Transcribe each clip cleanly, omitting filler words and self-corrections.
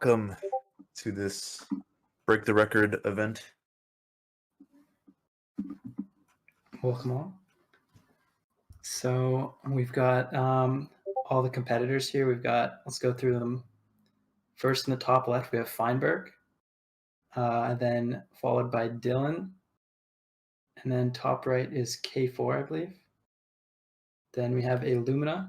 welcome to this Break the Record event. Welcome all. So we've got all the competitors here. Let's go through them. First in the top left, we have Feinberg, and then followed by Dylqnnnn, and then top right is K4, I believe. Then we have Illumina.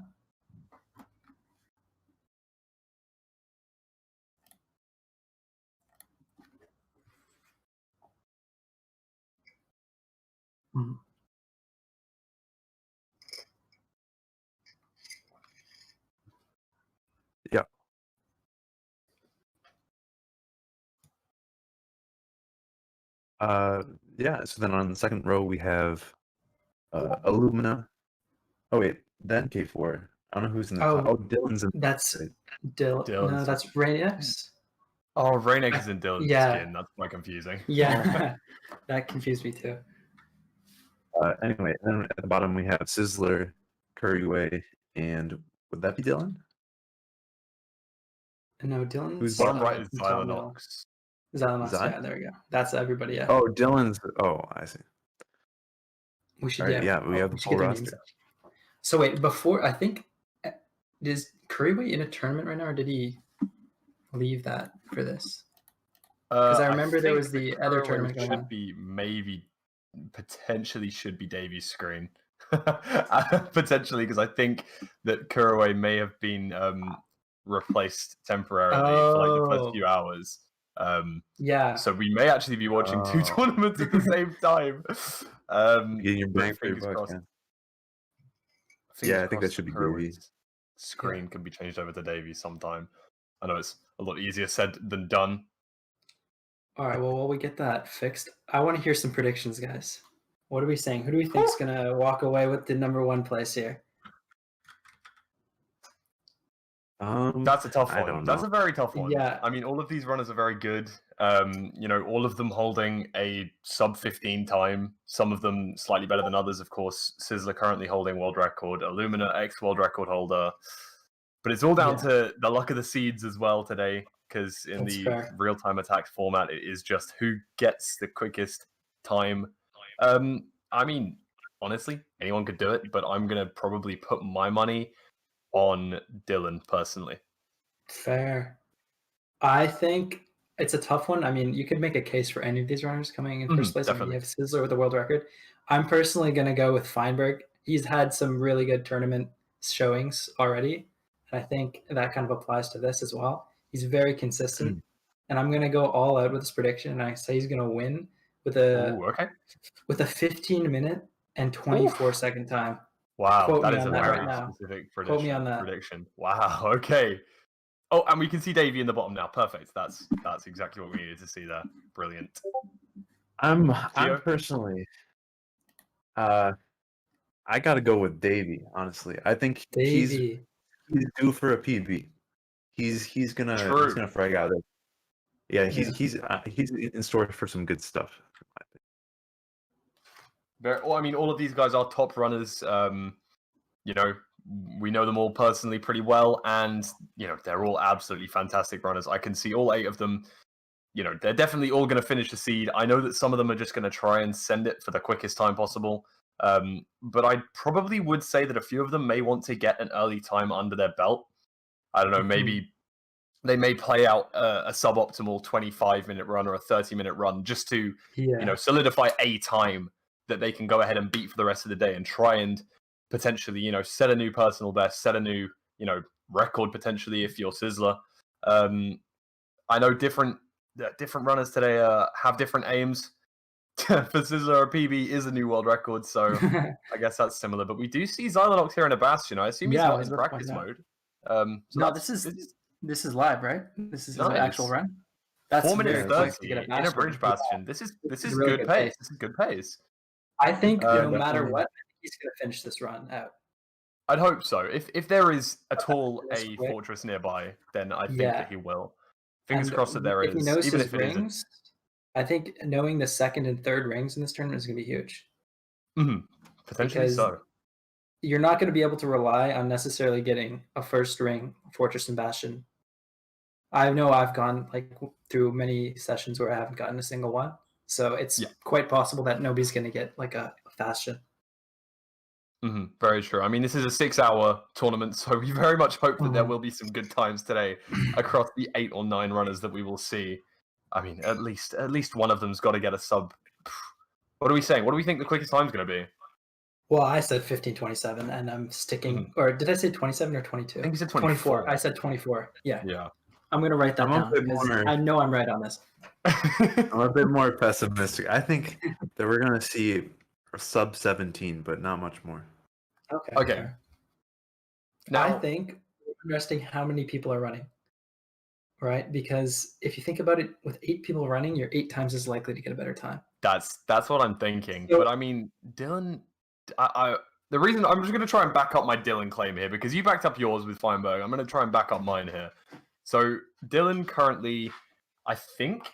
Yeah. So then on the second row we have Illumina. Oh wait, then K4. I don't know who's in the top. Oh, Dylqnnn's in That's Dylqnnn's no, that's Reignex. Oh, Reignex is in Dylqnnn's skin. That's quite confusing. Yeah, that confused me too. Anyway, then at the bottom we have Theesizzler, Couriway, and would that be Dylqnnnn? No, Dylqnnn's Who's bottom right is Zylenox. Zylenox, yeah, there we go. That's everybody, yeah. Oh, Dylqnnn's. Oh, I see. We should, we have the full roster. So wait, before, I think, is Couriway in a tournament right now, or did he leave that for this? Because I remember there was the other tournament going on. Should be potentially should be Davy's screen. Potentially, because I think that Couriway may have been replaced temporarily for like the first few hours. Yeah. So we may actually be watching two tournaments at the same time. Getting your bang for your buck. Yeah, I think that should be Davy's. Screen can be changed over to Davy sometime. I know it's a lot easier said than done. All right, well, while we get that fixed, I want to hear some predictions, guys. What are we saying? Who do we think is going to walk away with the #1 place here? That's a tough one. That's a very tough one. Yeah. I mean, all of these runners are very good. All of them holding a sub 15 time. Some of them slightly better than others, of course. Theesizzler currently holding world record. Illumina, ex-world record holder. But it's all down to the luck of the seeds as well today, because in the real-time attack format, it is just who gets the quickest time. I mean, honestly, anyone could do it, but I'm going to probably put my money on Dylqnnnn personally. Fair. I think it's a tough one. I mean, you could make a case for any of these runners coming in first place. Definitely. I mean, you have Theesizzler with the world record. I'm personally going to go with Feinberg. He's had some really good tournament showings already. And I think that kind of applies to this as well. He's very consistent. And I'm going to go all out with this prediction. And I say he's going to win with a 15-minute and 24-second time. Wow, that is a very specific prediction. Wow, okay. Oh, and we can see Davey in the bottom now. Perfect. That's exactly what we needed to see there. Brilliant. I'm personally, I got to go with Davey. Honestly, I think he's due for a PB. He's gonna frag out it. Yeah, he's in store for some good stuff. Well, I mean, all of these guys are top runners. We know them all personally pretty well, and they're all absolutely fantastic runners. I can see all 8 of them. They're definitely all going to finish the seed. I know that some of them are just going to try and send it for the quickest time possible. But I probably would say that a few of them may want to get an early time under their belt. I don't know, maybe they may play out a suboptimal 25-minute run or a 30-minute run just to solidify a time that they can go ahead and beat for the rest of the day and try and potentially, set a new personal best, set a new, record potentially if you're Theesizzler. I know different runners today have different aims. For Theesizzler, a PB is a new world record, so I guess that's similar. But we do see Zylenox here in a Bastion. I assume he's not in practice mode. No, this is live, right? This is his actual run. That's 4 minutes 30 in a bridge Bastion. This is really good pace. This is good pace. I think no matter what, he's going to finish this run out. I'd hope so. If there is at all a fortress nearby, then I think that he will. Fingers crossed that there is. If he knows even his if it rings, isn't. I think knowing the second and third rings in this tournament is going to be huge. Potentially so. You're not going to be able to rely on necessarily getting a first ring, Fortress and Bastion, I know I've gone like through many sessions where I haven't gotten a single one. So it's quite possible that nobody's going to get like a fast ship. Very true. I mean, this is a 6-hour tournament, so we very much hope that there will be some good times today across the 8 or 9 runners that we will see. I mean, at least one of them's got to get a sub. What are we saying? What do we think the quickest time's going to be? Well, I said 15:27, and I'm sticking. Or did I say 27 or 22? I think you said 24. I said 24. Yeah. Yeah. I'm going to write that down because I know I'm right on this. I'm a bit more pessimistic. I think that we're going to see a sub 17, but not much more. Okay. Now, I think it's interesting how many people are running, right? Because if you think about it, with 8 people running, you're 8 times as likely to get a better time. That's what I'm thinking. So, but I mean, Dylan, the reason I'm just going to try and back up my Dylan claim here because you backed up yours with Feinberg. I'm going to try and back up mine here. So Dylan currently, I think,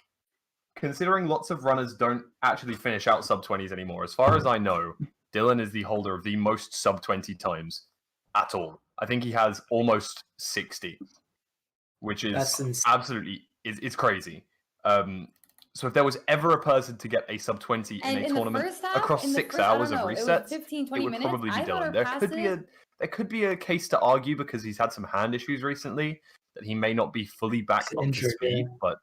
considering lots of runners don't actually finish out sub 20s anymore, as far as I know, Dylan is the holder of the most sub 20 times at all. I think he has almost 60, which is absolutely it's crazy. So if there was ever a person to get a sub 20 in a tournament across 6 hours of resets, it would probably be Dylan. There could be a case to argue because he's had some hand issues recently that he may not be fully back up to speed, but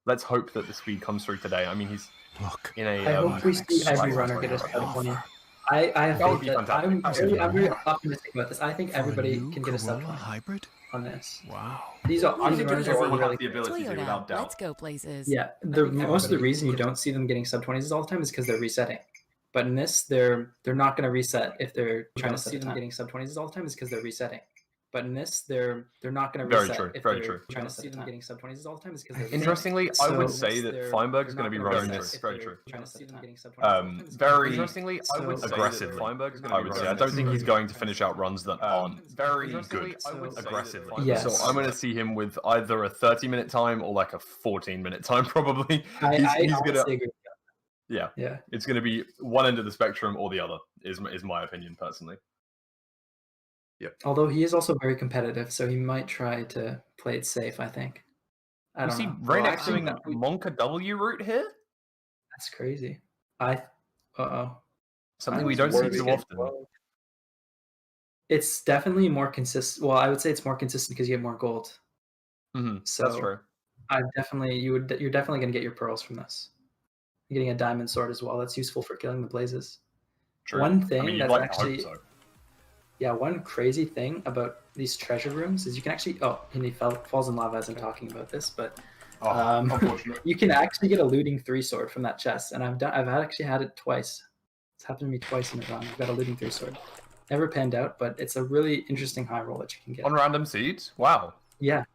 let's hope that the speed comes through today. I mean, he's in a. I hope we see every runner get a sub 20. I think that I'm very optimistic about this. I think everybody can get a sub 20 hybrid on this. Wow. These are everyone have the ability to, without doubt. Let's go places. Yeah, most of the reason you don't see them getting sub 20s all the time is because they're resetting. But in this, they're not going to reset if they're trying to see them getting sub 20s all the time is because they're resetting. But in this, they're not going to reset. Very true. Trying to see them getting sub 20s all the time is because they're interestingly, I would say that Feinberg is going to be running this. Very true. Very interestingly, I would say aggressively. Feinberg is going to be running. I don't think he's going to finish out runs that aren't very good aggressively. Yes. So I'm going to see him with either a 30-minute time or like a 14-minute time probably. He's going to. Yeah. It's going to be one end of the spectrum or the other. Is my opinion personally. Yep. Although he is also very competitive, so he might try to play it safe, I think. I don't know. Reignex doing that Monka W route here? That's crazy. Something we don't see too often. It's definitely more consistent. Well, I would say it's more consistent because you get more gold. So that's true. You're definitely going to get your pearls from this. You're getting a diamond sword as well. That's useful for killing the blazes. True. One thing that's like actually... Yeah, one crazy thing about these treasure rooms is you can actually... Oh, and he falls in lava as I'm talking about this, but you can actually get a looting 3 sword from that chest, and I've actually had it twice. It's happened to me twice in a run. I've got a looting 3 sword. Never panned out, but it's a really interesting high roll that you can get. On random seeds? Wow. Yeah.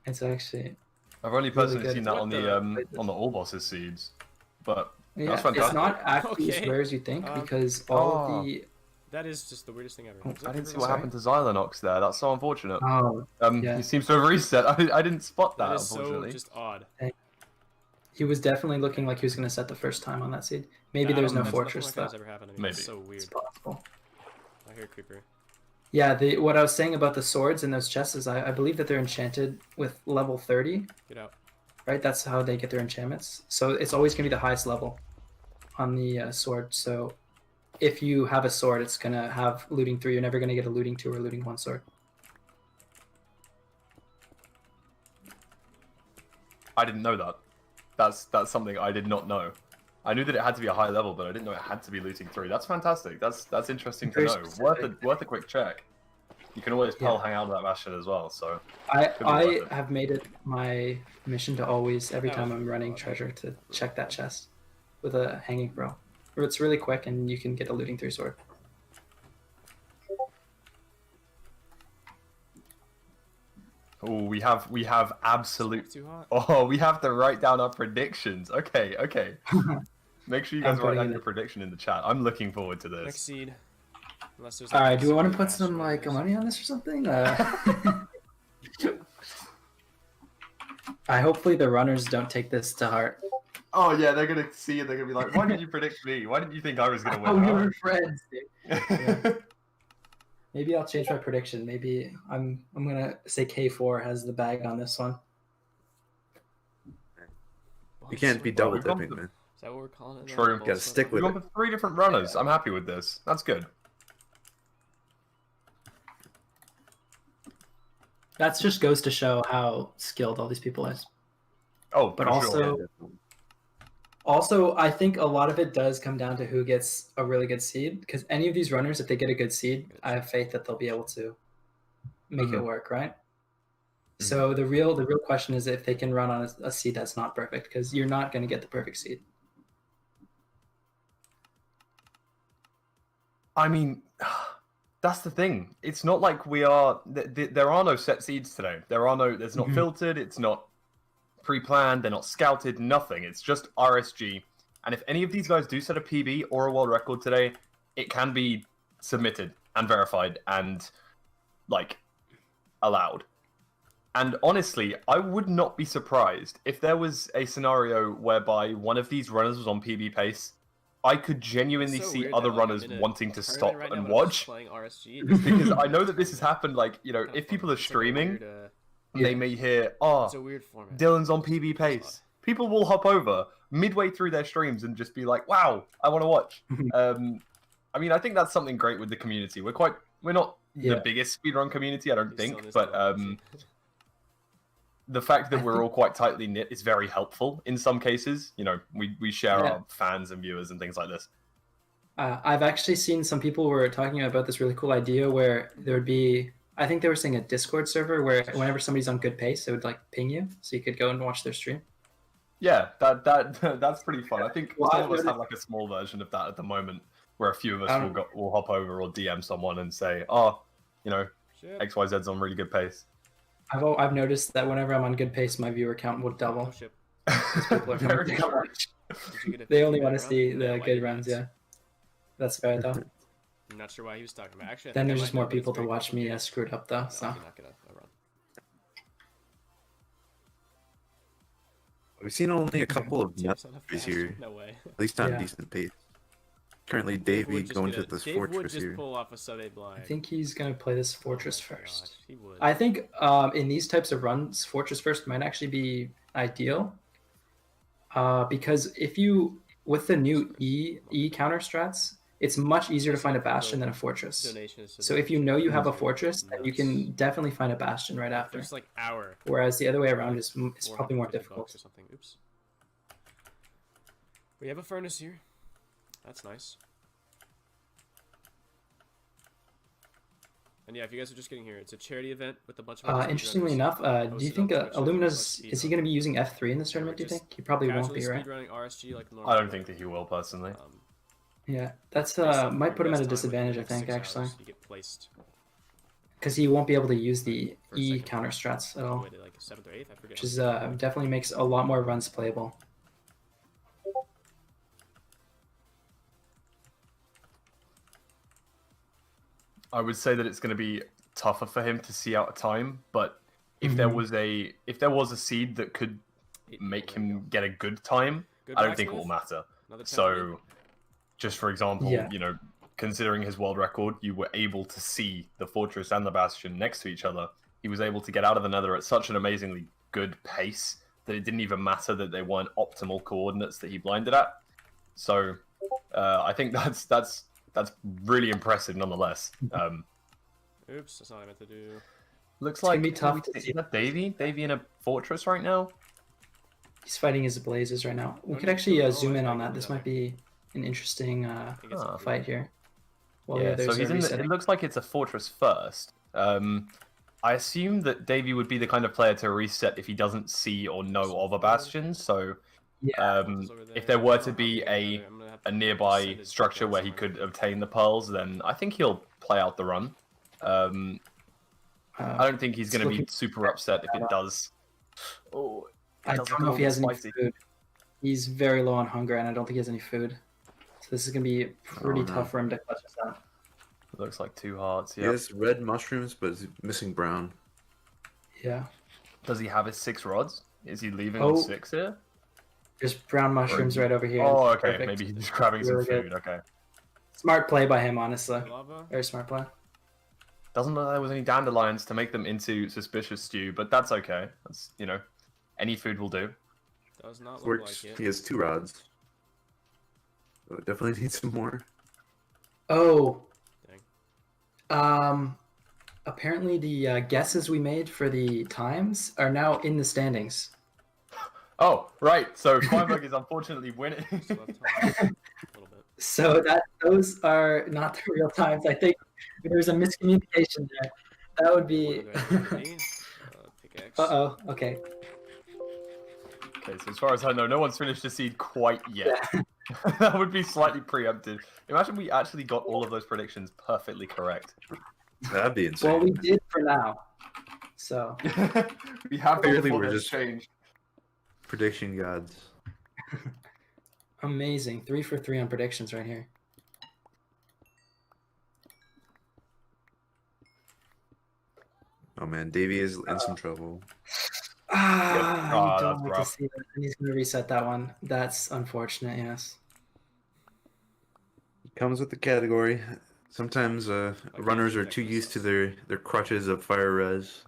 It's actually... I've only personally seen that on the all bosses seeds, but that's fantastic. It's not actually as rare as you think because all of the... That is just the weirdest thing ever. I didn't see what happened to Zylenox there. That's so unfortunate. Yeah. He seems to have reset. I didn't spot that, That is unfortunately. so just odd. He was definitely looking like he was going to set the first time on that seed. Maybe there's no fortress though. Ever happened to me. Maybe. It's so weird. It's possible. I hear creeper. Yeah, what I was saying about the swords in those chests is I believe that they're enchanted with level 30. Get out. Right? That's how they get their enchantments. So it's always going to be the highest level on the sword. So if you have a sword, it's going to have looting 3. You're never going to get a looting 2 or looting 1 sword. I didn't know that. That's something I did not know. I knew that it had to be a high level, but I didn't know it had to be looting 3. That's fantastic. That's interesting to know. Worth a quick check. You can always hang out of that bastion as well. So I have made it my mission to always, every time I'm running treasure, to check that chest with a hanging throw. It's really quick, and you can get a looting 3 sword. Oh, we have absolute. Oh, we have to write down our predictions. Okay. Make sure you guys write down your prediction in the chat. I'm looking forward to this. Next seed. Unless there's all right, do we want to put some money on this or something? Hopefully the runners don't take this to heart. Oh yeah, they're gonna see it. They're gonna be like, "Why did you predict me? Why didn't you think I was gonna win?" Oh, we were friends, dude. Maybe I'll change my prediction. Maybe I'm gonna say K4 has the bag on this one. You can't be double we've gone dipping, for- man. Is that what we're calling it? now? True. Gotta stick We've with gone for 3 different runners. I'm happy with this. That's good. That just goes to show how skilled all these people is. Oh, But for also, sure. also, I think a lot of it does come down to who gets a really good seed. Because any of these runners, if they get a good seed, I have faith that they'll be able to make it work, right? So the real question is if they can run on a seed that's not perfect, because you're not going to get the perfect seed. I mean, that's the thing. It's not like we are. There are no set seeds today. There's not filtered. It's not pre-planned. They're not scouted. Nothing. It's just RSG. And if any of these guys do set a PB or a world record today, it can be submitted and verified and like allowed. And honestly, I would not be surprised if there was a scenario whereby one of these runners was on PB pace. I could genuinely It's so see weird other that, like, runners I'm in a wanting to tournament stop right now, and but I'm just watch. playing RSG. Because I know that this has happened, like, you know, Kinda if people fun. are It's like a streaming, weird, they may hear, oh, it's a weird format. Dylan's on PB pace. People will hop over midway through their streams and just be like, wow, I want to watch. I mean, I think that's something great with the community. We're not the biggest speedrun community, I don't He's still think, in his but development. the fact that we're all quite tightly knit is very helpful in some cases. You know, we share our fans and viewers and things like this. I've actually seen some people were talking about this really cool idea where there would be, I think they were saying a Discord server where whenever somebody's on good pace, it would like ping you so you could go and watch their stream. Yeah, that's pretty fun. I think Well, some of us have like a small version of that at the moment, where a few of us will hop over or DM someone and say, "Oh, you know, XYZ's on really good pace." I've noticed that whenever I'm on good pace, my viewer count will double. Oh, shit. People are Very coming to true. watch. Did you get a They only 50 want to round? see the Yeah, good why runs. not? Yeah, that's fair though. I'm not sure why he was talking about. Actually, I Then think I there's might just know, more but it's people to very watch me complicated. screwed up though. No, So you're not gonna run. We've seen only a couple of Tips on a Nethers fast- here, No way. at least on Yeah. decent pace. Currently, Dave Davey would just going get to a- this Dave would fortress just here. pull off a sub-8 blind. I think he's gonna play this fortress Oh my first. God, he would. I think in these types of runs, fortress first might actually be ideal. Because if you with the new E counter strats, it's much easier to find a bastion than a fortress. Donations to So the if you know you have a Dude, fortress, then you can nuts. definitely find a bastion right after. First like hour. Whereas the other way around is it's 450 probably more bucks difficult. or something. Oops. We have a furnace here. That's nice. And yeah, if you guys are just getting here, it's a charity event with a bunch of other Interestingly speedrunners. enough, do you Hosted think on Twitch, Illumina's like is he speedrun. going to be using F3 in this Yeah, tournament? Do we're you just think he probably won't casually be, right? speedrunning RSG like normal. I don't think that he will personally. Yeah, that's basically might your put him at best a time disadvantage, I within think, 6 actually, hours, you get placed because he won't be able to use the for a E second. counter strats at all all, the way to like 7th or 8th, I forget. which is definitely makes a lot more runs playable. I would say that it's going to be tougher for him to see out a time, but if there was a seed that could make him get a good time, Good I don't think it will blacksmith. matter. Another 10th So, just for example, Yeah. you know, considering his world record, you were able to see the fortress and the bastion next to each other. He was able to get out of the Nether at such an amazingly good pace that it didn't even matter that they weren't optimal coordinates that he blinded at. So, I think that's really impressive nonetheless. Oops, that's not what I meant to do. Looks gonna like be tough to see. Davey in a fortress right now. He's fighting his blazes right now. We Oh, could no, actually no, zoom I in tried on to that. do This that might be an interesting I think it's Ah. a fight here. While the Yeah, others so he's are in the, resetting. it looks like it's a fortress first. I assume that Davey would be the kind of player to reset if he doesn't see or know of a bastion. So Yeah. if there were to be a nearby structure where he could obtain the pearls, then I think he'll play out the run. I don't think he's it's going to be looking- super upset if it does. Oh, I does don't look know a if he has little any spicy. food. He's very low on hunger, and I don't think he has any food. So this is gonna be pretty Oh, no. tough for him to clutch this out. Looks like 2 hearts. He Yeah. has red mushrooms, but he's missing brown. Yeah. Does he have his 6 rods? Is he leaving Oh. on 6 here? There's brown mushrooms right over here. Oh, It's okay. perfect. Maybe he's just grabbing Really some good. food. Okay. Smart play by him, honestly. Lava. Very smart play. Doesn't look like there was any dandelions to make them into suspicious stew, but that's okay. That's, you know, any food will do. Does not look Works. like it. He has 2 rods. So it definitely needs some more. Oh. Dang. Apparently the guesses we made for the times are now in the standings. Oh, right. So Feinberg is unfortunately winning. Still have time. A little bit. So those are not the real times. I think there's a miscommunication there. That would be. Pickaxe. Uh-oh. Okay. Okay, so as far as I know, no one's finished the seed quite yet. Yeah. That would be slightly preempted. Imagine we actually got all of those predictions perfectly correct. That'd be insane. Well, we did for now. So. We have Clearly before we're there's just change. Prediction gods. Amazing. 3 for 3 on predictions right here. Oh man, Davey is in some trouble. I don't like to rough. see that. And he's going to reset that one. That's unfortunate, yes. It comes with the category. Sometimes runners are too used to their crutches of fire res.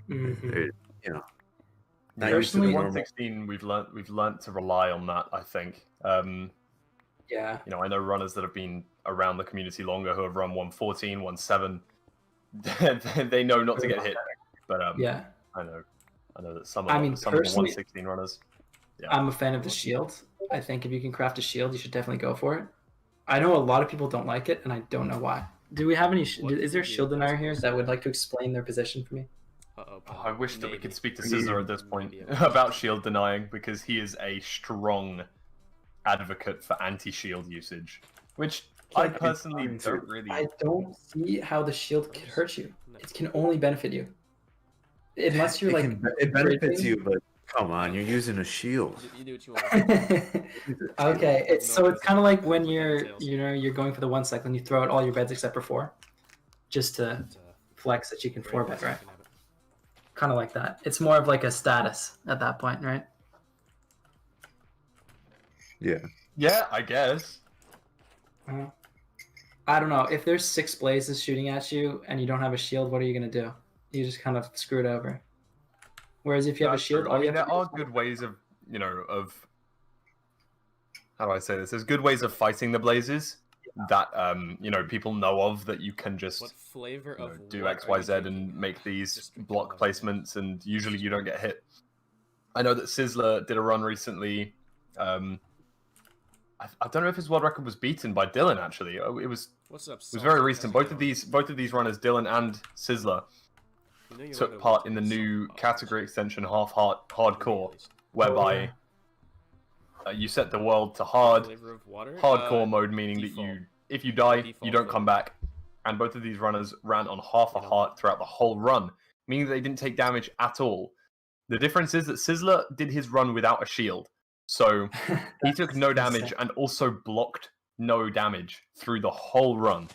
Mm-hmm. They're, you know, not Yeah, used to the personally, normal. 116, we've learnt to rely on that, I think. Yeah. You know, I know runners that have been around the community longer who have run 114, 17. They know not to get hit. But Yeah. I know that some of the 116 runners. Yeah. I'm a fan of the shield. I think if you can craft a shield, you should definitely go for it. I know a lot of people don't like it, and I don't know why. Do we have any? Is there a shield denier here that would like to explain their position for me? I wish that we could speak to Theesizzler at this point about shield denying, because he is a strong advocate for anti-shield usage, which I personally don't really. I don't see how the shield could hurt you. It can only benefit you. Unless you're it benefits you, but come on, you're using a shield. You do what you want. Okay, it's kind of like when you're going for the 1 cycle and you throw out all your beds except for 4, just to flex that you can 4 bed, right? Kind of like that. It's more of like a status at that point, right? Yeah. Yeah, I guess. I don't know. If there's 6 blazes shooting at you and you don't have a shield, what are you gonna do? You just kind of screw it over. Whereas if you have a shield, I mean, there are good ways of, how do I say this? There's good ways of fighting the blazes that, people know of, that you can just do X, Y, Z and make these block placements, and usually you don't get hit. I know that Sizzler did a run recently. I don't know if his world record was beaten by Dylqnnnn, actually. It was very recent. Both of these runners, Dylqnnnn and Sizzler, took part in the new category extension hardcore, whereby you set the world to hardcore mode, meaning that if you die, you don't come back. And both of these runners ran on half a heart throughout the whole run, meaning that they didn't take damage at all. The difference is that Sizzler did his run without a shield, so he took no damage and also blocked no damage through the whole run.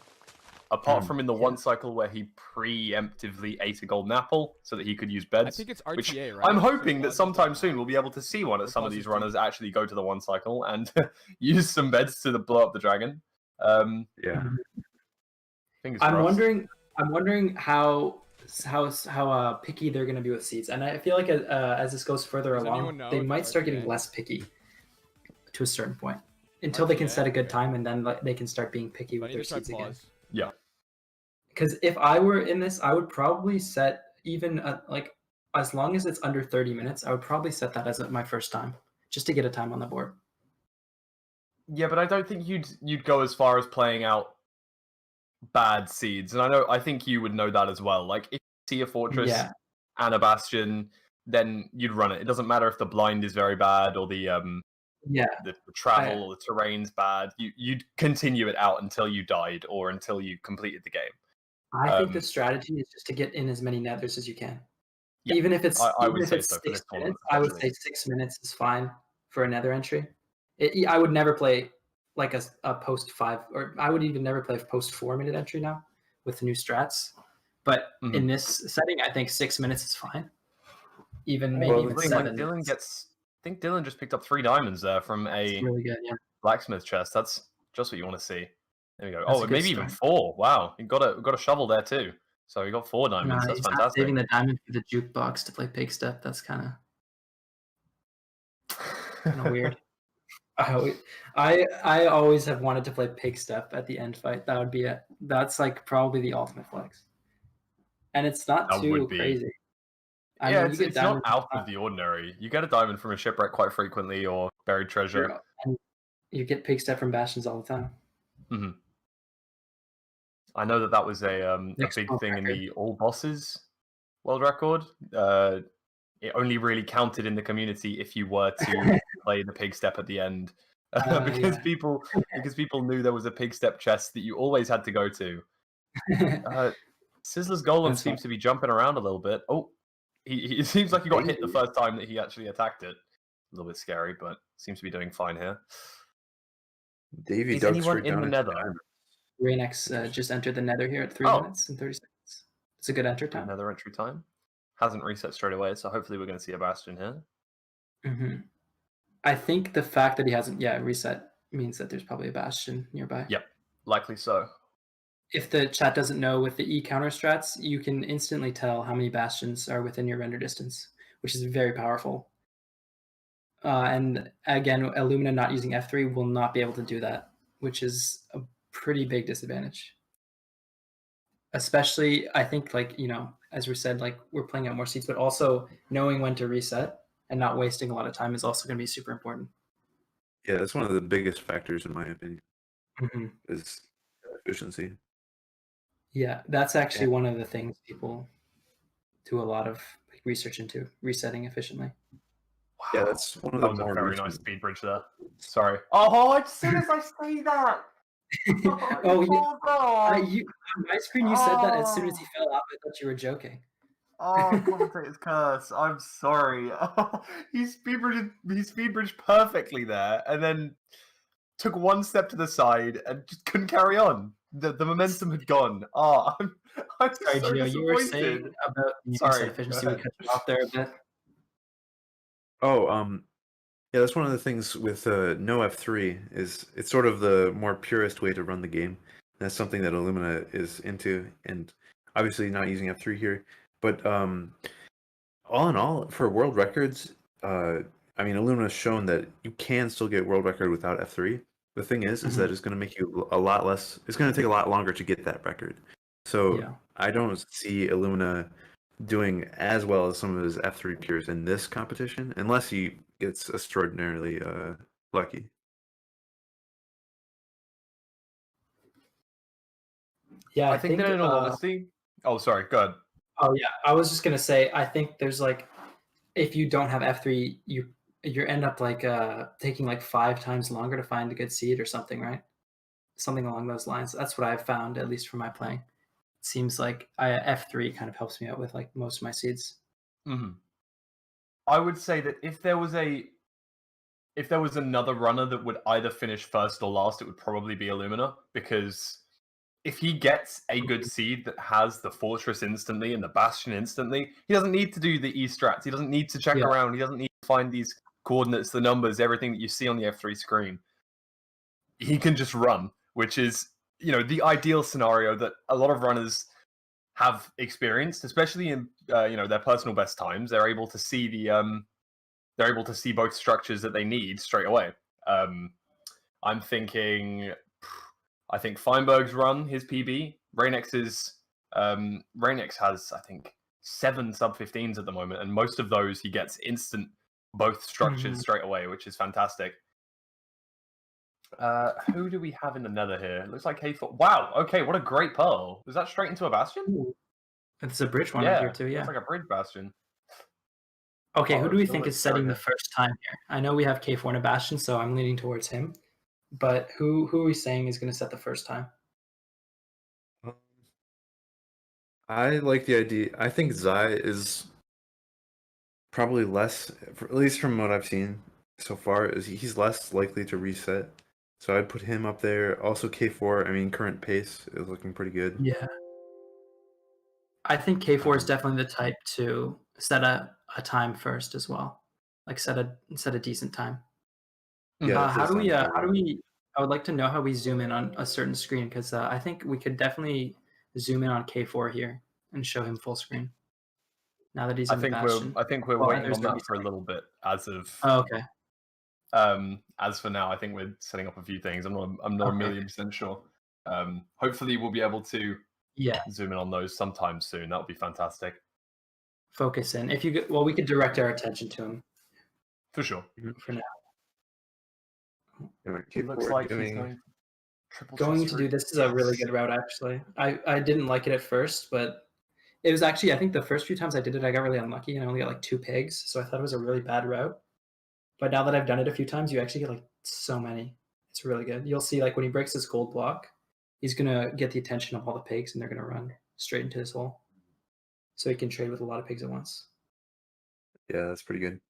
Apart from in the 1 cycle where he preemptively ate a golden apple so that he could use beds. I think it's RTA, which right? I'm hoping that sometime soon we'll be able to see one of some of these runners actually go to the 1 cycle and use some beds to blow up the dragon. Yeah. Fingers I'm crossed. wondering how picky they're going to be with seeds, and I feel like as this goes further along, they might start getting less picky to a certain point until they can set a good time, and then they can start being picky with their seeds again. Yeah. Because if I were in this, I would probably set even as long as it's under 30 minutes, I would probably set that as my first time, just to get a time on the board. Yeah, but I don't think you'd go as far as playing out bad seeds, and I think you would know that as well. Like, if you see a fortress and a bastion, then you'd run it. It doesn't matter if the blind is very bad or the travel or the terrain's bad. You'd continue it out until you died or until you completed the game. I think the strategy is just to get in as many nethers as you can. Yeah, even if it's 6 minutes, I would say 6 minutes is fine for a nether entry. I would never play like a post 5, or I would even never play a post 4 minute entry now with the new strats. But in this setting, I think 6 minutes is fine. Even maybe even 7 minutes. I think Dylqnnnn just picked up 3 diamonds there from a really good, blacksmith chest. That's just what you want to see. There we go. That's maybe even 4. Wow, you got a shovel there too. So he got 4 diamonds. That's He's not fantastic. saving the diamond for the jukebox to play pig step. That's kind of weird. I always have wanted to play pig step at the end fight. That's like probably the ultimate flex, and it's not That too would be. crazy. Yeah, mean, it's not out of the ordinary. You get a diamond from a shipwreck quite frequently, or buried treasure. And you get pig step from bastions all the time. Mm-hmm. I know that was a big thing in record. the all bosses world record. It only really counted in the community if you were to play the pig step at the end, because people knew there was a pig step chest that you always had to go to. Sizzler's golem seems to be jumping around a little bit. Oh, it seems like he got hit the first time that he actually attacked it. A little bit scary, but seems to be doing fine here. Davey, is anyone in the Nether? Reignex just entered the Nether here at 3 minutes and 30 seconds. It's a good enter time. Nether entry time. Hasn't reset straight away, so hopefully we're going to see a bastion here. Mm-hmm. I think the fact that he hasn't yet reset means that there's probably a bastion nearby. Yep, likely so. If the chat doesn't know with the E counter strats, you can instantly tell how many bastions are within your render distance, which is very powerful. And again, Illumina not using F3 will not be able to do that, which is a pretty big disadvantage. Especially, I think, like, you know, as we said, like, we're playing out more seeds, but also knowing when to reset and not wasting a lot of time is also going to be super important. Yeah, that's one of the biggest factors, in my opinion, is efficiency. Yeah, that's actually one of the things people do a lot of research into, resetting efficiently. Wow. Yeah, that's one of the more very nice speed bridge there. Sorry. Oh, as soon as I say that. On my screen, you said that as soon as he fell off. I thought you were joking. Oh, commentator's curse. I'm sorry. Oh, he speed bridged perfectly there, and then took one step to the side and just couldn't carry on. The momentum had gone. Oh, I'm sorry, so Gio. You were saying about efficiency. We cut you off there a bit. Oh, yeah, that's one of the things with no F3 is it's sort of the more purest way to run the game. That's something that Illumina is into, and obviously not using F3 here. But all in all, for world records, I mean, Illumina's shown that you can still get world record without F3. The thing is that it's going to make you a lot less. It's going to take a lot longer to get that record. So I don't see Illumina doing as well as some of his F3 peers in this competition, unless he gets extraordinarily lucky. Yeah, I think that in all honesty. Oh, sorry. Go ahead. Oh yeah, I was just gonna say. I think there's like, if you don't have F3, you end up like taking like 5 times longer to find a good seed or something, right? Something along those lines. That's what I've found, at least for my playing. It seems like F3 kind of helps me out with like most of my seeds. Mm-hmm. I would say that if there was another runner that would either finish first or last, it would probably be Illumina, because if he gets a good seed that has the fortress instantly and the bastion instantly, he doesn't need to do the E strats. He doesn't need to check around. He doesn't need to find these coordinates, the numbers, everything that you see on the F3 screen. He can just run, which is, you know, the ideal scenario that a lot of runners have experienced, especially in you know, their personal best times. They're able to see both structures that they need straight away. I'm thinking, I think Feinberg's run his PB. Reignex has, I think, 7 sub-15s at the moment, and most of those he gets instant both structures straight away, which is fantastic. Who do we have in the Nether here? It looks like K4. Wow, okay, what a great pearl. Was that straight into a bastion? Ooh. It's a bridge one right here too, yeah. It's like a bridge bastion. Okay, who do we think is setting the first time here? I know we have K4 and a bastion, so I'm leaning towards him. But who are we saying is going to set the first time? I like the idea. I think Zai is probably less, at least from what I've seen so far, is he's less likely to reset. So I'd put him up there. Also K4, I mean, current pace is looking pretty good. Yeah. I think K4 is definitely the type to set a time first as well. Like set a decent time. Yeah. How do we I would like to know how we zoom in on a certain screen, because I think we could definitely zoom in on K4 here and show him full screen. Now that he's I in the think bastion. we're waiting there's on gonna that be for a something. little bit as of Oh, okay. as for now. I think we're setting up a few things. I'm not Okay. 1,000,000% sure. Hopefully we'll be able to zoom in on those sometime soon. That would be fantastic. Focus in. If you get, well, we could direct our attention to him For sure. for now. It looks like he's going Going to do this is a really good route actually. I didn't like it at first, but it was actually, I think the first few times I did it, I got really unlucky and I only got like 2 pigs. So I thought it was a really bad route. But now that I've done it a few times, you actually get like so many. It's really good. You'll see like when he breaks this gold block, he's going to get the attention of all the pigs and they're going to run straight into his hole. So he can trade with a lot of pigs at once. Yeah, that's pretty good.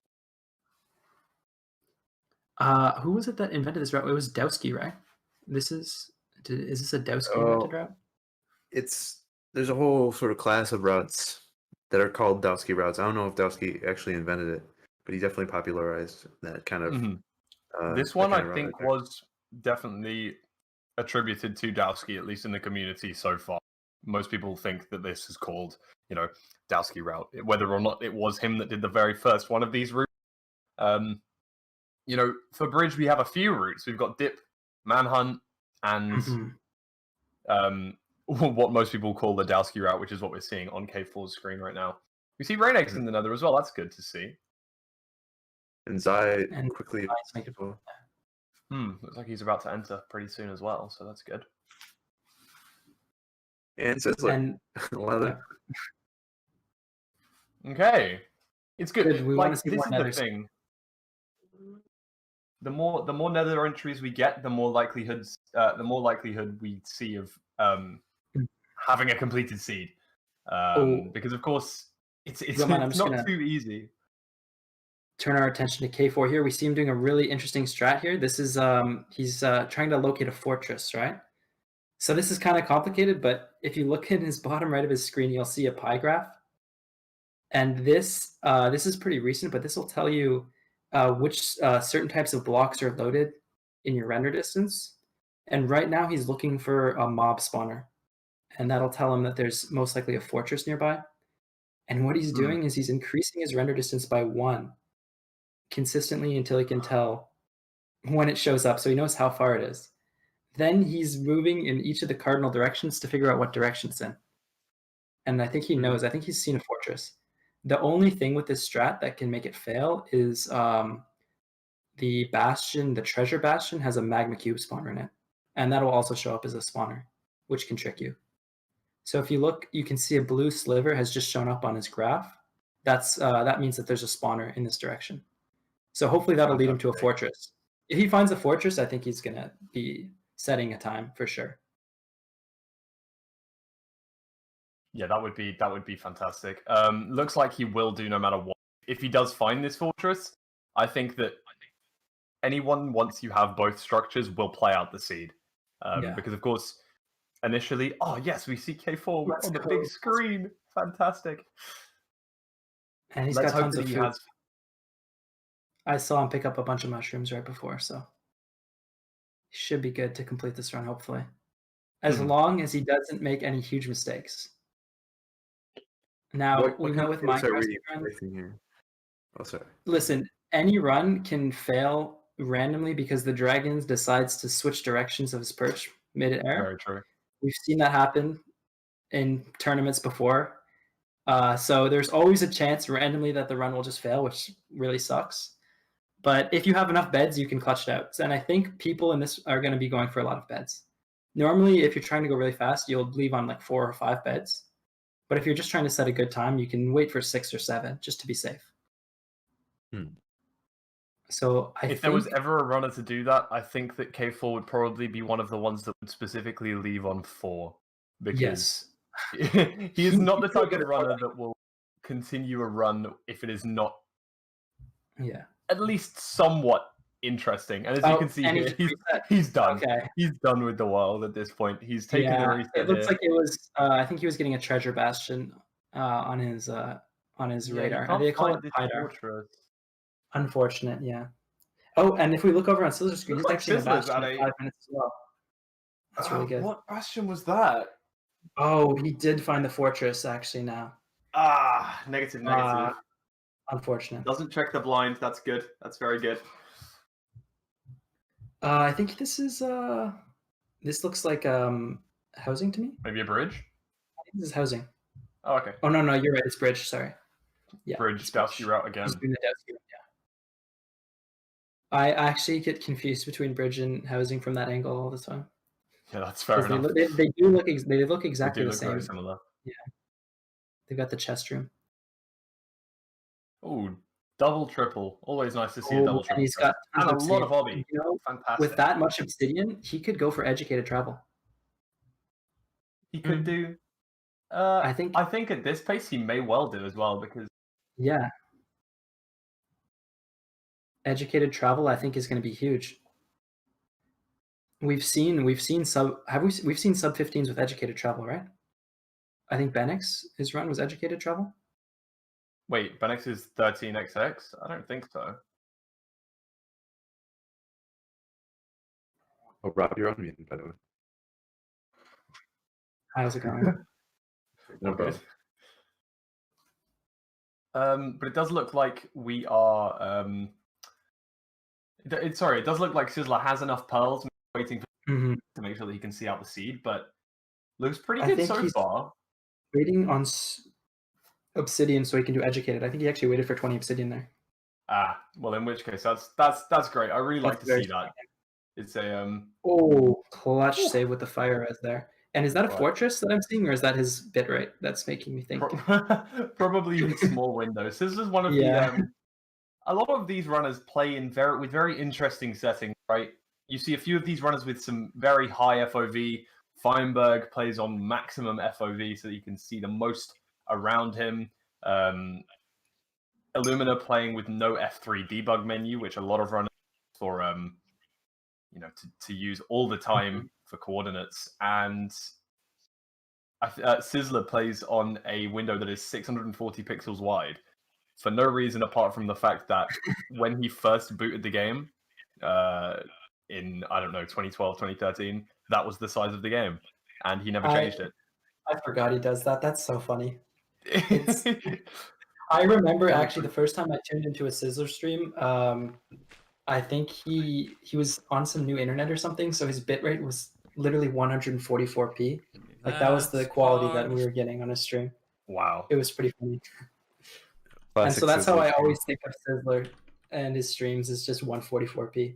Who was it that invented this route? It was Dylqnnnn, right? Is this a Dylqnnnn invented route? There's a whole sort of class of routes that are called Dylqnnnn routes. I don't know if Dylqnnnn actually invented it, but he definitely popularized that kind of. This one I think was definitely attributed to Dylqnnnn, at least in the community so far. Most people think that this is called, Dylqnnnn route, whether or not it was him that did the very first one of these routes. For bridge we have a few routes. We've got dip, manhunt, and what most people call the Dylqnnnn route, which is what we're seeing on K4's screen right now. We see Reignex in the Nether as well. That's good to see. And Zai quickly. Looks like he's about to enter pretty soon as well, so that's good. And Sizzler. Okay, it's good. We want to see this more is the thing. The more Nether entries we get, the more likelihood we see of having a completed seed. Because of course it's not too easy. Turn our attention to K4 here. We see him doing a really interesting strat here. This is he's trying to locate a fortress, right? So this is kind of complicated, but if you look in his bottom right of his screen, you'll see a pie graph. And this is pretty recent, but this will tell you which certain types of blocks are loaded in your render distance. And right now he's looking for a mob spawner. And that'll tell him that there's most likely a fortress nearby. And what he's doing is he's increasing his render distance by 1 consistently until he can tell when it shows up, so he knows how far it is. Then he's moving in each of the cardinal directions to figure out what direction it's in. And I think he knows. I think he's seen a fortress. The only thing with this strat that can make it fail is the bastion, the treasure bastion, has a magma cube spawner in it. And that'll also show up as a spawner, which can trick you. So if you look, you can see a blue sliver has just shown up on his graph. That means that there's a spawner in this direction. So hopefully that'll lead him to a fortress. If he finds a fortress, I think he's going to be setting a time for sure. Yeah, that would be fantastic. Looks like he will do no matter what. If he does find this fortress, I think that anyone, once you have both structures, will play out the seed. Because of course, initially, we see K4 on the big screen. Fantastic. And he's got tons of food. I saw him pick up a bunch of mushrooms right before, so he should be good to complete this run, hopefully. As long as he doesn't make any huge mistakes. Now, we know with Minecraft Speedrun... Oh, sorry. Listen, any run can fail randomly because the dragon decides to switch directions of his perch mid-air. Very true. We've seen that happen in tournaments before. So there's always a chance randomly that the run will just fail, which really sucks. But if you have enough beds, you can clutch it out. And I think people in this are going to be going for a lot of beds. Normally, if you're trying to go really fast, you'll leave on like 4 or 5 beds. But if you're just trying to set a good time, you can wait for 6 or 7 just to be safe. So if there was ever a runner to do that, I think that K4 would probably be one of the ones that would specifically leave on 4. Because he is not the type of runner that will continue a run if it is not at least somewhat interesting. And as you can see here, he's done. Okay. He's done with the world at this point. He's taken the reset. It looks like it was I think he was getting a treasure bastion on his radar. They call it Hydar. Unfortunate, yeah. Oh, and if we look over on Sizzler's screen, he's actually in a bastion in 5 minutes as well. That's really good. What bastion was that? Oh, he did find the fortress actually now. Ah, negative. Unfortunate. Doesn't check the blind. That's good. That's very good. I think this is this looks like housing to me. Maybe a bridge? I think this is housing. Oh, okay. Oh no, you're right. It's bridge. Sorry. Yeah. Bridge, Dowski route again. He's doing the Dowski route, yeah. I actually get confused between bridge and housing from that angle all the time. Yeah, that's fair enough. They look exactly the same. Very similar. Yeah. They've got the chest room. Oh, double triple. Always nice to see a double triple. And he's got and a lot of obby. You know, fantastic. With that much obsidian, he could go for educated travel. He could do. I think at this pace he may well do as well because. Yeah. Educated travel, I think, is going to be huge. We've seen sub 15s with educated travel, right? I think Benix, his run was educated travel. Wait, Benix is 13xx? I don't think so. Oh, Rob, you're on mute, by the way. How's it going? No problem. But it does look like we are. It does look like Sizzler has enough pearls waiting to make sure that he can see out the seed, but looks pretty good so far. Waiting on obsidian so he can do educated. I think he actually waited for 20 obsidian there. Ah, well, in which case that's great. I really like to see that. It's a clutch save with the fire res there. And is that a fortress that I'm seeing, or is that his bitrate that's making me think? Probably in small windows. This is one of the. A lot of these runners play in with very interesting settings, right? You see a few of these runners with some very high FOV. Feinberg plays on maximum FOV so that you can see the most around him. Illumina playing with no F3 debug menu, which a lot of runners for to use all the time for coordinates. And Sizzler plays on a window that is 640 pixels wide for no reason apart from the fact that when he first booted the game in, I don't know, 2012, 2013, that was the size of the game. And he never changed it. I forgot he does that. That's so funny. I remember actually the first time I tuned into a Sizzler stream, I think he was on some new internet or something, so his bitrate was literally 144p. Like that was the quality that we were getting on a stream. Wow. It was pretty funny. And so that's how I always think of Sizzler and his streams is just 144p.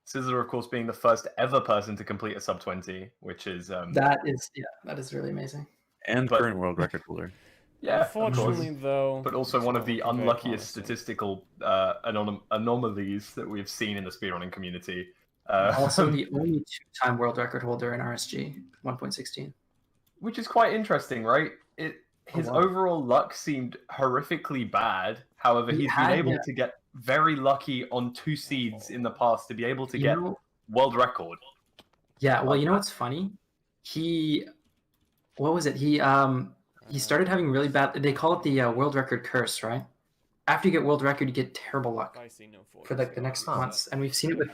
Sizzler, of course, being the first ever person to complete a sub 20, which is that is really amazing. And current world record holder. Yeah, unfortunately, though. But also one of the unluckiest statistical anomalies that we've seen in the speedrunning community. Also, the only two-time world record holder in RSG 1.16. Which is quite interesting, right? His overall luck seemed horrifically bad. However, he's been able to get very lucky on 2 seeds in the past to be able to get world record. Yeah, well, you know what's funny? What was it? He started having really bad. They call it the world record curse, right? After you get world record, you get terrible luck for like the next months, and we've seen it with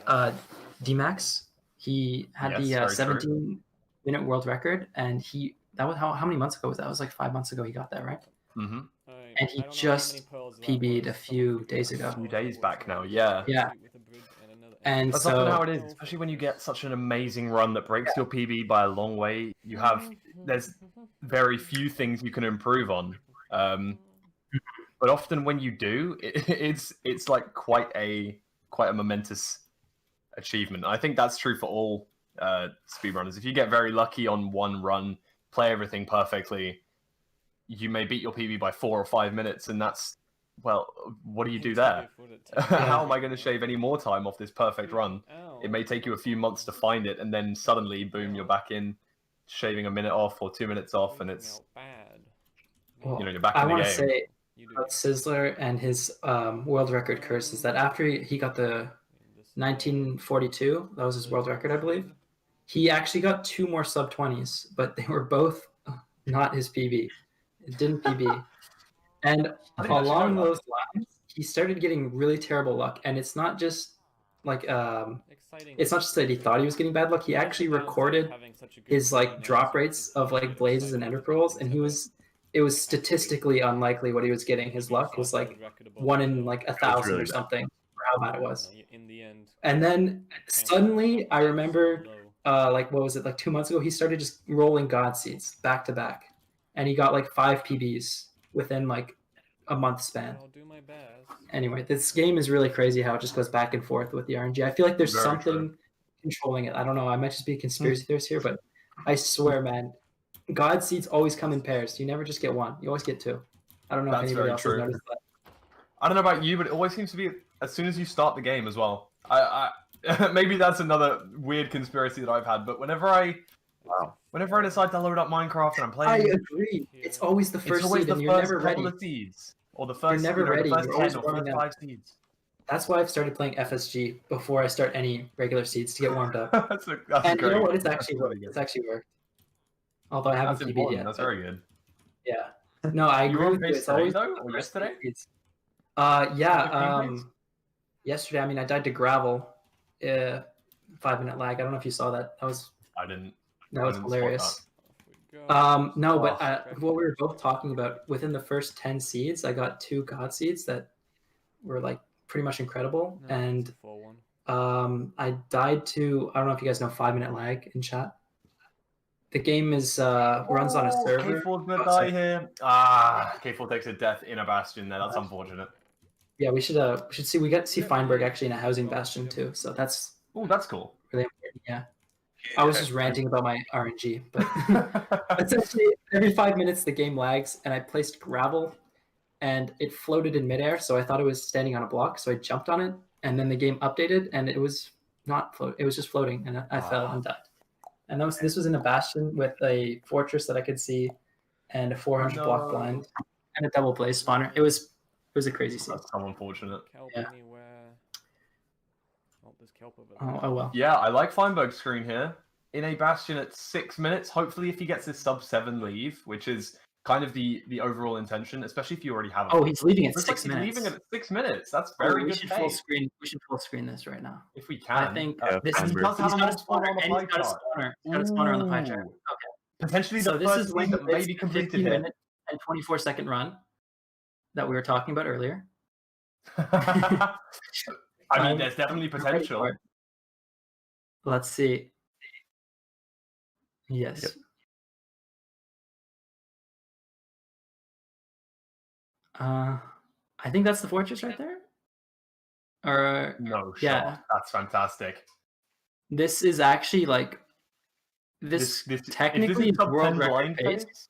D-Max. He had the 17-minute world record, and that was how many months ago was that? It was like 5 months ago he got that, right? Mm-hmm. And he just PB'd a few days ago. A few days back now, yeah. Yeah. And that's so often how it is, especially when you get such an amazing run that breaks your PB by a long way. There's very few things you can improve on. But often when you do, it's like quite a momentous achievement. I think that's true for all speedrunners. If you get very lucky on one run, play everything perfectly, you may beat your PB by 4 or 5 minutes, and that's, well, what do you do there? How am I going to shave any more time off this perfect run? It may take you a few months to find it, and then suddenly, boom, you're back in, shaving a minute off or 2 minutes off, and it's, you're back in the game. I want to say about Sizzler and his world record curse is that after he got the 1942, that was his world record, I believe, he actually got 2 more sub 20s, but they were both not his PB. It didn't PB. And along those lines, he started getting really terrible luck. And it's not just like Exciting. it's not just that he thought he was getting bad luck. He actually recorded his like drop rates of like blazes and ender pearls, and it was statistically unlikely what he was getting. His luck was like 1 in like 1,000 really or bad. something for how bad it was. In the end. And then suddenly I remember like what was it, like 2 months ago, he started just rolling god seeds back to back, and he got like 5 PBs within like a month span. I'll do my best. Anyway, this game is really crazy how it just goes back and forth with the RNG. I feel like there's Very something true. controlling it. I don't know. I might just be a conspiracy theorist here, but I swear, man, god seeds always come in pairs. You never just get one. You always get 2. I don't know That's if anybody very else true. has noticed that. I don't know about you, but it always seems to be as soon as you start the game as well. I maybe that's another weird conspiracy that I've had, but whenever I decide to load up Minecraft and I'm I playing, agree. It's always the it's first always seed, the and you're first never couple ready. of seeds, or the first, never ready. the first You're always 10 or first warming up. 5 seeds. That's why I've started playing FSG before I start any regular seeds to get warmed up. that's And great. you know what? It's That's actually really worked. good. It's actually worked. Although I haven't That's PB'd important. yet. That's but very good. yeah. No, I You agree were on with you. pace It's today always though, the or first yesterday? seeds. 15 Yeah. pace? Yesterday, I mean, I died to gravel. 5-minute lag. I don't know if you saw that. I didn't. That I was didn't spot hilarious. No, but what we were both talking about, within the first 10 seeds, I got 2 god seeds that were like pretty much incredible. No, and it's a full one. I died to, I don't know if you guys know 5-minute lag in chat. The game is runs on a server. K4's gonna die here. Ah, K4 takes a death in a bastion there. That's unfortunate. Yeah, we should see. We got to see Feinberg actually in a housing bastion too, so that's Oh, that's cool. really important. Yeah, I was just ranting about my RNG, but essentially every 5 minutes the game lags, and I placed gravel, and it floated in midair, so I thought it was standing on a block, so I jumped on it, and then the game updated, and it was not float. It was just floating, and I fell and died. And this was in a bastion with a fortress that I could see, and a 400 block blind, and a double blaze spawner. It was a crazy scene. That's so unfortunate. Kelp Yeah. anywhere. Oh, there's kelp over there. Oh well. Yeah, I like Feinberg's screen here. In a bastion at 6 minutes. Hopefully, if he gets his sub 7 leave, which is kind of the overall intention, especially if you already have. Oh, he's leaving at Looks 6 like minutes. He's leaving at 6 minutes. That's very we good. should full screen. We should full screen this right now. If we can. I think this and is he does have a mod spawner on the pie chart. He's got a spawner on the pie chart. Okay. Potentially So the this first is when seed that may be completed here. 15-minute and 24-second run that we were talking about earlier. I mean, there's definitely potential. Let's see. Yes. Yep. I think that's the fortress right there. Or No shot. yeah. That's fantastic. This is actually like this technically is top world 10 record blind pace. pace?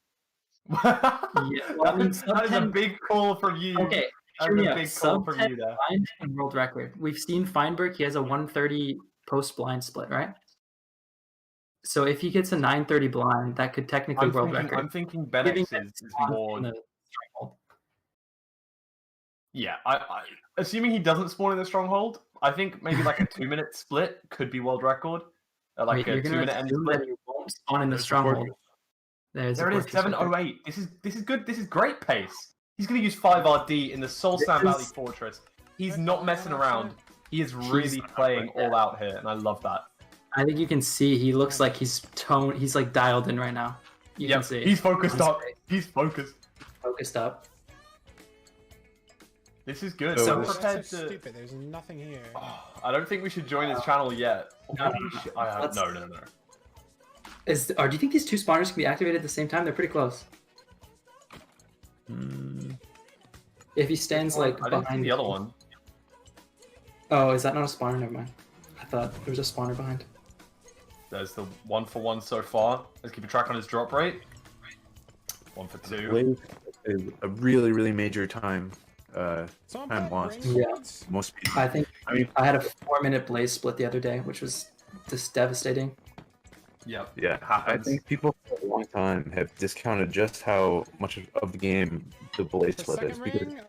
Yeah, well, I mean, that is a big call from you. Okay, That's hear me a out. big call Sub from 10 you there. blind and world record. We've seen Feinberg. He has a 130 post blind split, right? So if he gets a 930 blind, that could technically world record. I'm thinking Benex is more. Yeah, I assuming he doesn't spawn in the stronghold, I think maybe like a 2-minute split could be world record. Like a 2-minute end split. He won't spawn in the stronghold. There it is, 708. This is good. This is great pace. He's going to use 5 RD in the Soul Sand Valley Fortress. He's not messing around. He is really playing all out here, and I love that. I think you can see he looks like he's like dialed in right now. You can see. He's focused up. He's focused. Focused up. This is good. So I'm prepared That's so to. stupid. There's nothing here. I don't think we should join his channel yet. No. No. Do you think these 2 spawners can be activated at the same time? They're pretty close. If he stands like I didn't see behind the other one. Oh, is that not a spawner? Never mind. I thought there was a spawner behind. There's the 1-for-1 so far. Let's keep a track on his drop rate. 1-for-2. Blaze is a really major time Someone lost. bring Yeah. seeds? Most people. I think I mean, I had a 4-minute blaze split the other day, which was just devastating. Yep. yeah, I Happens. think people for a long time have discounted just how much of the game the blaze The split is second because ring?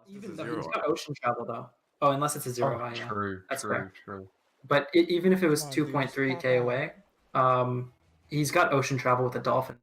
Even though he's got ocean travel though. Oh, unless it's a 0 Oh, eye. Yeah. true, That's true, fair. true. But even if it was Come on, dudes, 2.3k away, he's got ocean travel with a dolphin.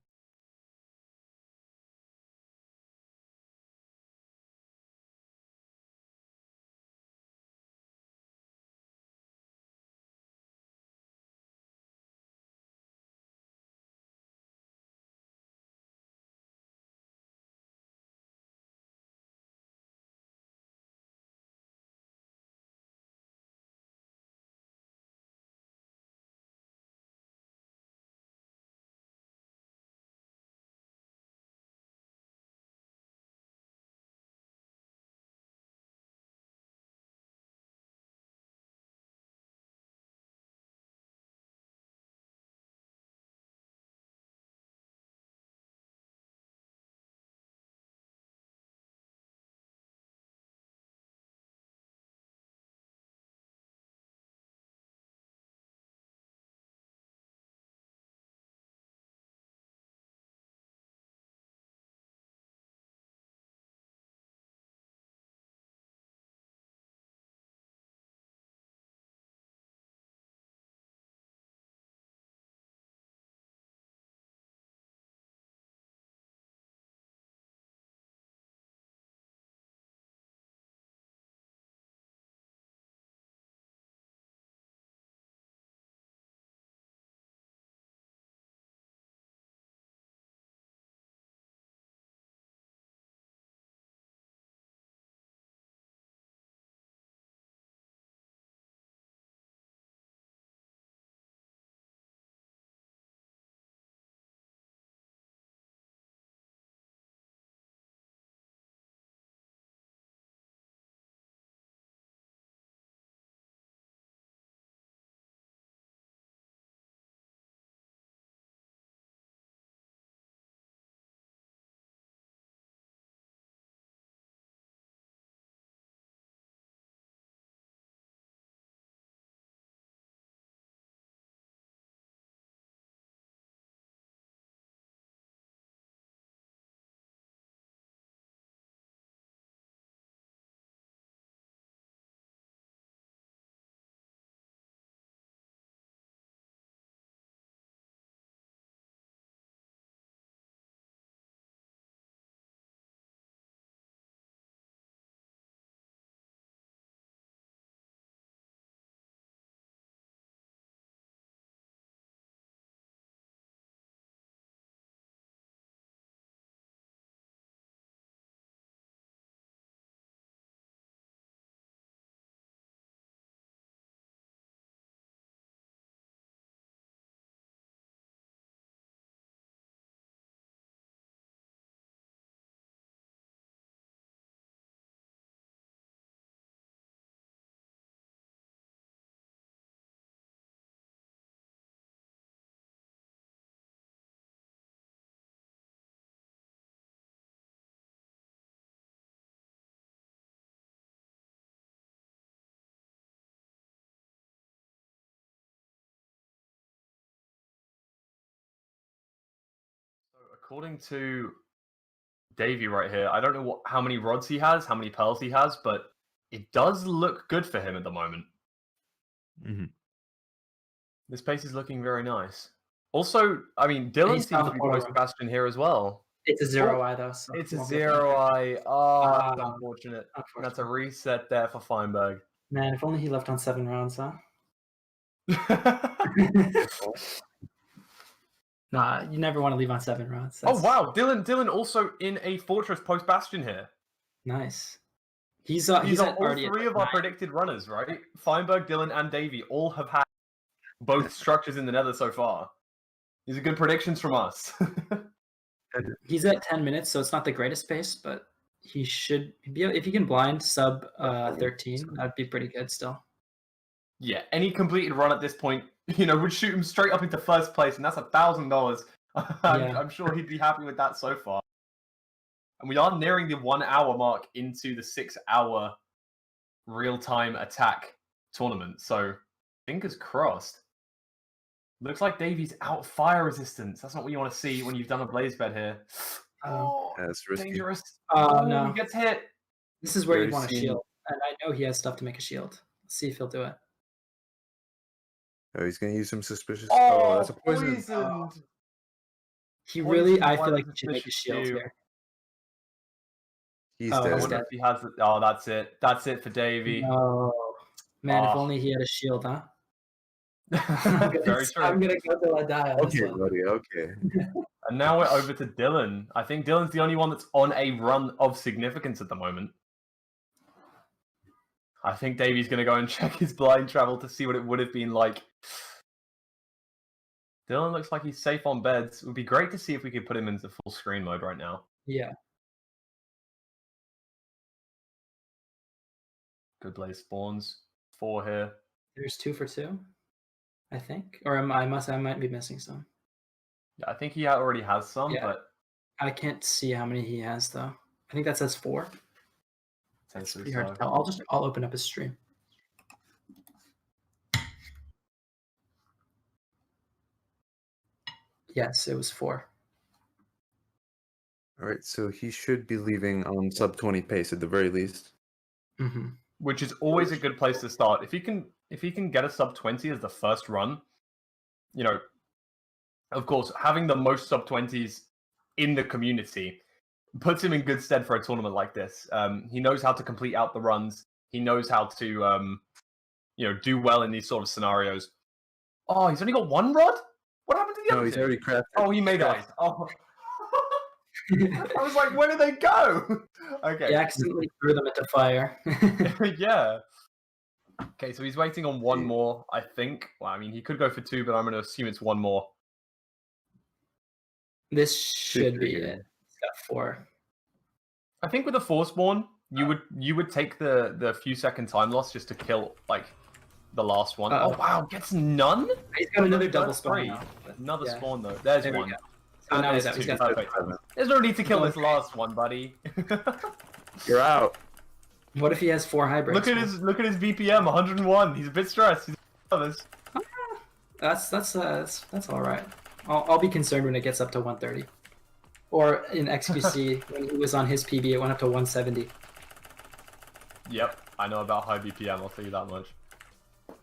According to Davey right here, I don't know how many rods he has, how many pearls he has, but it does look good for him at the moment. Mm-hmm. This pace is looking very nice. Also, I mean, Dylan He's seems found to be the portal. post Bastion here as well. It's a 0 eye though. So It's a won't get 0 eye. Oh, that's Ah, unfortunate. unfortunate. That's a reset there for Feinberg. Man, if only he left on 7 rounds, huh? Nah, you never want to leave on 7 rounds. Oh wow, Dylan also in a fortress post Bastion here. Nice. He's on all already 3 of our predicted runners, right? Feinberg, Dylan, and Davey all have had both structures in the Nether so far. These are good predictions from us. He's at 10 minutes, so it's not the greatest pace, but he should be. If he can blind sub 13, that'd be pretty good still. Yeah, any completed run at this point, would shoot him straight up into first place, and that's $1,000. I'm sure he'd be happy with that so far. And we are nearing the 1 hour mark into the 6 hour real-time attack tournament, so fingers crossed. Looks like Davey's out fire resistance. That's not what you want to see when you've done a blaze bed here. Oh, that's risky. Dangerous. No. He gets hit. This is where You you want a already seen- shield, and I know he has stuff to make a shield. Let's see if he'll do it. Oh, he's gonna use some suspicious. Oh, that's a poison. poisoned. He Poisoned really, I by feel the like he should make a suspicious shield stew. here. He's Oh, I dead. wonder if he has. Oh, that's it. That's it for Davey. No. Man, if Oh. only he had a shield, huh? Very true. I'm gonna go till I die on Okay, this one. buddy. Okay. And now we're over to Dylan. I think Dylan's the only one that's on a run of significance at the moment. I think Davey's going to go and check his blind travel to see what it would have been like. Dylan looks like he's safe on beds. It would be great to see if we could put him into full screen mode right now. Yeah. Good blaze spawns. 4 here. There's 2 for 2, I think. Or I might be missing some. Yeah, I think he already has some, Yeah. but I can't see how many he has though. I think that says 4. It's pretty hard to tell. I'll open up his stream. Yes, it was 4. All right, so he should be leaving on sub 20 pace at the very least. Mm-hmm. which is always a good place to start. If he can get a sub 20 as the first run, you know, of course, having the most sub 20s in the community puts him in good stead for a tournament like this. He knows how to complete out the runs. He knows how to, you know, do well in these sort of scenarios. Oh, he's only got 1 rod? What happened to the other No, he's two? already crafted. Oh, he made it. Oh. I was like, where did they go? Okay. He accidentally threw them into fire. Yeah. Okay, so he's waiting on 1 more, I think. Well, I mean, he could go for 2, but I'm going to assume it's 1 more. This should be it. He's got 4. I think with a 4 spawn, you would take the few second time loss just to kill like the last one. Uh-oh. Oh wow, gets none. He's got another double That's spawn. three. now. Another Yeah. spawn though. There's There we one. go. And now there's he's 2. got Perfect. There's no need to kill this last one, buddy. You're out. What if he has 4 hybrids? look at his BPM, 101. He's a bit stressed. He's nervous. That's all right. I'll be concerned when it gets up to 130. Or in XQC, when he was on his PB, it went up to 170. Yep, I know about high BPM. I'll tell you that much. I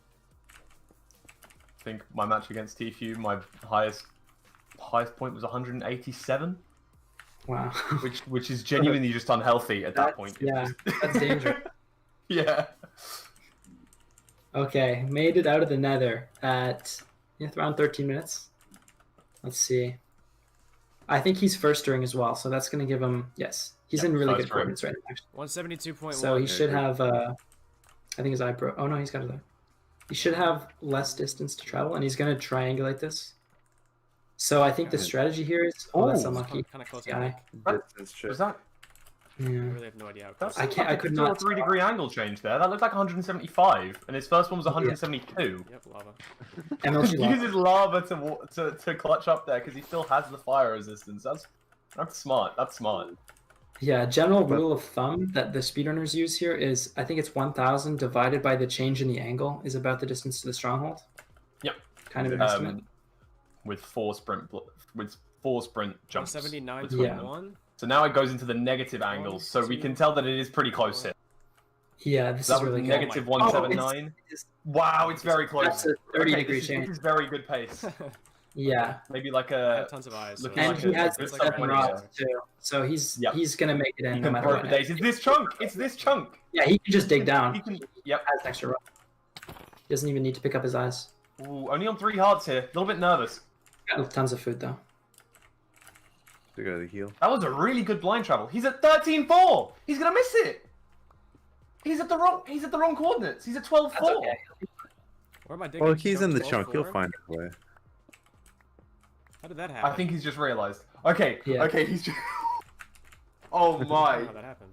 think my match against TFU, my highest point was 187. Wow. Which is genuinely just unhealthy at that point. Yeah, that's dangerous. Yeah. Okay, made it out of the Nether at around 13 minutes. Let's see. I think he's first ring as well, so that's going to give him... Yes, he's in really good coordinates right now, actually. 172.1. So he should have... I think his eye broke. Oh, no, he's got it there. He should have less distance to travel, and he's going to triangulate this. So I think the strategy here is... Oh, that's unlucky. Kind of close. Yeah. Distance check. Was that? I Yeah. really have no idea how close. I can't- I could not a 3-degree angle change there. That looked like 175, and his first one was 172. Yep, lava. MLG He lava. uses lava to clutch up there because he still has the fire resistance. That's smart. That's smart. Yeah, general rule of thumb that the speedrunners use here is, I think it's 1,000 divided by the change in the angle is about the distance to the stronghold. Yep. Kind of an estimate. With 4 sprint jumps. 179.1. So now it goes into the negative angles, so we can tell that it is pretty close here. Yeah, this So is that was really good. negative Oh my- 179. It's- Wow, it's very close. That's a 30-degree this change. is very good pace. Yeah, Maybe like I have a... tons of eyes. looking and like he a has good the sub 7 20 rods there. too, so he's Yep. gonna make it in He no can matter throw what. for days. It's this chunk! It's this chunk! Yeah, he can just dig down. He can... He Yep. has an extra rod. He doesn't even need to pick up his eyes. Ooh, only on 3 hearts here. A little bit nervous. Got tons of food though. They got the heal. That was a really good blind travel. He's at 13-4. He's gonna miss it. He's at the wrong coordinates. He's at 12-4. That's okay. Where am I digging? Well, he's in the 12-4? chunk. He'll find a way. How did that happen? I think he's just realized. Okay. Yeah. Okay. He's just. Oh I don't my. know how that happened.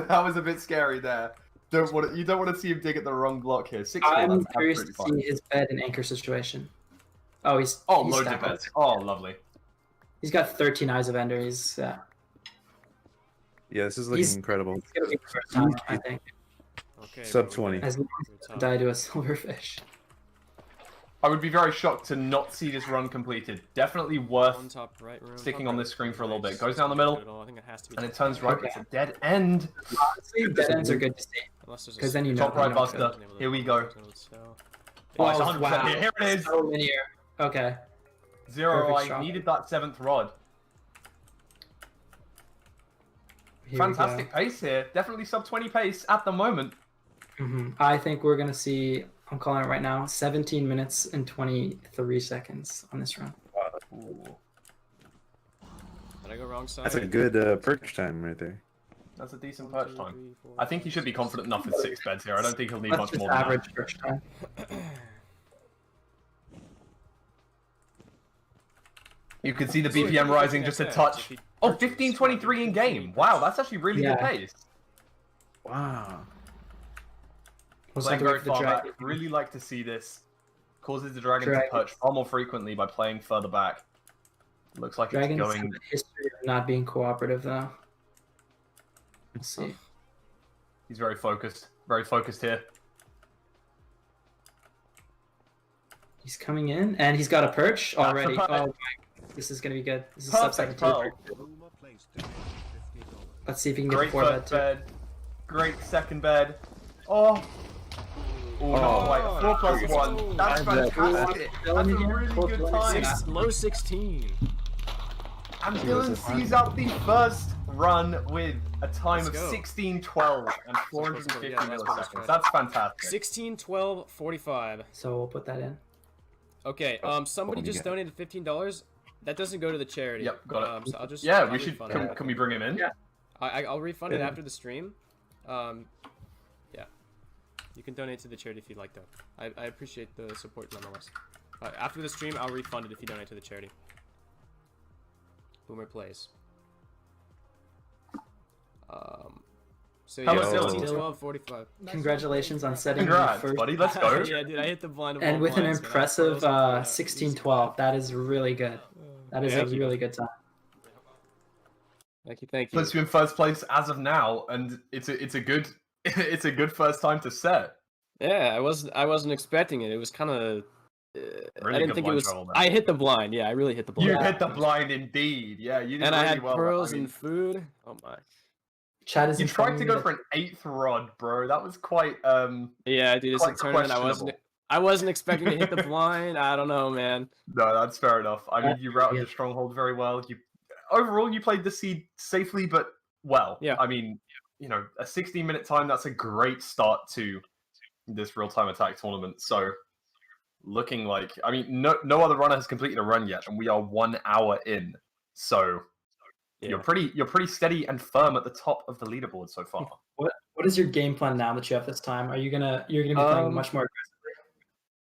That was a bit scary there. You don't want to see him dig at the wrong block here. 6-4. I'm That's curious to absolutely see fine. his bed and anchor situation. Oh, he's Oh, he's loads of stacked. beds. Oh, lovely. He's got 13 eyes of Ender. He's Yeah, this is looking He's- incredible. gonna be the first time, I think. Okay. Sub but we 20. got As long through as he top. doesn't die to a silverfish. I would be very shocked to not see this run completed. Definitely worth On top right room. sticking top on right. this screen for a little bit. Nice. Goes down the middle, I think it has to be and it top turns right. Okay. It's a dead end. Honestly, dead ends are good to see. Unless there's a 'Cause then you know Top right you know it's buster. Here we go. So, Oh, it's Oh, 100% wow. here. Here it is. So linear. Okay. Zero. Perfect I shot. needed that 7th rod. Here we Fantastic pace here. Definitely sub 20 pace at the moment. go. I think we're gonna see. I'm calling it right now. 17 minutes and 23 seconds on this run. Ooh. did I go wrong side? That's a good perch time right there. That's a decent 1, perch 2, time. 3, 4, I think he should be 5, confident enough with 6 beds here. I don't think he'll need That's much just more than average first time. that. You can see the So, BPM rising just a if touch. he Oh, purchases 15:23 in game. Wow, that's actually really good Yeah. pace. Wow. We'll Playing have to wait very for the far back. dragon. Really like to see this. Causes the dragon to Dragon. perch far more frequently by playing further back. Looks like Dragons it's have going. a history of not being cooperative though. Let's see. He's very focused. Very focused here. He's coming in and he's got a perch That's a already. perch. Oh, this is gonna be good. This is sub Perfect 17. pearl. Let's see if he can get Great 4 bed first too. bed. Great second bed. Oh. Oh, not quite. 4 plus 1. That's fantastic. That's a really good time. low 16. And Dylan sees out the first run with a time of Let's go. 16:12 and 450 Yeah, that's milliseconds. right. That's fantastic. 16, 12, 45. So we'll put that in. Okay, somebody what do you just get? donated $15. That doesn't go to the charity. Yep, got it. So I'll just Yeah, I'll we should. refund Can, it. can we bring him in? Yeah. I'll refund it Yeah. after the stream. Yeah. You can donate to the charity if you'd like, though. I appreciate the support nonetheless. After the stream, I'll refund it if you donate to the charity. Boomer plays. So yeah, Hello, 16, Dylan. 12, 45. Congratulations on setting Congrats, the first. buddy. Let's go. Yeah, dude, I hit the blind of And all with an blinds, man. impressive Pearls, 16-12. That is really good. That is a Thank you. really good time. Thank you, thank you. Puts you in first place as of now, and it's a good it's a good first time to set. Yeah, I wasn't expecting it. It was kind of. I Really didn't good think it blind was. travel there. I hit the blind. Yeah, I really hit the blind. You Yeah. hit the blind indeed. Yeah, you did And really I had well. pearls I mean, and food. Oh my. Chad is you tried to informing go me for an 8th rod, bro. That was quite Yeah, dude, it's a quite tournament. I wasn't expecting to hit the blind. I don't know, man. No, that's fair enough. I mean, you routed Yeah. the stronghold very well. Overall, you played the seed safely, but well. Yeah. I mean, you know, a 16-minute time, that's a great start to this real-time attack tournament. So, looking like, I mean, no other runner has completed a run yet, and we are 1 hour in. So, Yeah. you're pretty steady and firm at the top of the leaderboard so far. What is your game plan now that you have this time? You're gonna be playing much more aggressively?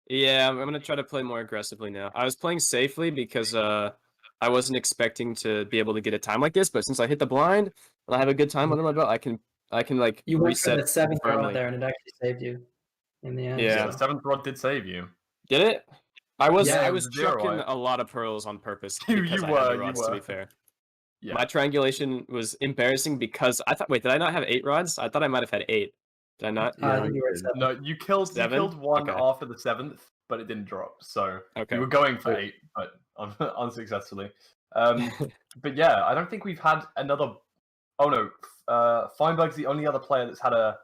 Yeah, I'm gonna try to play more aggressively now. I was playing safely because I wasn't expecting to be able to get a time like this, but since I hit the blind and I have a good time under my belt, I can like You went for reset the 7th rod firmly. there, and it actually saved you in the end. Yeah. The 7th rod did save you. Did it? I was Yeah, I it was was 0, chucking I- a lot of pearls on purpose You because I were, had the you rods, to be were. fair. Yeah. My triangulation was embarrassing because I thought. Wait, did I not have 8 rods? I thought I might have had 8. Did I not? I think you were at 7. No, you killed 7? one Okay. after the 7th, but it didn't drop. So Okay. you were going for 8, but unsuccessfully. But yeah, I don't think we've had another. Oh no, Feinberg's the only other player that's had a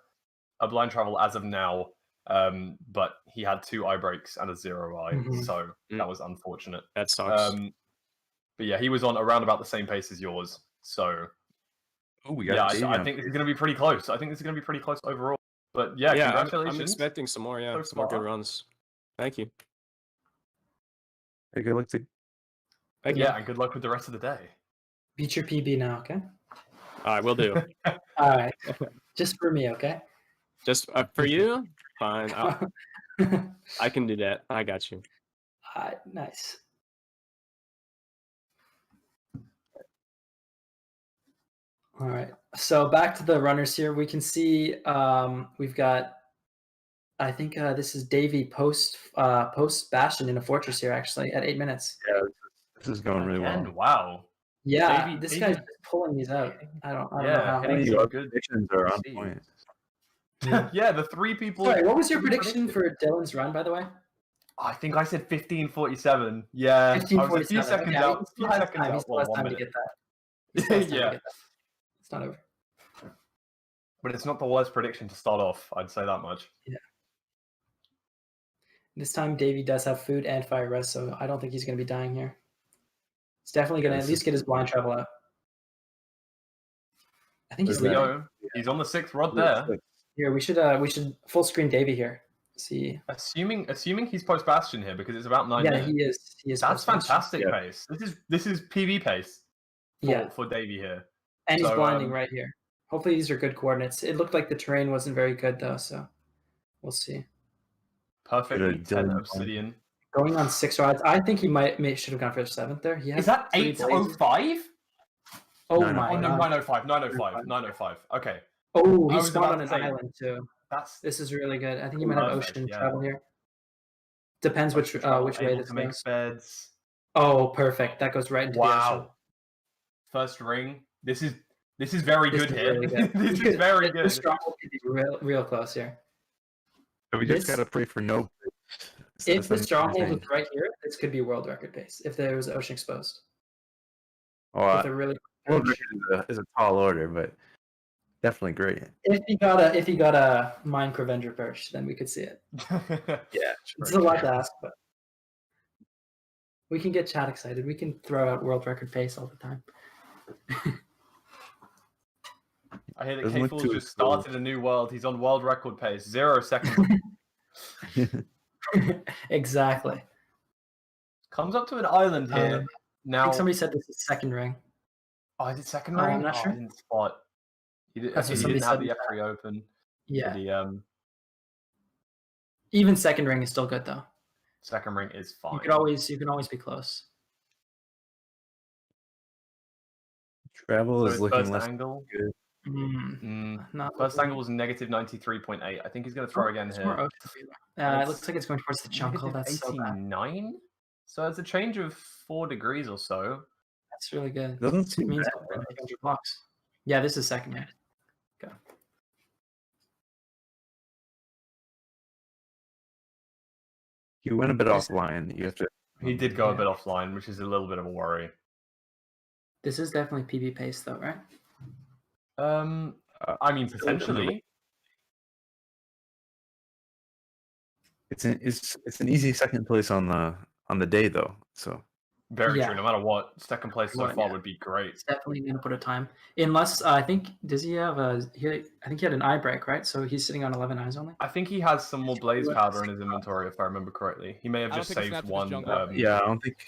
blind travel as of now. But he had 2 eye breaks and a 0 eye, Mhm. so that was unfortunate. That sucks. But yeah, he was on around about the same pace as yours. So Oh, we got yeah, Davey I on think this is here. going to be pretty close. I think this is going to be pretty close overall. But yeah, yeah, congratulations. I'm expecting some more. Yeah, so some more good far. runs. Thank you. Hey, good luck to Thank you. Yeah, and good luck with the rest of the day. Beat your PB now, okay? All right, we'll do. All right. Just for me, okay? Just for you, fine. I can do that. I got you. Nice. All right. So back to the runners here. We can see we've got. I think this is Davey post Bastion in a fortress here actually at 8 minutes. Yeah, this is going really well. Again, wow. Yeah, Davey- this Davey- guy's just pulling these out. I don't know Yeah, how. hitting Any some other good predictions are on seeds. point. Yeah, the 3 people. Sorry, what was your prediction predicted. for Dylan's run, by the way? I think I said 15:47. Yeah, I was a few 15:47. seconds Okay, out. he still has time. He still has 1 time to minute. get that. He still has time to Yeah. get that. It's not over. But it's not the worst prediction to start off. I'd say that much. Yeah. This time, Davey does have food and fire rest, so I don't think he's going to be dying here. He's definitely going to at least get his blind travel out. I think he's Here we leading. go. He's on the 6th rod there. Here, we should full screen Davey here. See. Assuming he's post bastion here because it's about 9 minutes. Yeah, he is. He is. That's post-bastion. fantastic pace. This is PB pace for Davey here. And he's So, blinding right here. Hopefully these are good coordinates. It looked like the terrain wasn't very good though, so we'll see. Perfectly Good 10 idea. obsidian. Going on 6 rods. I think he should have gone for the 7th there. He has Is that 3 blazes. 8:05? Oh No, no. my Oh no, god. 9:05. Okay. Oh, I he was spawned about on to an say- island too. This is really good. I think he might have Perfect, ocean yeah. travel here. Depends which way this to make goes. beds. Oh, perfect. That goes right into the ocean. Wow. First ring. This is very This good is here. really good. This is very The good. stronghold could be real close here. We just This- gotta pray for no. If the stronghold thing. was right here, this could be world record pace. If there was ocean exposed. Oh, With a really world record is a tall order, but definitely great. if he got a mine Crevenger perch, then we could see it. Yeah, It's a lot to ask, but we can get chat excited. We can throw out world record pace all the time. I hear that Doesn't look K-Fool's too just cool. started a new world. He's on world record pace. 0 seconds. Exactly. Comes up to an island here. I Now, think somebody said this is second ring. oh, is it second I'm ring? not Oh, sure. I didn't spot. He That's what didn't somebody have said the in F3 open. Yeah. The Even second ring is still good though. second ring is fine. You can always be close. Travel So is his looking first less angle. good. Not First looking- angle was negative 93.8. I think he's going to throw again It's here. more ocean for you. It looks like it's going towards the jungle. Negative That's so bad. 89. So it's a change of 4 degrees or so. That's really good. Doesn't It seem means bad. 100 blocks. Yeah, this is second ring. Go. He went a bit offline. You have to. He did go a Yeah. bit offline, which is a little bit of a worry. This is definitely PB pace though, right? I mean, potentially. It's an easy second place on the day though. So Very Yeah. true. No matter what, second place so Right, far yeah. would be great. It's definitely gonna put a time. Unless I think does he have a I think he had an eye break, right? So he's sitting on 11 eyes only. I think he has some more blaze What? powder in his inventory, if I remember correctly. He may have I don't just think it's saved an one. absolute jungle. yeah, I don't think.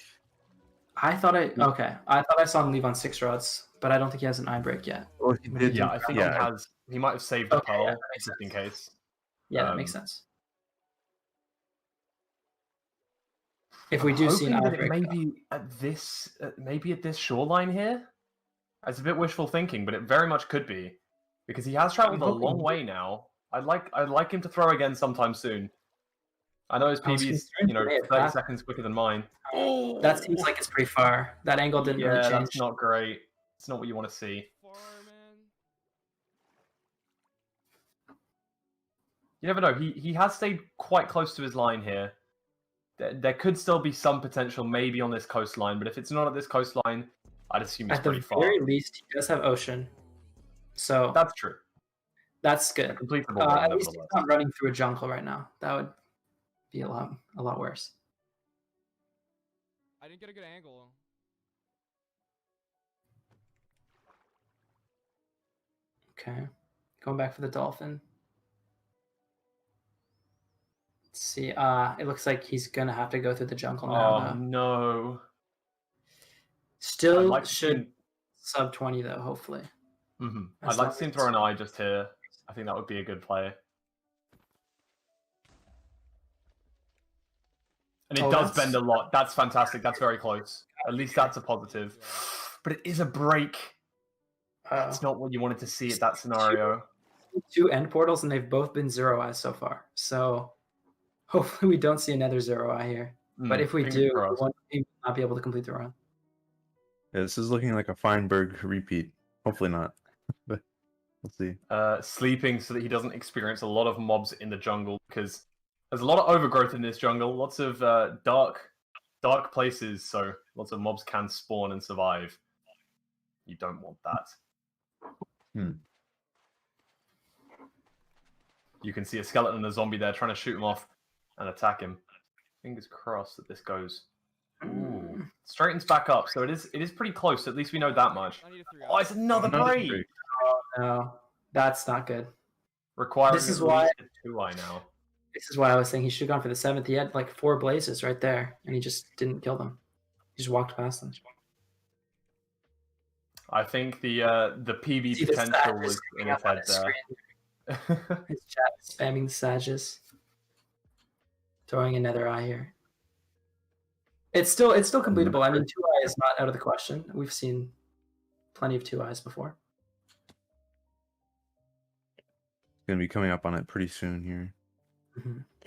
I thought I saw him leave on 6 rods, but I don't think he has an eye break yet. Well, he did. Yeah, I think yeah, he might have saved a Okay, pearl yeah, that makes just in case. Yeah, that makes Um, sense. If we do see an eye Hoping that it break, maybe at this shoreline here. It's a bit wishful thinking, but it very much could be because he has traveled a hoping- long way now. I'd like him to throw again sometime soon. I know his I was PB's concerned today 30 about that. seconds quicker than mine. that seems like it's pretty far. That angle didn't really Yeah, change. that's not great. It's not what you want to see. You never know. He has stayed quite close to his line here. There could still be some potential maybe on this coastline, but if it's not at this coastline, I'd assume it's At the pretty far. very least, he does have ocean, so That's true. that's good. Completable. At least he's not running through a jungle right now. That would be a lot worse. I didn't get a good angle. Okay, going back for the dolphin. Let's see. It looks like he's gonna have to go through the jungle now. Oh Though. no. Still like to should see- sub 20 though. Hopefully. Mm-hmm. As I'd like long to see him as throw it's- an eye just here. I think that would be a good play. And it Oh, does that's- bend a lot. That's fantastic. That's very close. At least that's a positive. But it is a break. It's not what you wanted to see at that scenario. 2 end portals, and they've both been 0 eyes so far. So hopefully we don't see another 0 eye here. But if we Fingers do, crossed. we will not be able to complete the run. Yeah, this is looking like a Feinberg repeat. Hopefully not, but we'll see. Sleeping so that he doesn't experience a lot of mobs in the jungle because There's a lot of overgrowth in this jungle. Lots of dark places, so lots of mobs can spawn and survive. You don't want that. You can see a skeleton and a zombie there trying to shoot him off and attack him. Fingers crossed that this goes. Ooh. Straightens back up, so it is pretty close. At least we know that much. Oh, it's another break. Oh no, that's not good. Requiring This is why a 2-eye now. This is why I was saying he should have gone for the 7th. He had like 4 blazes right there, and he just didn't kill them. He just walked past them. I think the PB potential was in his head there. His chat spamming the Sages. Throwing another eye here. It's still completable. I mean, 2-eye is not out of the question. We've seen plenty of 2-eyes before. Gonna be coming up on it pretty soon here.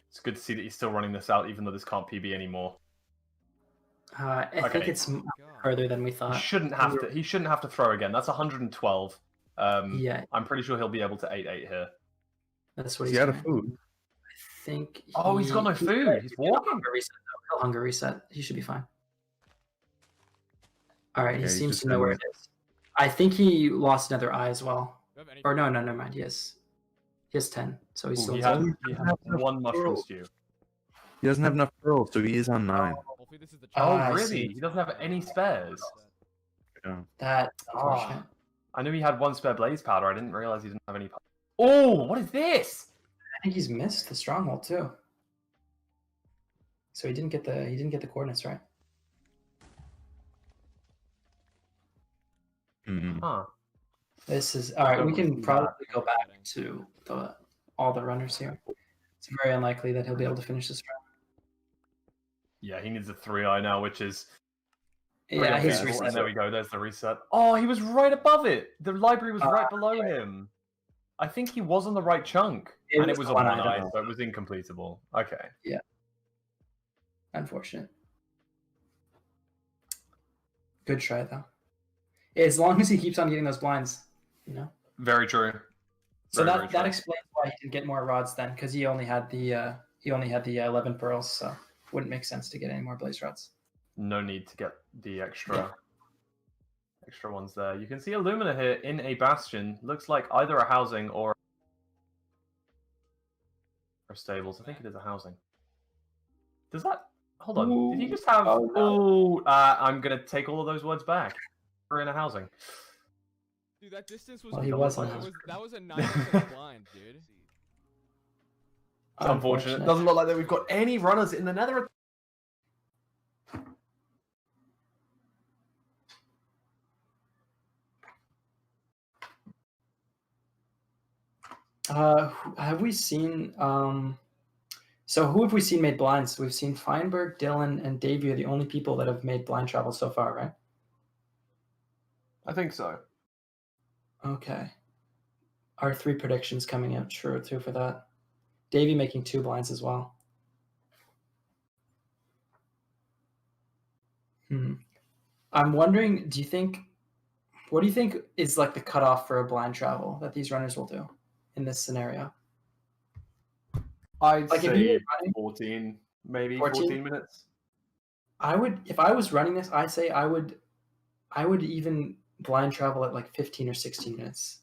It's good to see that he's still running this out, even though this can't PB anymore. I think it's further than we thought. He shouldn't have to throw again. That's 112. Yeah, I'm pretty sure he'll be able to 8-8 here. that's what He's out of food. I think. He's got no food. He's walking. He'll hunger reset. He should be fine. All right, Okay, he he's seems just to know where it is. I think he lost another eye as well. Or no, never mind. He has 10, so he's still. He has 1 mushroom stew. He doesn't have enough pearls, so he is on 9. I Really? see. He doesn't have any spares. Yeah. That's unfortunate. I knew he had 1 spare blaze powder. I didn't realize he didn't have any. Oh, what is this? I think he's missed the stronghold too. So he didn't get the coordinates right. Huh. This is all right. We can probably go back to all the runners here. It's very unlikely that he'll be able to finish this round. Yeah, he needs a 3-eye now, which is. Yeah, he's And reset. there we go. There's the reset. Oh, he was right above it. The library was right below him. I think he was on the right chunk, and it was a 1-eye, so it was incompletable. Okay. Yeah. Unfortunate. Good try though. As long as he keeps on getting those blinds, you know. Very true. So Very that true. explains why he didn't get more rods then, because he only had the 11 pearls, so wouldn't make sense to get any more blaze rods. No need to get the extra ones there. You can see Illumina here in a bastion. Looks like either a housing or stables. I think it is a housing. Does that? Hold on. Did he just have? I'm gonna take all of those words back. We're in a housing. Dude, that distance was. Well, he was on that was a 9% blind, dude. It's unfortunate. Doesn't look like that we've got any runners in the Nether. Have we seen? So who have we seen made blinds? We've seen Feinberg, Dylqnnnn, and Davey are the only people that have made blind travel so far, right? I think so. Okay. Our 3 predictions coming out true too for that. Davey making 2 blinds as well. I'm wondering, what do you think is like the cutoff for a blind travel that these runners will do in this scenario? I'd Like, say 14, maybe 14 minutes. If I was running this, I would even blind travel at like 15 or 16 minutes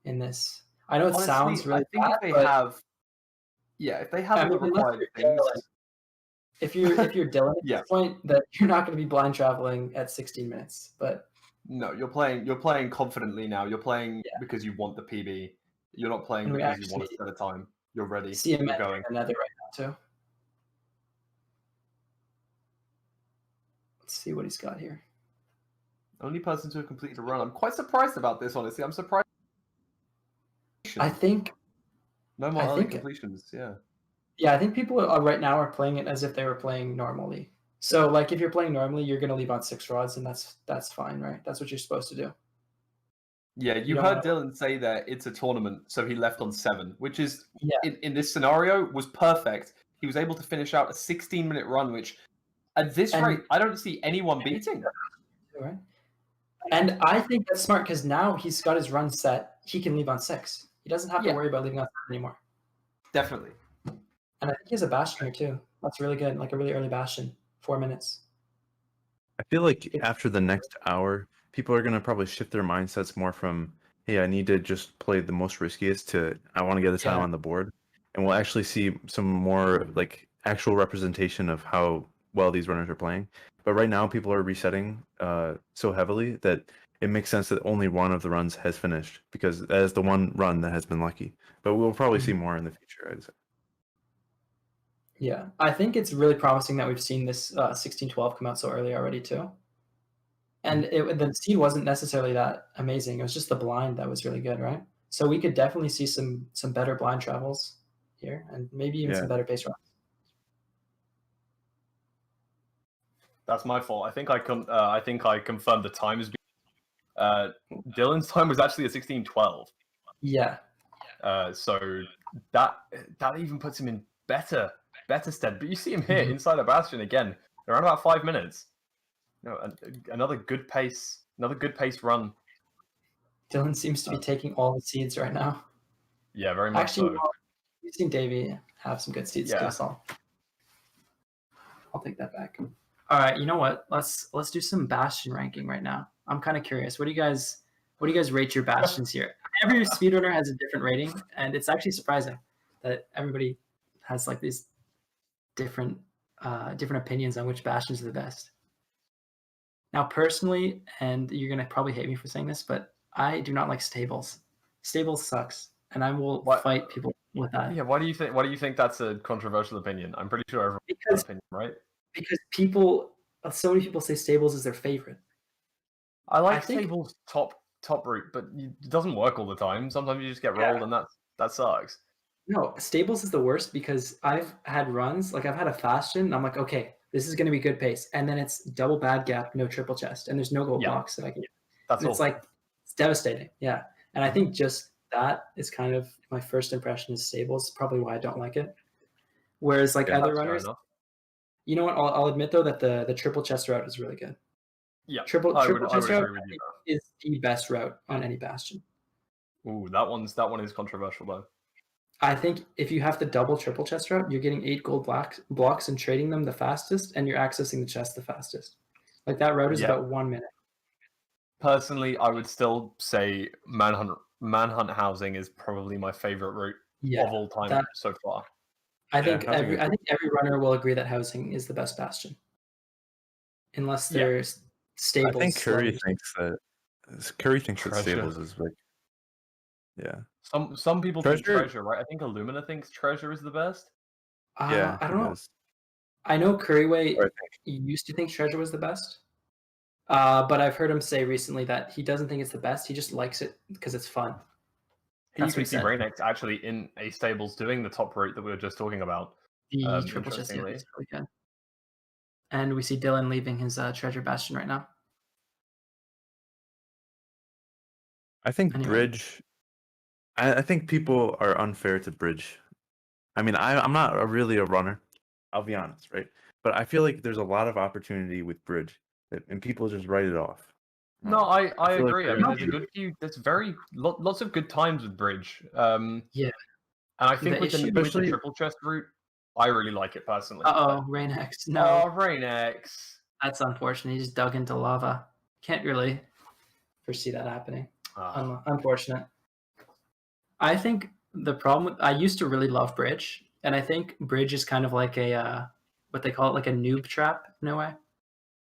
in this. I know it sounds really bad, if they but have the required things. If you're Dylqnn at this point, that you're not going to be blind traveling at 16 minutes. But no, you're playing confidently now. You're playing because you want the PB. You're not playing because you want to set a time. You're ready. See him you're at going. Nether right now too. Let's see what he's got here. Only person to have completed a run. I'm quite surprised about this, honestly. I'm surprised. I think no more early completions. Yeah. Yeah, I think people right now are playing it as if they were playing normally. So, like, if you're playing normally, you're going to leave on 6 rods, and that's fine, right? That's what you're supposed to do. Yeah, you heard Dylqnn say that it's a tournament, so he left on 7, which is, in this scenario, was perfect. He was able to finish out a 16-minute run, which, at this rate, I don't see anyone beating. Right. And I think that's smart, because now he's got his run set. He can leave on 6. He doesn't have to worry about leaving on 7 anymore. Definitely. And I think he has a bastion here too. That's really good, like a really early bastion. 4 minutes. I feel like after the next hour, people are gonna probably shift their mindsets more from, hey, I need to just play the most riskiest to I want to get the time on the board, and we'll actually see some more like actual representation of how well these runners are playing. But right now, people are resetting so heavily that it makes sense that only one of the runs has finished because that is the one run that has been lucky. But we'll probably see more in the future, I'd say. Yeah, I think it's really promising that we've seen this 1612 come out so early already too. And the seed wasn't necessarily that amazing. It was just the blind that was really good, right? So we could definitely see some better blind travels here, and maybe even some better base runs. That's my fault. I think I confirmed the times. Dylan's time was actually a 16:12. Yeah. So that even puts him in better stead. But you see him here inside a bastion again, around about 5 minutes. Another good pace run. Dylan seems to be taking all the seeds right now. Yeah, very much Actually, so. We've seen Davey have some good seeds too, so I'll take that back. All right, you know what? Let's do some bastion ranking right now. I'm kind of curious. What do you guys rate your bastions here? Every speedrunner has a different rating, and it's actually surprising that everybody has like these different opinions on which bastions are the best. Now, personally, and you're gonna probably hate me for saying this, but I do not like stables. Stables sucks, and I will fight people with that. Yeah, why do you think that's a controversial opinion? I'm pretty sure everyone has an opinion, right? Because so many people say stables is their favorite. I think stables top route, but it doesn't work all the time. Sometimes you just get rolled, and that sucks. No, stables is the worst because I've had runs, like I've had a bastion, and I'm like, okay, this is going to be good pace, and then it's double bad gap, no triple chest, and there's no gold blocks that I can get. It's like it's devastating, yeah. And I think just that is kind of my first impression of stables, probably why I don't like it. Whereas like other runners, you know what? I'll admit though that the triple chest route is really good. Yeah, triple chest route is the best route on any bastion. Ooh, that one is controversial though. I think if you have the double triple chest route, you're getting 8 gold blocks and trading them the fastest, and you're accessing the chest the fastest. Like that route is about 1 minute. Personally, I would still say manhunt housing is probably my favorite route of all time so far. I think every runner will agree that housing is the best bastion, unless there's stables. I think Curry thinks that stables is like, Some people think treasure, right? I think Illumina thinks treasure is the best. I don't know. I know Couriway used to think treasure was the best, but I've heard him say recently that he doesn't think it's the best. He just likes it because it's fun. You can see Reignex actually in a stables doing the top route that we were just talking about. The triple chest is really good. And we see Dylan leaving his treasure bastion right now. I think Bridge. I think people are unfair to Bridge. I mean, I'm not really a runner. I'll be honest, right? But I feel like there's a lot of opportunity with Bridge, and people just write it off. No, I agree. I mean, there's a good few. There's lots of good times with Bridge. Yeah. And I think with the triple chest route, I really like it personally. Reignex. No. Oh, Reignex. That's unfortunate. He just dug into lava. Can't really foresee that happening. Unfortunate. I think the problem I used to really love Bridge, and I think Bridge is kind of like a what they call it, like a noob trap in a way,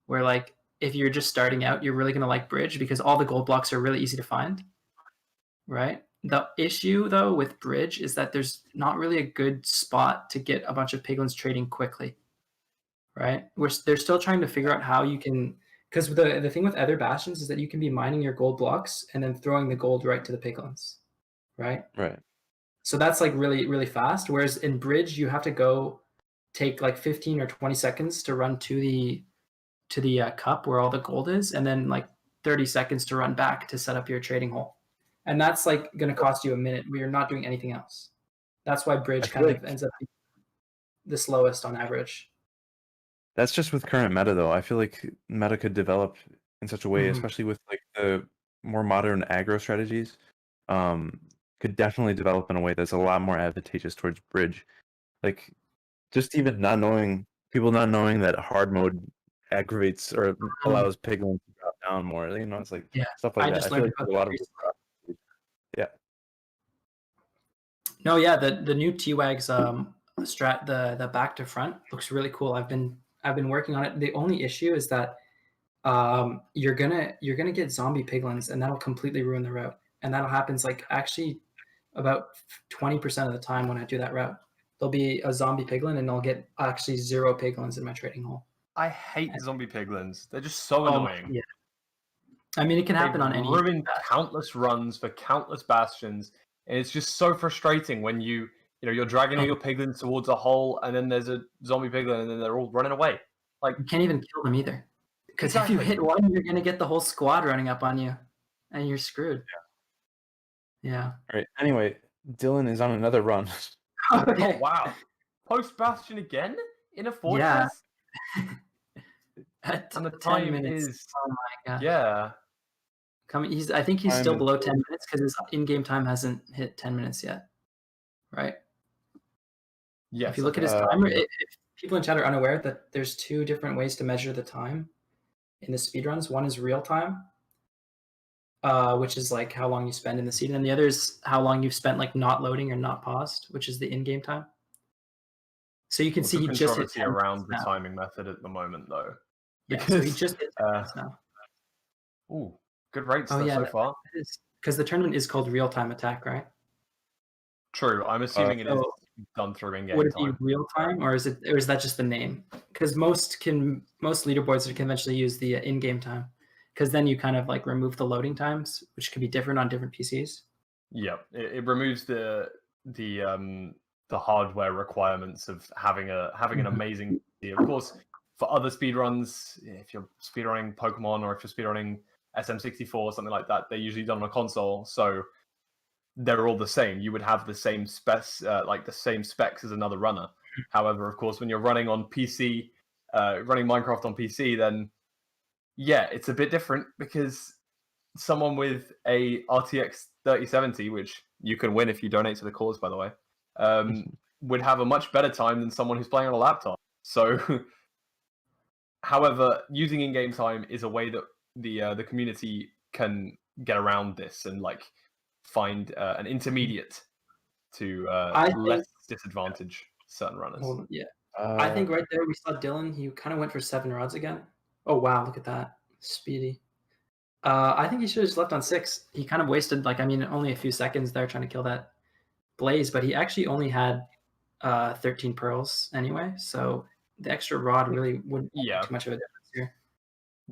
where like if you're just starting out, you're really gonna like Bridge because all the gold blocks are really easy to find, right? The issue though with Bridge is that there's not really a good spot to get a bunch of piglins trading quickly, right? They're still trying to figure out how you can, because the thing with other bastions is that you can be mining your gold blocks and then throwing the gold right to the piglins. Right. So that's like really, really fast. Whereas in Bridge, you have to go take like 15 or 20 seconds to run to the cup where all the gold is, and then like 30 seconds to run back to set up your trading hole. And that's like going to cost you a minute where you're not doing anything else. That's why Bridge kind of ends up being the slowest on average. That's just with current meta, though. I feel like meta could develop in such a way, especially with like the more modern aggro strategies. Could definitely develop in a way that's a lot more advantageous towards Bridge. Like, just even not knowing people not knowing that hard mode aggravates or allows piglins to drop down more. You know, it's like stuff like I that. just I feel learned like about a lot that of recently. yeah. No, yeah, the new T-Wags strat, the back to front looks really cool. I've been working on it. The only issue is that you're gonna get zombie piglins, and that'll completely ruin the route. And that'll happens like actually about 20% of the time when I do that route. There'll be a zombie piglin, and I'll get actually 0 piglins in my trading hole. I hate zombie piglins. They're just so annoying. Yeah. I mean, it can happen on any. Ruined countless runs for countless bastions, and it's just so frustrating when you're dragging your piglins towards a hole, and then there's a zombie piglin, and then they're all running away. Like you can't even kill them either, because if you hit one, you're gonna get the whole squad running up on you, and you're screwed. Yeah. All right. Anyway, Dylan is on another run. Okay. Oh, wow. Post bastion again in a fortress. Yeah. And the 10 time minutes. is Oh my god. yeah. I think he's still Time below 10 minutes because his in-game time hasn't hit 10 minutes yet. Right? Yes. If you look at his timer, if people in chat are unaware that there's 2 different ways to measure the time in the speedruns. One is real time, which is like how long you spend in the seed, and the other is how long you've spent like not loading or not paused, which is the in-game time. So you can see he just hit 10 around the now. timing method at the moment, though. Yeah, so he just hit 10 now. Ooh, good rates Oh, though, yeah, so far. Because the tournament is called Real Time Attack, right? True. I'm assuming it is So done through in-game would it be time. real time, or is that just the name? Because most leaderboards conventionally use the in-game time, because then you kind of like remove the loading times, which could be different on different PCs. Yeah, it removes the hardware requirements of having an amazing PC. Of course, for other speedruns, if you're speedrunning Pokemon or if you're speedrunning SM64 or something like that, they're usually done on a console, so they're all the same. You would have the same specs, the same specs as another runner. However, of course, when you're running on PC, running Minecraft on PC, then yeah, it's a bit different because someone with a RTX 3070, which you can win if you donate to the cause, by the way, would have a much better time than someone who's playing on a laptop. So, however, using in-game time is a way that the community can get around this and like find an intermediate to less disadvantage certain runners. Yeah, I think right there we saw Dylan. He kind of went for 7 rods again. Oh wow, look at that, speedy. I think he should have just left on 6. He kind of wasted only a few seconds there trying to kill that blaze, but he actually only had 13 pearls anyway, so the extra rod really wouldn't make too much of a difference here.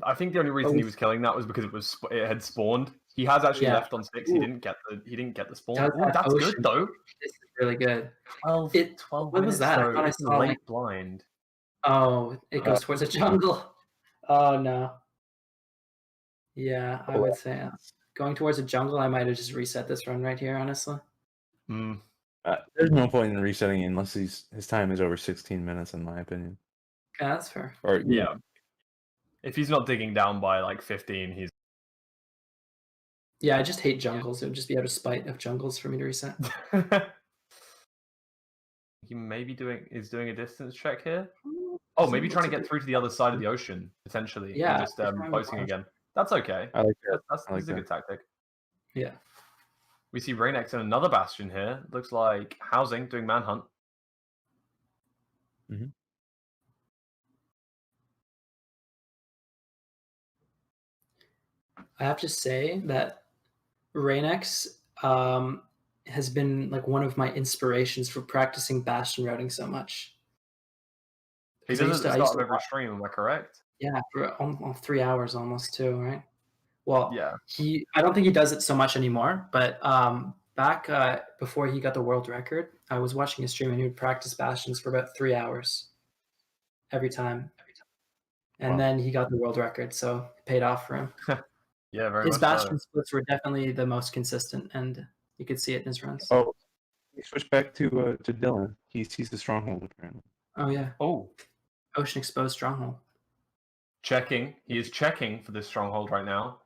I think the only reason he was killing that was because it had spawned. He has actually left on 6. He didn't get the spawn. Ooh, that's good though. This is really good. 12 what minutes, was that? though. I thought I It's saw late blind. Oh, it goes towards the jungle. Oh no. Yeah, I would say going towards the jungle. I might have just reset this run right here, honestly. There's no point in resetting unless his time is over 16 minutes, in my opinion. Yeah, that's fair. Or yeah, if he's not digging down by like 15, he's. Yeah, I just hate jungles. It would just be out of spite of jungles for me to reset. He maybe is doing a distance check here. Oh, maybe trying to get through to the other side of the ocean potentially. Yeah, and just boating again. That's okay. I like that. That's a good tactic. Yeah. We see Reignex in another bastion here. Looks like housing doing manhunt. Mm-hmm. I have to say that Reignex has been like one of my inspirations for practicing bastion routing so much. He does it at the start of every stream, am I correct? Yeah, for almost 3 hours almost too, right? Well, yeah. I don't think he does it so much anymore, but back before he got the world record, I was watching his stream and he would practice bastions for about 3 hours every time. And then he got the world record, so it paid off for him. Yeah, very his much bastion so. splits were definitely the most consistent, and you could see it in his runs. Oh, we switch back to Dylan. He's the stronghold apparently. Oh yeah. Oh, Ocean exposed stronghold. Checking. He is checking for this stronghold right now.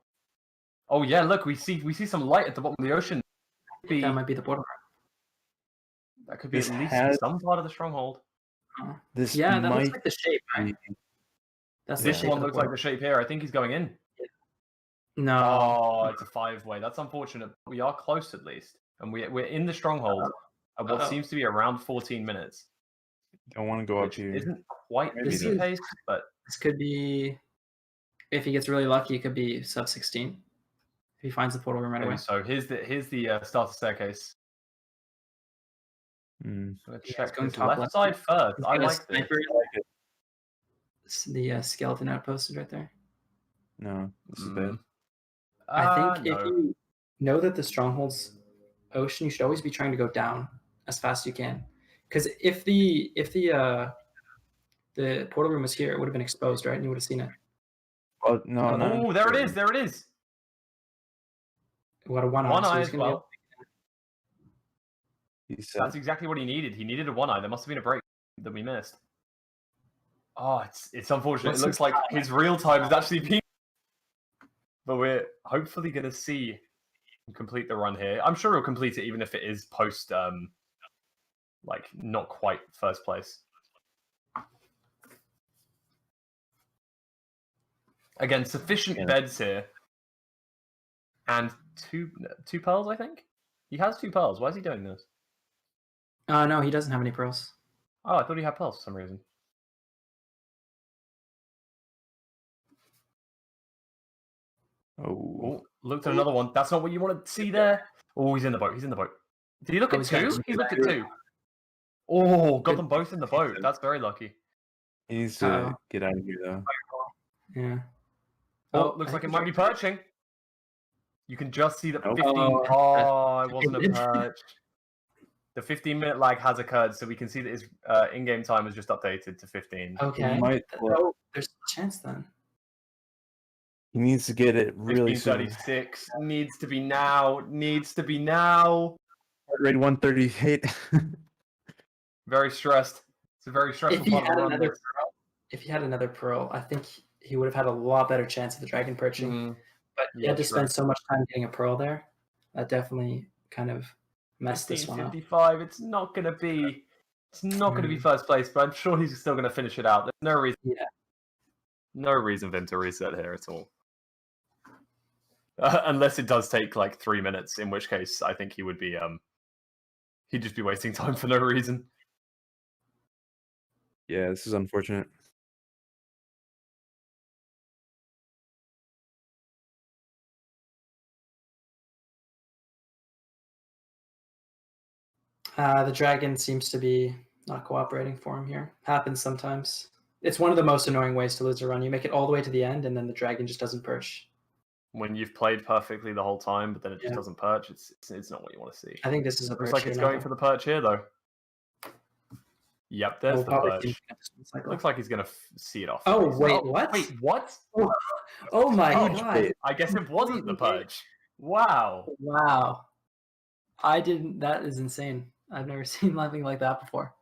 Oh yeah, look, we see some light at the bottom of the ocean. That might be the border. That could be This at least has- some part of the stronghold. This Yeah, that might looks like the shape, right? That's the This shape one of the looks like board. the shape here. I think he's going in. No. Oh, it's a 5-way. That's unfortunate. We are close at least. And we're in the stronghold at what seems to be around 14 minutes. don't want to go up Which here. isn't quite Maybe busy it is. pace, but This could be, if he gets really lucky, it could be sub 16. If he finds the portal room right maybe away. so. Here's the starter staircase. Mm. I'm gonna Yeah, check it's going this top left left. side first. He's I got a like this. sniper. The skeleton outposted right there. No, this is bad. I think if no. you know that the stronghold's ocean, you should always be trying to go down as fast as you can. Because if the portal room was here, it would have been exposed, right? And you would have seen it. Oh no, no. Oh, there it is. There it is. What a one eye. One so eye he's as gonna be well. He said, That's exactly what he needed. He needed a one eye. There must have been a break that we missed. Oh, it's unfortunate. What's It looks his like time? his real time is actually being. But we're hopefully going to see him complete the run here. I'm sure he'll complete it even if it is post, like not quite first place. Again, sufficient beds here, and two pearls. I think he has 2 pearls. Why is he doing this? No, he doesn't have any pearls. Oh, I thought he had pearls for some reason. oh, Oh, looked at another one. That's not what you want to see there. Oh, he's in the boat. He's in the boat. Did he look Oh, at he's got 2? two He looked at there. 2. Oh, got Good. them both in the boat. That's very lucky. he needs to Uh-oh. get out of here though. Yeah. Oh, Oh, looks I like it think might be perching. You can just see that Nope. 15. Oh, Oh, it wasn't a did. perch. The 15-minute lag has occurred, so we can see that his in-game time has just updated to 15. Okay. might- Oh, there's a chance then. He needs to get it really soon. 15:36 needs to be now. Needs to be now. Heart rate 138. Very stressed. It's a very stressful If he part had of the run. another pearl, I think he would have had a lot better chance of the dragon perching. Mm, But he yeah, had to true. spend so much time getting a pearl there. That definitely kind of messed this one up. 15:55. It's not going to be. It's not going to be first place, but I'm sure he's still going to finish it out. There's no reason. Yeah. No reason for him to reset here at all. Unless it does take like 3 minutes, in which case I think he would be. He'd just be wasting time for no reason. Yeah, this is unfortunate. The dragon seems to be not cooperating for him here. Happens sometimes. It's one of the most annoying ways to lose a run. You make it all the way to the end, and then the dragon just doesn't perch. When you've played perfectly the whole time, but then it just Yeah. doesn't perch, it's not what you want to see. I think this is a Looks perch like here it's now, going though. for the perch here, though. Yep, there's We'll the probably perch. finish this one cycle. Looks like he's going to see it off. Oh, He's wait, not- what? Wait, what? Oh my Oh, god! I guess it wasn't the perch. Wow. Wow, I didn't. That is insane. I've never seen nothing like that before.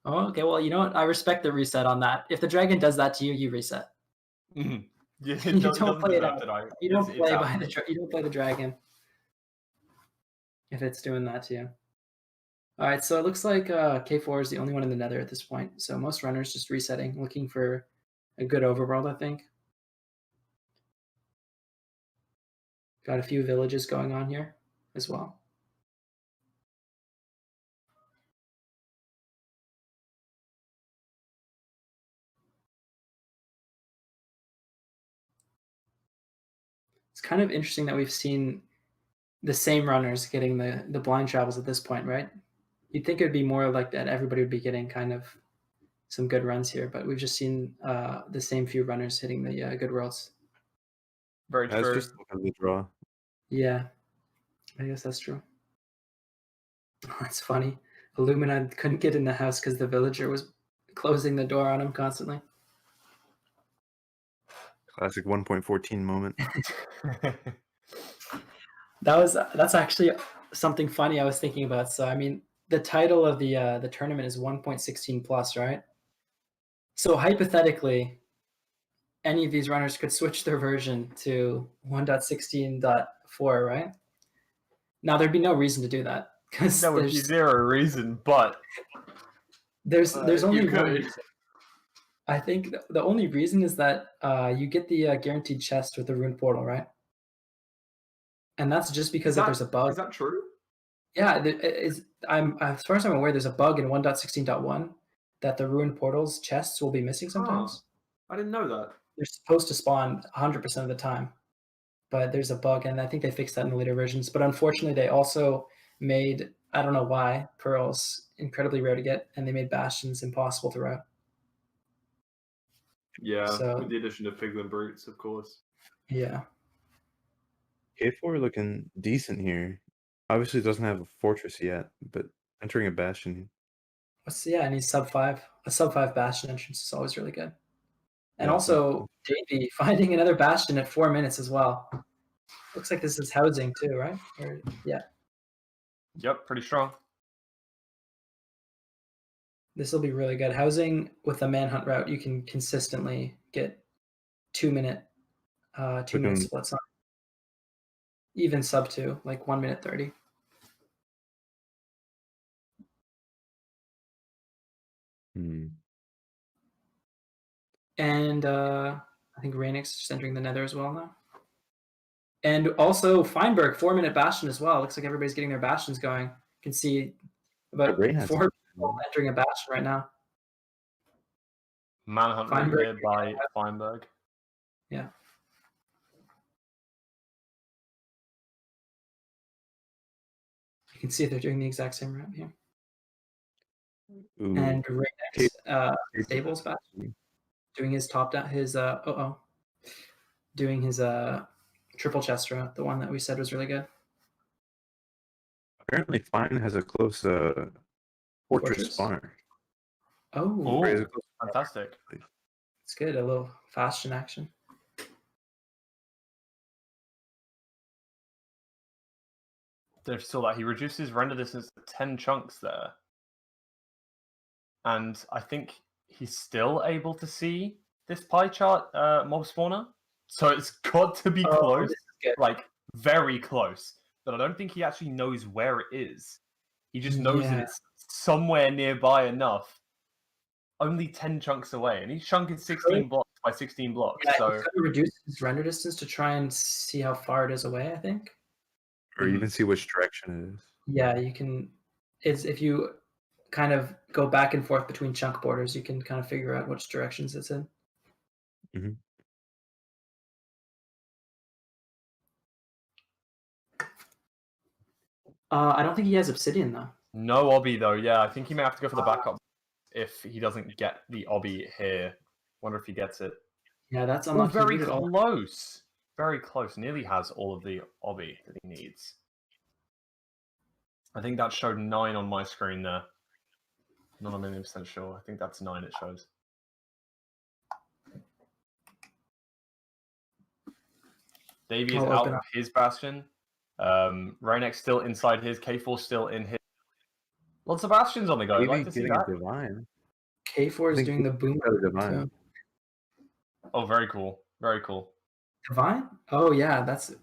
Oh, okay. Well, you know what? I respect the reset on that. If the dragon does that to you, you reset. Mhm. Yeah, it You doesn't don't play it deserve out. to die. You don't It's play out. by you don't play the dragon if it's doing that to you. All right, so it looks like K4 is the only one in the Nether at this point. So most runners just resetting, looking for a good overworld, I think. Got a few villages going on here as well. It's kind of interesting that we've seen the same runners getting the blind travels at this point, right? You'd think it would be more like that everybody would be getting kind of some good runs here, but we've just seen the same few runners hitting the good worlds. Very That's true. just because of the draw. Yeah, I guess that's true. That's funny. Illumina couldn't get in the house because the villager was closing the door on him constantly. Classic 1.14 moment. That's actually something funny I was thinking about. So I mean, the title of the tournament is 1.16 plus, right? So hypothetically, any of these runners could switch their version to 1.16.4, right? Now there'd be no reason to do that Because There would be zero reason, but there's only you one could. reason. I think the only reason is that you get the guaranteed chest with the rune portal, right? And that's just because there's a bug. Is that true? Yeah, as far as I'm aware, there's a bug in 1.16.1 that the ruined portals chests will be missing sometimes. I didn't know that. They're supposed to spawn 100% of the time, but there's a bug, and I think they fixed that in the later versions. But unfortunately, they also made, I don't know why, pearls incredibly rare to get, and they made bastions impossible to route. Yeah, So- with the addition of Piglin Brutes, of course. Yeah. K4 looking decent here. Obviously doesn't have a fortress yet, but entering a bastion. Yeah, and he's sub 5. A sub 5 bastion entrance is always really good. And Yeah. also, Davey finding another bastion at 4 minutes as well. Looks like this is housing too, right? Yeah. Yep, pretty strong. This will be really good. Housing with the manhunt route, you can consistently get 2 minute splits on. Even sub 2, like 1 minute 30. And I think Reignex is just entering the Nether as well now. And also Feinberg, 4 minute bastion as well. Looks like everybody's getting their bastions going. You can see about 4 people entering a bastion right now. Manhunt Feinberg here by Feinberg. Yeah. You can see they're doing the exact same route here. Ooh. And Reignex stables bastion, doing his top down, doing his triple chest route, the one that we said was really good. Apparently, Fine has a close fortress spawner. Oh, Fantastic. it's good. A little fashion action. There's still that he reduces render distance to 10 chunks there. And I think he's still able to see this pie chart mob spawner. So it's got to be close, like very close. But I don't think he actually knows where it is. He just knows that it's somewhere nearby enough. Only 10 chunks away. And each chunk is 16 blocks by 16 blocks. Yeah, so he's going to reduce his render distance to try and see how far it is away, I think. Or even see which direction it is. Yeah, you can. It's if you kind of go back and forth between chunk borders, you can kind of figure out which directions it's in. Mm-hmm. I don't think he has obsidian though. no obby though. Yeah, I think he may have to go for the backup if he doesn't get the obby here. Wonder if he gets it. Yeah, that's Oh, unlucky. very close. Very close. Nearly has all of the obby that he needs. I think that showed 9 on my screen there. Not a million% sure. I think that's 9 it shows. Davey is out of his bastion. Reignex still inside his. K4 still in his. Lots of bastions on the go. I'd like to see that. Divine. K4 is doing the boom. Divine. Oh, very cool. Very cool. Divine? Oh yeah, that's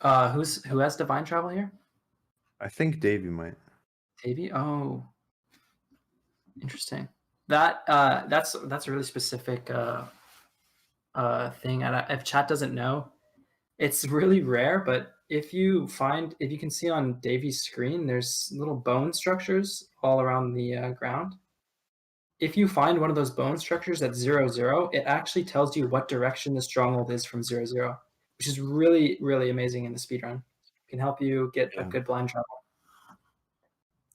who has divine travel here? I think Davey might. Davey? Oh. Interesting. That's a really specific thing. And if chat doesn't know, it's really rare, but if you can see on Davey's screen, there's little bone structures all around the ground. If you find one of those bone structures at 0-0, it actually tells you what direction the stronghold is from 0-0, which is really, really amazing in the speedrun. It can help you get a good blind travel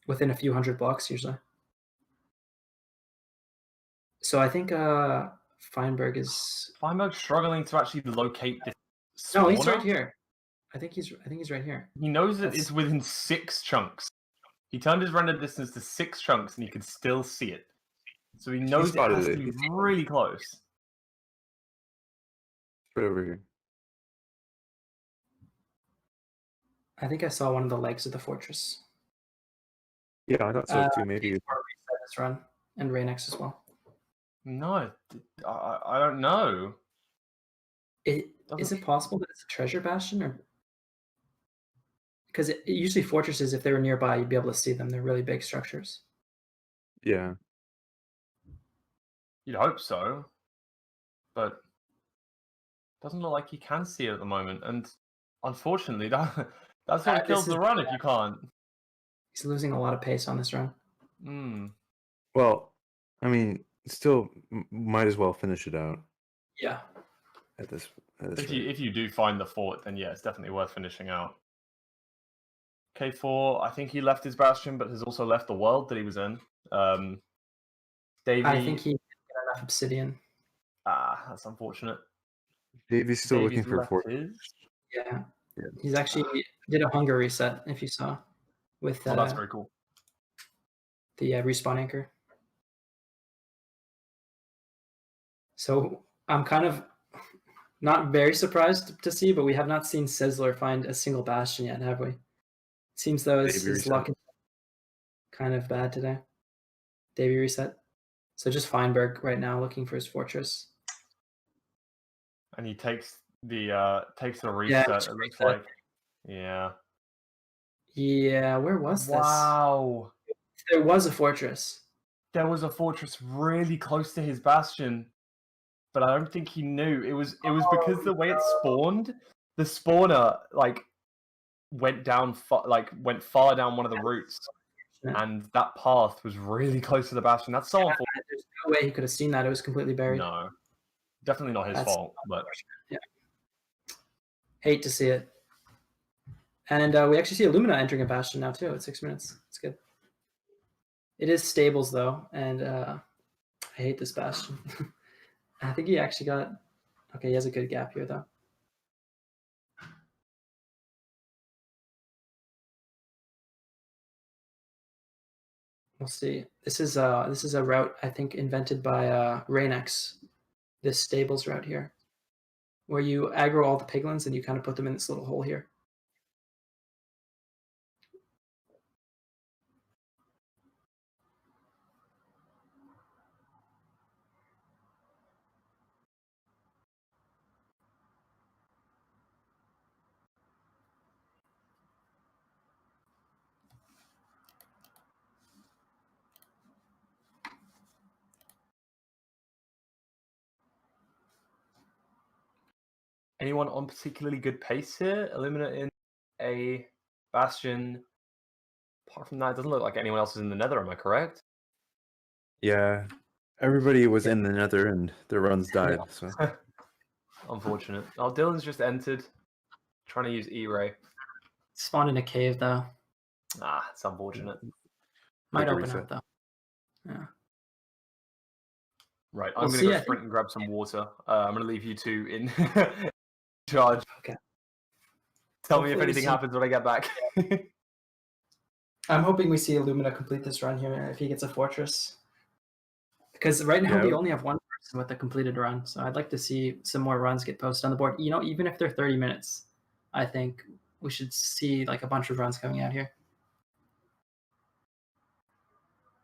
within a few hundred blocks usually. So I think Feinberg's struggling to actually locate this spawner. No, he's right here. I think he's right here. He knows that it's within 6 chunks. He turned his render distance to 6 chunks and he can still see it. So he knows it has to be really close. Right over here. I think I saw one of the legs of the fortress. Yeah, I thought so too. Maybe reset this run and Reignex as well. No, I don't know. Is it possible that it's a treasure bastion, or because usually fortresses, if they were nearby, you'd be able to see them. They're really big structures. Yeah. You'd hope so, but doesn't look like you can see it at the moment. And unfortunately, that's what kills the run if you can't. He's losing a lot of pace on this run. Well, I mean, still might as well finish it out. Yeah. At this if you do find the fort, then yeah, it's definitely worth finishing out. K4, I think he left his bastion, but has also left the world that he was in. Davey, I think he got enough obsidian. That's unfortunate. Davy's still looking for a fort. Yeah. He's actually did a hunger reset, if you saw, with that's very cool. The respawn anchor. So I'm kind of not very surprised to see, but we have not seen Sizzler find a single bastion yet, have we? It seems though his luck is kind of bad today. Davey reset. So just Feinberg right now looking for his fortress. And he takes the reset, it looks like. Yeah. Yeah, where was this? Wow. There was a fortress. There was a fortress really close to his bastion, but I don't think he knew. It was because the way it spawned, the spawner went far down one of the routes, and that path was really close to the bastion. That's so unfortunate. There's no way he could have seen that. It was completely buried. No, definitely not his fault. But yeah, hate to see it. And we actually see Illumina entering a bastion now too at 6 minutes. It's good. It is stables though, and I hate this bastion. I think he actually got. Okay, he has a good gap here though. We'll see. This is a route I think invented by Reignex. This stables route here, where you aggro all the piglins and you kind of put them in this little hole here. anyone on particularly good pace here? Eliminating a bastion. Apart from that, it doesn't look like anyone else is in the Nether. Am I correct? Yeah, everybody was in the Nether and their runs died. So unfortunate. Oh, Dylan's just entered, trying to use E-Ray. Spawned in a cave though. It's unfortunate. Might open up though. Yeah. Right, I'm going to go sprint and grab some water. I'm going to leave you two in charge. Okay. Tell me if anything happens when I get back. I'm hoping we see Illumina complete this run here if he gets a fortress. Because right now we only have one person with a completed run, so I'd like to see some more runs get posted on the board. You know, even if they're 30 minutes, I think we should see like a bunch of runs coming out here.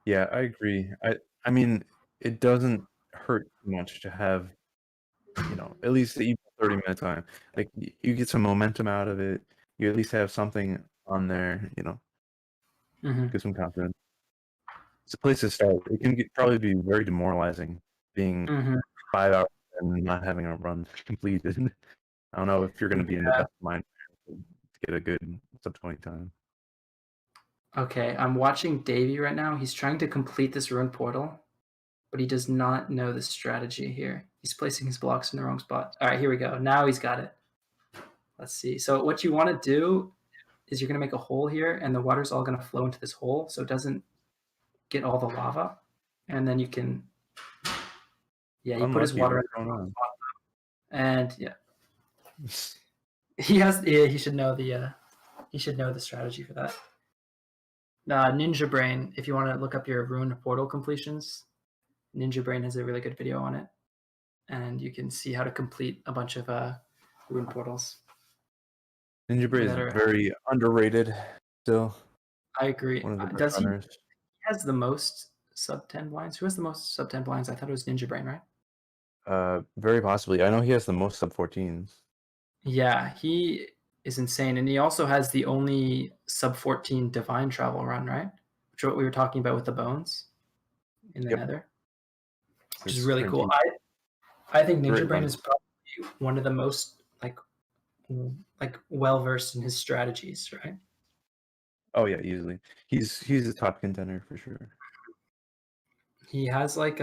yeah, I agree. I mean, it doesn't hurt much to have, at least even 30-minute time. Like you get some momentum out of it. You at least have something on there, get some confidence. It's a place to start. It can probably be very demoralizing being 5 hours and not having a run completed. I don't know if you're going to be in the best mind to get a good sub 20 time. Okay, I'm watching Davey right now. He's trying to complete this ruined portal, but he does not know the strategy here. He's placing his blocks in the wrong spot. All right, here we go. Now he's got it. Let's see. So what you want to do is you're going to make a hole here, and the water's all going to flow into this hole, so it doesn't get all the lava. And then you can, you put his water in the wrong spot. And he should know the strategy for that. Ninja Brain, if you want to look up your ruined portal completions, Ninja Brain has a really good video on it, and you can see how to complete a bunch of ruined portals. Ninja Brain is very underrated still. I agree. One of the Does he runners. has the most sub 10 blinds? Who has the most sub 10 blinds? I thought it was Ninja Brain, right? Very possibly. I know he has the most sub 14s. Yeah, he is insane. And he also has the only sub 14 divine travel run, right? Which is what we were talking about with the bones in the Nether, which is really cool. I think Ninja Brain is probably one of the most like well versed in his strategies, right? Oh yeah, easily. He's a top contender for sure. He has like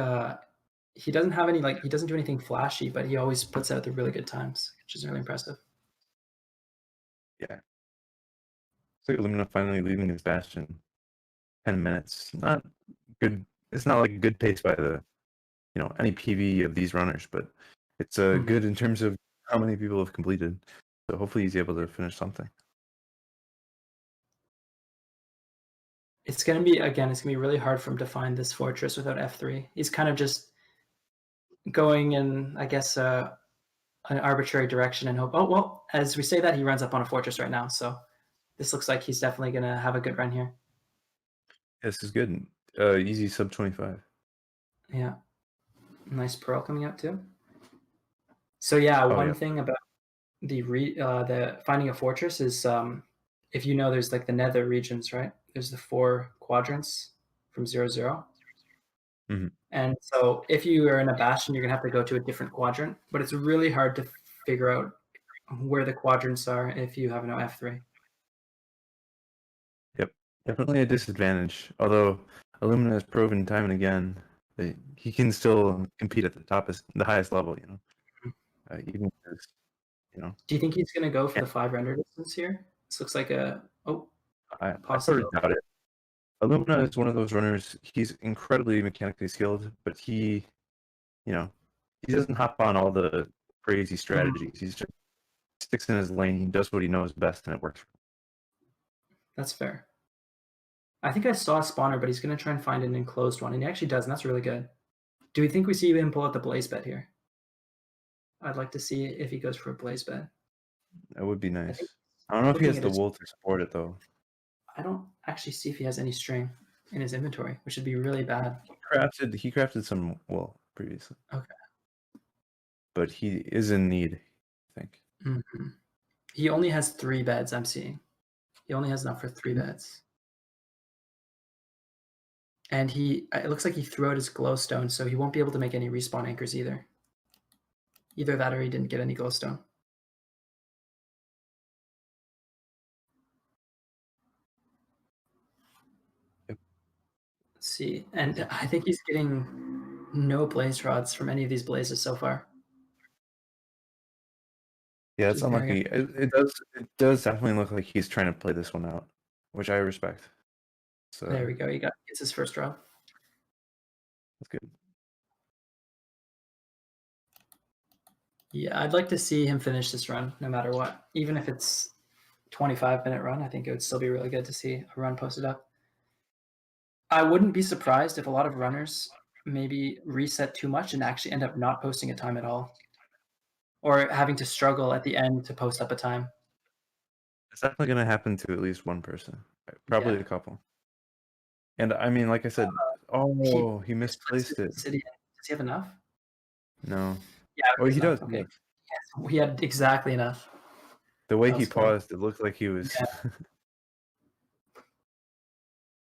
he doesn't have any he doesn't do anything flashy, but he always puts out the really good times, which is really impressive. Yeah. It's like Illumina finally leaving his bastion. 10 minutes. Not good. It's not like a good pace by the any PV of these runners, but it's good in terms of how many people have completed. So hopefully he's able to finish something. It's gonna be really hard for him to find this fortress without F3. He's kind of just going in, I guess, an arbitrary direction and hope. Oh well, as we say that, he runs up on a fortress right now. So this looks like he's definitely gonna have a good run here. This is good. Easy sub 25. Yeah, nice pearl coming out too. So yeah, one thing about the finding a fortress is if you know, there's like the Nether regions, right? There's the 4 quadrants from 0, 0. Mm-hmm. And so if you are in a bastion, you're gonna have to go to a different quadrant, but it's really hard to figure out where the quadrants are if you have no F3. Yep, definitely a disadvantage. Although Illumina has proven time and again that he can still compete at the highest level. Even as, Do you think he's gonna go for the 5 render distance here? This looks like a I sort of doubt it. Illumina is one of those runners. He's incredibly mechanically skilled, but he doesn't hop on all the crazy strategies. He just sticks in his lane. He does what he knows best, and it works. That's fair. I think I saw a spawner, but he's going to try and find an enclosed one, and he actually does, and that's really good. Do we think we see him pull out the blaze bed here? I'd like to see if he goes for a blaze bed. That would be nice. I don't know if he has the wool to support it, though. I don't actually see if he has any string in his inventory, which would be really bad. He crafted some wool previously. Okay. But he is in need, I think. Mm-hmm. He only has 3 beds, I'm seeing. He only has enough for 3 beds. And it looks like he threw out his glowstone, so he won't be able to make any respawn anchors either. Either that or he didn't get any glowstone. Yep. Let's see. And I think he's getting no blaze rods from any of these blazes so far. Yeah, it's unlucky. It does definitely look like he's trying to play this one out, which I respect. So there we go. He gets his first drop. That's good. Yeah, I'd like to see him finish this run no matter what. Even if it's 25-minute run, I think it would still be really good to see a run posted up. I wouldn't be surprised if a lot of runners maybe reset too much and actually end up not posting a time at all, or having to struggle at the end to post up a time. It's definitely going to happen to at least one person, probably a couple. And I mean, like I said, he misplaced it. Does he have enough? No. Yeah. Oh, he does. Okay. Yes, he had exactly enough. The way he paused, it looked like he was.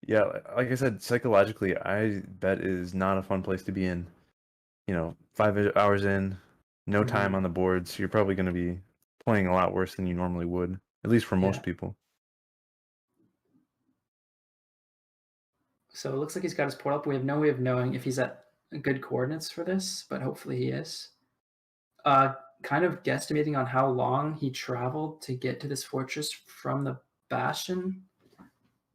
Yeah, like I said, psychologically, I bet is not a fun place to be in. 5 hours in, no time on the boards. You're probably going to be playing a lot worse than you normally would, at least for most people. So it looks like he's got his portal up. We have no way of knowing if he's at good coordinates for this, but hopefully he is. Kind of guesstimating on how long he traveled to get to this fortress from the bastion.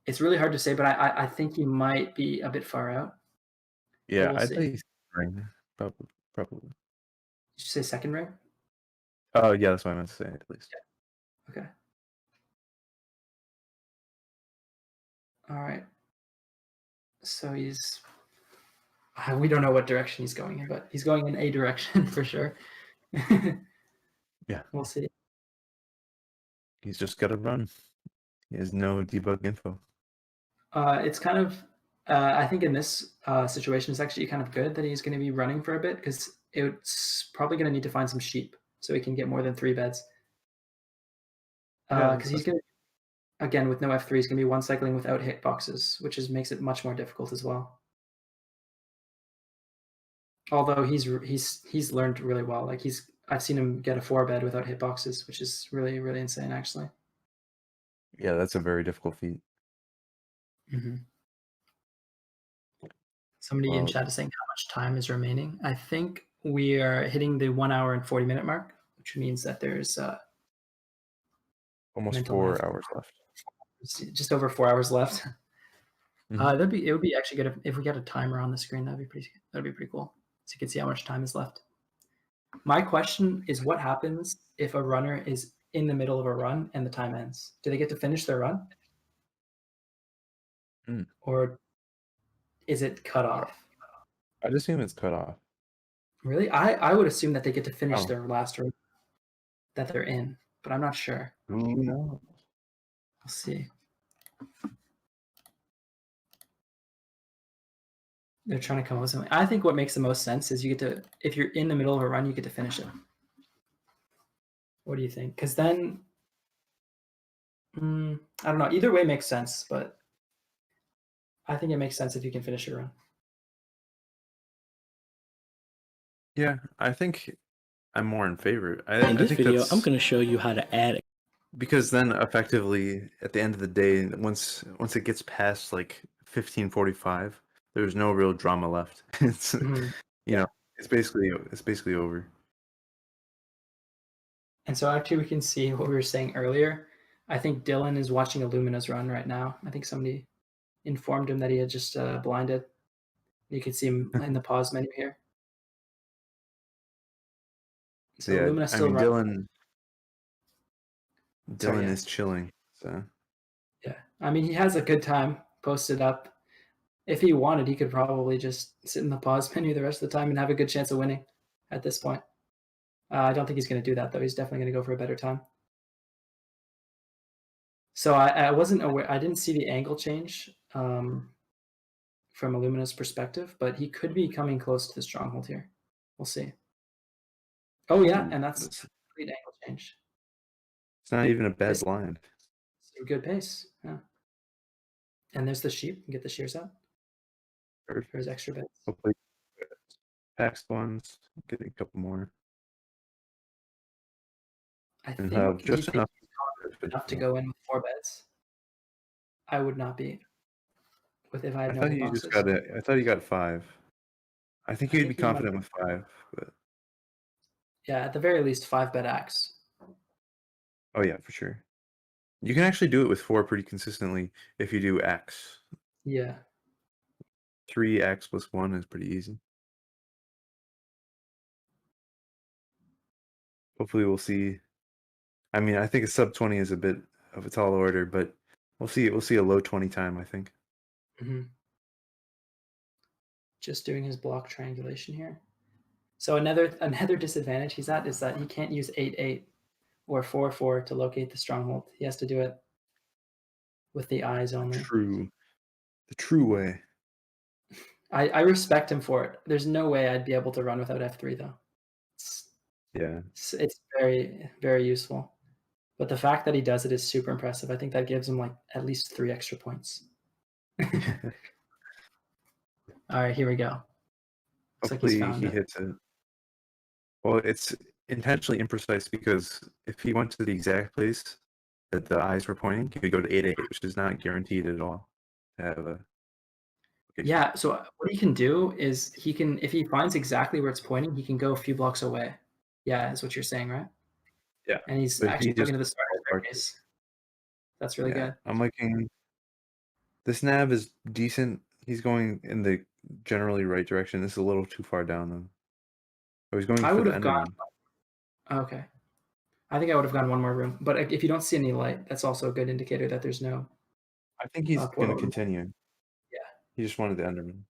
It's really hard to say, but I think he might be a bit far out. Yeah, I'd say he's probably. Did you say second ring? Oh, yeah, that's what I meant to say, at least. Yeah. Okay. All right. So we don't know what direction he's going in, but he's going in a direction for sure. Yeah. We'll see. He's just got to run. He has no debug info. It's kind of, I think in this situation, it's actually kind of good that he's going to be running for a bit, because it's probably going to need to find some sheep so he can get more than 3 beds. Because he's going to, again, with no F3, he's going to be one cycling without hitboxes, which makes it much more difficult as well. Although he's learned really well. Like I've seen him get a 4-bed without hitboxes, which is really, really insane, actually. Yeah, that's a very difficult feat. Mm-hmm. Somebody in chat is saying how much time is remaining. I think we are hitting the 1 hour and 40-minute mark, which means that there's almost 4 hours left. Just over 4 hours left. Mm-hmm. It would be actually good if we get a timer on the screen. That'd be pretty cool. So you can see how much time is left. My question is, what happens if a runner is in the middle of a run and the time ends? Do they get to finish their run? Or is it cut off? I'd assume it's cut off. Really? I would assume that they get to finish their last run that they're in, but I'm not sure. No. We'll see. They're trying to come up with something. I think what makes the most sense is you get to, if you're in the middle of a run, you get to finish it. What do you think? Because then, I don't know. Either way makes sense, but I think it makes sense if you can finish your run. Yeah, I think I'm more in favor. In this video, I'm going to show you how to add. Because then effectively, at the end of the day, once it gets past like 15:45, there's no real drama left. It's you know, it's basically over. And so actually we can see what we were saying earlier. I think Dylan is watching Illumina's run right now. I think somebody informed him that he had just blinded. You can see him in the pause menu here. So yeah, Illumina's still running. Dylan is chilling. So yeah, I mean, he has a good time posted up. If he wanted, he could probably just sit in the pause menu the rest of the time and have a good chance of winning at this point. I don't think he's going to do that, though. He's definitely going to go for a better time. So I wasn't aware. I didn't see the angle change from Illumina's perspective, but he could be coming close to the stronghold here. We'll see. Oh, yeah, and that's a complete angle change. It's not even a bad blind. It's a good pace, yeah. And there's the sheep. Get the shears out. For his extra bits. Hopefully, pack spawns. Get a couple more. I think just enough to go in with 4 beds. I would not be. If I had no you just got it. I thought you got 5. I think you'd be confident with 5, but yeah, at the very least 5-bed axe. Oh yeah, for sure. You can actually do it with 4 pretty consistently if you do axe. Yeah. 3 axe plus 1 is pretty easy. Hopefully we'll see. I mean, I think a sub 20 is a bit of a tall order, but we'll see. We'll see a low 20 time, I think. Just doing his block triangulation here. So another disadvantage he's at is that he can't use 8-8 or 4-4 to locate the stronghold. He has to do it with the eyes only. The true way. I respect him for it. There's no way I'd be able to run without F3 though. It's very, very useful. But the fact that he does it is super impressive. I think that gives him like at least 3 extra points. All right, here we go. Hopefully he hits it. Well, it's intentionally imprecise because if he went to the exact place that the eyes were pointing, he could go to 8-8, which is not guaranteed at all to have a. Yeah, so what he can do is he can, if he finds exactly where it's pointing, he can go a few blocks away. Yeah, is what you're saying, right? Yeah. And he's actually looking to the staircase. That's really good. I'm liking. This nav is decent. He's going in the generally right direction. This is a little too far down though. Oh, he's going. I would have gone. Okay. I think I would have gone one more room, but if you don't see any light, that's also a good indicator that there's no. I think he's going to continue. Yeah. He just wanted the Enderman.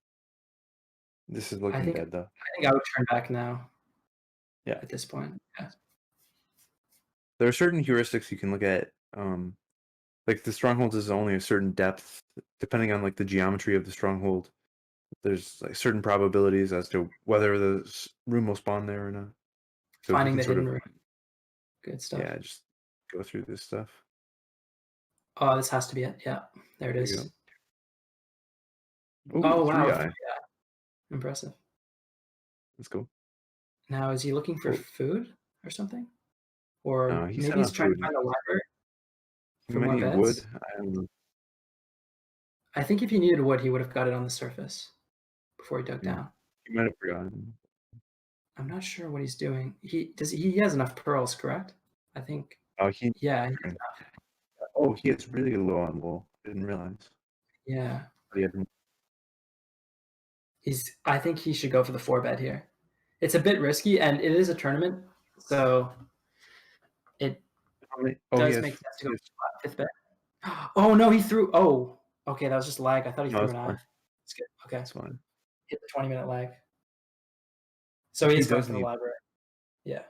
This is looking bad though. I think I would turn back now. Yeah. At this point. Yeah. There are certain heuristics you can look at. Like the strongholds is only a certain depth, depending on like the geometry of the stronghold. There's like certain probabilities as to whether the room will spawn there or not. So finding the hidden room. Good stuff. Yeah, just go through this stuff. Oh, this has to be it. Yeah, there it There you is. Ooh, Oh wow, 3i. yeah, impressive. Let's go. Now, is he looking for Oh. food or something? Or No, he's maybe set he's on trying to food. find a library He for might more need beds. wood. I don't know. I think if he needed wood, he would have got it on the surface before he dug Yeah. down. He might have forgotten. I'm not sure what he's doing. He has enough pearls, correct? I think. Oh, he. Yeah, he has enough. Oh, he is really low on wool. Didn't realize. Yeah. But he had- I think he should go for the 4-bed here. It's a bit risky, and it is a tournament, so it Oh, he does has- make sense to go he for 5th bed. Oh no, he threw. Oh, okay, that was just lag. I thought he No, threw it's an eye. fine. It's good. Okay, That's fine. hit the 20-minute lag. So He he's going does for the need- library. Yeah,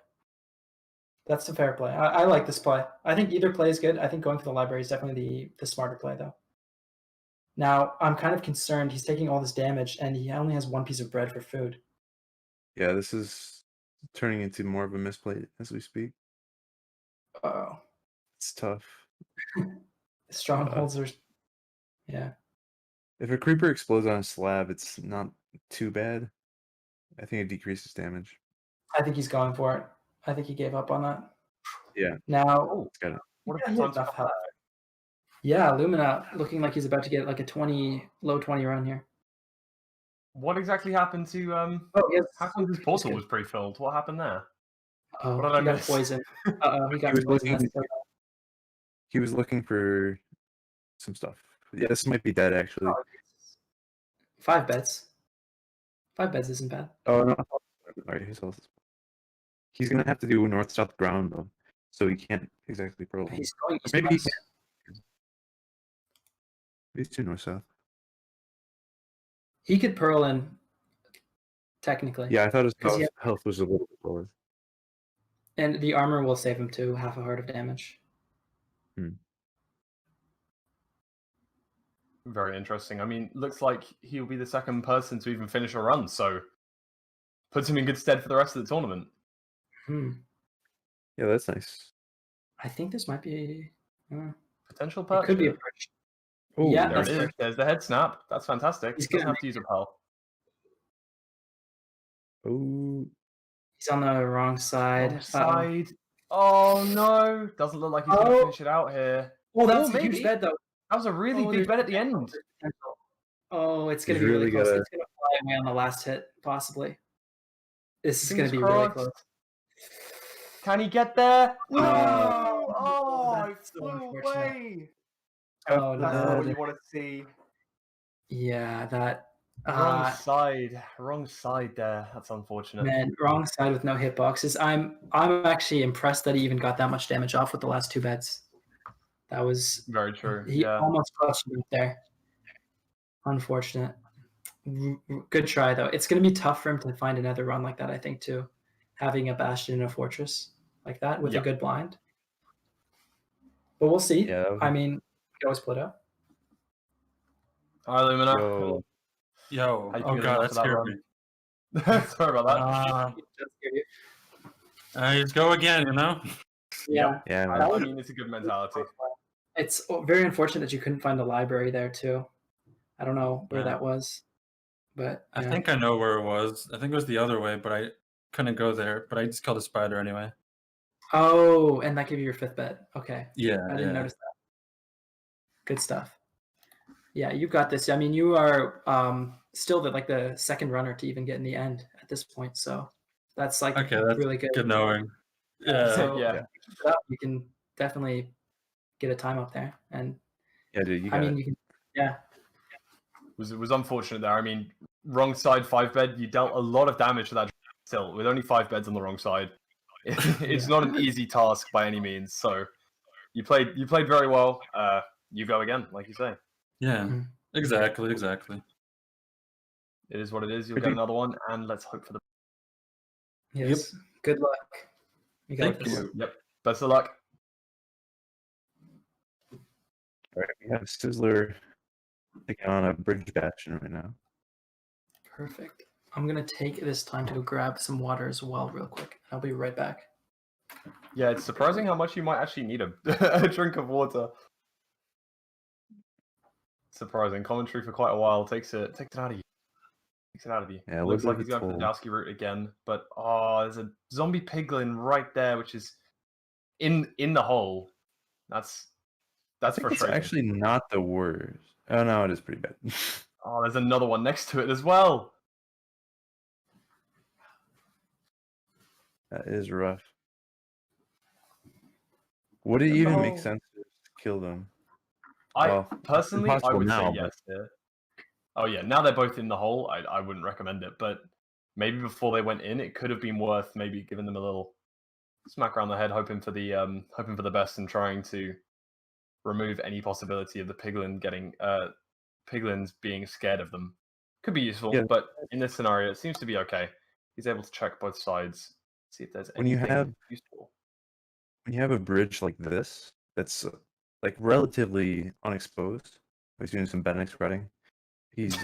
that's a fair play. I like this play. I think either play is good. I think going for the library is definitely the smarter play, though. Now, I'm kind of concerned. He's taking all this damage, and he only has 1 piece of bread for food. Yeah, this is turning into more of a misplay as we speak. Oh, It's tough. strongholds are. Yeah, If a creeper explodes on a slab, it's not too bad. I think it decreases damage. I think he's going for it. I think he gave up on that. Yeah. Now, It's got it. What yeah, a he good has time to enough come health. Yeah, Lumina looking like he's about to get like a low 20 run here. What exactly happened to Oh, yes. how come his portal was pre-filled? What happened there? Oh, What did I he got miss? poisoned. Uh-oh, he got was poisoned. looking- That's so bad. He was looking for some stuff. Yeah, this might be dead actually. 5 beds. 5 beds isn't bad. Oh no. Alright, his health is- He's gonna have to do north-south ground though. So he can't exactly pearl. He's going east Maybe he west. He's too north-south. He could pearl in, technically. Yeah, I thought his 'Cause he health was a little bit lower. And the armor will save him too, half a heart of damage. Very interesting. I mean, looks like he'll be the second person to even finish a run, so puts him in good stead for the rest of the tournament. Yeah, that's nice. I think this might be. Potential It perch. could be a here. perch. Oh, Yeah, There that's it is. perfect. There's the head snap. That's fantastic. He's He doesn't gonna have to use a pearl. Oh, He's on the wrong side. Wrong side. Oh no! Doesn't look like he's gonna Oh. finish it out here. Oh, that's Oh, a huge maybe. bed though. That was a really big there's bet at the potential, end. there's potential. Oh, it's gonna He's be really really close. gotta- It's gonna fly away on the last hit, possibly. This is gonna Fingers be really crossed. close. Can he get there? No! Oh, Oh, it that's so flew unfortunate. away. Oh, That's not what no. you want to see. Yeah, that. Wrong side there. That's unfortunate. Man, wrong side with no hitboxes. I'm actually impressed that he even got that much damage off with the last 2 beds. That was Very true. he Yeah. almost clutched it up there. Unfortunate. Good try though. It's going to be tough for him to find another run like that, I think, too. Having a bastion in a fortress like that with Yeah. a good blind. But we'll see. Yeah, that was- I mean, we can always split up. Hi, Lumina. Yo. Yo, How you oh feeling god, after that that scared run? me. Sorry about that. Just hear you. Let's go again, you know? Yeah. Yeah, man. I mean, it's a good mentality. It's very unfortunate that you couldn't find the library there too. I don't know where Yeah. that was, but I yeah. think I know where it was. I think it was the other way, but I couldn't go there. But I just killed a spider anyway. Oh, and that gave you your 5th bet. Okay, Yeah, I didn't notice that. Good stuff. Yeah, you've got this. I mean, you are still the second runner to even get in the end at this point. So that's like Okay, that's really good. good knowing. Yeah. So Yeah. keep it up. You can definitely get a time up there, and Yeah, dude, you I got mean, it. you can. Yeah, It was unfortunate there. I mean, wrong side 5 bed. You dealt a lot of damage to that still with only 5 beds on the wrong side. It's not an easy task by any means. So you played very well. You go again, like you say. Yeah. Mhm. Exactly. It is what it is. You'll Could get be- another one, and let's hope for the. yes. Good luck. You got Thank this. you. Yep. Best of luck. All right, we have Sizzler taking on a bridge bastion right now. Perfect. I'm gonna take this time to go grab some water as well, real quick. I'll be right back. Yeah, it's surprising how much you might actually need a drink of water. surprising. Commentary for quite a while takes it out of you. Takes it out of you. Yeah, Looks like bit he's of a going for the toll. Dowski route again, but there's a zombie piglin right there, which is in the hole. That's I think it's frustrating. actually not the worst. Oh no, it is pretty bad. Oh, there's another one next to it as well. That is rough. Would it even make sense to kill them? Personally, I impossible would now, say yes. Yeah. Oh yeah, now they're both in the hole. I wouldn't recommend it, but maybe before they went in, it could have been worth maybe giving them a little smack around the head, hoping for the best and trying to remove any possibility of the piglins being scared of them. Could be useful, Yeah. but in this scenario, it seems to be okay. He's able to check both sides, see if there's anything useful. When you have a bridge like this, that's like relatively unexposed. He's doing some Bennex spreading. He's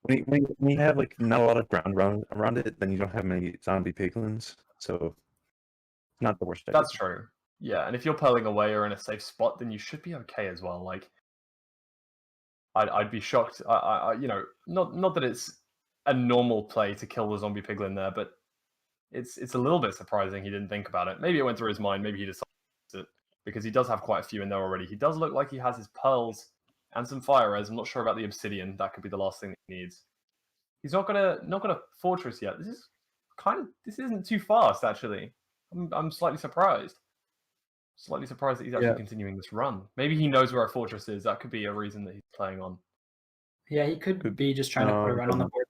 when you have like not a lot of ground around it, then you don't have many zombie piglins, so it's not the worst idea. That's true. Yeah, and if you're pulling away or in a safe spot, then you should be okay as well. Like, I'd be shocked. Not that it's a normal play to kill the zombie piglin there, but it's a little bit surprising he didn't think about it. Maybe it went through his mind. Maybe he decided it because he does have quite a few in there already. He does look like he has his pearls and some fire res. I'm not sure about the obsidian. That could be the last thing that he needs. He's not got a fortress yet. This isn't too fast actually. I'm slightly surprised. Slightly surprised that he's actually continuing this run. Maybe he knows where a fortress is. That could be a reason that he's playing on. Yeah, he could be just trying to put a run on the board.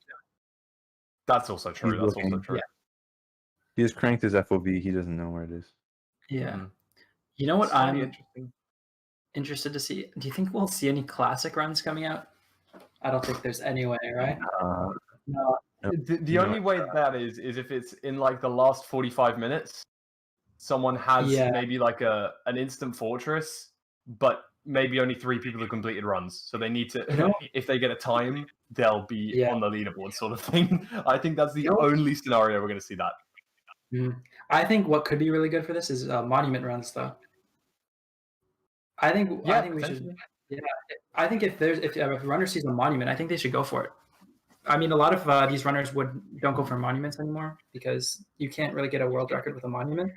That's also true. That's also true. Yeah. He has cranked his FOV. He doesn't know where it is. Yeah. Mm. You know what It's I'm interested to see? Do you think we'll see any classic runs coming out? I don't think there's any way, right? No. The only way that is if it's in like the last 45 minutes. Someone has maybe like an instant fortress, but maybe only 3 people have completed runs. So they need to, if they get a time, they'll be on the leaderboard sort of thing. I think that's the only scenario we're going to see that. I think what could be really good for this is monument runs, though. I think we should. Yeah, I think if a runner sees a monument, I think they should go for it. I mean, a lot of these runners don't go for monuments anymore because you can't really get a world record with a monument.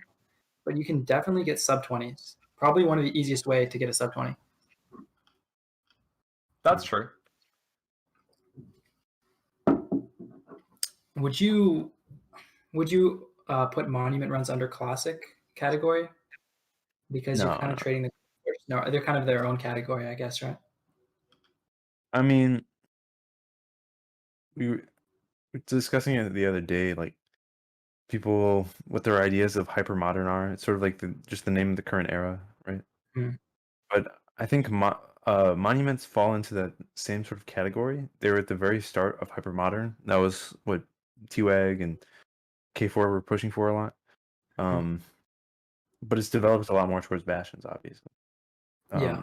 But you can definitely get sub 20s. Probably one of the easiest way to get a sub 20. That's true. Would you put monument runs under classic category? Because you're kind of trading no, they're kind of their own category, I guess, right? I mean, we were discussing it the other day, like people what their ideas of hypermodern are. It's sort of like just the name of the current era, right? But I think monuments fall into that same sort of category. They were at the very start of hypermodern. That was what T-Wag and K4 were pushing for a lot. But it's developed a lot more towards bastions, obviously. I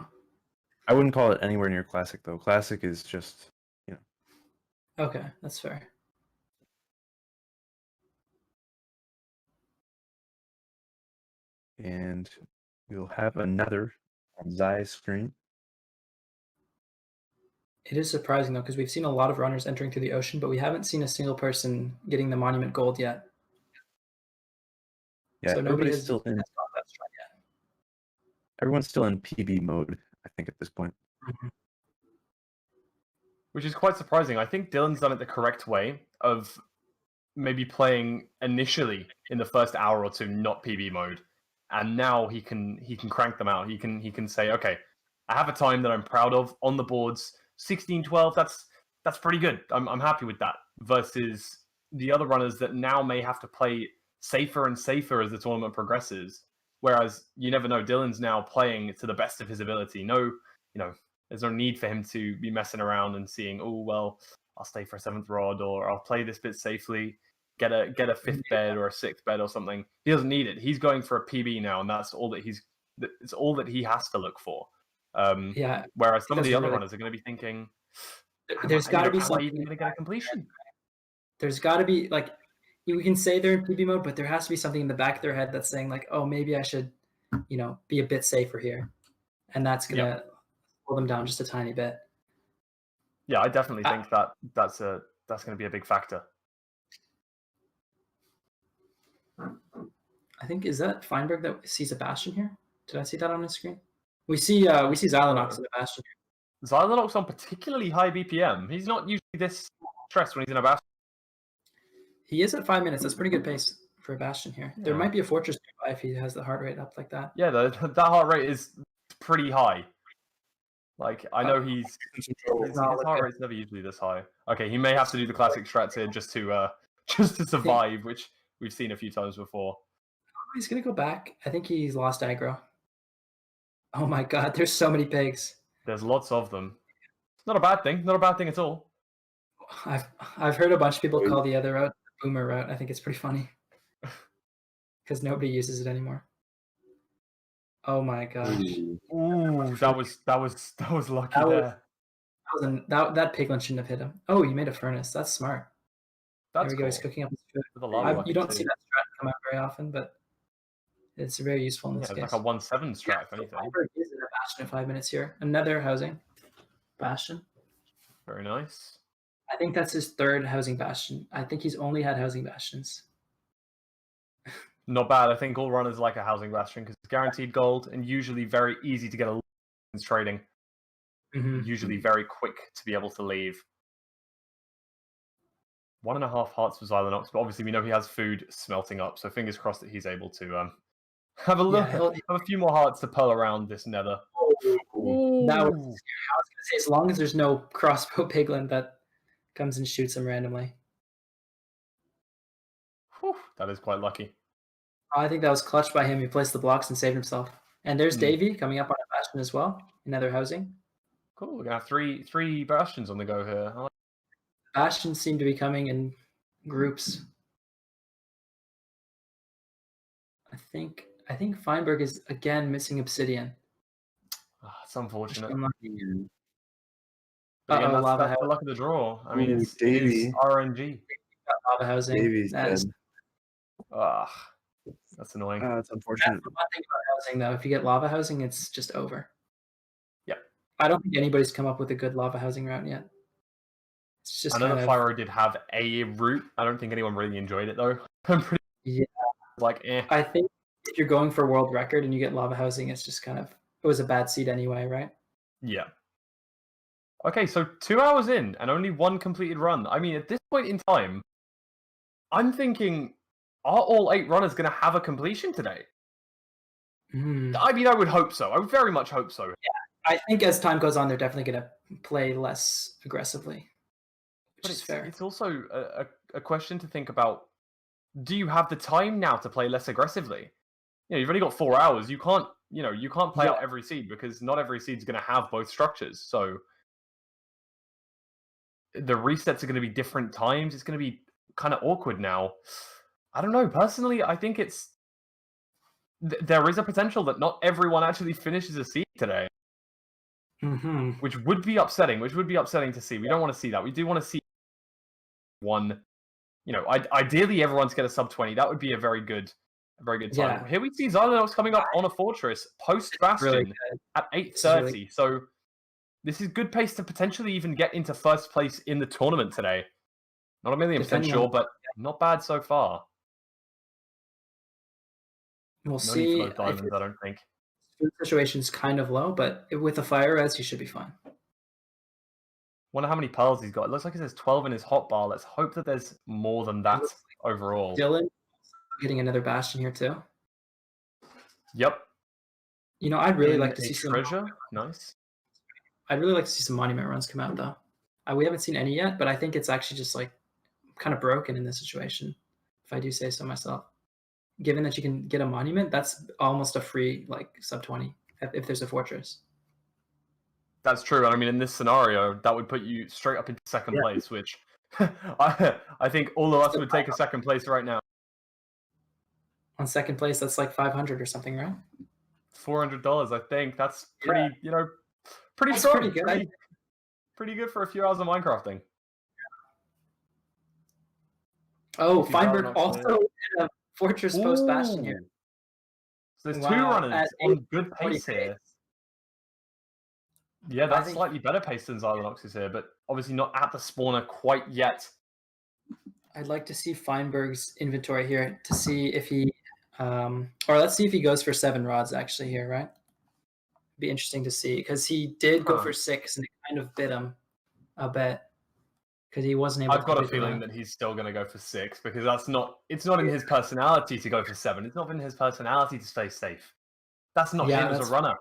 wouldn't call it anywhere near classic though. Classic is just, Okay, that's fair. And we'll have another on Zai's screen. It is surprising though, because we've seen a lot of runners entering through the ocean, but we haven't seen a single person getting the monument gold yet. Yeah, so everybody's still in. Everyone's still in PB mode, I think, at this point. Which is quite surprising. I think Dylan's done it the correct way of maybe playing initially in the first hour or two not PB mode, and now he can crank them out. He can say, okay, I have a time that I'm proud of on the boards. 16-12. That's pretty good. I'm happy with that. Versus the other runners that now may have to play safer and safer as the tournament progresses. Whereas you never know. Dylan's now playing to the best of his ability. There's no need for him to be messing around and seeing, oh well, I'll stay for a 7th rod, or I'll play this bit safely, get a 5th bed or a 6th bed or something. He doesn't need it. He's going for a PB now, and that's all that it's all that he has to look for. Whereas some of the other runners are going to be thinking, there's got to be something going to get a completion. There's got to be we can say they're in PB mode, but there has to be something in the back of their head that's saying like, oh, maybe I should, be a bit safer here, and that's gonna pull them down just a tiny bit. Yeah, I definitely think that's going to be a big factor. I think, is that Feinberg that sees a Bastion here? Did I see that on his screen? We see Zylenox in the Bastion here. Zylenox on particularly high BPM. He's not usually this stressed when he's in a Bastion. He is at 5 minutes. That's pretty good pace for a Bastion here. There Yeah. might be a Fortress nearby if he has the heart rate up like that. Yeah, that heart rate is pretty high. Like, I know his heart rate's never usually this high. Okay, he may have to do the classic strats here just to survive, which we've seen a few times before. He's gonna go back. I think he's lost aggro. Oh my god, there's so many pigs. There's lots of them. Not a bad thing. Not a bad thing at all. I've heard a bunch of people call the other route the boomer route. I think it's pretty funny because nobody uses it anymore. Oh my gosh. Ooh, that was lucky there. That piglin shouldn't have hit him. Oh, you made a furnace. That's smart. That's there we go. He's cooking up his food. You don't see that strat come out very often, but it's very useful in this case. It's like a 1-7 strat, if anything. Feinberg is in a Bastion at 5 minutes here. Another housing Bastion. Very nice. I think that's his third housing Bastion. I think he's only had housing Bastions. Not bad. I think all runners like a housing Bastion because it's guaranteed gold and usually very easy to get a trading. Usually very quick to be able to leave. 1.5 hearts for Zylenox, but obviously we know he has food smelting up, so fingers crossed that he's able to have a look, have a few more hearts to pull around this Nether. That was scary. I was going to say, as long as there's no crossbow piglin that comes and shoots him randomly. Whew, that is quite lucky. I think that was clutched by him. He placed the blocks and saved himself. And there's Davey coming up on a Bastion as well. Another housing. Cool. We're gonna have three Bastions on the go here. Bastions seem to be coming in groups. I think Feinberg is again missing Obsidian. It's unfortunate. But again, that's the luck of the draw. I mean, it's RNG. Lava housing. Davey's dead. That's annoying. That's unfortunate. That's the one thing about housing, though. If you get lava housing, it's just over. Yep. I don't think anybody's come up with a good lava housing route yet. It's just I know that Fyro did have a route. I don't think anyone really enjoyed it, though. I think if you're going for world record and you get lava housing, it's just kind of, it was a bad seed anyway, right? Yeah. Okay, so 2 hours in and only one completed run. I mean, at this point in time, I'm thinking, are all 8 runners going to have a completion today? I mean, I would hope so. I would very much hope so. Yeah, I think as time goes on, they're definitely going to play less aggressively, which is fair. It's also a question to think about. Do you have the time now to play less aggressively? You know, you've only got 4 hours. You can't play out every seed because not every seed's going to have both structures. So the resets are going to be different times. It's going to be kind of awkward now. I don't know. Personally, I think there is a potential that not everyone actually finishes a seed today, which would be upsetting. Which would be upsetting to see. We don't want to see that. We do want to see one. You know, ideally everyone's get a sub 20. That would be a very good time. Yeah. Here we see Zylenox coming up on a fortress post Bastion at 8:30. So this is good pace to potentially even get into first place in the tournament today. Not a million% sure, but not bad so far. We'll see. No diamonds, I don't think. Food situation's kind of low, but with a fire res, he should be fine. Wonder how many pearls he's got. It looks like he says 12 in his hotbar. Let's hope that there's more than that overall. Dylan getting another Bastion here too. Yep. You know, I'd really like to see some treasure. Nice. I'd really like to see some monument runs come out though. We haven't seen any yet, but I think it's actually just like kind of broken in this situation, if I do say so myself. Given that you can get a monument, that's almost a free like sub 20 if there's a fortress. That's true. I mean, in this scenario, that would put you straight up into second place, which I think all of us would take a second place right now. On second place, that's like 500 or something, right? $400, I think. That's pretty, pretty strong. Pretty good. Pretty good for a few hours of Minecrafting. Oh, Feinberg also in a fortress post Bastion here. So there's 2 runners on good pace here. Yeah, that's slightly better pace than Zylenox is here, but obviously not at the spawner quite yet. I'd like to see Feinberg's inventory here to see if he, or let's see if he goes for 7 rods actually here, right? Be interesting to see because he did go for 6 and it kind of bit him a bit because he wasn't able. I've got a feeling that he's still going to go for 6 because it's not in his personality to go for 7. It's not in his personality to stay safe. That's not him as a runner.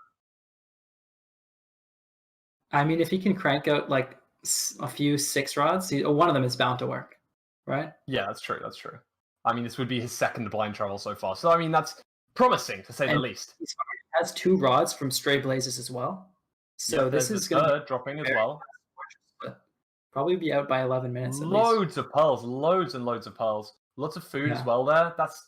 I mean, if he can crank out like a few 6 rods, one of them is bound to work, right? Yeah, that's true. That's true. I mean, this would be his 2nd blind travel so far. So, I mean, that's promising to say the least. He has 2 rods from stray blazes as well. So this is going to dropping as well. Probably be out by 11 minutes. Loads of pearls, loads and loads of pearls. Lots of food as well there. That's,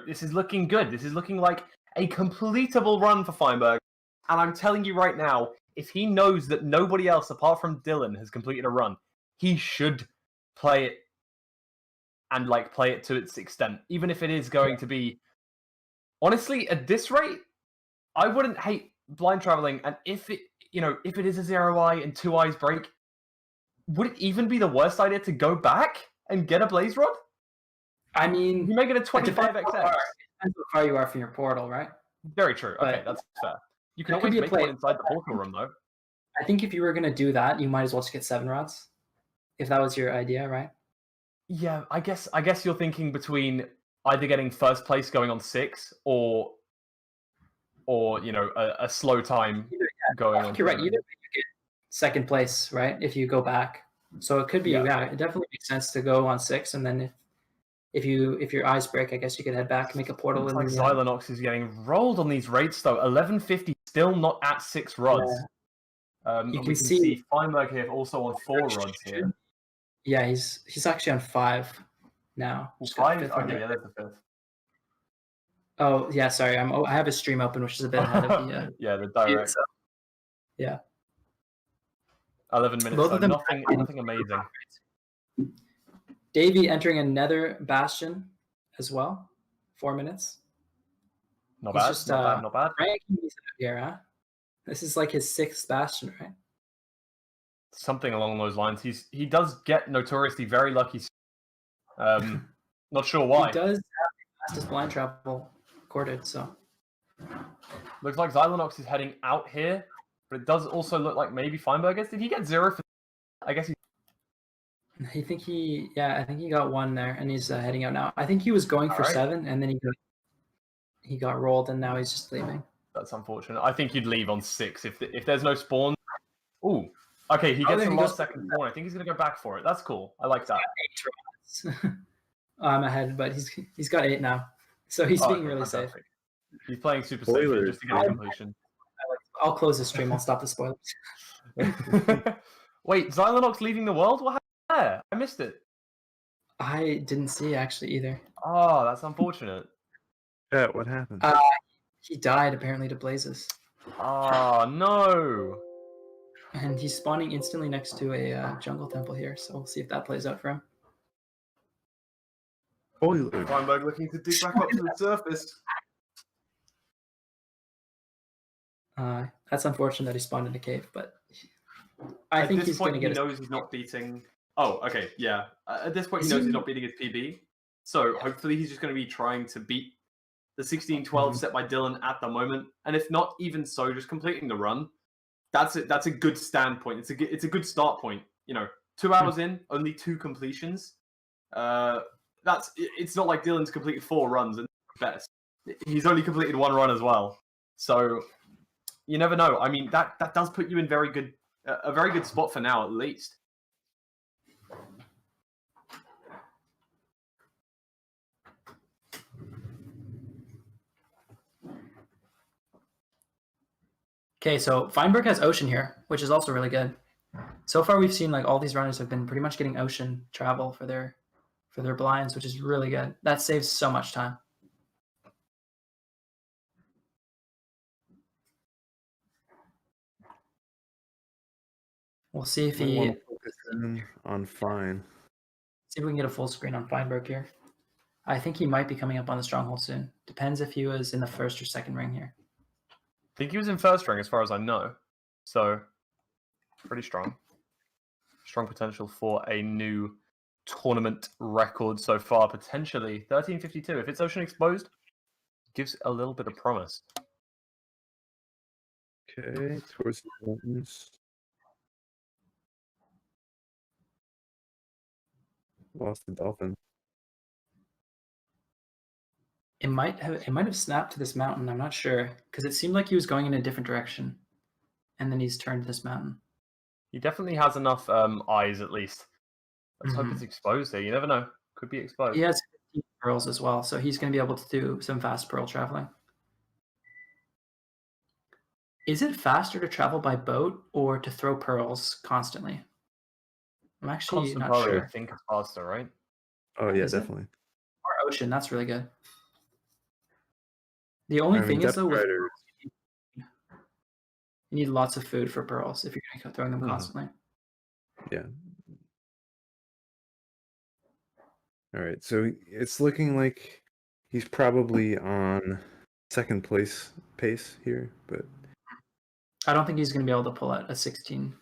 this is looking good. This is looking like a completable run for Feinberg. And I'm telling you right now, if he knows that nobody else apart from Dylan has completed a run, he should play it and play it to its extent, even if it is going to be. Honestly, at this rate, I wouldn't hate blind traveling, and if it is a 0 eye and 2 eyes break, would it even be the worst idea to go back and get a blaze rod? I mean, you may get a 25 XX. Depends how far you are from your portal, right? Very true. Okay, that's fair. You can always make one inside the portal room, though. I think if you were going to do that, you might as well just get 7 rods, if that was your idea, right? Yeah, I guess you're thinking between either getting first place going on 6 or a slow time going on. You're right. Either way, you get 2nd place, right? If you go back, so it could be. Yeah, it definitely makes sense to go on 6, and then if your eyes break, I guess you could head back and make a portal. Looks like Zylenox is getting rolled on these rates though. 1150, still not at 6 rods. Yeah. You can see Feinberg here also on 4 rods here. Yeah, he's actually on 5 now. 5? Okay, yeah, that's the 5th. Oh yeah, sorry. I have a stream open, which is a bit ahead of the. Yeah, the direct. So, yeah. 11 minutes. Both of them nothing amazing. Davey entering a Nether bastion as well. 4 minutes. Not bad. Not bad. Ranking these out here, huh? This is like his 6th bastion, right? Something along those lines. He does get notoriously very lucky. Not sure why. He does have the fastest blind travel recorded, so. Looks like Zylenox is heading out here, but it does also look like maybe Feinberg gets. Did he get 0 for? I guess I think he got 1 there, and he's heading out now. I think he was going for 7, and then he got rolled, and now he's just leaving. That's unfortunate. I think you'd leave on 6 if there's no spawn. Ooh, okay, he gets the last 2nd spawn. I think he's gonna go back for it. That's cool. I like that. 8 rods. I'm ahead, but he's got 8 now, so he's being really safe. He's playing super safe just to get a completion. I'll close the stream. I'll stop the spoilers. Wait, Zylenox leaving the world? What happened there? I missed it. I didn't see actually either. Oh, that's unfortunate. Yeah, what happened? He died apparently to blazes. Oh no! And he's spawning instantly next to a jungle temple here, so we'll see if that plays out for him. Feinberg looking to dig back up to the surface. That's unfortunate that he spawned in a cave, but I think he's going to get. He knows he's not beating. Oh, okay, yeah. At this point, he knows he's not beating his PB. So hopefully, he's just going to be trying to beat the 16-12 set by Dylan at the moment, and if not even so, just completing the run. That's it. That's a good standpoint. It's a good start point. 2 hours in, only 2 completions. It's not like Dylan's completed 4 runs and best. He's only completed 1 run as well. So you never know. I mean, that does put you in a very good spot for now, at least. Okay, so Feinberg has Ocean here, which is also really good. So far, we've seen all these runners have been pretty much getting Ocean travel for their blinds, which is really good. That saves so much time. We'll see if he on Fine. See if we can get a full screen on Feinberg here. I think he might be coming up on the stronghold soon. Depends if he was in the 1st or 2nd ring here. I think he was in 1st ring, as far as I know. So pretty strong. Strong potential for a new tournament record so far, potentially 13:52. If it's ocean exposed, gives a little bit of promise. Okay, towards the mountains. Lost the dolphin. It might have snapped to this mountain. I'm not sure because it seemed like he was going in a different direction, and then he's turned to this mountain. He definitely has enough eyes, at least. Let's hope Mhm. it's exposed here. You never know. Could be exposed. He has 15 pearls as well, so he's going to be able to do some fast pearl traveling. Is it faster to travel by boat or to throw pearls constantly? I'm actually Constant not probably, I sure. think it's faster, right? Oh yeah, Is it? definitely. Or ocean, that's really good. The only thing is Depth though, with Riders- pearls, you need lots of food for pearls if you're going to go throwing them Mhm. constantly. Yeah. All right, so it's looking like he's probably on second place pace here, but I don't think he's going to be able to pull out a 16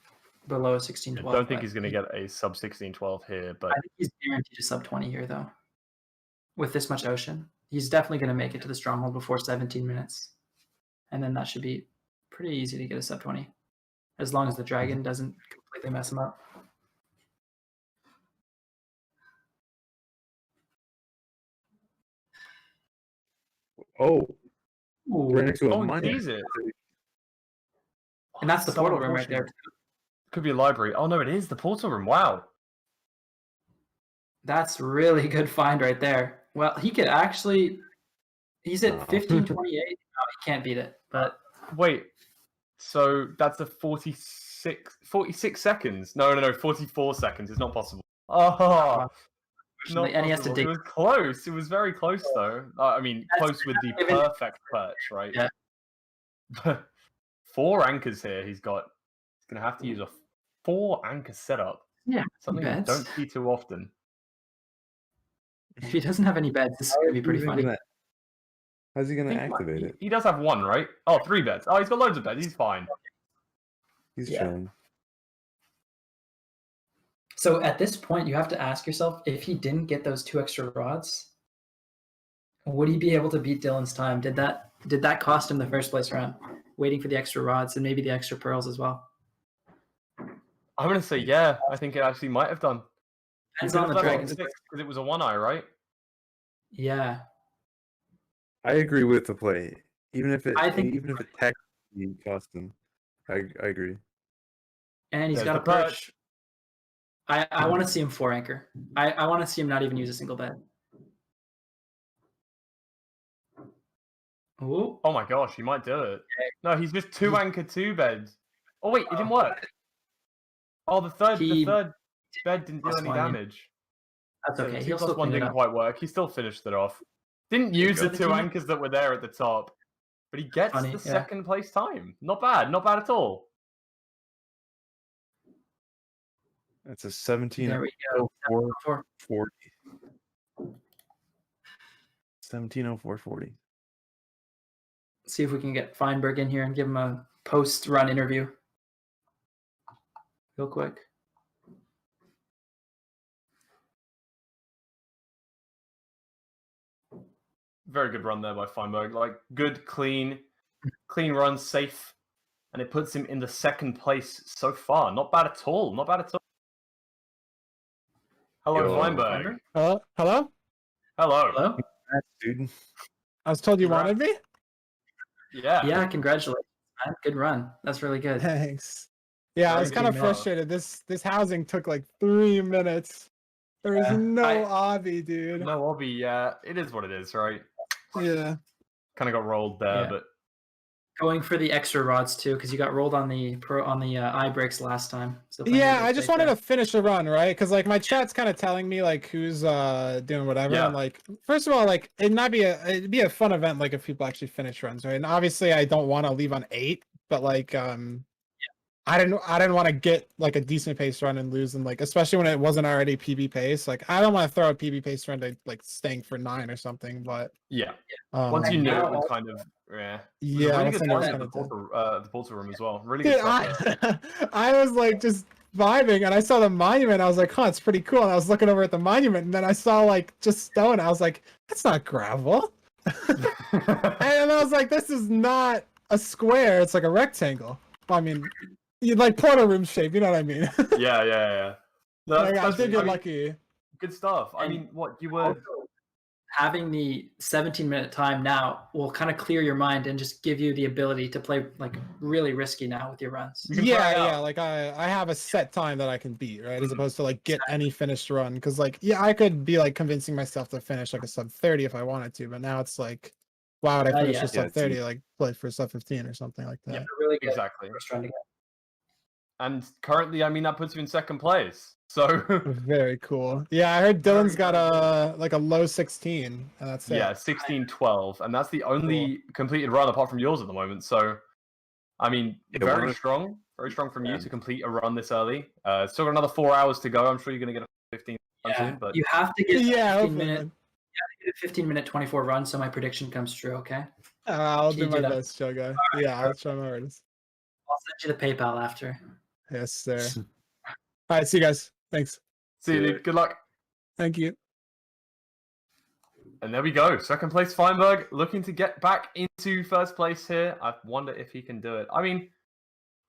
below a 16-12. I don't think he's going to get a sub 16-12 here, but I think he's guaranteed a sub 20 here though. With this much ocean, he's definitely going to make it to the stronghold before 17 minutes, and then that should be pretty easy to get a sub 20, as long as the dragon doesn't completely mess him up. oh, Ooh. right next to a oh, he mine. sees it. And that's the So portal room right there. unfortunate. Could be a library. Oh no, it is the portal room. Wow. That's really good find right there. Well, he could actually. He's at Wow. 15:28. No, he can't beat it. But Wait. So that's a 46 seconds. No, 44 seconds. It's not possible. Oh, not and he has to possible. dig. It was close. It was very close though. I mean, That's close with the even- perfect perch, right? Yeah. 4 anchors here. He's got. He's gonna have to use a 4 anchor setup. Yeah, Something you beds. don't see too often. If he doesn't have any beds, this is going to be pretty funny. How's he I gonna think activate it? He does have 1, right? Oh, 3 beds. Oh, he's got loads of beds. He's fine. He's Yeah. chilling. So at this point, you have to ask yourself, if he didn't get those 2 extra rods, would he be able to beat Dylan's time? Did that cost him the first place round? Waiting for the extra rods and maybe the extra pearls as well. I'm gonna say yeah. I think it actually might have done. Depends on the dragon's. because it was a 1 eye, right? Yeah, I agree with the play. Even if it technically cost him. I agree. and he's There's got a the perch. perch. I want to see him 4 anchor. I want to see him not even use a single bed. Ooh. Oh my gosh, he might do it. No, he's just 2 anchor 2 beds. Oh wait, it didn't work. Oh, the third bed didn't do Plus any 1, yeah. damage. That's So okay. 2 He'll plus still 1 clean it didn't up. quite work. He still finished it off. Didn't use the 2 17? anchors that were there at the top, but he gets Funny, the yeah. second place time. Not bad at all. That's a There we go. 17:04:40. 4. 17:04:40. See if we can get Feinberg in here and give him a post-run interview. Real quick. Very good run there by Feinberg. Like good, clean run, safe, and it puts him in the second place so far. Not bad at all. Not bad at all. Hello, Yo. Feinberg. Hello? Hello. Hello? That's dude. I was told you Congrats. wanted me? Yeah. Yeah, congratulations, man. Good run. That's really good. Thanks. Yeah, I was Very kind of good. frustrated. This housing took like 3 minutes. There was Yeah, no I- obby, dude. No, Obby. Yeah, it is what it is, right? Yeah. Kind of got rolled there, Yeah. but Going for the extra rods too, because you got rolled on the eye breaks last time. So playing Yeah, a I bit just safe wanted there. to finish the run, right? Because like my chat's kind of telling me like who's doing whatever. Yeah. And like first of all, like it'd be a fun event like if people actually finish runs, right? And obviously I don't want to leave on 8, but like I didn't want to get like a decent pace run and lose, and like especially when it wasn't already PB pace. Like I don't want to throw a PB pace run to like staying for 9 or something. But yeah. Once you And knew now it would all- kind of Yeah. Yeah, Really that's good what I time was at gonna the portal room as well. Really Dude, good stuff there. I was like just vibing, and I saw the monument. I was like, "Huh, it's pretty cool." And I was looking over at the monument, and then I saw like just stone. I was like, "That's not gravel." And I was like, "This is not a square. It's like a rectangle." I mean, you like portal room shape. You know what I mean? Yeah. Like, I That's did get I mean, lucky. good stuff. I And mean, what you were? Also, having the 17-minute time now will kind of clear your mind and just give you the ability to play like really risky now with your runs. You can try it Yeah. out. Like I have a set time that I can beat, right? As opposed to like get any finished run, because like I could be like convincing myself to finish like a sub 30 if I wanted to, but now it's like, why would I finish a sub 30? Like play for a sub 15 or something like that. Yeah, really good Exactly. first run to get. And currently, I mean, that puts you in second place. So Very cool. Yeah, I heard Dylan's got a like a low 16, and that's it. yeah, 16-12, and that's the only completed run apart from yours at the moment. So, I mean, very strong from you to complete a run this early. Still got another 4 hours to go. I'm sure you're going to get a 15 soon, but you have to get yeah, 15 minute. You have to get a 15-minute 24 run, so my prediction comes true. Okay. I'll do my best, Joe guy. Yeah, I'll try my hardest. I'll send you the PayPal after. Yes, sir. All right, see you guys. Thanks. See you, dude. Good luck. Thank you. And there we go. Second place, Feinberg, looking to get back into first place here. I wonder if he can do it. I mean,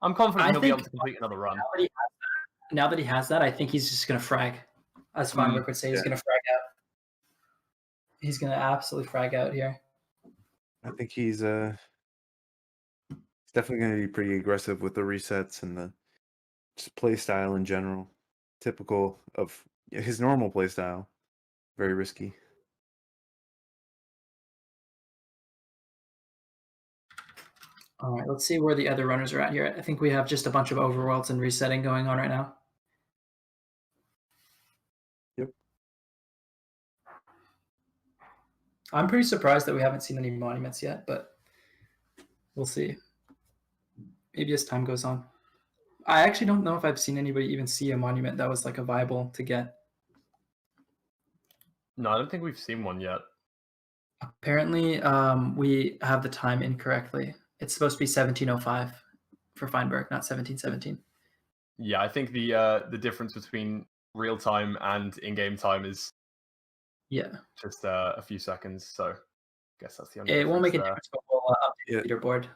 I'm confident he'll be able to complete another run. Now that he has that, I think he's just going to frag. As Feinberg would say, he's going to frag out. He's going to absolutely frag out here. I think he's definitely going to be pretty aggressive with the resets and the just play style in general. Typical of his normal play style. Very risky. All right, let's see where the other runners are at here. I think we have just a bunch of overworlds and resetting going on right now. Yep. I'm pretty surprised that we haven't seen any monuments yet, but we'll see. Maybe as time goes on. I actually don't know if I've seen anybody even see a monument that was like a viable to get. No, I don't think we've seen one yet. Apparently, we have the time incorrectly. It's supposed to be 17:05 for Feinberg, not 17:17. Yeah, I think the difference between real time and in-game time is just a few seconds. So I guess that's the only. It won't make a difference, but we'll update the leaderboard.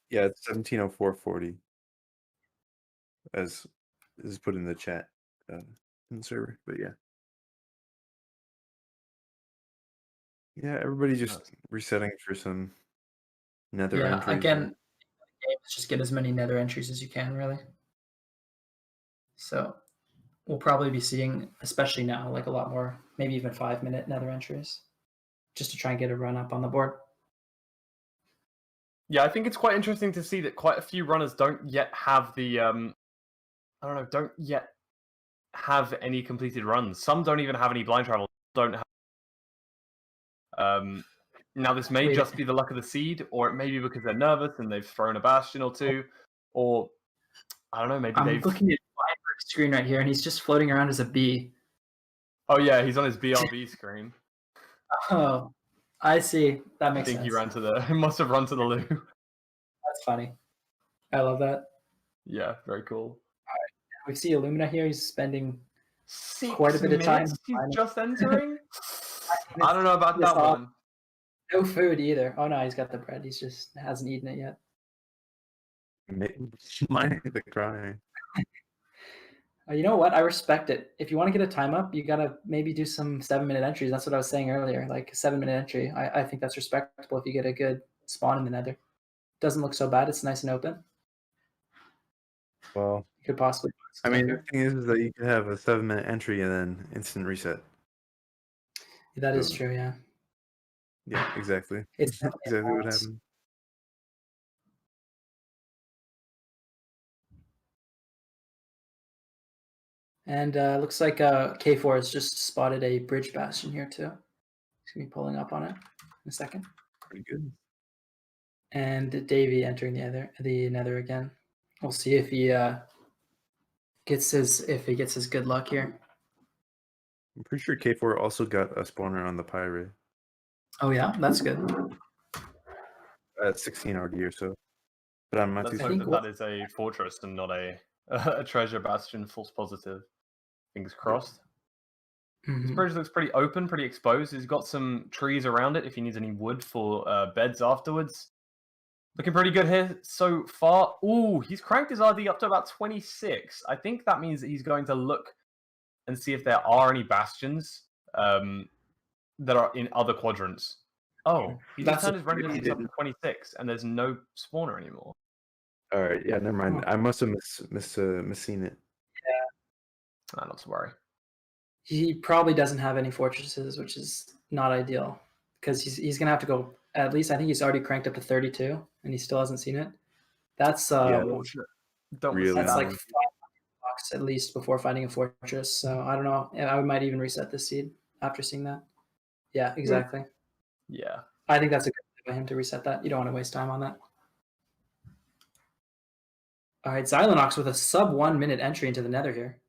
Yeah, it's 17:04:40. As is put in the chat in the server, but yeah. Yeah, everybody just resetting for some Nether entries. Again, just get as many Nether entries as you can, really. So we'll probably be seeing, especially now, like a lot more, maybe even 5-minute Nether entries, just to try and get a run up on the board. Yeah, I think it's quite interesting to see that quite a few runners don't yet have the don't yet have any completed runs. Some don't even have any blind travel. Don't have. Now this may just be the luck of the seed, or it may be because they're nervous and they've thrown a bastion or two, or I don't know. Maybe I'm looking at Feinberg's screen right here, and he's just floating around as a bee. Oh yeah, he's on his BRB screen. Oh, I see. That makes sense. I think he ran to the. He must have run to the loo. That's funny. I love that. Yeah, very cool. All right, we see Illumina here. He's spending 6 quite a bit of time. He's just entering. I don't know about that one. No food either. Oh no, he's got the bread. He's just hasn't eaten it yet. Mine the crying. You know what? I respect it. If you want to get a time up, you gotta maybe do some 7-minute entries. That's what I was saying earlier. Like a 7-minute entry. I think that's respectable if you get a good spawn in the Nether. Doesn't look so bad. It's nice and open. Well, you could possibly. I mean, the thing is that you could have a 7-minute entry and then instant reset. That is true. Yeah. Yeah, exactly. It's exactly what happened. And looks like K4 has just spotted a bridge bastion here too. He's gonna be pulling up on it in a second. Pretty good. And Davey entering the Nether again. We'll see if he gets his good luck here. I'm pretty sure K4 also got a spawner on the pirate. Oh yeah, that's good. at 16 RD or so. But I'm not Let's too hope sure. that is a fortress and not a treasure bastion. False positive. Fingers crossed. This bridge looks pretty open, pretty exposed. He's got some trees around it if he needs any wood for beds afterwards. Looking pretty good here so far. Ooh, he's cranked his RD up to about 26. I think that means that he's going to look and see if there are any bastions that are in other quadrants. Oh, he just turned his render distance up to 26, and there's no spawner anymore. All right, yeah, never mind. I must have misseen it. Yeah. Not to worry. He probably doesn't have any fortresses, which is not ideal because he's gonna have to go at least. I think he's already cranked up to 32, and he still hasn't seen it. That's Unfortunate. Really? that's like 5 blocks at least before finding a fortress. So I don't know. I might even reset this seed after seeing that. Yeah, exactly. Yeah. I think that's a good idea by him to reset that. You don't want to waste time on that. All right, Zylenox with a sub 1 minute entry into the Nether here.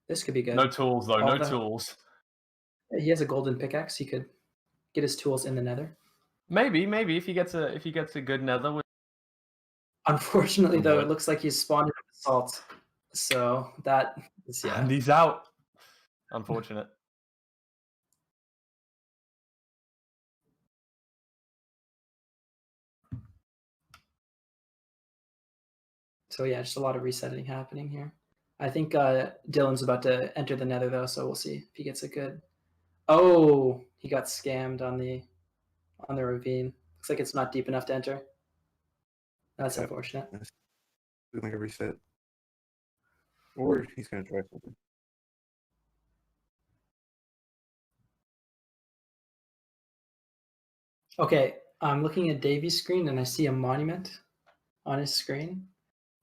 This could be good. No tools though. No tools. He has a golden pickaxe. He could get his tools in the Nether. Maybe if he gets a good Nether with. Unfortunately, though, it looks like he's spawned in assault. So that is And he's out. Unfortunate. So yeah, just a lot of resetting happening here. I think Dylan's about to enter the Nether though, so we'll see if he gets a good. Oh, he got scammed on the ravine. Looks like it's not deep enough to enter. That's unfortunate. Looking like a reset. Or he's gonna try something. Okay, I'm looking at Davy's screen and I see a monument on his screen.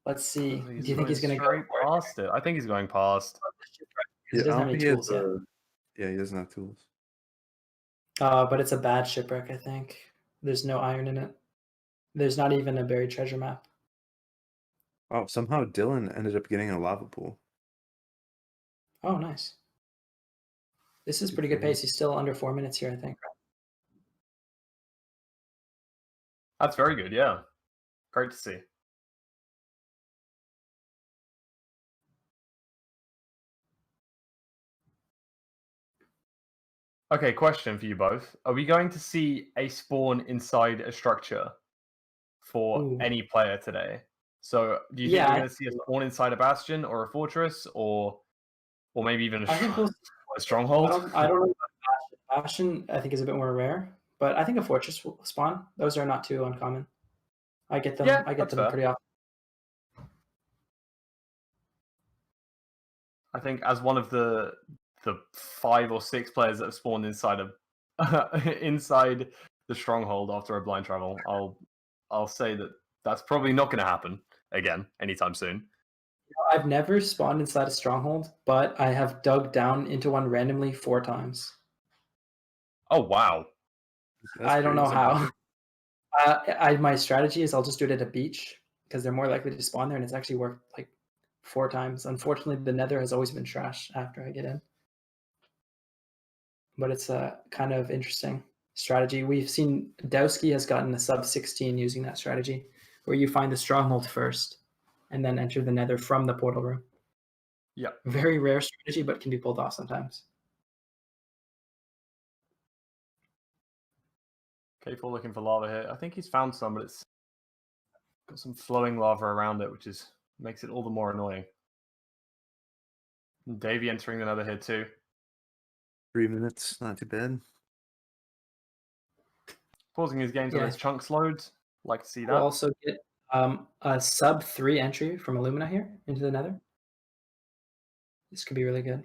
Let's see. Do you think he's going to go past it? I think he's going past. He doesn't have any tools yet. Yeah, he doesn't have tools. But it's a bad shipwreck, I think. There's no iron in it. There's not even a buried treasure map. Oh, somehow Dylan ended up getting a lava pool. Oh, nice. This is pretty good pace. He's still under 4 minutes here, I think. That's very good, yeah. Great to see. Okay, question for you both. Are we going to see a spawn inside a structure for any player today? So do you think we're going to see a spawn inside a bastion or a fortress or maybe even a stronghold? I don't know about bastion. I think is a bit more rare, but I think a fortress will spawn. Those are not too uncommon. I get them. Yeah, I get them pretty often. I think as one of the 5 or 6 players that have spawned inside inside the stronghold after a blind travel, I'll say that that's probably not going to happen again anytime soon. I've never spawned inside a stronghold, but I have dug down into one randomly 4 times. Oh wow! I don't know how. My strategy is I'll just do it at a beach because they're more likely to spawn there, and it's actually worked like 4 times. Unfortunately, the Nether has always been trash after I get in. But it's a kind of interesting strategy. We've seen Dylqnnnn has gotten a sub 16 using that strategy, where you find the stronghold first and then enter the Nether from the portal room. Yeah. Very rare strategy, but can be pulled off sometimes. K4 looking for lava here. I think he's found some, but it's got some flowing lava around it, which makes it all the more annoying. And Davey entering the Nether here too. 3 minutes, not too bad. Pausing his games when his chunks loads. Like to see that. We'll also get a sub 3 entry from Illumina here into the Nether. This could be really good.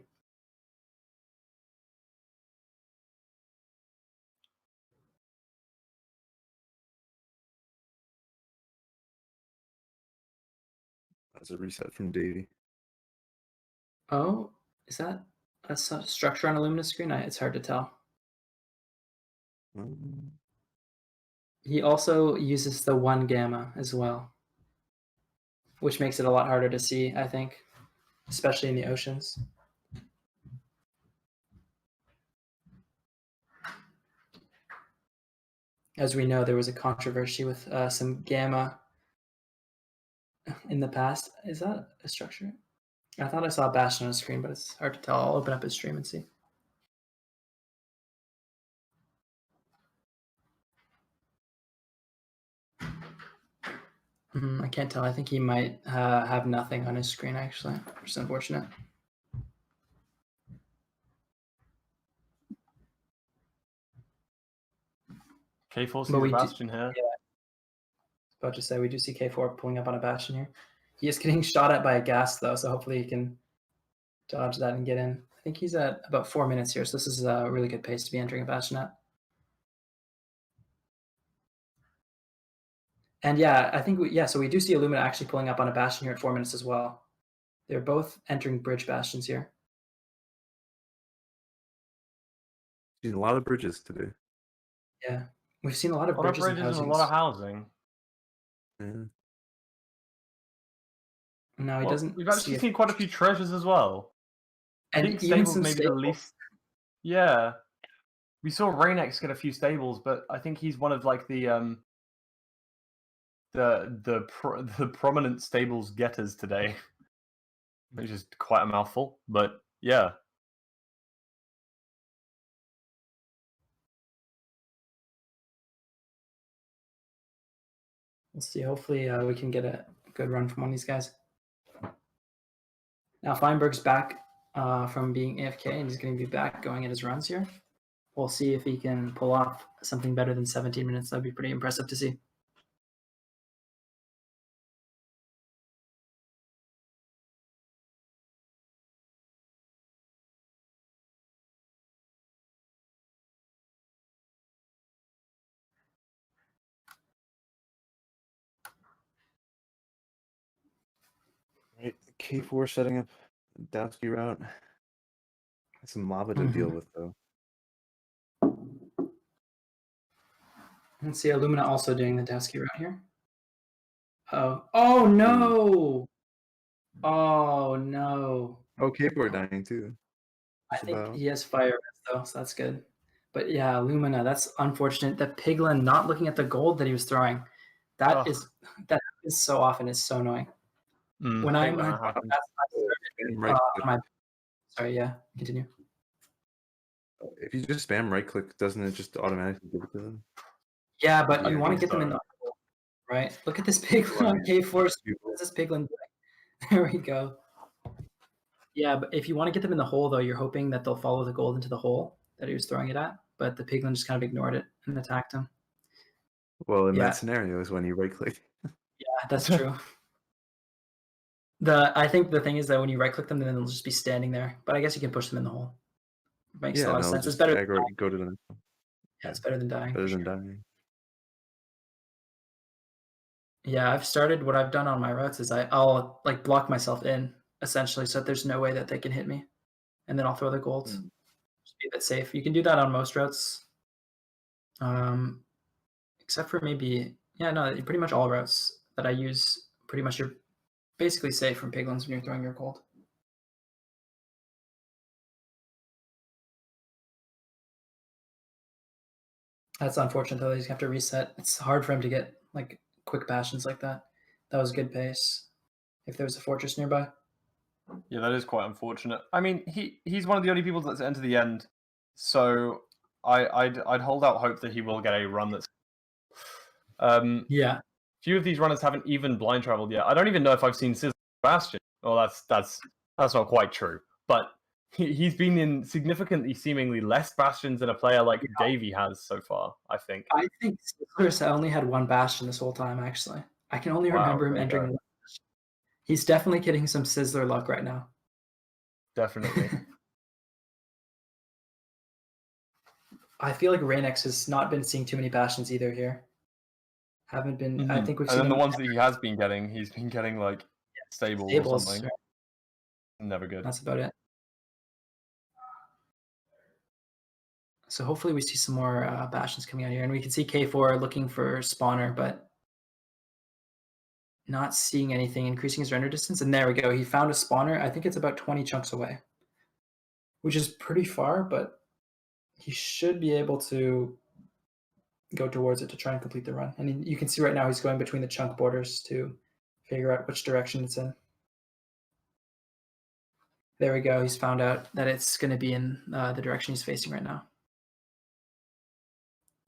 That's a reset from Davey. Oh, is that a structure on Illumina's screen? It's hard to tell. He also uses the 1 gamma as well, which makes it a lot harder to see, I think, especially in the oceans. as we know, there was a controversy with some gamma in the past. Is that a structure? I thought I saw Bastion on the screen, but it's hard to tell. I'll open up his stream and see. I can't tell. I think he might have nothing on his screen, actually, which is unfortunate. K4 sees a Bastion here. Yeah. About to say, we do see K4 pulling up on a Bastion here. He is getting shot at by a gas, though, so hopefully he can dodge that and get in. I think he's at about 4 minutes here, so this is a really good pace to be entering a Bastion at. And yeah, I think so we do see Illumina actually pulling up on a Bastion here at 4 minutes as well. They're both entering bridge Bastions here. Seen a lot of bridges today. Yeah, we've seen a lot of bridges and a lot of housing. Yeah. No, he doesn't. We've actually seen quite a few treasures as well. And I think even stables some maybe stables. the least. Yeah, we saw Reignex get a few stables, but I think he's one of like the prominent stables getters today, which is quite a mouthful. But yeah. We'll see. Hopefully, we can get a good run from one of these guys. Now, Feinberg's back from being AFK, and he's going to be back going at his runs here. We'll see if he can pull off something better than 17 minutes. That'd be pretty impressive to see. Right, K4 setting up Dylqnnnn route. That's some lava to deal with, though. Let's see, Illumina also doing the Dylqnnnn route here. Oh no! Oh no! Oh, K4 dying too. I think he has fire though, so that's good. But yeah, Illumina, that's unfortunate. The Piglin not looking at the gold that he was throwing. That is so often is so annoying. When I'm sorry, yeah, continue. If you just spam right click, doesn't it just automatically give it to them? Yeah, but you want to get them in the hole, right? Look at this Piglin on K4. What is this Piglin doing? There we go. Yeah, but if you want to get them in the hole, though, you're hoping that they'll follow the gold into the hole that he was throwing it at. But the Piglin just kind of ignored it and attacked him. Well, in that scenario is when you right click. Yeah, that's true. I think the thing is that when you right click them, then they'll just be standing there. But I guess you can push them in the hole. It makes a lot of sense. It's better than go to the next one. Yeah, it's better than dying. Better than dying. Yeah, I've started what I've done on my routes is I'll like block myself in essentially so that there's no way that they can hit me. And then I'll throw the gold. Just be a bit safe. You can do that on most routes. Except for maybe pretty much all routes that I use, pretty much you're basically safe from piglins when you're throwing your gold. That's unfortunate though, he's gonna have to reset. It's hard for him to get like quick bastions like that. That was good pace. If there was a fortress nearby. Yeah, that is quite unfortunate. I mean, he's one of the only people that's entered the end, so I'd hold out hope that he will get a run that's. Yeah. Few of these runners haven't even blind traveled yet. I don't even know if I've seen Theesizzler Bastion. Well, that's not quite true. But he's been in significantly, seemingly less bastions than a player like Davey has so far. I think. I think Theesizzler only had one bastion this whole time. Actually, I can only remember him entering. One. He's definitely getting some Sizzler luck right now. Definitely. I feel like Reignex has not been seeing too many bastions either here. Haven't been. I think we've seen. And then the ones that he has been getting, he's been getting like stables or something. Right. Never good. That's about it. So hopefully we see some more bastions coming out here, and we can see K4 looking for spawner, but not seeing anything, increasing his render distance. And there we go. He found a spawner. I think it's about 20 chunks away, which is pretty far, but he should be able to go towards it to try and complete the run. And you can see right now he's going between the chunk borders to figure out which direction it's in. There we go. He's found out that it's going to be in the direction he's facing right now.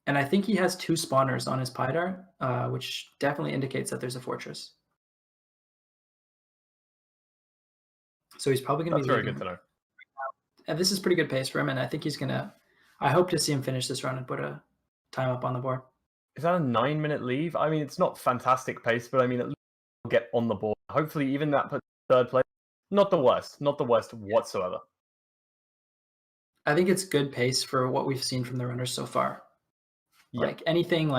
And I think he has 2 spawners on his Pydar, which definitely indicates that there's a fortress. So he's probably going to be very good to know. And this is pretty good pace for him, and I think he's going to... I hope to see him finish this run and put a time up on the board. Is that a 9-minute leave? I mean, it's not fantastic pace, but I mean, at least he'll get on the board. Hopefully, even that puts 3rd place. Not the worst whatsoever. I think it's good pace for what we've seen from the runners so far. Yep. Like anything,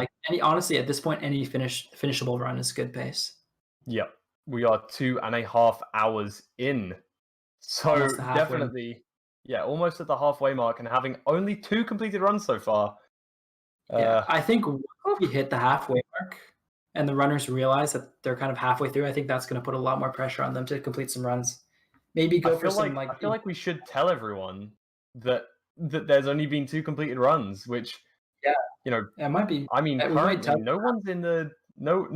honestly, at this point, any finishable run is good pace. Yep. We are 2.5 hours in. So definitely, yeah, almost at the halfway mark, and having only 2 completed runs so far. Yeah, I think once we hit the halfway mark and the runners realize that they're kind of halfway through, I think that's going to put a lot more pressure on them to complete some runs. Maybe go for some I feel like we should tell everyone that there's only been 2 completed runs, which it might be. I mean, currently no one's in the no.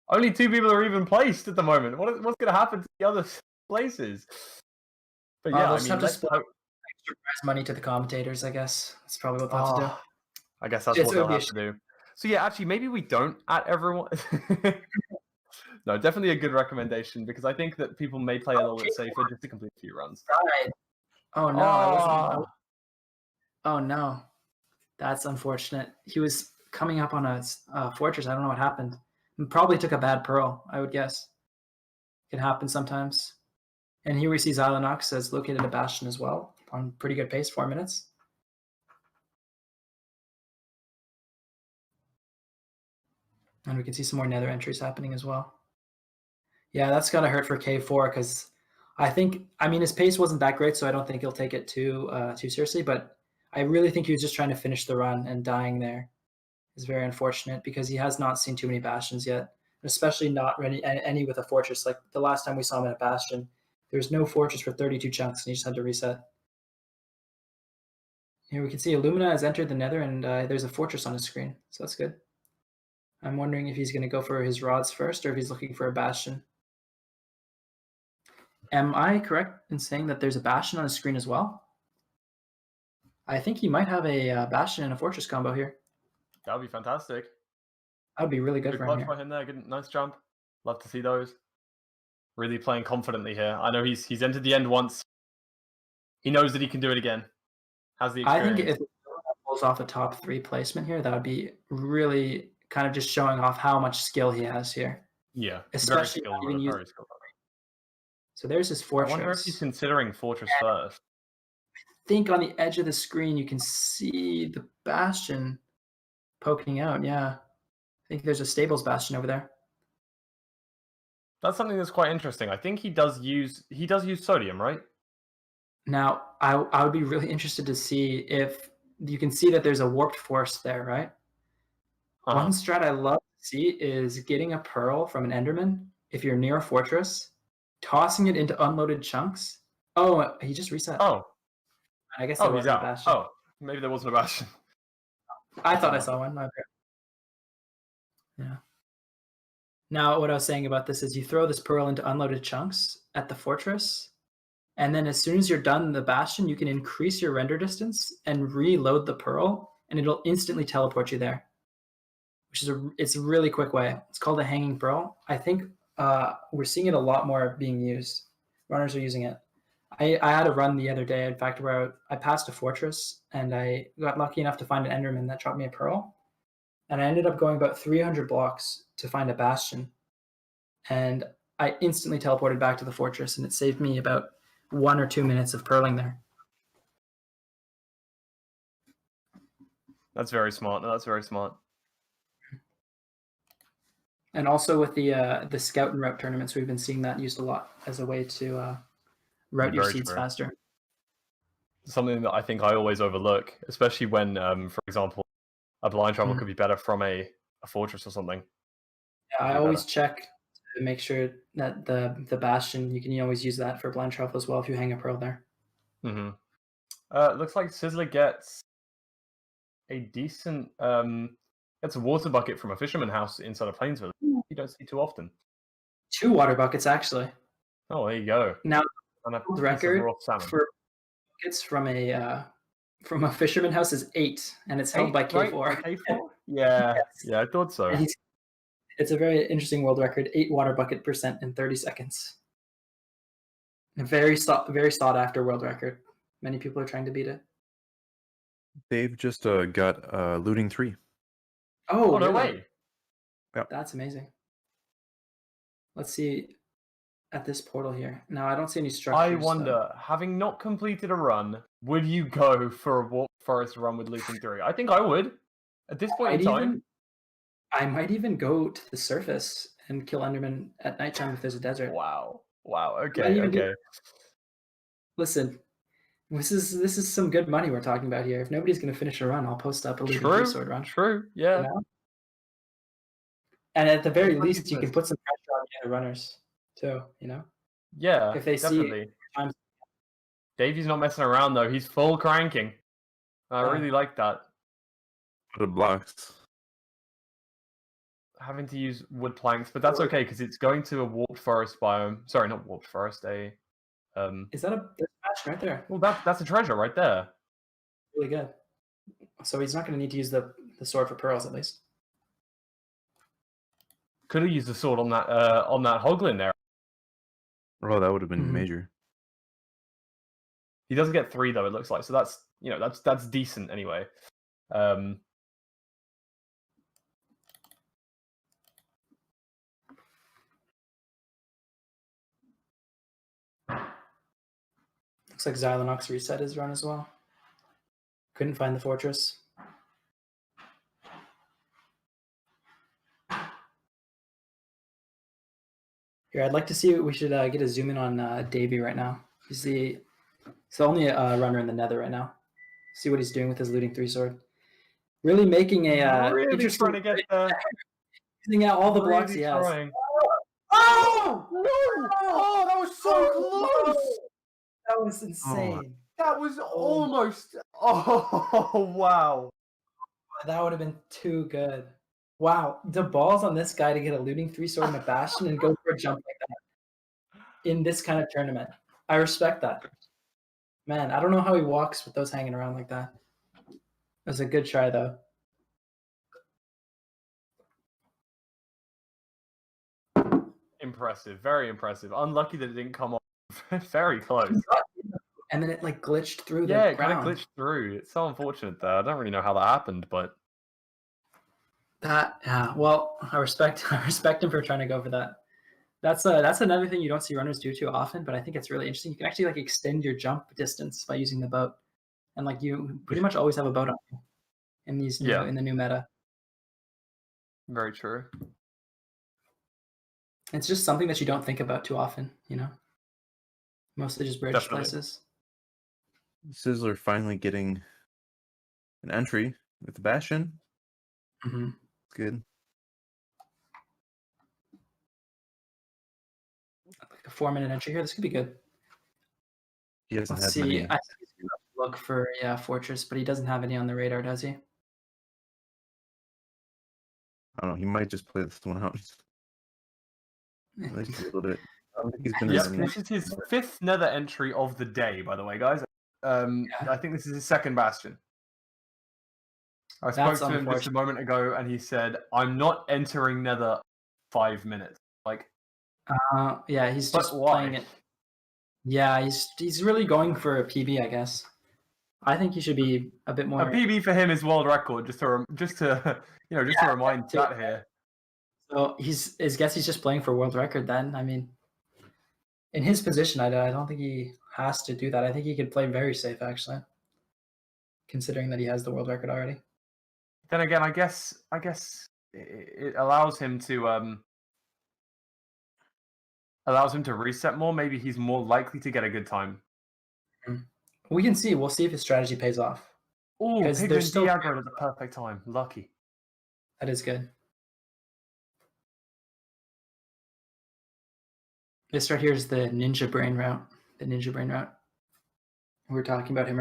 Only 2 people are even placed at the moment. What's going to happen to the other places? But yeah, I mean, let's extra prize money to the commentators. I guess that's probably what they'll have to do. I guess that's what they'll have to do. So yeah, actually, maybe we don't at everyone. No, definitely a good recommendation, because I think that people may play a little bit safer just to complete a few runs. Right. Oh no! Oh no, that's unfortunate. He was coming up on a fortress. I don't know what happened. He probably took a bad pearl, I would guess. It happens sometimes. And here we see Zylenox has located a bastion as well on pretty good pace, 4 minutes. And we can see some more Nether entries happening as well. Yeah, that's got to hurt for K4, because I mean, his pace wasn't that great, so I don't think he'll take it too seriously, but I really think he was just trying to finish the run, and dying there is very unfortunate, because he has not seen too many bastions yet, especially not any with a fortress. Like the last time we saw him in a bastion, there was no fortress for 32 chunks, and he just had to reset. Here we can see Illumina has entered the Nether, and there's a fortress on his screen, so that's good. I'm wondering if he's going to go for his rods first, or if he's looking for a bastion. Am I correct in saying that there's a bastion on his screen as well? I think he might have a bastion and a fortress combo here. That would be fantastic. That would be really good for him. For him there. Good, nice jump. Love to see those. Really playing confidently here. I know he's entered the end once. He knows that he can do it again. Has the experience. I think if he pulls off a top 3 placement here, that would be really kind of just showing off how much skill he has here. Yeah, especially very skilled. So there's his fortress. I wonder if he's considering fortress first. I think on the edge of the screen you can see the bastion poking out. Yeah, I think there's a stables bastion over there. That's something that's quite interesting. I think he does use sodium, right? Now, I would be really interested to see if you can see that there's a warped force there, right? One strat I love to see is getting a pearl from an Enderman if you're near a fortress, tossing it into unloaded chunks. Oh, he just reset. Oh. I guess there wasn't a bastion. Oh, maybe there wasn't a bastion. I thought I saw one. Yeah. Now, what I was saying about this is you throw this pearl into unloaded chunks at the fortress, and then as soon as you're done the bastion, you can increase your render distance and reload the pearl, and it'll instantly teleport you there, which is it's a really quick way. It's called a hanging pearl. I think we're seeing it a lot more being used. Runners are using it. I had a run the other day, in fact, where I passed a fortress, and I got lucky enough to find an Enderman that dropped me a pearl. And I ended up going about 300 blocks to find a bastion. And I instantly teleported back to the fortress, and it saved me about 1 or 2 minutes of pearling there. That's very smart. No, that's very smart. And also with the scout and route tournaments, we've been seeing that used a lot as a way to route your seeds faster. Something that I think I always overlook, especially when, for example, a blind travel could be better from a fortress or something. Yeah, I always check to make sure that the bastion, you can always use that for blind travel as well if you hang a pearl there. Mm-hmm. Looks like Sizzler gets a decent It's a water bucket from a fisherman house inside a Plainsville. You don't see too often. 2 water buckets actually. Oh, there you go. Now, And a the piece of record raw salmon. for buckets from a fisherman house is 8, and it's held by K4. Right? By K4? Yeah, Yes. yeah, I thought so. And it's a very interesting world record, 8 water bucket percent in 30 seconds. A very sought after world record. Many people are trying to beat it. Dave just got looting 3. Oh, no really? way. Yep. That's amazing. Let's see at this portal here. Now, I don't see any structures. I wonder, having not completed a run, would you go for a Warp Forest run with looting 3? I think I would. At this point in time. I might even go to the surface and kill Enderman at nighttime if there's a desert. Wow. Okay. Listen, this is some good money we're talking about here. If nobody's going to finish a run, I'll post up a looting 3 sword run. True, yeah. You know? And at the very least, you can put some pressure on the other runners too, you know? Yeah, if they definitely. see times. Davey's not messing around though. He's full cranking. I really like that. For the blocks. Having to use wood planks, but that's okay because it's going to a warped forest biome. Sorry, not warped forest. Is that there's a match right there? Well, that's a treasure right there. Really good. So he's not going to need to use the sword for pearls at least. Could have used the sword on that hoglin there. Oh, that would have been major. He doesn't get 3 though. It looks like, so that's that's decent anyway. Looks like Zylenox reset his run as well. Couldn't find the fortress. Here, I'd like to see. We should get a zoom in on Davey right now. He's the only runner in the Nether right now. See what he's doing with his looting 3 sword. Really making a really interesting. trying to get the. Using out all the blocks he has. Trying. Oh no! Oh, that was so close. That was insane. That was almost. Oh wow! That would have been too good. Wow, the balls on this guy to get a looting 3 sword and a bastion and go for a jump like that in this kind of tournament. I respect that. Man, I don't know how he walks with those hanging around like that. It was a good try though. Impressive, very impressive. Unlucky that it didn't come off. Very close. And then it like glitched through the Yeah, it ground. kind of glitched through. It's so unfortunate though. I don't really know how that happened, but well, I respect him for trying to go for that. That's another thing you don't see runners do too often, but I think it's really interesting. You can actually like extend your jump distance by using the boat, and like you pretty much always have a boat on you in these in the new meta. Very true. It's just something that you don't think about too often, you know. Mostly just bridge places. Sizzler finally getting an entry with the Bastion. Mm-hmm. Good. Like a 4-minute entry here. This could be good. He hasn't Let's had see. many. I think he's gonna look for fortress, but he doesn't have any on the radar, does he? I don't know. He might just play this one out. At least a little bit. I don't think he's been. This is his 5th Nether entry of the day, by the way, guys. I think this is his 2nd Bastion. I spoke to him just a moment ago, and he said, "I'm not entering Nether 5 minutes." Like, yeah, he's just playing it. Yeah, he's really going for a PB, I guess. I think he should be a bit more. A PB for him is world record. Just to remind that here. So he's just playing for world record. Then I mean, in his position, I don't think he has to do that. I think he could play very safe, actually, considering that he has the world record already. Then again, I guess it allows him to reset more. Maybe he's more likely to get a good time. We can see. We'll see if his strategy pays off. Oh, Piglin still aggroed at the perfect time. Lucky. That is good. This right here is the Ninja Brain route. The Ninja Brain route. We were talking about him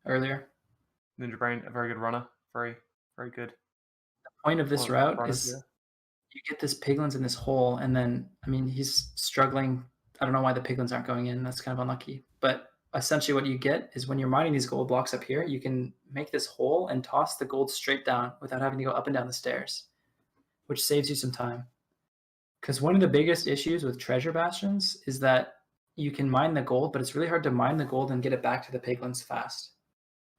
earlier. Ninja Brain, a very good runner. Very, very good. point of this route is you get this piglins in this hole, and then, I mean, he's struggling. I don't know why the piglins aren't going in. That's kind of unlucky. But essentially what you get is when you're mining these gold blocks up here, you can make this hole and toss the gold straight down without having to go up and down the stairs, which saves you some time. Because one of the biggest issues with treasure bastions is that you can mine the gold, but it's really hard to mine the gold and get it back to the piglins fast.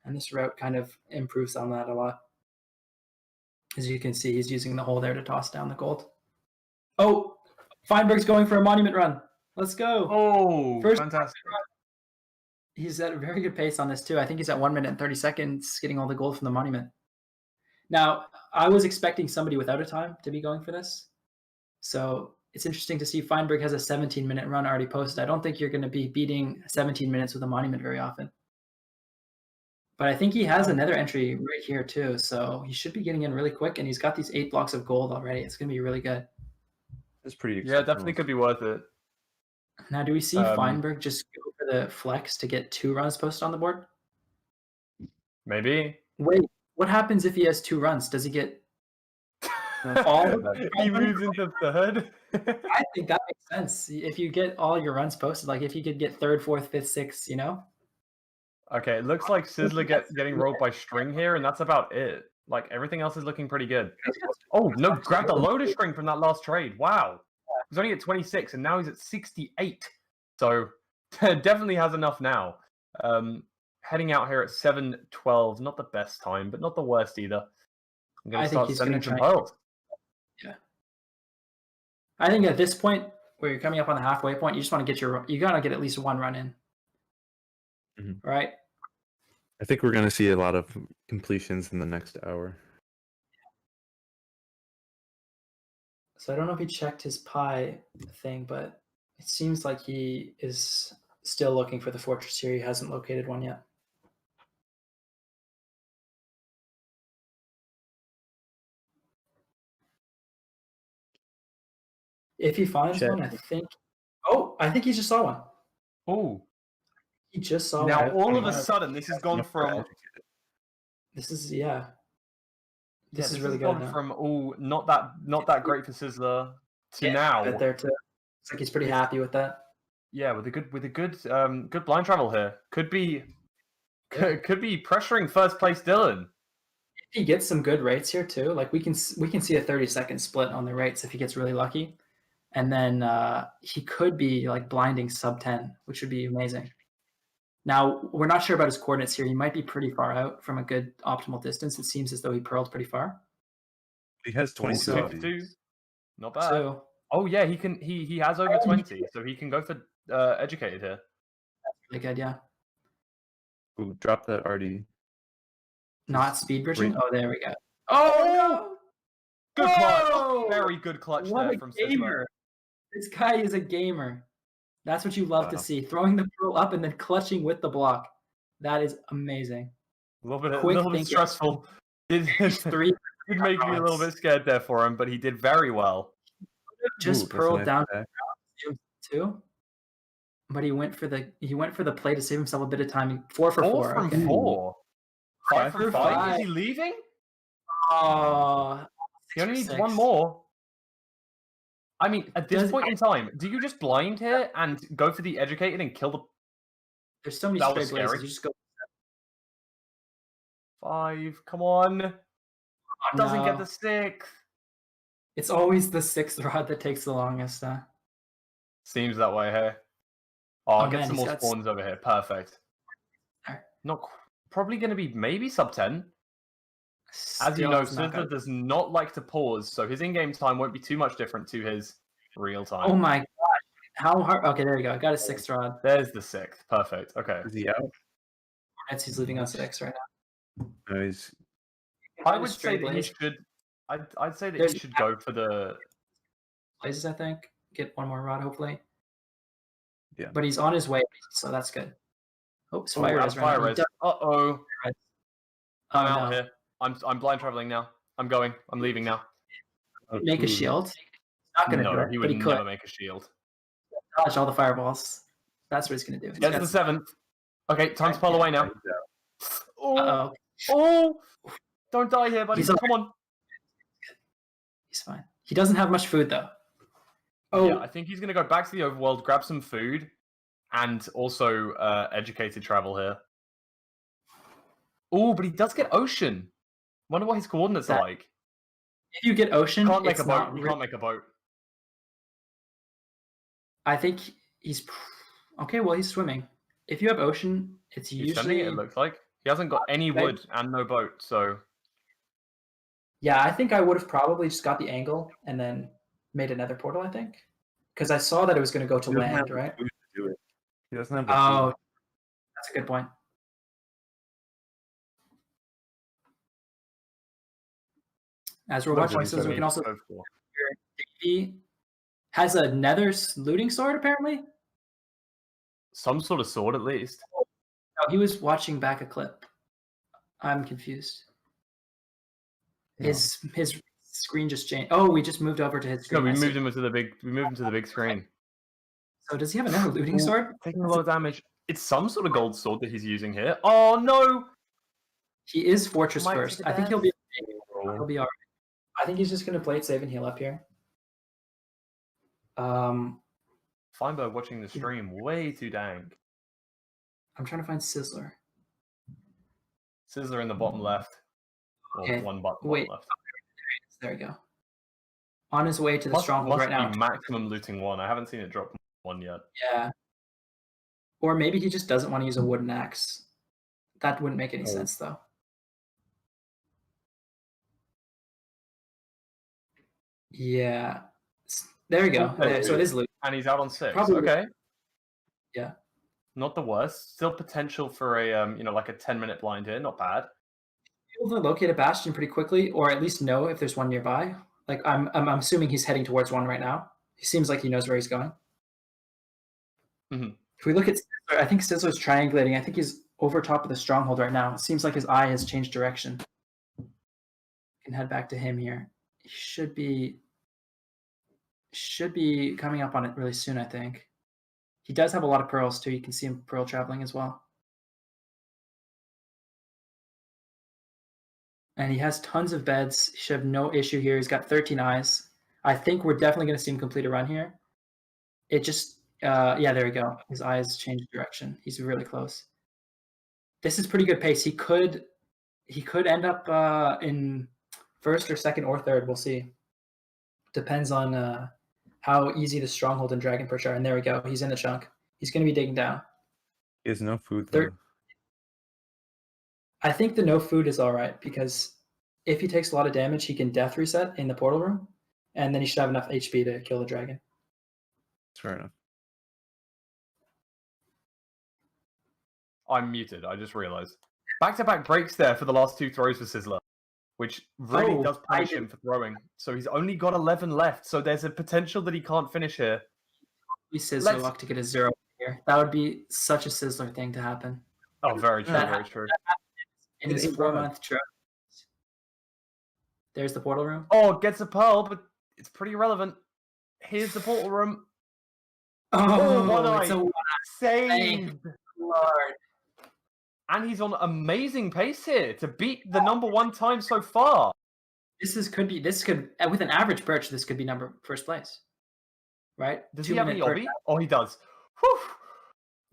And this route kind of improves on that a lot. As you can see, he's using the hole there to toss down the gold. Oh, Feinberg's going for a monument run. Let's go. Oh, first fantastic. He's at a very good pace on this too. I think he's at 1 minute and 30 seconds getting all the gold from the monument. Now, I was expecting somebody without a time to be going for this. So it's interesting to see Feinberg has a 17-minute run already posted. I don't think you're going to be beating 17 minutes with a monument very often. But I think he has another entry right here too. So he should be getting in really quick, and he's got these 8 blocks of gold already. It's going to be really good. That's pretty Yeah, definitely could be worth it. Now, do we see Feinberg just go for the flex to get 2 runs posted on the board? Maybe. Wait, what happens if he has 2 runs? Does he get all? He moves into third. I think that makes sense. If you get all your runs posted, like if you could get 3rd, 4th, 5th, 6th, you know? Okay, it looks like Sizzler getting rolled by string here, and that's about it. Like, everything else is looking pretty good. Oh, no, grabbed a load of string from that last trade. Wow. He's only at 26, and now he's at 68. So, definitely has enough now. Heading out here at 7:12. Not the best time, but not the worst either. I'm going to start sending some pearls. Yeah. I think at this point, where you're coming up on the halfway point, you just want to get you got to get at least 1 run in. Mm-hmm. Right? I think we're going to see a lot of completions in the next hour. So I don't know if he checked his pie thing, but it seems like he is still looking for the fortress here. He hasn't located one yet. If he finds one, I think... Oh, I think he just saw one. Oh. He just saw now, one. all of a sudden, this has gone from... This is, yeah. This is really good. Now. From not that great for Sizzler to now. Right there too. It's like he's pretty happy with that. Yeah, with a good blind travel here. Could be pressuring first place Dylqnnnn. If he gets some good rates here too, like we can see a 30-second split on the rates if he gets really lucky, and then he could be like blinding sub 10, which would be amazing. Now, we're not sure about his coordinates here. He might be pretty far out from a good optimal distance. It seems as though he pearled pretty far. He has 22. Not bad. So, oh yeah, he has over 20, so he can go for educated here. That's really good, yeah. Ooh, drop that RD. Not speed bridging? Oh, there we go. Oh, no! Good clutch. Very good clutch there from Sizzler. This guy is a gamer. That's what you love to see. Throwing the pearl up and then clutching with the block. That is amazing. A little bit stressful. It did make me a little bit scared there for him, but he did very well. Just pearled down too. But he went for the play to save himself a bit of time. 4 for 4. From 4. 5 for 5. Is he leaving? Oh, he only needs 1 more. I mean, at this point in time, do you just blind here and go for the educated and kill the... There's so many straight blazes. You just go... 5, come on. Doesn't get the 6th. It's always the 6th rod that takes the longest. Seems that way here. Oh, get some more spawns over here. Perfect. Not probably going to be maybe sub 10. As you know, Sizzler does not like to pause, so his in-game time won't be too much different to his real time. Oh my god. How hard? Okay, there you go. I got a 6th rod. There's the 6th. Perfect. Okay. Is he out? He's leaving on 6 right now. No, I would say that he should... I'd say that he should go for the... Blazes, I think. Get 1 more rod, hopefully. Yeah. But he's on his way, so that's good. Oops, fire res. Uh-oh. I'm out here. I'm blind traveling now. I'm leaving now. Make a shield. Not gonna do it, he would never make a shield. Dodge all the fireballs. That's what he's gonna do. Gets the 7th. Okay, time to pull away now. Uh-oh. Oh! Don't die here, buddy. Come on. He's fine. He doesn't have much food though. Oh, yeah, I think he's gonna go back to the overworld, grab some food, and also educated travel here. Oh, but he does get ocean. Wonder what his coordinates are like. If you get ocean, Can't make it's a boat. not You can't make a boat. I think he's okay. Well, he's swimming. If you have ocean, it's He's sending usually. it. It looks like he hasn't got any wood and no boat. So Yeah, I think I would have probably just got the angle and then made another portal. I think because I saw that it was going to go to He doesn't land, have the right? food to do it. He doesn't have the Oh, food. that's a good point. As we're watching this, we can also. Davey has a Nether looting sword, apparently. some sort of sword, at least. No, he was watching back a clip. I'm confused. His screen just changed. Oh, we just moved over to his screen. No, we I see. moved him to the big. We moved him to the big screen. So does he have another looting sword? Taking a lot of damage. It's some sort of gold sword that he's using here. Oh no! He is fortress Might first. take I think that. he'll be. He'll be alright. I think he's just gonna play it safe and heal up here. Feinberg watching the stream, way too dank. I'm trying to find Sizzler. Sizzler in the bottom left. Or Okay, one button wait. left. There we go. On his way to the Must stronghold right now. be maximum looting one. I haven't seen it drop one yet. Yeah. Or maybe he just doesn't want to use a wooden axe. That wouldn't make any sense though. Yeah. There we go. Okay. So it is loot. And he's out on 6. Probably. Okay. Yeah. Not the worst. Still potential for a like a 10-minute blind here. Not bad. Be able to locate a bastion pretty quickly, or at least know if there's one nearby. Like I'm assuming he's heading towards one right now. He seems like he knows where he's going. Mhm. If we look at Sizzler, I think Sizzler's triangulating. I think he's over top of the stronghold right now. It seems like his eye has changed direction. Can head back to him here. He should be coming up on it really soon, I think. He does have a lot of pearls too. You can see him pearl traveling as well. And he has tons of beds. He should have no issue here. He's got 13 eyes. I think we're definitely going to see him complete a run here. It just, yeah, there we go. His eyes changed direction. He's really close. This is pretty good pace. He could end up in first or second or third. We'll see. Depends on how easy the stronghold and dragon perch are. And there we go. He's in the chunk. He's going to be digging down. He has no food though. I think the no food is all right because if he takes a lot of damage, he can death reset in the portal room, and then he should have enough HP to kill the dragon. Fair enough. I'm muted. I just realized. Back-to-back breaks there for the last 2 throws for Sizzler, which really does punish him for throwing. So he's only got 11 left. So there's a potential that he can't finish here. We Sizzler luck to get a 0 here. That would be such a Sizzler thing to happen. Oh, very true. Very true. In his 4-month trip. There's the portal room. Oh, gets a pearl, but it's pretty irrelevant. Here's the portal room. Oh, one eye. it's a Saved. Lord. And he's on amazing pace here to beat the #1 time so far. This could with an average perch, this could be first place. Right? Does he have any obby? Oh, he does. Whew.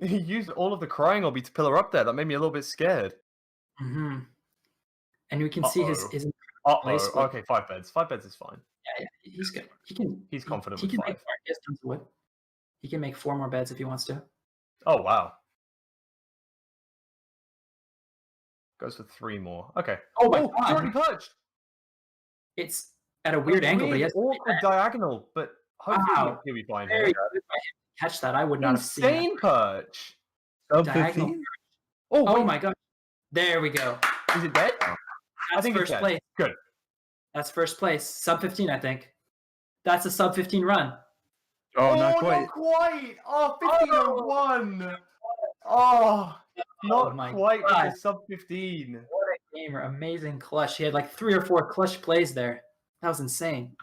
He used all of the crying obby to pillar up there. That made me a little bit scared. Mm-hmm. And we can see his place. Okay, 5 beds. 5 beds is fine. Yeah, he's good. He's confident he with can 5. Make 4, he has tons of wood. He can make 4 more beds if he wants to. Oh, wow. Goes for 3 more. Okay. Oh my God. He's already perched. It's at a weird angle, but he has awkward diagonal, but hopefully he'll be fine here. Catch that. I would not have seen that. Insane perch. Diagonal. Oh my god. There we go. Is it dead? That's first place. Good. That's first place. Sub 15, I think. That's a sub 15 run. Oh, not quite. Not quite. Oh, 1501. Oh, not quite with the sub 15. What a gamer. Amazing clutch. He had like 3 or 4 clutch plays there. That was insane.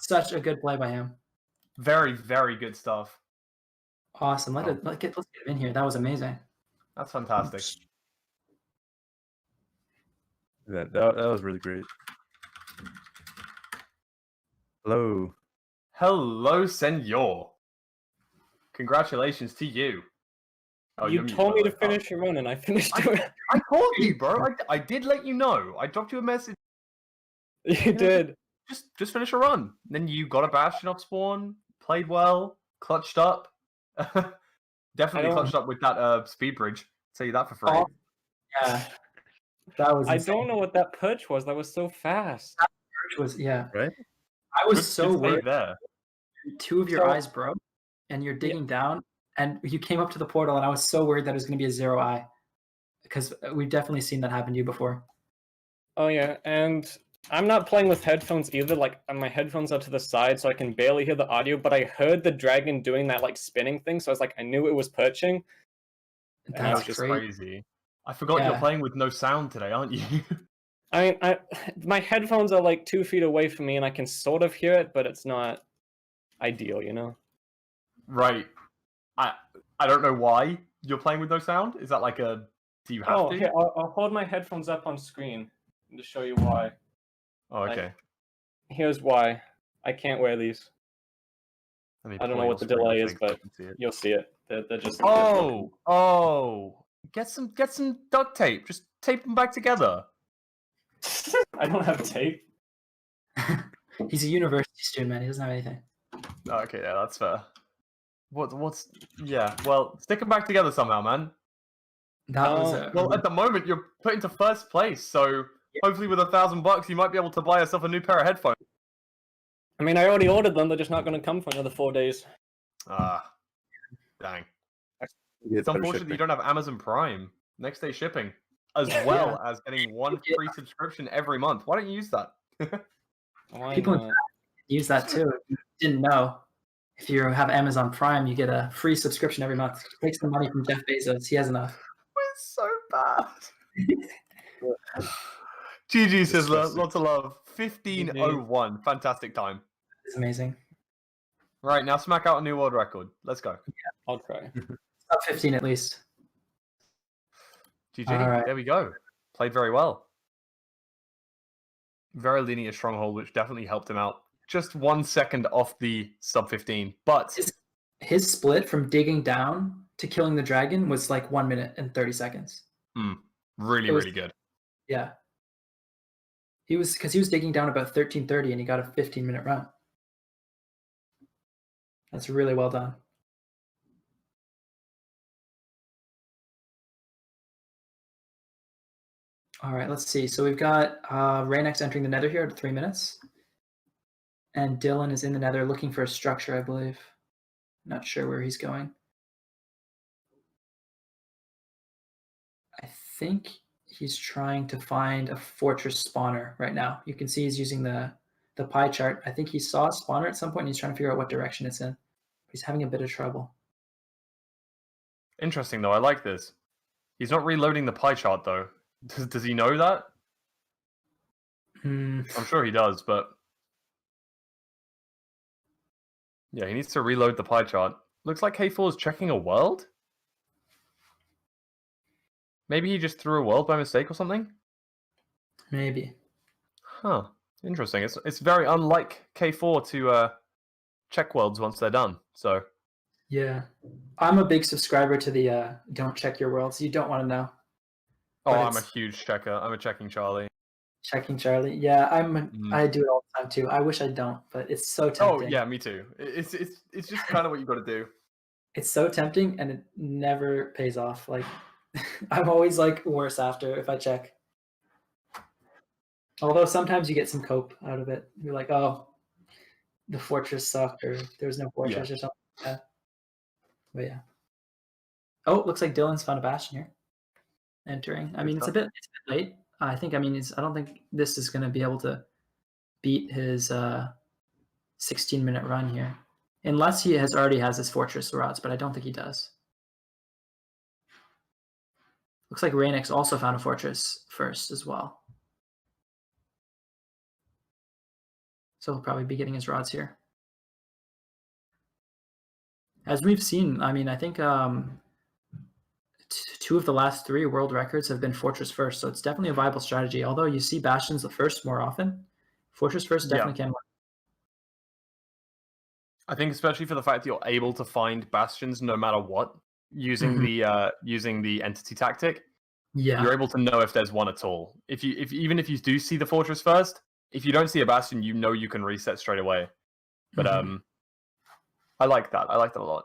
Such a good play by him. Very, very good stuff. Awesome. Let's get him in here. That was amazing. That's fantastic. That was really great. Hello. Hello, senor. Congratulations to you. Oh, you told me to finish your run, and I finished it. I told you, bro. I did let you know. I dropped you a message. You did. Just finish a run. Then you got a bastion off spawn, played well, clutched up. Definitely clutched up with that speed bridge. Tell you that for free. Oh, yeah, that was. I insane. don't know what that perch was. That was so fast. That perch was Right. I was Good so save worried. there. Two of your eyes broke, and you're digging down, and you came up to the portal, and I was so worried that it was going to be a 0 eye, because we've definitely seen that happen to you before. Oh yeah, and I'm not playing with headphones either. Like my headphones are to the side, so I can barely hear the audio. But I heard the dragon doing that like spinning thing, so I was like, I knew it was perching. And I was That's just Crazy. I forgot you're playing with no sound today, aren't you? I mean, my headphones are like 2 feet away from me, and I can sort of hear it, but it's not ideal, you know. Right. I don't know why you're playing with no sound. Is that like a? Do you have to? Here, I'll hold my headphones up on screen to show you why. Oh, okay. Here's why. I can't wear these. I don't know what the delay is, but you'll see it. They're just. Oh! Get some duct tape. Just tape them back together. I don't have tape. He's a university student, man. He doesn't have anything. Okay, yeah, that's fair. What's yeah? Well, stick them back together somehow, man. That was well, at the moment you're put into first place, so hopefully with $1,000 you might be able to buy yourself a new pair of headphones. I mean, I already ordered them. They're just not going to come for another 4 days. Ah, dang. It's unfortunate you don't have Amazon Prime next day shipping, as well as getting one free subscription every month. Why don't you use that? People use that too. If you didn't know, if you have Amazon Prime, you get a free subscription every month. Takes the money from Jeff Bezos. He has enough. We're so bad. GG Sizzler, lots of love. 15:01, fantastic time. It's amazing. Right, now smack out a new world record. Let's go. Yeah, I'll try. Top 15 at least. GG, there we go. Played very well. Very linear stronghold, which definitely helped him out. Just 1 second off the sub 15, but his split from digging down to killing the dragon was like 1 minute and 30 seconds. Really good. Yeah. He was digging down about 13:30 and he got a 15-minute run. That's really well done. All right, let's see. So we've got Reignex entering the Nether here at 3 minutes. And Dylqnnnn is in the Nether looking for a structure, I believe. Not sure where he's going. I think he's trying to find a fortress spawner right now. You can see he's using the pie chart. I think he saw a spawner at some point and he's trying to figure out what direction it's in. He's having a bit of trouble. Interesting, though. I like this. He's not reloading the pie chart, though. Does he know that? I'm sure he does, but... yeah, he needs to reload the pie chart. Looks like K4 is checking a world? Maybe he just threw a world by mistake or something? Maybe. Huh. Interesting. It's very unlike K4 to check worlds once they're done, so... yeah. I'm a big subscriber to the don't check your worlds. You don't want to know. Oh, I'm a huge checker. I'm a checking Charlie. Checking Charlie. Yeah, I do it all the time too. I wish I don't, but it's so tempting. Oh, yeah, me too. It's just kind of what you got to do. It's so tempting and it never pays off. Like I'm always like worse after if I check. Although sometimes you get some cope out of it. You're like, oh, the fortress sucked or there was no fortress or something like that. But yeah. Oh, looks like Dylqnnn's found a bastion here. Entering. I mean, it's a bit late. I don't think this is going to be able to beat his 16-minute run here. Unless he already has his fortress rods, but I don't think he does. Looks like Reignex also found a fortress first as well. So he'll probably be getting his rods here. As we've seen, I mean, I think 2 of the last 3 world records have been fortress first, so it's definitely a viable strategy. Although you see bastions the first more often, fortress first definitely can work. I think especially for the fact that you're able to find bastions no matter what using the entity tactic. Yeah. You're able to know if there's one at all. Even if you do see the fortress first, if you don't see a bastion, you know you can reset straight away. But I like that. I like that a lot.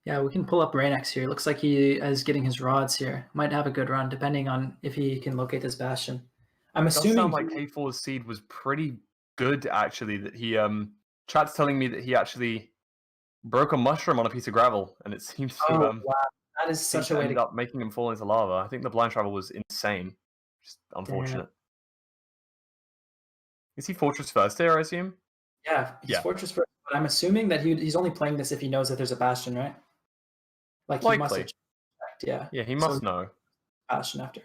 Yeah, we can pull up Reignex here. Looks like he is getting his rods here. Might have a good run, depending on if he can locate this bastion. I'm assuming. It does sound like K4's seed was pretty good, actually. That he chat's telling me that he actually broke a mushroom on a piece of gravel, and it seems to wow, that is such a way end up making him fall into lava. I think the blind travel was insane. Just unfortunate. Damn. Is he Fortress first here, I assume? Yeah, he's Fortress first. But I'm assuming that he's only playing this if he knows that there's a bastion, right? Like he must have checked, yeah. Yeah, he must know. Bastion after.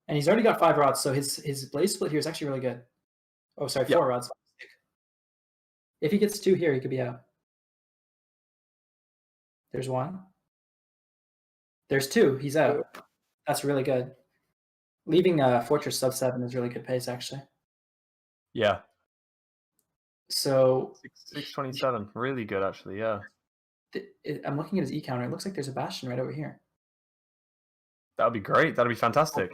And he's already got 5 rods, so his blaze split here is actually really good. Oh, sorry, 4 rods. If he gets 2 here, he could be out. There's 1. There's 2. He's out. That's really good. Leaving Fortress sub 7 is really good pace, actually. Yeah. So 627, really good, actually. Yeah. I'm looking at his E counter. It looks like there's a bastion right over here. That would be great. That would be fantastic.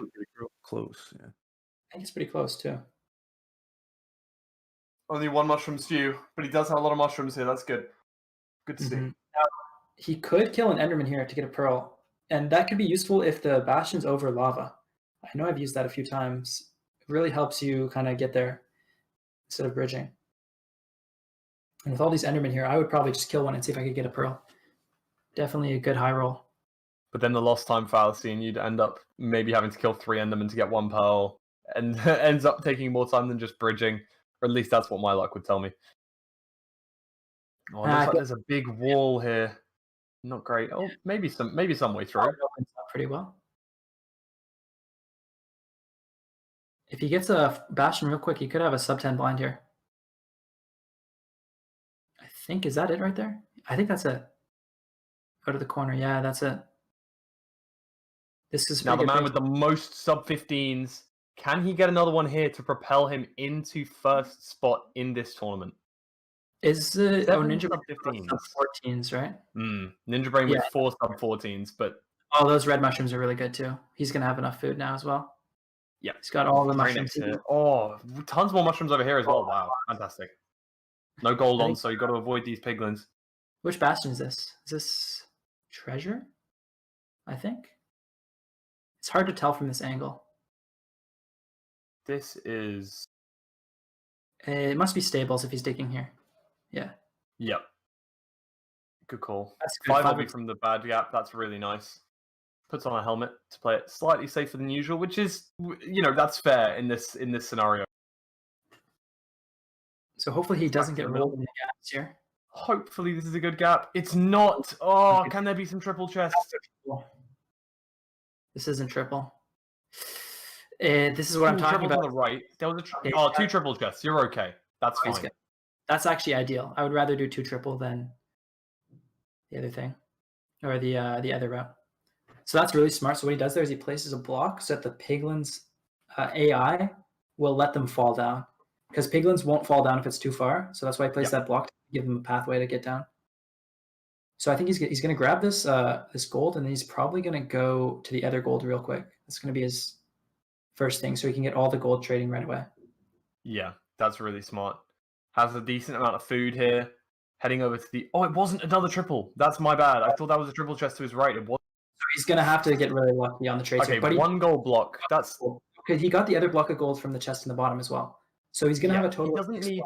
Close, yeah. I think it's pretty close too. Only 1 mushroom stew, but he does have a lot of mushrooms here. That's good. Good to see. Now, he could kill an Enderman here to get a pearl, and that could be useful if the bastion's over lava. I know I've used that a few times. It really helps you kind of get there instead of bridging. And with all these Endermen here, I would probably just kill one and see if I could get a pearl. Definitely a good high roll. But then the lost time fallacy, and you'd end up maybe having to kill 3 Endermen to get 1 pearl, and ends up taking more time than just bridging. Or at least that's what my luck would tell me. Oh, it looks like there's a big wall here. Not great. Oh, maybe some way through. It opens up pretty well. If he gets a bastion real quick, he could have a sub 10 blind here. I think, is that it right there? I think that's it. Go to the corner. Yeah, that's it. This is now the man with the most sub 15s. Can he get another one here to propel him into first spot in this tournament? Is it Ninja Brain sub 14s, right? Ninja Brain with 4 sub 14s, but those red mushrooms are really good too. He's gonna have enough food now as well. Yeah, he's got all the mushrooms. Oh, tons more mushrooms over here as well. Wow, fantastic. No gold on, so you got to avoid these piglins. Which bastion is this? Is this treasure? I think. It's hard to tell from this angle. This is... It must be stables if he's digging here. Yeah. Yep. Good call. That's good. 5 lobby from the bad gap. That's really nice. Puts on a helmet to play it slightly safer than usual, which is, that's fair in this scenario. So hopefully he doesn't get rolled in the gaps here. Hopefully this is a good gap. It's not. Oh, can there be some triple chests? This isn't triple. This is what I'm talking about. On the right. There was 2 triple chests. You're okay. That's fine. That's actually ideal. I would rather do 2 triple than the other thing, or the other route. So that's really smart. So what he does there is he places a block so that the piglin's AI will let them fall down, because piglins won't fall down if it's too far. So that's why I placed that block to give them a pathway to get down. So I think he's going to grab this this gold, and then he's probably going to go to the other gold real quick. That's going to be his first thing, so he can get all the gold trading right away. Yeah, that's really smart. Has a decent amount of food here. Heading over to the... Oh, it wasn't another triple. That's my bad. I thought that was a triple chest to his right. It wasn't. So he's going to have to get really lucky on the trade. Okay, but 1 gold block. That's... Okay, he got the other block of gold from the chest in the bottom as well. So he's going to have a total... He doesn't need...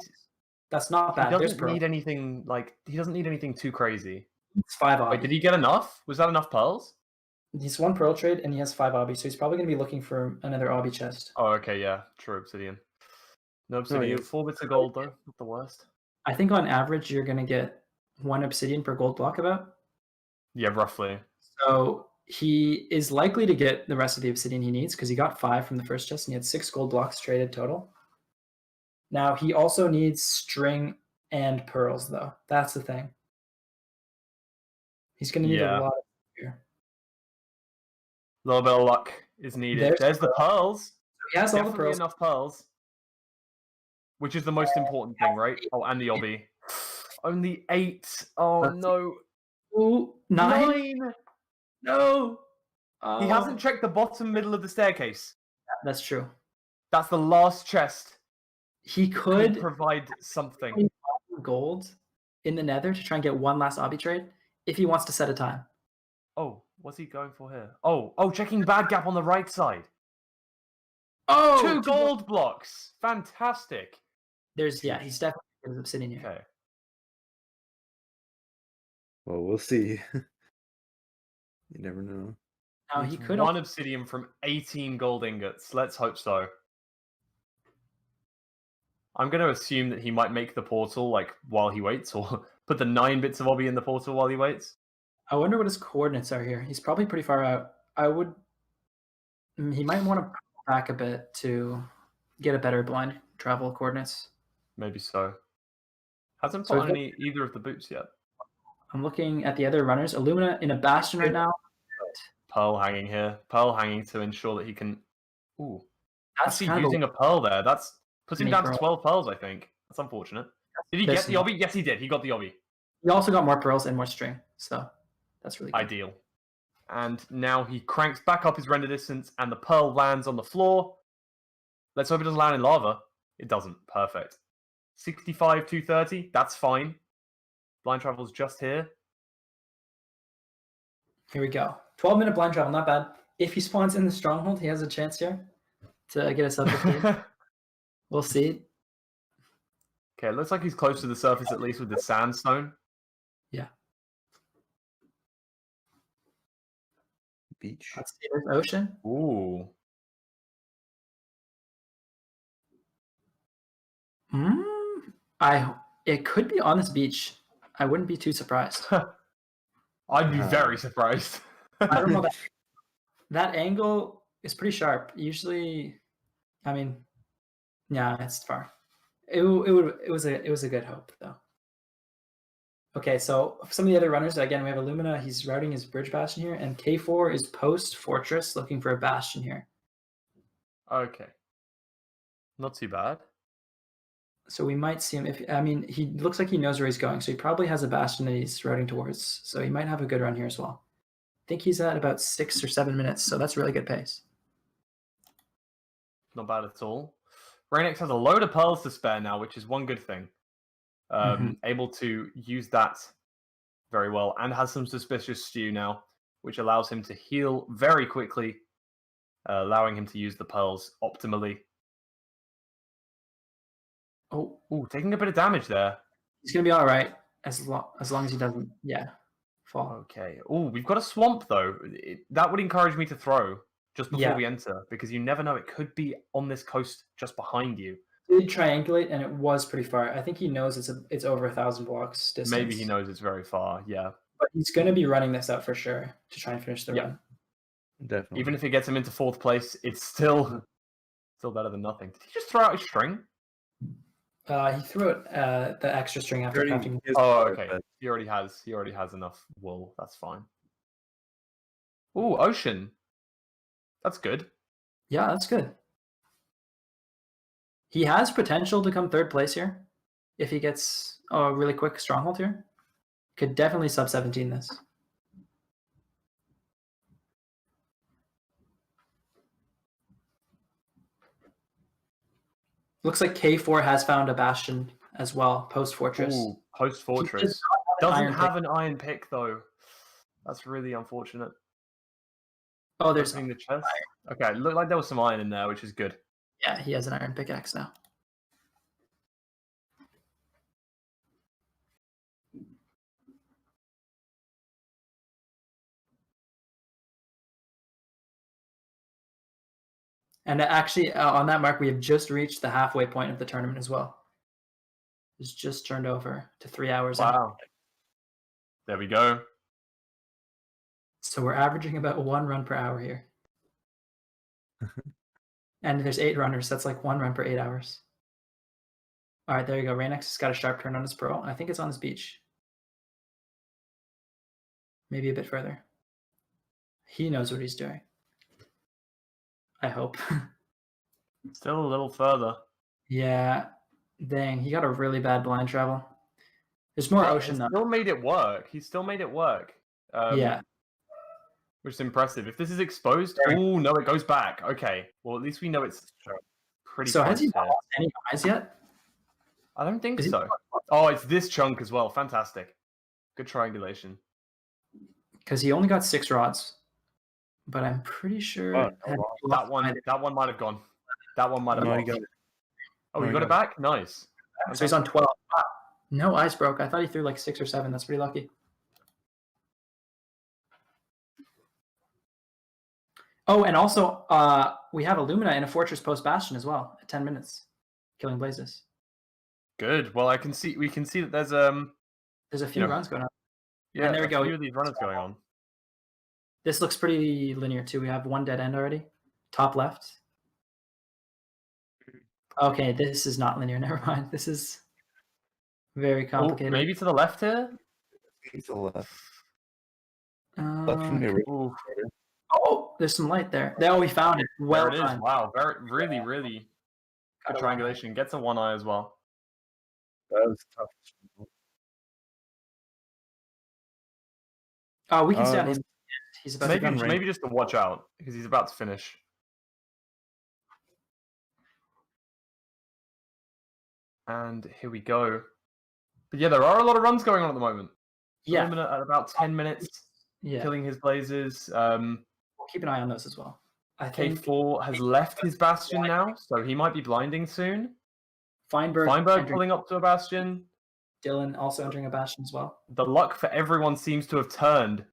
That's not bad. He doesn't need anything, he doesn't need anything too crazy. It's 5 obby. Wait, did he get enough? Was that enough pearls? He's 1 pearl trade, and he has 5 obby, so he's probably going to be looking for another obby chest. Oh, okay, yeah. True obsidian. No obsidian. 4 bits of gold, though. Not the worst. I think on average, you're going to get 1 obsidian per gold block about. Yeah, roughly. So he is likely to get the rest of the obsidian he needs, because he got 5 from the first chest, and he had 6 gold blocks traded total. Now, he also needs string and pearls, though. That's the thing. He's going to need a lot here. A little bit of luck is needed. There's the pearls. He has all the pearls. Enough pearls. Which is the most important thing, right? Oh, and the obby. Only 8. Oh no. Ooh, 9? 9. No. He hasn't checked the bottom middle of the staircase. That's true. That's the last chest. He could provide something. gold in the Nether to try and get one last obby trade if he wants to set a time. Oh, what's he going for here? Oh, checking bad gap on the right side. Oh, 2 gold blocks. Fantastic. He's definitely obsidian here. Okay. Well, we'll see. You never know. Now he could 1 obsidian from 18 gold ingots. Let's hope so. I'm going to assume that he might make the portal like while he waits, or put the 9 bits of obby in the portal while he waits. I wonder what his coordinates are here. He's probably pretty far out. He might want to pull back a bit to get a better blind travel coordinates. Maybe so. Hasn't put on either of the boots yet. I'm looking at the other runners. Illumina in a bastion right now. Pearl hanging here. Pearl hanging to ensure that he can... Ooh. That's he using a pearl there. That's puts him down to 12 pearls, I think. That's unfortunate. Did he get the obby? Yes, he did. He got the obby. He also got more pearls and more string. So that's really good. Ideal. And now he cranks back up his render distance and the pearl lands on the floor. Let's hope it doesn't land in lava. It doesn't. Perfect. 65, 230. That's fine. Blind travel's just here. Here we go. 12-minute blind travel, not bad. If he spawns in the stronghold, he has a chance here to get us up to speed. We'll see. Okay, it looks like he's close to the surface at least with the sandstone. Yeah. Beach. Let's see this ocean. Ooh. It could be on this beach. I wouldn't be too surprised. I'd be very surprised. I don't know. That angle is pretty sharp. Usually, I mean, yeah, it's far. It was a good hope though. Okay, so some of the other runners, again, we have Illumina. He's routing his bridge bastion here, and K4 is post fortress looking for a bastion here. Okay. Not too bad. So we might see him he looks like he knows where he's going, so he probably has a bastion that he's routing towards. So he might have a good run here as well. I think he's at about 6 or 7 minutes, so that's really good pace. Not bad at all. Reignex has a load of pearls to spare now, which is one good thing. Able to use that very well, and has some suspicious stew now, which allows him to heal very quickly, allowing him to use the pearls optimally. Oh, taking a bit of damage there. He's gonna be all right as long as he doesn't, fall. Okay. We've got a swamp though. That would encourage me to throw just before we enter, because you never know. It could be on this coast just behind you. He did triangulate, and it was pretty far. I think he knows it's over 1,000 blocks distance. Maybe he knows it's very far. Yeah. But he's gonna be running this out for sure to try and finish the run. Definitely. Even if it gets him into 4th place, it's still better than nothing. Did he just throw out his string? He threw it the extra string after crafting. Oh, okay. He already has enough wool. That's fine. Ooh, ocean. That's good. Yeah, that's good. He has potential to come 3rd place here if he gets a really quick stronghold here. Could definitely sub 17 this. Looks like K4 has found a bastion as well, post fortress. Ooh, post fortress. Doesn't have an iron pick though. That's really unfortunate. Oh, there's in the chest. Okay, it looked like there was some iron in there, which is good. Yeah, he has an iron pickaxe now. And actually, on that mark, we have just reached the halfway point of the tournament as well. It's just turned over to 3 hours. Wow. There we go. So we're averaging about 1 run per hour here. And there's 8 runners. That's like 1 run per 8 hours. All right, there you go. Reignex has got a sharp turn on his pearl. I think it's on this beach. Maybe a bit further. He knows what he's doing. I hope. Still a little further. Yeah. Dang, he got a really bad blind travel. There's more But ocean he though. still made it work. He still made it work. Yeah. Which is impressive. If this is exposed, oh no, it goes back. Okay, well at least we know it's pretty. So has he close not lost any eyes yet? I don't think Is he- so. Oh, it's this chunk as well. Fantastic. Good triangulation. Because he only got 6 rods, but I'm pretty sure That one might have gone. That one might have No, gone. he got it. Oh, No, you he got it got back? Nice. So he's on 12. Wow. No eyes broke. I thought he threw like 6 or 7. That's pretty lucky. Oh, and also we have Illumina in a Fortress Post Bastion as well at 10 minutes, killing Blazes. Good. Well, we can see that there's There's a few runs going on. yeah, there we go. a few of these runners going on. This looks pretty linear too. We have one dead end already. Top left. Okay, this is not linear. Never mind. This is very complicated. Maybe to the left here. He's the left. Left from me. Ooh, Oh, there's some light there. Oh, we found it. Well there it is. done. Wow, really good triangulation. Gets a 1 eye as well. That was tough. Oh, we can see on his. He's about to come. Maybe just to watch out because he's about to finish. And here we go. But yeah, there are a lot of runs going on at the moment. Yeah. Illumina at about 10 minutes, Yeah. killing his Blazes. We'll keep an eye on those as well. I think K4 has left his Bastion now, so he might be blinding soon. Feinberg Pulling up to a Bastion. Dylan also entering a Bastion as well. The luck for everyone seems to have turned.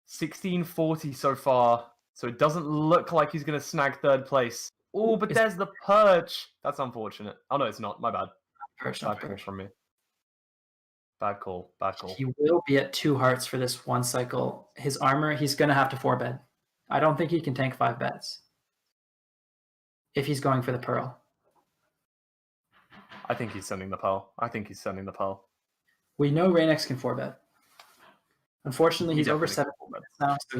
1640 so far, so it doesn't look like he's going to snag 3rd place. Oh, but there's the perch. That's unfortunate. Oh, no, it's not. My bad. Bad call from me. Bad call. He will be at 2 hearts for this one cycle. His armor, he's going to have to 4-bed. I don't think he can tank 5 beds if he's going for the Pearl. I think he's sending the Pearl. We know Reignex can 4-bed. Unfortunately, he's over 7 beds now, so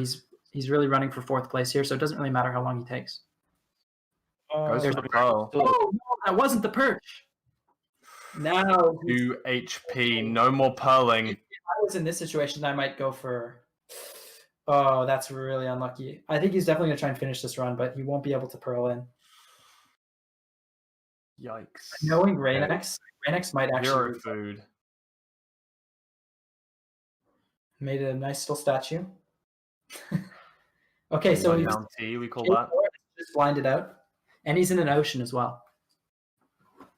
he's really running for 4th place here, so it doesn't really matter how long he takes. Goes for the Pearl. Oh, no, that wasn't the perch. Now 2 HP, no more pearling. If I was in this situation, I might go for. Oh, that's really unlucky. I think he's definitely gonna try and finish this run, but he won't be able to pearl in. Yikes. Knowing Reignex might actually 0 food. made a nice little statue. Okay, so he's Down T, we call that. just blinded out, and he's in an ocean as well.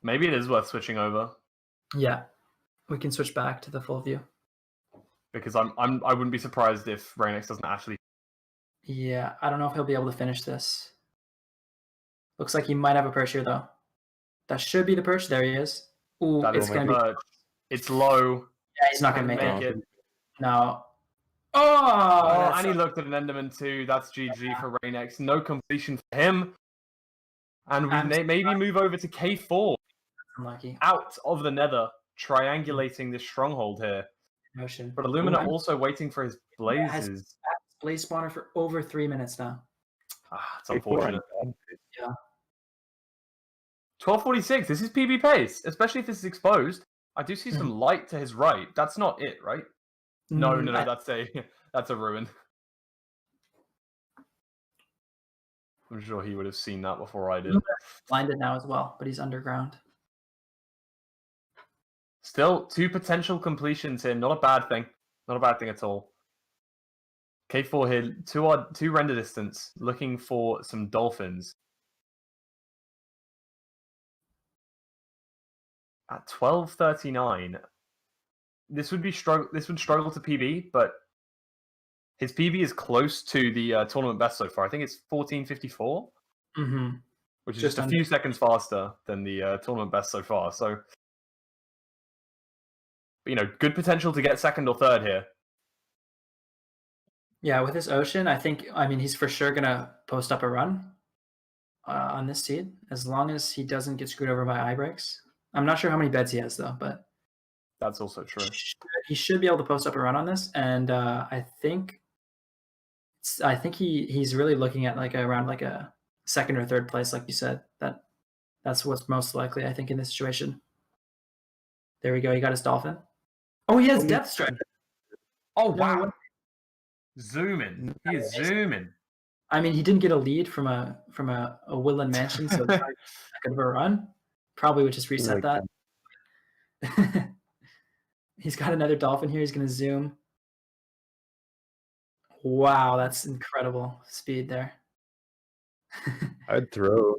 Maybe it is worth switching over Yeah, we can switch back to the full view. because I wouldn't be surprised if Reignex doesn't actually. Yeah, I don't know if he'll be able to finish this. Looks like he might have a perch here though. That should be the perch. There he is. Ooh, it's gonna be. It's low. Yeah, he's not gonna make it. No. Oh, and he looked at an Enderman too. That's GG for Reignex. No completion for him. And we maybe move over to K4. Unlucky. Out of the Nether, triangulating this stronghold here. Ocean. But Illumina also waiting for his blazes. Blaze spawner for over 3 minutes now. It's unfortunate. Yeah. 1246. This is PB pace, especially if this is exposed. I do see some light to his right. That's not it, right? No. That's a ruin. I'm sure he would have seen that before I did. Blinded now as well, but he's underground. Still, 2 potential completions here. Not a bad thing. Not a bad thing at all. K4 here, 2 render distance, looking for some dolphins. At 12:39, this would struggle to PB, but his PB is close to the tournament best so far. I think it's 14:54, which is just a few seconds faster than the tournament best so far. So, but, good potential to get 2nd or 3rd here. Yeah, with this ocean, I mean, he's for sure gonna post up a run on this seed as long as he doesn't get screwed over by eye breaks. I'm not sure how many beds he has though, but that's also true. He should be able to post up a run on this, and I think he's really looking at around a 2nd or 3rd place, like you said. That That's what's most likely, I think, in this situation. There we go. He got his dolphin. Oh, he has depth strike. Oh, No wow. way. Zooming. He is zooming. I mean, he didn't get a lead from a woodland mansion, so it's not that good of a run. Probably would just reset that. He's got another dolphin here. He's going to zoom. Wow, that's incredible speed there. I'd throw.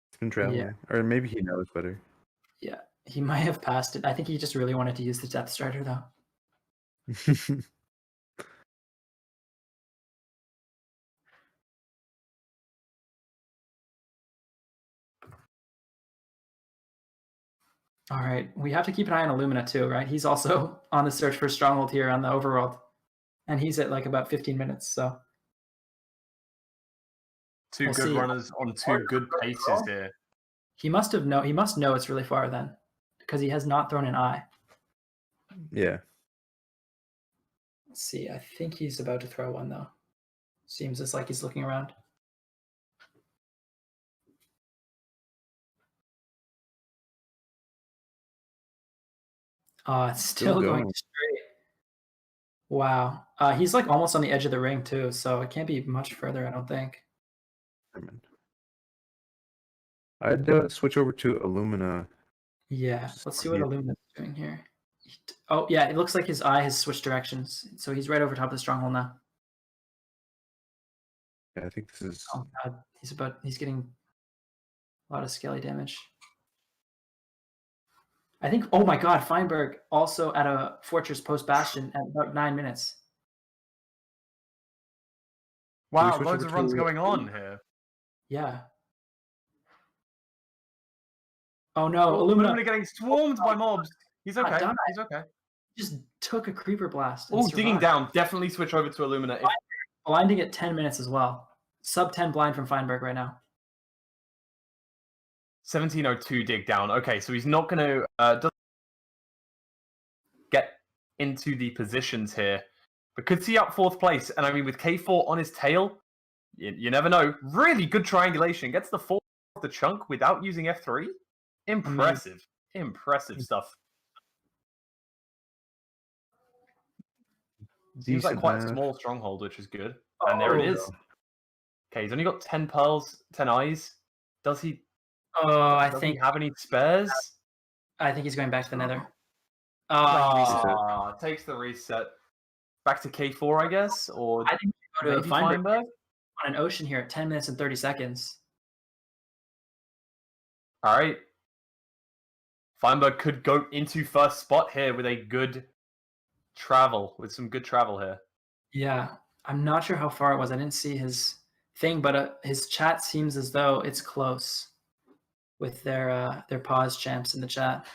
It's been traveling. Yeah. Or maybe he knows better. Yeah, he might have passed it. I think he just really wanted to use the depth starter, though. All right, we have to keep an eye on Illumina too, right? He's also on the search for stronghold here on the overworld, and he's at like about 15 minutes. So Two good runners on two good paces here. He must know it's really far then, because he has not thrown an eye. Yeah. Let's see. I think he's about to throw one though. Seems just like he's looking around. It's still going straight. Wow. He's like almost on the edge of the ring too, so it can't be much further, I don't think. I'd switch over to Illumina. Yeah, let's see what Illumina's doing here. Oh, yeah, it looks like his eye has switched directions, so he's right over top of the stronghold now. Yeah, I think this is... Oh, God. He's getting a lot of scaly damage. I think, oh my God, Feinberg also at a Fortress Post Bastion at about 9 minutes. Wow, loads of runs going on here. Yeah. Oh no, Illumina getting swarmed by mobs. He's okay. Died. He's okay. Just took a creeper blast. Oh, digging down. Definitely switch over to Illumina. Blinding at 10 minutes as well. Sub 10 blind from Feinberg right now. 1702 dig down. Okay, so he's not going to get into the positions here. But could see up 4th place. And I mean, with K4 on his tail, you never know. Really good triangulation. Gets the 4th of the chunk without using F3. Impressive. Impressive stuff. Seems like quite a small stronghold, which is good. And there it is. Okay, he's only got 10 pearls, 10 eyes. Does he... I Does think he have any spares? I think he's going back to the Nether. Takes the reset. Back to K4, I guess, or I think we go to Feinberg on an ocean here at 10 minutes and 30 seconds. All right. Feinberg could go into first spot here with a good travel, with some good travel here. Yeah, I'm not sure how far it was. I didn't see his thing, but his chat seems as though it's close with their pause champs in the chat.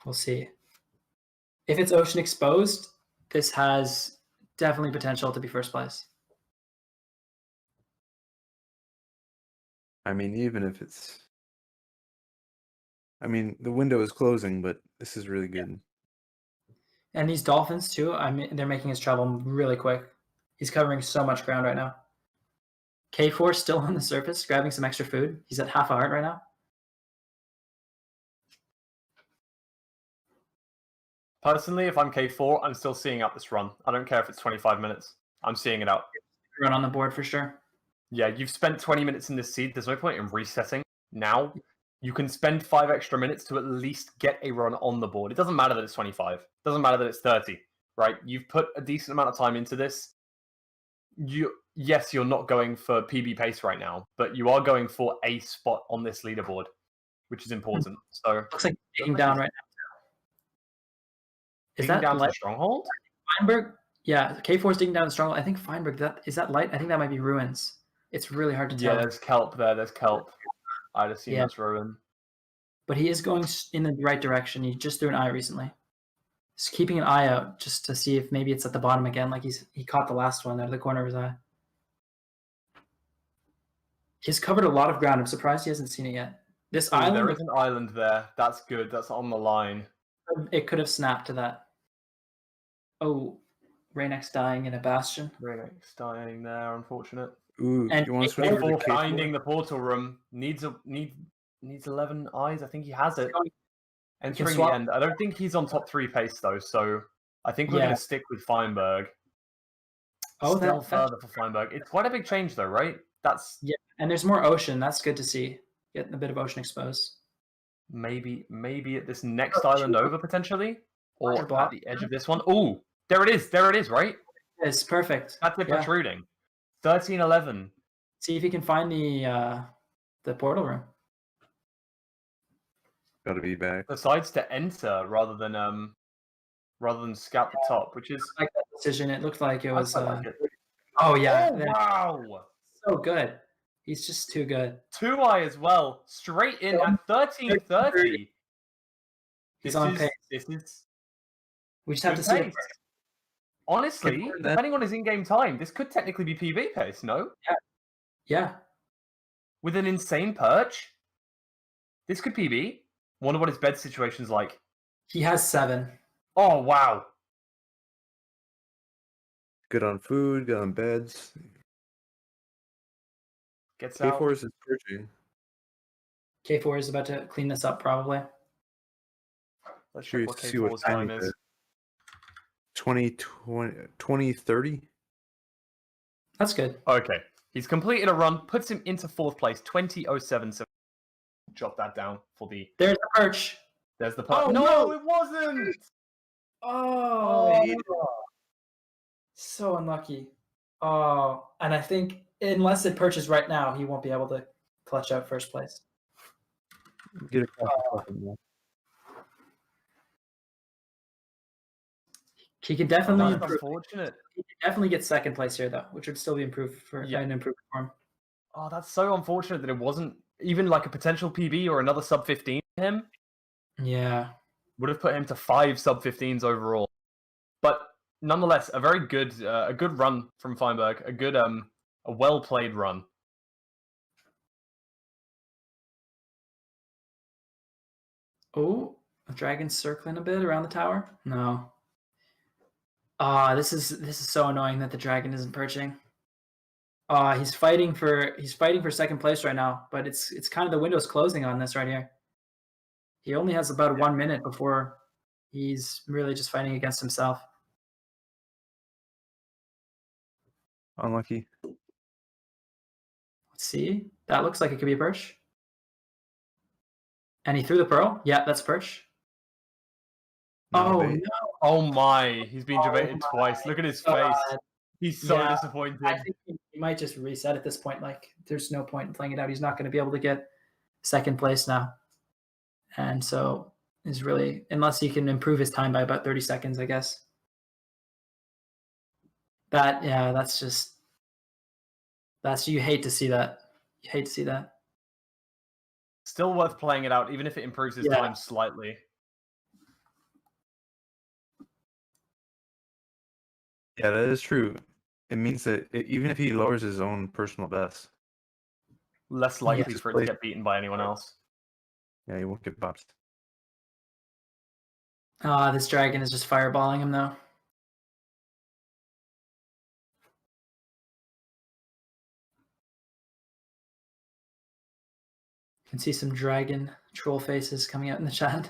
We'll see. If it's ocean exposed, this has definitely potential to be first place. I mean, even if it's... I mean, the window is closing, but this is really good. And these dolphins, too, I mean, they're making his travel really quick. He's covering so much ground right now. K4 still on the surface, grabbing some extra food. He's at half a heart right now. Personally, if I'm K4, I'm still seeing out this run. I don't care if it's 25 minutes. I'm seeing it out. Run on the board for sure. Yeah, you've spent 20 minutes in this seed. There's no point in resetting now. You can spend 5 extra minutes to at least get a run on the board. It doesn't matter that it's 25. It doesn't matter that it's 30, right? You've put a decent amount of time into this. Yes, you're not going for PB pace right now, but you are going for a spot on this leaderboard, which is important. So looks like digging down right now. Is digging that down to light? the stronghold? Feinberg? Yeah, K4 is digging down the stronghold. I think Feinberg, is that light? I think that might be ruins. It's really hard to tell. Yeah, there's kelp there. There's kelp. I'd assume that's ruin. But he is going in the right direction. He just threw an eye recently. Just keeping an eye out just to see if maybe it's at the bottom again, like he caught the last one out of the corner of his eye. He's covered a lot of ground. I'm surprised he hasn't seen it yet. This island. There is an island there. That's good. That's on the line. it could have snapped to that. Oh, Reignex dying in a bastion. Reignex dying there, unfortunate. Ooh, And you want to switch over to Before K4? finding the portal room, needs 11 eyes. I think he has it. Entering the swap. end. I don't think he's on top 3 pace though, so I think we're going to stick with Feinberg. Oh, Still that further for Feinberg. It's quite a big change though, right? That's and there's more ocean. That's good to see. Getting a bit of ocean exposed. maybe at this next island over potentially, or block. at the edge of this one. Oh, there it is, right? It's perfect. That's it protruding. 13-11. See if you can find the portal room. Got to be back. Decides to enter rather than scout the top, which is I like that decision. It looked like it was. I like it. Oh yeah! Oh, wow! So good. He's just too good. 2-eye as well, straight in at 13:30. He's on pace. This is We just have good to see. pace. Honestly, depending on his in-game time, this could technically be PB pace, no? Yeah. With an insane perch, this could PB. Wonder what his bed situation's like. He has 7. Oh, wow. Good on food, good on beds. Gets out. K4 is purging. K4 is about to clean this up, probably. Let's Sure, check what see what K4's time time it is. is. 20:30. That's good. Okay. He's completed a run, puts him into 4th place, 20:07. So jot that down for the... There's the perch. There's the perch. Oh, no, it wasn't! Oh, so unlucky. Oh, and I think unless it perches right now, he won't be able to clutch out 1st place. Get across the top of that. He could definitely That's improve. unfortunate. He could definitely get 2nd place here, though, which would still be improved for an improved form. Oh, that's so unfortunate that it wasn't even like a potential PB or another sub 15 for him. Yeah. Would have put him to 5 sub 15s overall. But nonetheless, a very good run from Feinberg. A well played run. Oh, the dragon's circling a bit around the tower. No. This is so annoying that the dragon isn't perching. He's fighting for 2nd place right now, but it's kind of the window's closing on this right here. He only has about 1 minute before he's really just fighting against himself. Unlucky. Let's see. That looks like it could be a perch. And he threw the pearl. Yeah, that's perch. No, Oh bait. no! Oh my, he's been debated twice. Look at his face. God. He's so Yeah, disappointed. I think he might just reset at this point. Like, there's no point in playing it out. He's not going to be able to get 2nd place now. And so is really, unless he can improve his time by about 30 seconds, I guess. That's you hate to see that. You hate to see that. Still worth playing it out, even if it improves his time slightly. Yeah, that is true. It means that even if he lowers his own personal best, Less likely just for it to play- get beaten by anyone else. yeah, he won't get boxed. This dragon is just fireballing him though. Can see some dragon troll faces coming out in the chat.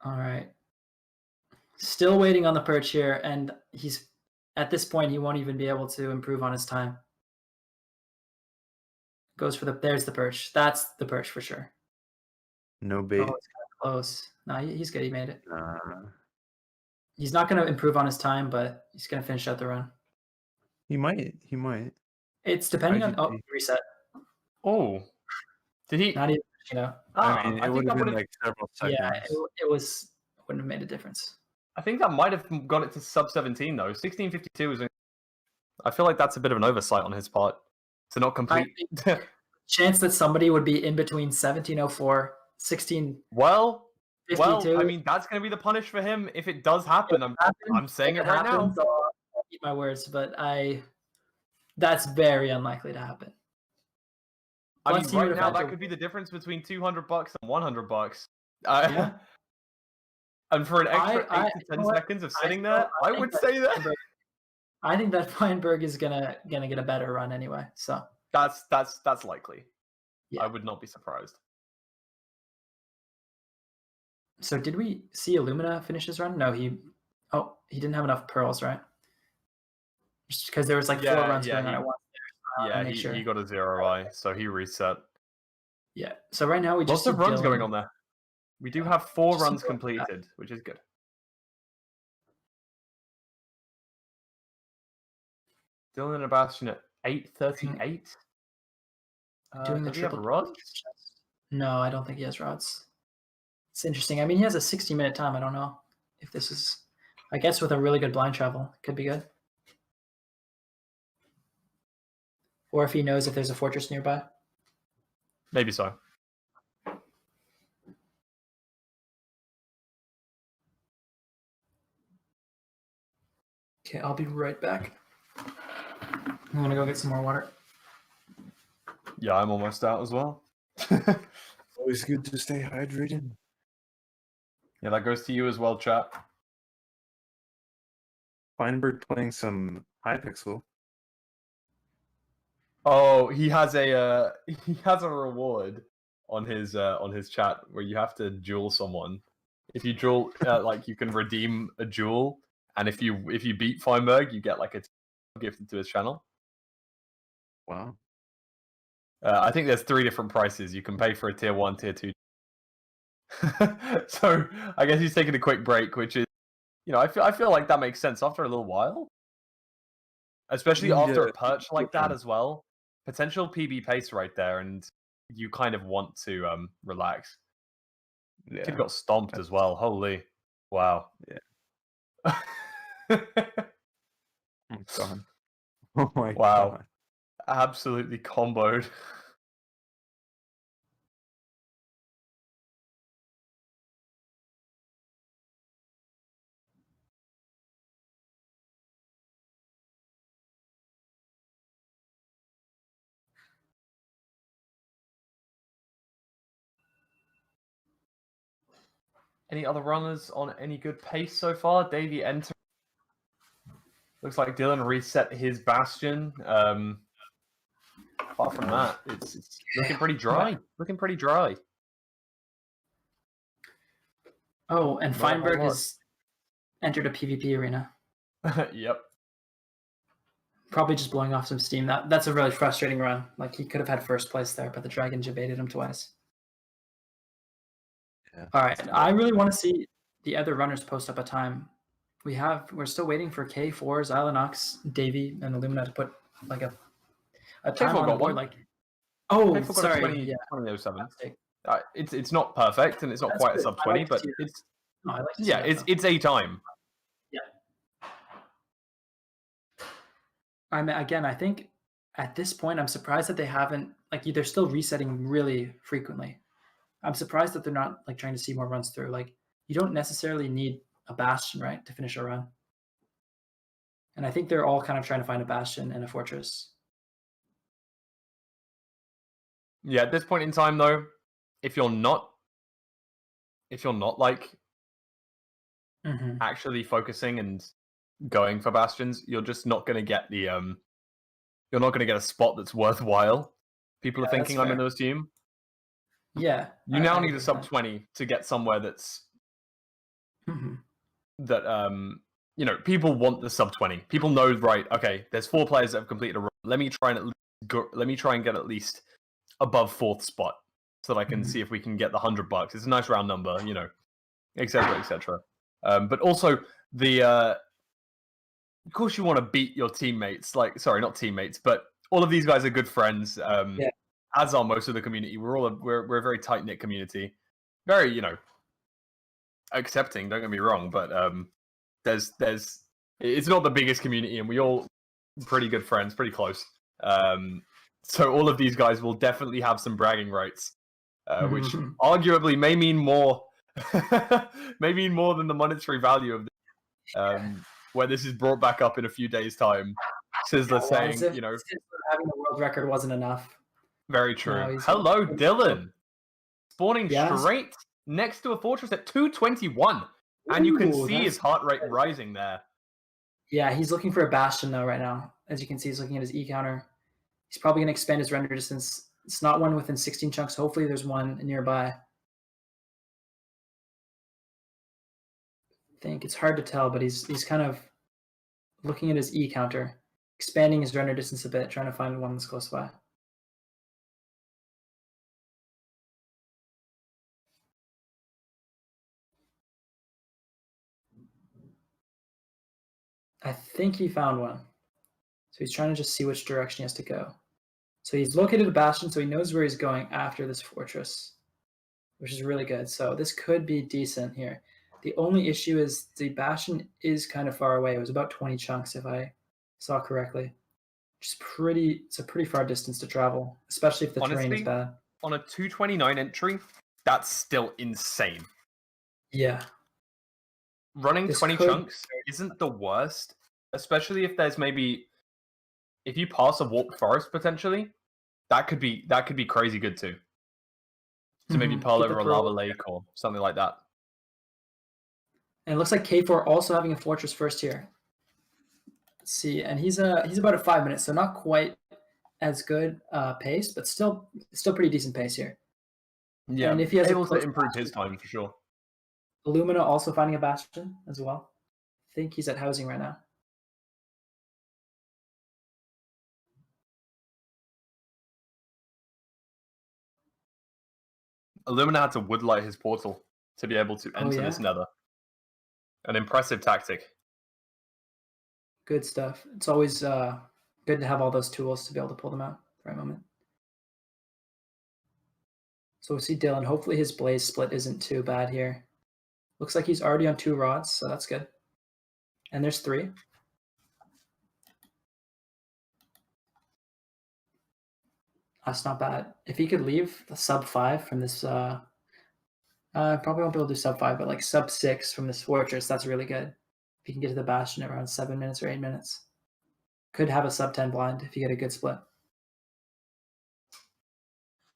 All right. Still waiting on the perch here, and he's at this point he won't even be able to improve on his time. Goes for there's the perch. That's the perch for sure. No bait. Oh, it's kind of close. No, he's good. He made it. Nah. He's not going to improve on his time, but he's going to finish out the run. He might. He might. It's depending on. Oh, IGP. reset. Oh, did he? Not even. You know. I mean, it think would that have been would've- like several seconds. Yeah, it wouldn't have made a difference. I think that might have got it to sub 17 though. 16:52 is. I feel like that's a bit of an oversight on his part to not complete. Chance that somebody would be in between 17:04, 16:52. Well, I mean that's going to be the punish for him if it does happen. I'm saying it right now. I'll eat my words, but that's very unlikely to happen. I Let's mean, see who right would now have had that to- could be the difference between $200 and $100. Yeah. And for an extra I- 8 to you 10 know what? seconds of I sitting still- there, I think would that say that. Feinberg- I think that Feinberg is gonna get a better run anyway. So That's likely. Yeah. I would not be surprised. so did we see Illumina finish his run? No, he didn't have enough pearls, right? Just because there was like 4 runs going on at once. Yeah, make sure. he got a 0i, so he reset. Yeah. So right now we just Lots of see runs Dylan- going on there. We do have 4 Just runs see Dylan- completed, which is good. Dylan and Sebastian at 8:38. doing the Does he have triple rods? No, I don't think he has rods. It's interesting. I mean, he has a 60-minute time. I don't know if this is. I guess with a really good blind travel, it could be good. Or if he knows if there's a fortress nearby. Maybe so. Okay, I'll be right back. I'm gonna go get some more water. Yeah, I'm almost out as well. Always good to stay hydrated. Yeah, that goes to you as well, chat. Feinberg playing some Hypixel. Oh, he has a reward on his chat where you have to duel someone. If you duel, like you can redeem a duel, and if you beat Feinberg, you get like a gifted to his channel. Wow. I think there's 3 different prices. You can pay for a tier 1, tier 2. So I guess he's taking a quick break, which is, I feel like that makes sense after a little while, especially after a perch like that as well. Potential PB pace right there, and you kind of want to relax. Yeah. Kid got stomped as well. Holy, wow. Yeah. Oh my god. Oh my Wow. god. Absolutely comboed. Any other runners on any good pace so far? Davey enter. Looks like Dylan reset his Bastion. Apart from that, it's looking pretty dry. Looking pretty dry. Oh, and Not a whole Feinberg lot. has entered a PvP arena. Yep. Probably just blowing off some steam. That's a really frustrating run. Like he could have had first place there, but the dragon jebaited him twice. Yeah. All right, I really want to see the other runners post up a time. We're still waiting for K4, Zylenox, Davey, and Illumina to put like a time on the board. Like, oh, sorry, 2007. It's not perfect and it's not quite a sub 20, but it's it's a time. Yeah. I think at this point, I'm surprised that they haven't they're still resetting really frequently. I'm surprised that they're not trying to see more runs through. Like, you don't necessarily need a bastion, right, to finish a run. And I think they're all kind of trying to find a bastion and a fortress. Yeah, at this point in time though, if you're not like actually focusing and going for bastions, you're just not going to get the you're not going to get a spot that's worthwhile. People are thinking I'm in the team. Yeah. You now need a sub 20 to get somewhere that's that people want the sub 20. People know, right, okay, there's 4 players that have completed a run. Let me try and get at least above 4th spot so that I can see if we can get the $100. It's a nice round number, etc., etc. But also of course you want to beat your teammates. Sorry, not teammates, but all of these guys are good friends. As are most of the community. We're a very tight knit community. Very, accepting. Don't get me wrong, but there's it's not the biggest community, and we all pretty good friends, pretty close. So all of these guys will definitely have some bragging rights, which arguably may mean more, than the monetary value of this. Where this is brought back up in a few days' time. Sizzler saying, having the world record wasn't enough. Very true. No, he's- Hello, Dylan. Spawning Yes. straight next to a fortress at 221. And you can Ooh, see his that's heart rate good. rising there. Yeah, he's looking for a bastion though right now. As you can see, he's looking at his E counter. He's probably going to expand his render distance. It's not one within 16 chunks. Hopefully there's one nearby. I think it's hard to tell, but he's kind of looking at his E counter, expanding his render distance a bit, trying to find one that's close by. I think he found one. So he's trying to just see which direction he has to go. So he's located a bastion, so he knows where he's going after this fortress, which is really good. So this could be decent here. The only issue is the bastion is kind of far away. It was about 20 chunks, if I saw correctly. Which is it's a pretty far distance to travel, especially if the terrain is bad. On a 229 entry, that's still insane. Yeah. Running 20 chunks isn't the worst, especially if there's if you pass a warped forest potentially, that could be crazy good too. To maybe pearl over a lava lake or something like that. And it looks like K4 also having a fortress first here. Let's see, and he's about at 5 minutes, so not quite as good pace, but still pretty decent pace here. Yeah, and if he has able to improve his time for sure. Illumina also finding a bastion as well. I think he's at housing right now. Illumina had to woodlight his portal to be able to enter this nether. An impressive tactic. Good stuff. It's always good to have all those tools to be able to pull them out for a moment. So we see Dylan. Hopefully his blaze split isn't too bad here. Looks like he's already on 2 rods, so that's good. And there's 3. That's not bad. If he could leave the sub 5 from this, probably won't be able to do sub 5, but like sub 6 from this fortress, that's really good. If you can get to the bastion at around 7 minutes or 8 minutes. Could have a sub 10 blind if you get a good split.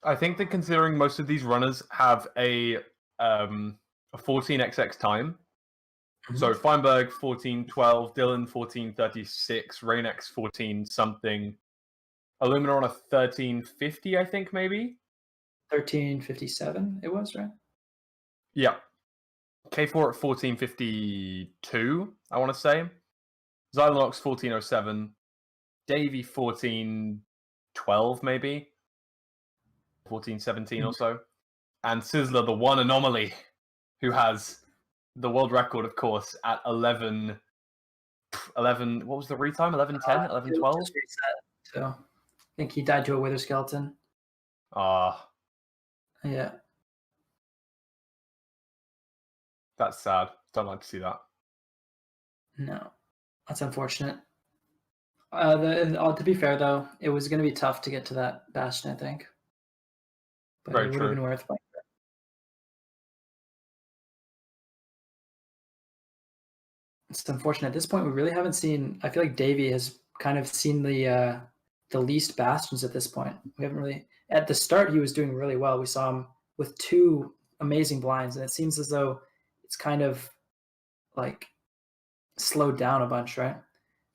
I think that considering most of these runners have a 14xx time, so Feinberg 1412, Dylan 1436, Reignex 14 something, Illumina on a 1350, I think maybe 1357 it was, right? Yeah. K4 at 1452, I want to say. Zylenox 1407, Davey 1412 maybe, 1417 or so, and Sizzler, the one anomaly, who has the world record, of course, at 11. What was the retime? 11:10, 11:12. So I think he died to a wither skeleton. Yeah. That's sad. Don't like to see that. No, that's unfortunate. To be fair, though, it was going to be tough to get to that bastion, I think. But Very it would true. have been worth it. It's unfortunate. At this point, we really haven't seen... I feel like Davey has kind of seen the least bastions at this point. We haven't really... At the start, he was doing really well. We saw him with 2 amazing blinds, and it seems as though it's kind of like slowed down a bunch, right?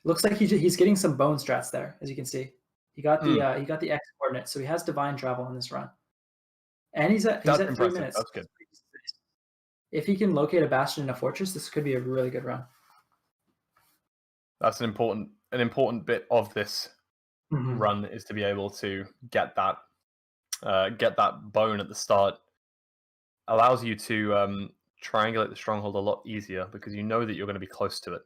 Looks like he's getting some bone strats there, as you can see. He got the X coordinate, so he has divine travel in this run, and he's at 3 minutes. That's good. If he can locate a bastion in a fortress, this could be a really good run. That's an important bit of this run, is to be able to get that bone at the start. Allows you to triangulate the stronghold a lot easier because you know that you're going to be close to it.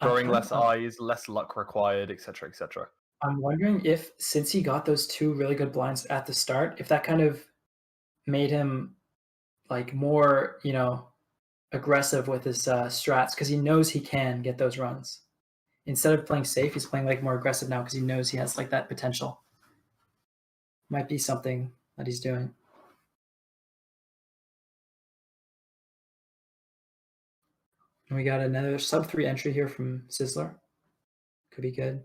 Throwing less eyes, less luck required, etc., etc. I'm wondering if, since he got those 2 really good blinds at the start, if that kind of made him like more, aggressive with his strats, because he knows he can get those runs. Instead of playing safe, he's playing like more aggressive now because he knows he has like that potential. Might be something that he's doing. And we got another sub 3 entry here from Sizzler. Could be good.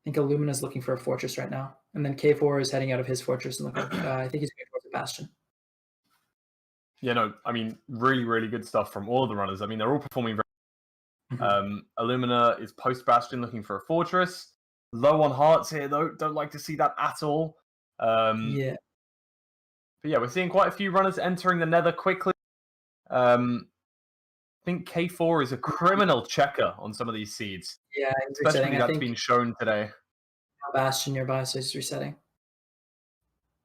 I think Illumina's looking for a fortress right now. And then K4 is heading out of his fortress and looking, I think he's going towards a bastion. Yeah, no, I mean, really, really good stuff from all of the runners. I mean, they're all performing very Illumina is post-bastion looking for a fortress. Low on hearts here, though. Don't like to see that at all. Yeah. But yeah, we're seeing quite a few runners entering the Nether quickly. I think K4 is a criminal checker on some of these seeds. Yeah, he's Especially resetting. that's been shown today. Bastion nearby, so he's resetting.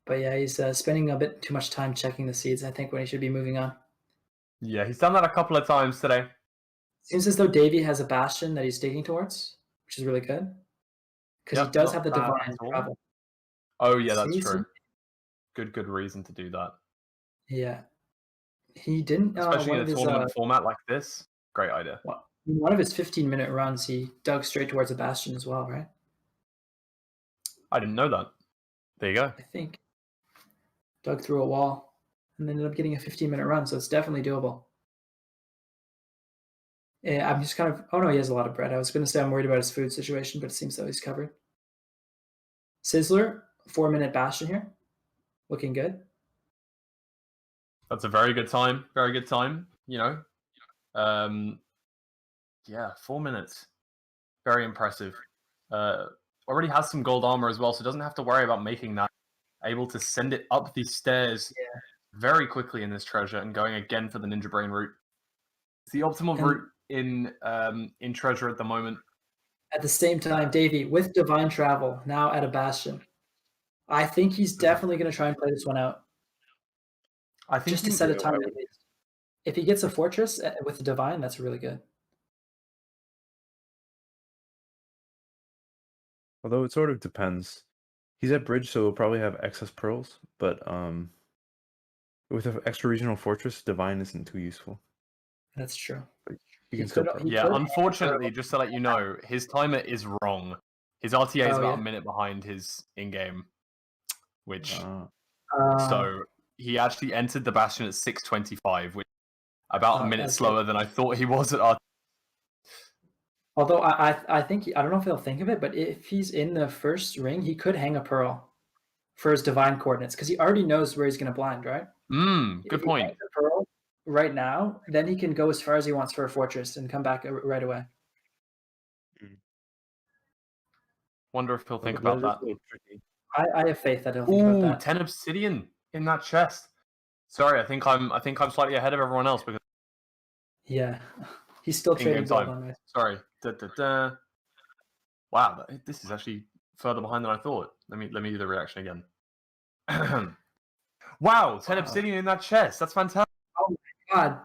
But yeah, he's spending a bit too much time checking the seeds, I think, when he should be moving on. Yeah, he's done that a couple of times today. Seems as though Davey has a bastion that he's digging towards, which is really good. Because he does have the divine travel. Oh, yeah, that's true. Good reason to do that. Yeah. He didn't... Especially in a tournament format like this. Great idea. In one of his 15-minute runs, he dug straight towards a bastion as well, right? I didn't know that. There you go. I think. Dug through a wall and ended up getting a 15-minute run, so it's definitely doable. Yeah, I'm just kind of... Oh, no, he has a lot of bread. I was going to say I'm worried about his food situation, but it seems though he's covered. Sizzler, 4-minute bastion here. Looking good. That's a very good time. Very good time, you know. Yeah, 4 minutes. Very impressive. Already has some gold armor as well, so doesn't have to worry about making that. Able to send it up these stairs very quickly in this treasure and going again for the Ninja Brain route. It's the optimal route in treasure at the moment. At the same time, Davey, with divine travel, now at a bastion, I think he's definitely going to try and play this one out. I think just to set a time. If he gets a fortress with the divine, that's really good. Although it sort of depends. He's at bridge, so he'll probably have excess pearls, but with an extra regional fortress, divine isn't too useful. That's true. Unfortunately, just to let you know, his timer is wrong. His RTA is about a minute behind his in-game, which so he actually entered the bastion at 6:25, which is about a minute slower than I thought he was at RTA. Although I think, I don't know if he'll think of it, but if he's in the first ring, he could hang a pearl for his divine coordinates because he already knows where he's going to blind, right? Good point. If he hangs a pearl right now, then he can go as far as he wants for a fortress and come back right away. Wonder if he'll think about that. I have faith that he'll think about that. 10 obsidian in that chest. Sorry, I think I'm slightly ahead of everyone else because he's still trading gold on me. Sorry. Wow, this is actually further behind than I thought. Let me do the reaction again. Wow, 10 obsidian in that chest. That's fantastic. Oh my god,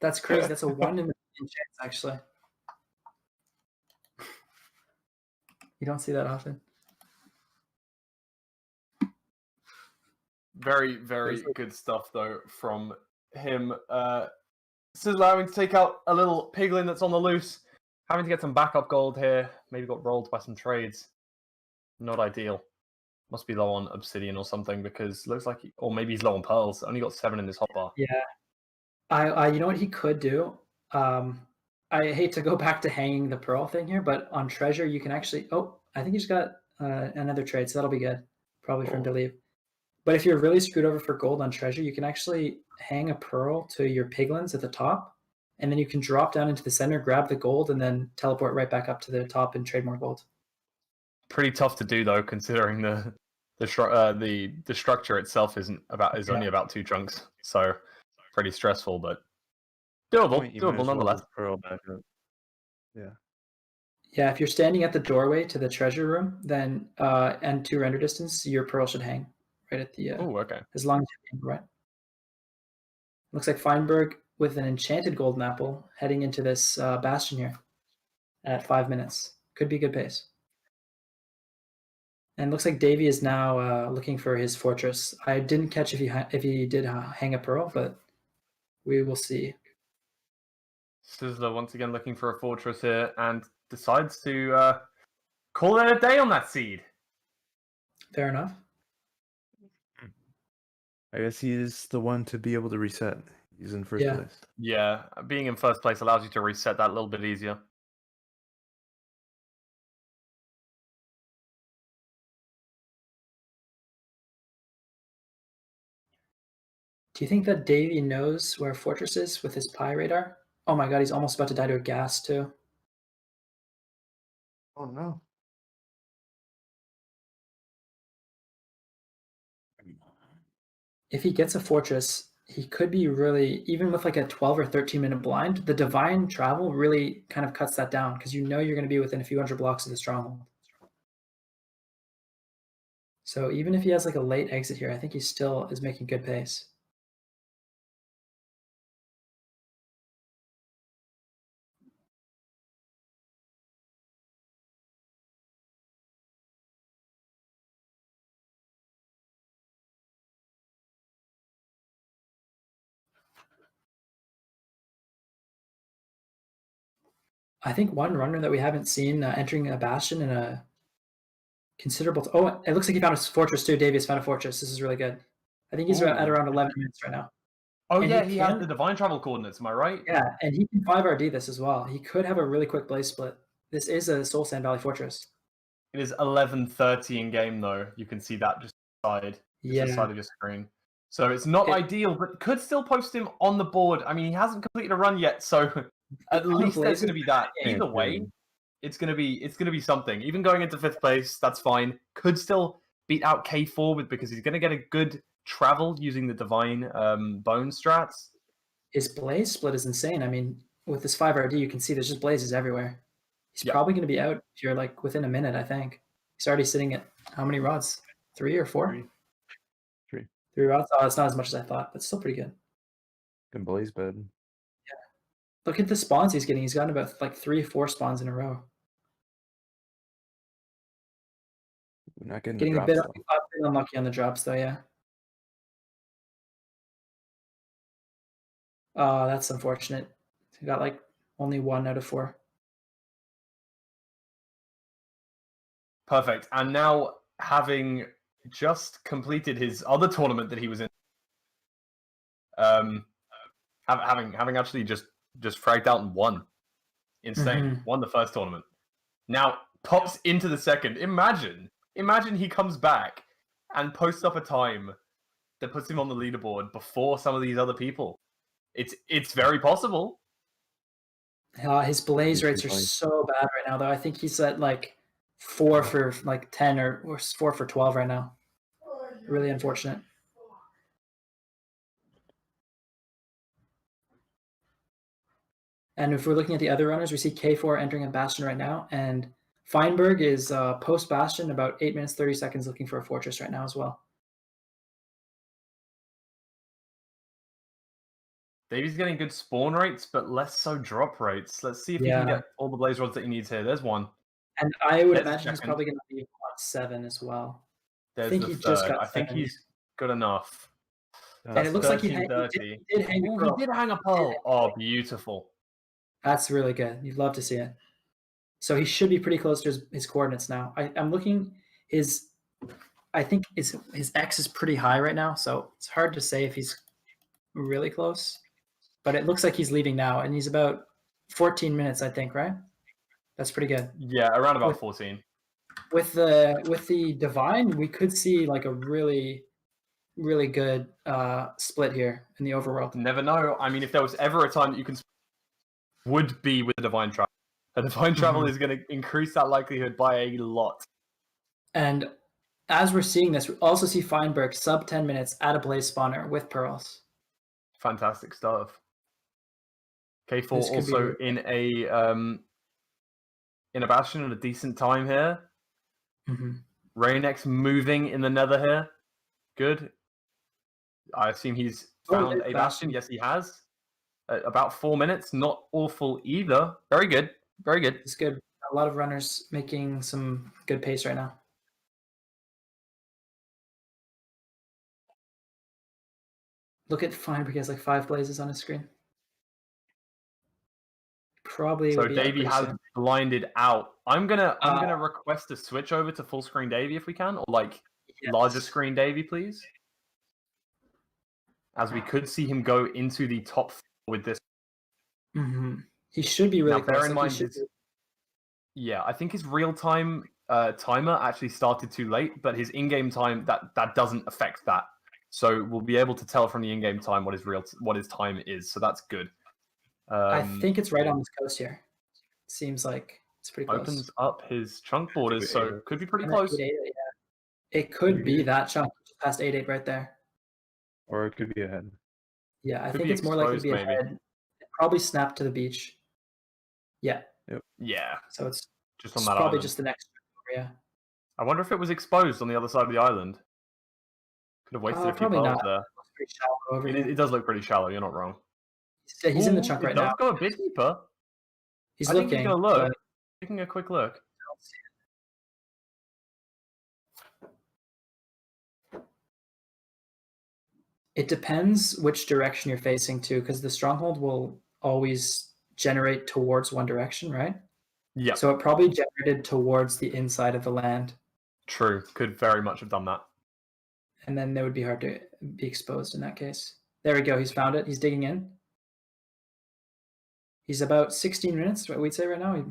that's crazy. That's a 1 in a million chance, actually. You don't see that often. Very, very good stuff though from him. Sizzler having to take out a little piglin that's on the loose. Having to get some backup gold here. Maybe got rolled by some trades. Not ideal. Must be low on obsidian or something because looks like, or maybe he's low on pearls. Only got 7 in his hotbar. Yeah. You know what he could do? I hate to go back to hanging the pearl thing here, but on treasure you can actually... Oh, I think he's got another trade, so that'll be good. Probably for him to leave. But if you're really screwed over for gold on treasure, you can actually hang a pearl to your piglins at the top, and then you can drop down into the center, grab the gold, and then teleport right back up to the top and trade more gold. Pretty tough to do though, considering the structure itself is only about 2 chunks, so pretty stressful, but doable nonetheless. Pearl back up. Yeah, if you're standing at the doorway to the treasure room, then and 2 render distance, your pearl should hang right at the. Okay. As long as you hang right. Looks like Feinberg with an enchanted golden apple heading into this bastion here at 5 minutes. Could be good pace. And looks like Davey is now looking for his fortress. I didn't catch if he did hang a pearl, but we will see. Sizzler once again looking for a fortress here and decides to call it a day on that seed. Fair enough. I guess he is the one to be able to reset. He's in first place. Yeah, being in first place allows you to reset that a little bit easier. Do you think that Davey knows where Fortress is with his pie radar? Oh my god, he's almost about to die to a gas too. Oh no. If he gets a Fortress, he could be really, even with like a 12 or 13-minute blind, the Divine Travel really kind of cuts that down because you know you're going to be within a few hundred blocks of the Stronghold. So even if he has like a late exit here, I think he still is making good pace. I think one runner that we haven't seen entering a Bastion in a considerable... Oh, it looks like he found a Fortress too. Davies found a Fortress. This is really good. I think he's at around 11 minutes right now. Oh And yeah, he he has can- the divine travel coordinates. Am I right? Yeah, and he can 5RD this as well. He could have a really quick blaze split. This is a Soul Sand Valley Fortress. It is 11:30 in game though. You can see that just side, the side of your screen. So it's not ideal, but could still post him on the board. I mean, he hasn't completed a run yet, so at least there's going to be that. Either way, it's going to be something. Even going into 5th place, that's fine. Could still beat out K4 because he's going to get a good travel using the divine bone strats. His blaze split is insane. I mean, with this 5RD, you can see there's just blazes everywhere. He's probably going to be out if you're like within a minute, I think. He's already sitting at how many rods? 3 or 4? 3. 3 rods? Oh, it's not as much as I thought, but still pretty good. Good blaze bed. Yeah. Look at the spawns he's getting. He's gotten about like 3 or 4 spawns in a row. We're not getting Getting the a bit drops, unlucky on the drops, though, yeah. Oh, that's unfortunate. He got like only 1 out of 4. Perfect. And now, having just completed his other tournament that he was in, having actually just fragged out and won. Insane. Won the first tournament. Now pops into the second. Imagine he comes back and posts up a time that puts him on the leaderboard before some of these other people. It's very possible. His blaze rates are so bad right now, though. I think he's at like 4 for like 10 or 4 for 12 right now. Really unfortunate. And if we're looking at the other runners, we see K4 entering a Bastion right now, and Feinberg is post Bastion, about 8 minutes 30 seconds, looking for a Fortress right now as well. Davy's getting good spawn rates, but less so drop rates. Let's see if he can get all the blaze rods that he needs here. There's one. And I would imagine he's probably going to be on 7 as well. There's I think he just got 7. I think he's good enough. And it looks like he did hang a pearl. He did hang a pearl. Oh, beautiful. That's really good. You'd love to see it. So he should be pretty close to his coordinates now. I'm looking I think his X is pretty high right now, so it's hard to say if he's really close. But it looks like he's leaving now, and he's about 14 minutes, I think, right? That's pretty good. Yeah, around about 14. With the divine, we could see like a really, really good split here in the overworld. Never know. I mean, if there was ever a time that you can would be with the divine travel. A divine travel is going to increase that likelihood by a lot. And as we're seeing this, we also see Feinberg sub 10 minutes at a blaze spawner with pearls. Fantastic stuff. K4 also in a Bastion at a decent time here. Reignex moving in the Nether here. Good. I assume he's found a Bastion. Yes, he has. About 4 minutes. Not awful either. Very good. Very good. It's good. A lot of runners making some good pace right now. Look at Feinberg. He has like 5 blazes on his screen. Probably. So Davey has blinded out. I'm gonna request a switch over to full screen Davey if we can, or like larger screen Davey, please. As we could see him go into the top 4 with this. He should be really now, bear in mind yeah, I think his real time timer actually started too late, but his in-game time that doesn't affect that. So we'll be able to tell from the in-game time what his time is. So that's good. I think it's right on this coast here. Seems like it's pretty close. Opens up his chunk borders, so could be pretty close. 8-8, yeah. It could be that chunk past 8-8 right there. Or it could be ahead. Yeah, I Could think be it's more likely to be exposed, maybe. ahead. It probably snapped to the beach. Yeah. Yeah, So it's just on that probably island. just the next area. I wonder if it was exposed on the other side of the island. Could have wasted a few Probably pearls not. there. Looks pretty shallow over here. It does look pretty shallow. You're not wrong. He's in the Ooh, chunk right it does now. go a bit deeper. He's I looking. think he's gonna look. but Taking a quick look. I don't see it. It depends which direction you're facing to, because the stronghold will always generate towards one direction, right? Yeah, So it probably generated towards the inside of the land, true. Could very much have done that. and then it would be hard to be exposed in that case. There we go. He's found it. He's digging in. He's about 16 minutes, what we'd say right now.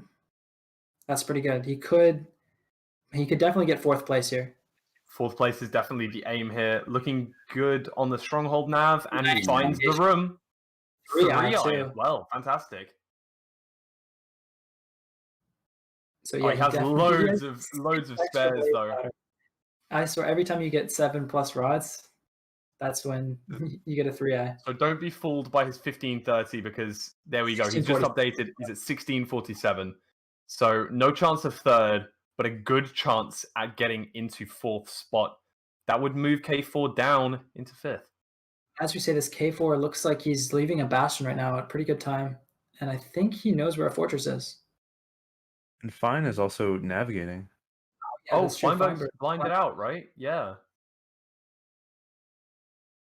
That's pretty good. He could definitely get 4th place here. 4th place is definitely the aim here. Looking good on the stronghold nav, and he Nice finds the navigation. room. 3-eye 3-eye too. as well. Fantastic. So Oh, yeah, he has definitely- loads of extra spares blade though. powder. I swear, every time you get 7+ rods, that's when you get a 3-eye. So don't be fooled by his 1530 because there we go. He's just 1640. updated. He's at 1647. So no chance of 3rd, but a good chance at getting into 4th spot. That would move K4 down into 5th. As we say, this K4 looks like he's leaving a bastion right now at a pretty good time, and I think he knows where a fortress is. And Fine is also navigating. Yeah, Oh, that's true, Feinberg's Feinberg. blinded out, right? Yeah.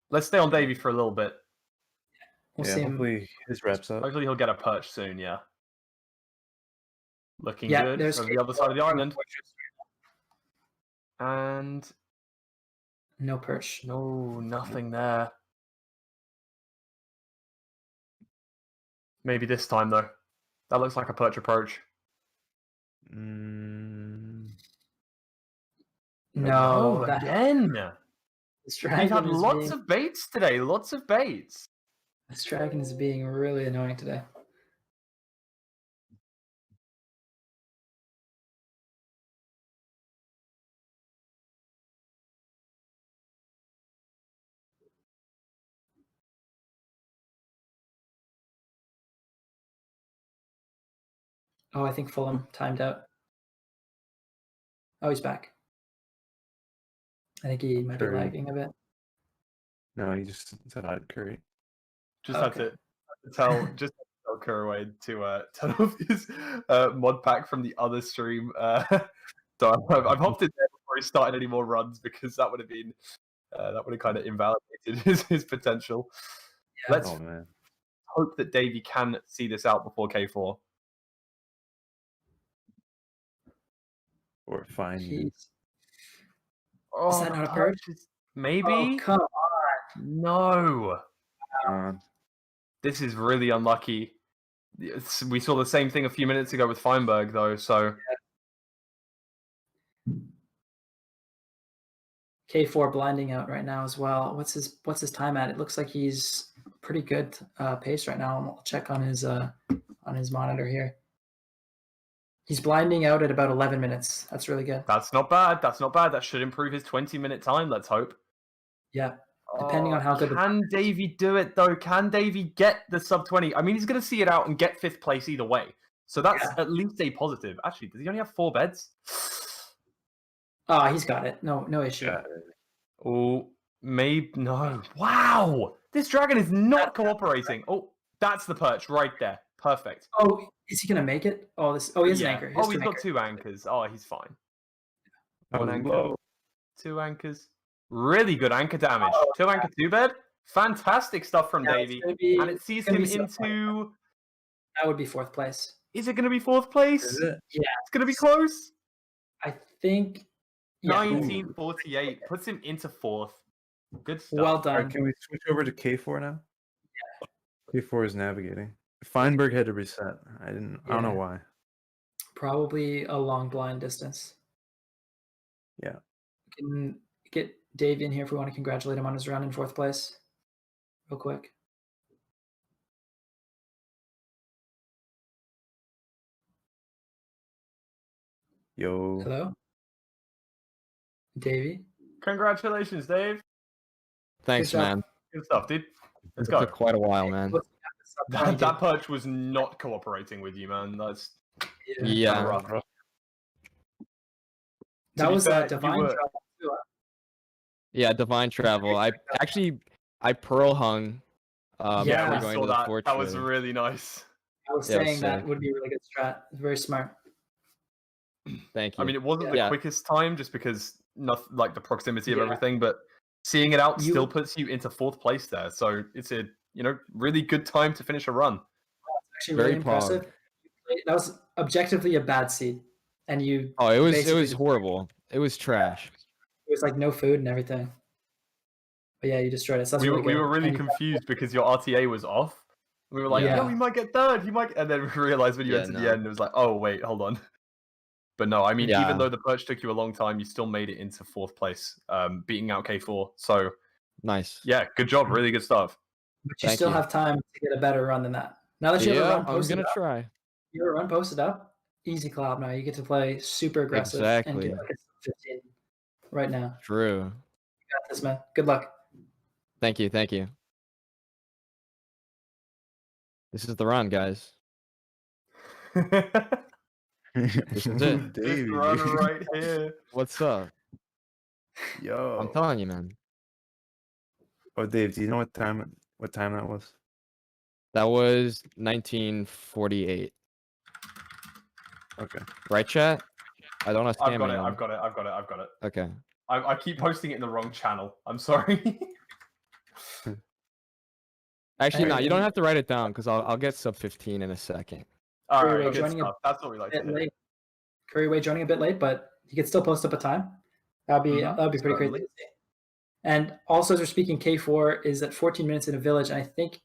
Let's stay on Davey for a little bit. We'll Yeah, see him. hopefully his reps up. Hopefully he'll get a perch soon, yeah. Looking Yeah, good there's from the other side of the island. fortress. And No perch. no, nothing there. Maybe this time, though. That looks like a perch approach. No, No, that again. this He's dragon had is lots being, of baits today. Lots of baits. this dragon is being really annoying today. Oh, I think Fulham timed out. Oh, he's back. I think he might be Curry. lagging a bit. No, he just said I'd Curry. Just Okay. had to tell Couriway to turn off his mod pack from the other stream. So I've hopped in there before he started any more runs because that would have been kind of invalidated his potential. Yeah. Let's Oh man. hope that Davey can see this out before K4. Or Fine. Jeez. Oh, that the not a perch? is- Maybe? Oh, come on. No. Uh, This is really unlucky. We saw the same thing a few minutes ago with Feinberg, though, so... K4 blinding out right now as well. What's his time at? It looks like he's pretty good pace right now. I'll check on his monitor here. He's blinding out at about 11 minutes. That's really good. That's not bad. That's not bad. That should improve his 20-minute time, let's hope. Yeah. Depending on how good the- Can Davey do it, though? Can Davey get the sub-20? I mean, he's going to see it out and get 5th place either way. So that's Yeah. at least a positive. Actually, does he only have 4 beds? Oh, he's got it. No issue. yeah. Oh, maybe... No. Wow! This dragon is not cooperating. Oh, that's the perch right there. Perfect. Oh, is he gonna make it? Oh, he has an anchor. He has Oh, two he's got anchors. 2 anchors. Oh, he's fine. That One was anchor. low. 2 anchors. Really good anchor damage. Oh, 2 anchor 2 bed. Fantastic stuff from Yeah, it's Davey. gonna be- And it sees it's gonna him be so into... That would be 4th place. Is it going to be 4th place? Is it? It's going to be close. I think. Yeah. 1948 puts him into 4th. Good stuff. Well All done. right, can we switch over to K4 now? Yeah. K4 is navigating. Feinberg had to reset. I don't know Yeah. why. Probably a long blind distance. Yeah. Can get Dave in here if we want to congratulate him on his run in 4th place, real quick. Yo. Hello, Davey. Congratulations, Dave. Thanks, Good job. man. Good stuff, dude. Let's It go. took quite a while, man. That perch was not cooperating with you, man. That's Yeah. rough. That was fair, you Divine were- Travel too, huh? Yeah, divine travel. I pearl hung. Yeah, Yeah, before we going saw to the that. fortress. That was really nice. I was Yeah, it was saying that sick. would be a really good strat. Very smart. Thank you. I mean, it wasn't the Yeah. quickest time just because like the proximity of Yeah. everything, but seeing it out You- still puts you into 4th place there. So it's a really good time to finish a run. Actually, Very really impressive. That was objectively a bad seed, and you. Oh, it was basically- horrible. It was trash. It was like no food and everything. But yeah, you destroyed it. So that's We really were good. really And you- confused because your RTA was off. We were like, Yeah. no, we might get 3rd. You might, and then we realized when you Yeah, went to no. the end, it was like, oh wait, hold on. But no, I mean, Yeah. even though the perch took you a long time, you still made it into 4th place, beating out K4. So Nice. yeah, good job, really good stuff. But you Thank still you. have time to get a better run than that. Now that you have a Yeah, run I'm posted gonna up, try. you have a run posted up, easy clap now. You get to play super aggressive and Exactly. get like a 15 right now. True. You got this, man. Good luck. Thank you. Thank you. This is the run, guys. This is it. This Davey. run right here. What's up? Yo. I'm telling you, man. Oh, Dave, do you know what time that was? That was 1948. Okay. Right, chat? I don't have I've got stamina. it. I've got it. Okay. I keep posting it in the wrong channel. I'm sorry. Actually, no, you Alright. don't have to write it down because I'll get sub 15 in a second. All Couriway right, good joining a stuff. That's what we like to Bit hear. late. Couriway joining a bit late, but he could still post up a time. That'd be pretty crazy certainly. to see. And also, as we're speaking, K4 is at 14 minutes in a village, and I think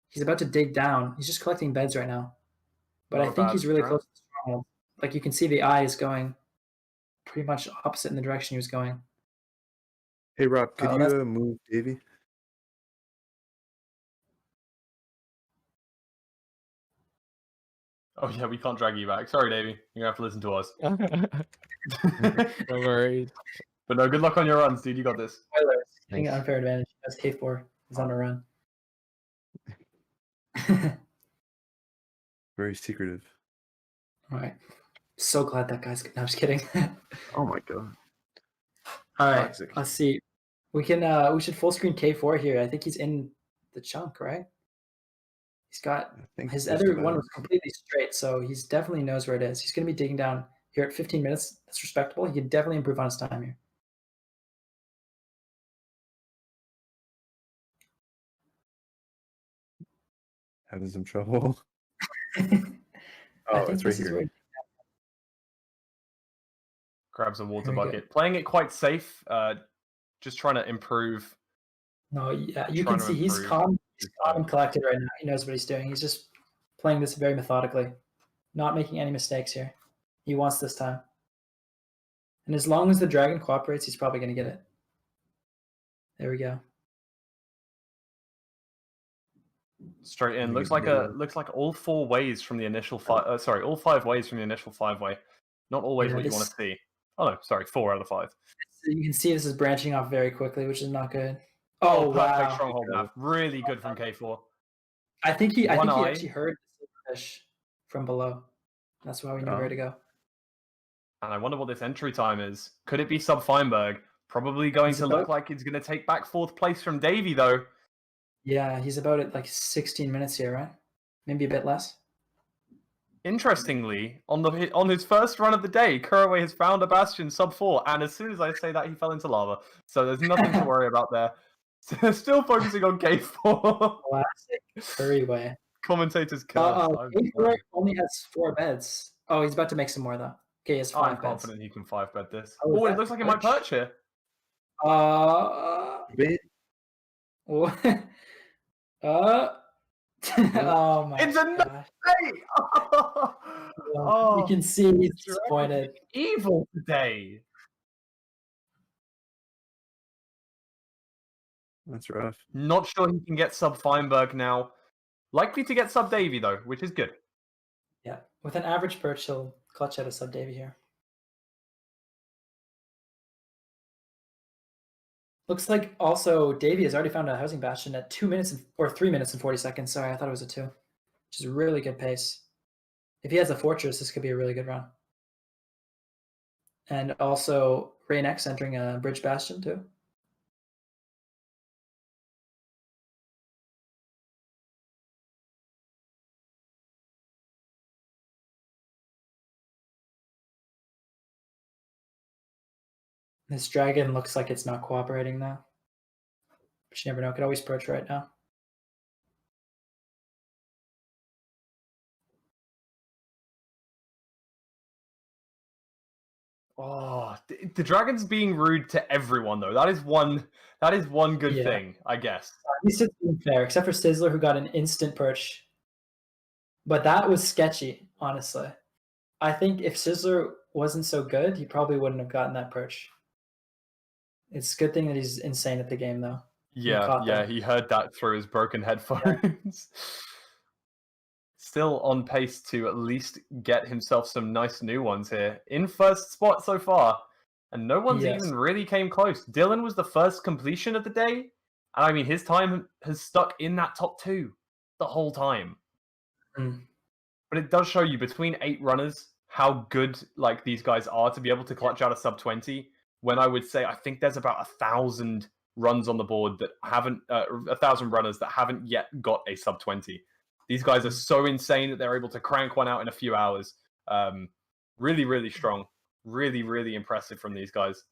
he's about to dig down. He's just collecting beds right now, but Not I a think bad he's really strat. close to the stronghold. Like you can see the eye is going pretty much opposite in the direction he was going. Hey, Rob, could Oh, you that's- move Davey? Oh yeah, we can't drag you back. Sorry, Davey. You're gonna have to listen to us. No worries. But no, good luck on your runs, dude. You got this. Spoilers. Getting an Thanks. unfair advantage as K4 is on a run. Very secretive. All right. So glad that guy's. No, I'm just kidding. Oh my god. All right. Toxic. Let's see. We can. We should full screen K4 here. I think he's in the chunk, right? He's got I think his just other about. one was completely straight, so he's definitely knows where it is. He's going to be digging down here at 15 minutes. That's respectable. He could definitely improve on his time here. Having some trouble. I Oh, think it's right this is here. where- Grabs a water There we go. bucket. Playing it quite safe. Just trying to improve. No, yeah, you Trying can to see he's improve calm. He's his calm time. and collected right now. He knows what he's doing. He's just playing this very methodically, not making any mistakes here. He wants this time. And as long as the dragon cooperates, he's probably going to get it. There we go. Straight in. You Looks can like get it. looks like all 4 ways from the initial 5. Sorry, all 5 ways from the initial 5-way. Not always Yeah, what you want to see. Oh no, sorry, 4 out of 5. So you can see this is branching off very quickly, which is not good. Oh, Oh, perfect wow. stronghold map. Really good from K4. I think he One eye. actually heard the silverfish from below. That's why we knew Oh. where to go. And I wonder what this entry time is. Could it be sub Feinberg? Probably going He's to about- look like he's going to take back 4th place from Davey, though. Yeah, he's about at like 16 minutes here, right? Maybe a bit less. Interestingly, on his first run of the day, Couriway has found a bastion sub 4, and as soon as I say that, he fell into lava. So there's nothing to worry about there. Still focusing on K4. Classic Couriway. Commentators curse. K4 only has 4 beds. Oh, he's about to make some more though. Okay, he has 5 I'm beds. confident he can 5-bed this. Oh, is Oh, it that looks like it might perch here. Bit. Oh my It's a gosh. Hey! Oh, You can see he's disappointed. evil today. That's rough. Not sure he can get sub Feinberg now. Likely to get sub Davy though, which is good. Yeah, with an average perch, he'll clutch out a sub Davy here. Looks like also Davy has already found a housing bastion at 2 minutes or 3 minutes and 40 seconds. Sorry, I thought it was a 2, which is a really good pace. If he has a fortress, this could be a really good run. And also Reignex entering a bridge bastion too. This dragon looks like it's not cooperating now. But you never know, it could always perch right now. Oh, the dragon's being rude to everyone though. That is one good thing, I guess. At least it's being fair, except for Theesizzler, who got an instant perch. But that was sketchy, honestly. I think if Theesizzler wasn't so good, he probably wouldn't have gotten that perch. It's a good thing that he's insane at the game, though. Yeah, he heard that through his broken headphones. Yeah. Still on pace to at least get himself some nice new ones here. In first spot so far. And no one's even really came close. Dylqnnnn was the first completion of the day. And I mean, his time has stuck in that top 2 the whole time. But it does show you between 8 runners how good like these guys are to be able to clutch out a sub 20. When I would say I think there's about 1,000 runs on the board that haven't 1,000 runners that haven't yet got a sub 20. These guys are so insane that they're able to crank one out in a few hours. Really, really strong. Really, really impressive from these guys.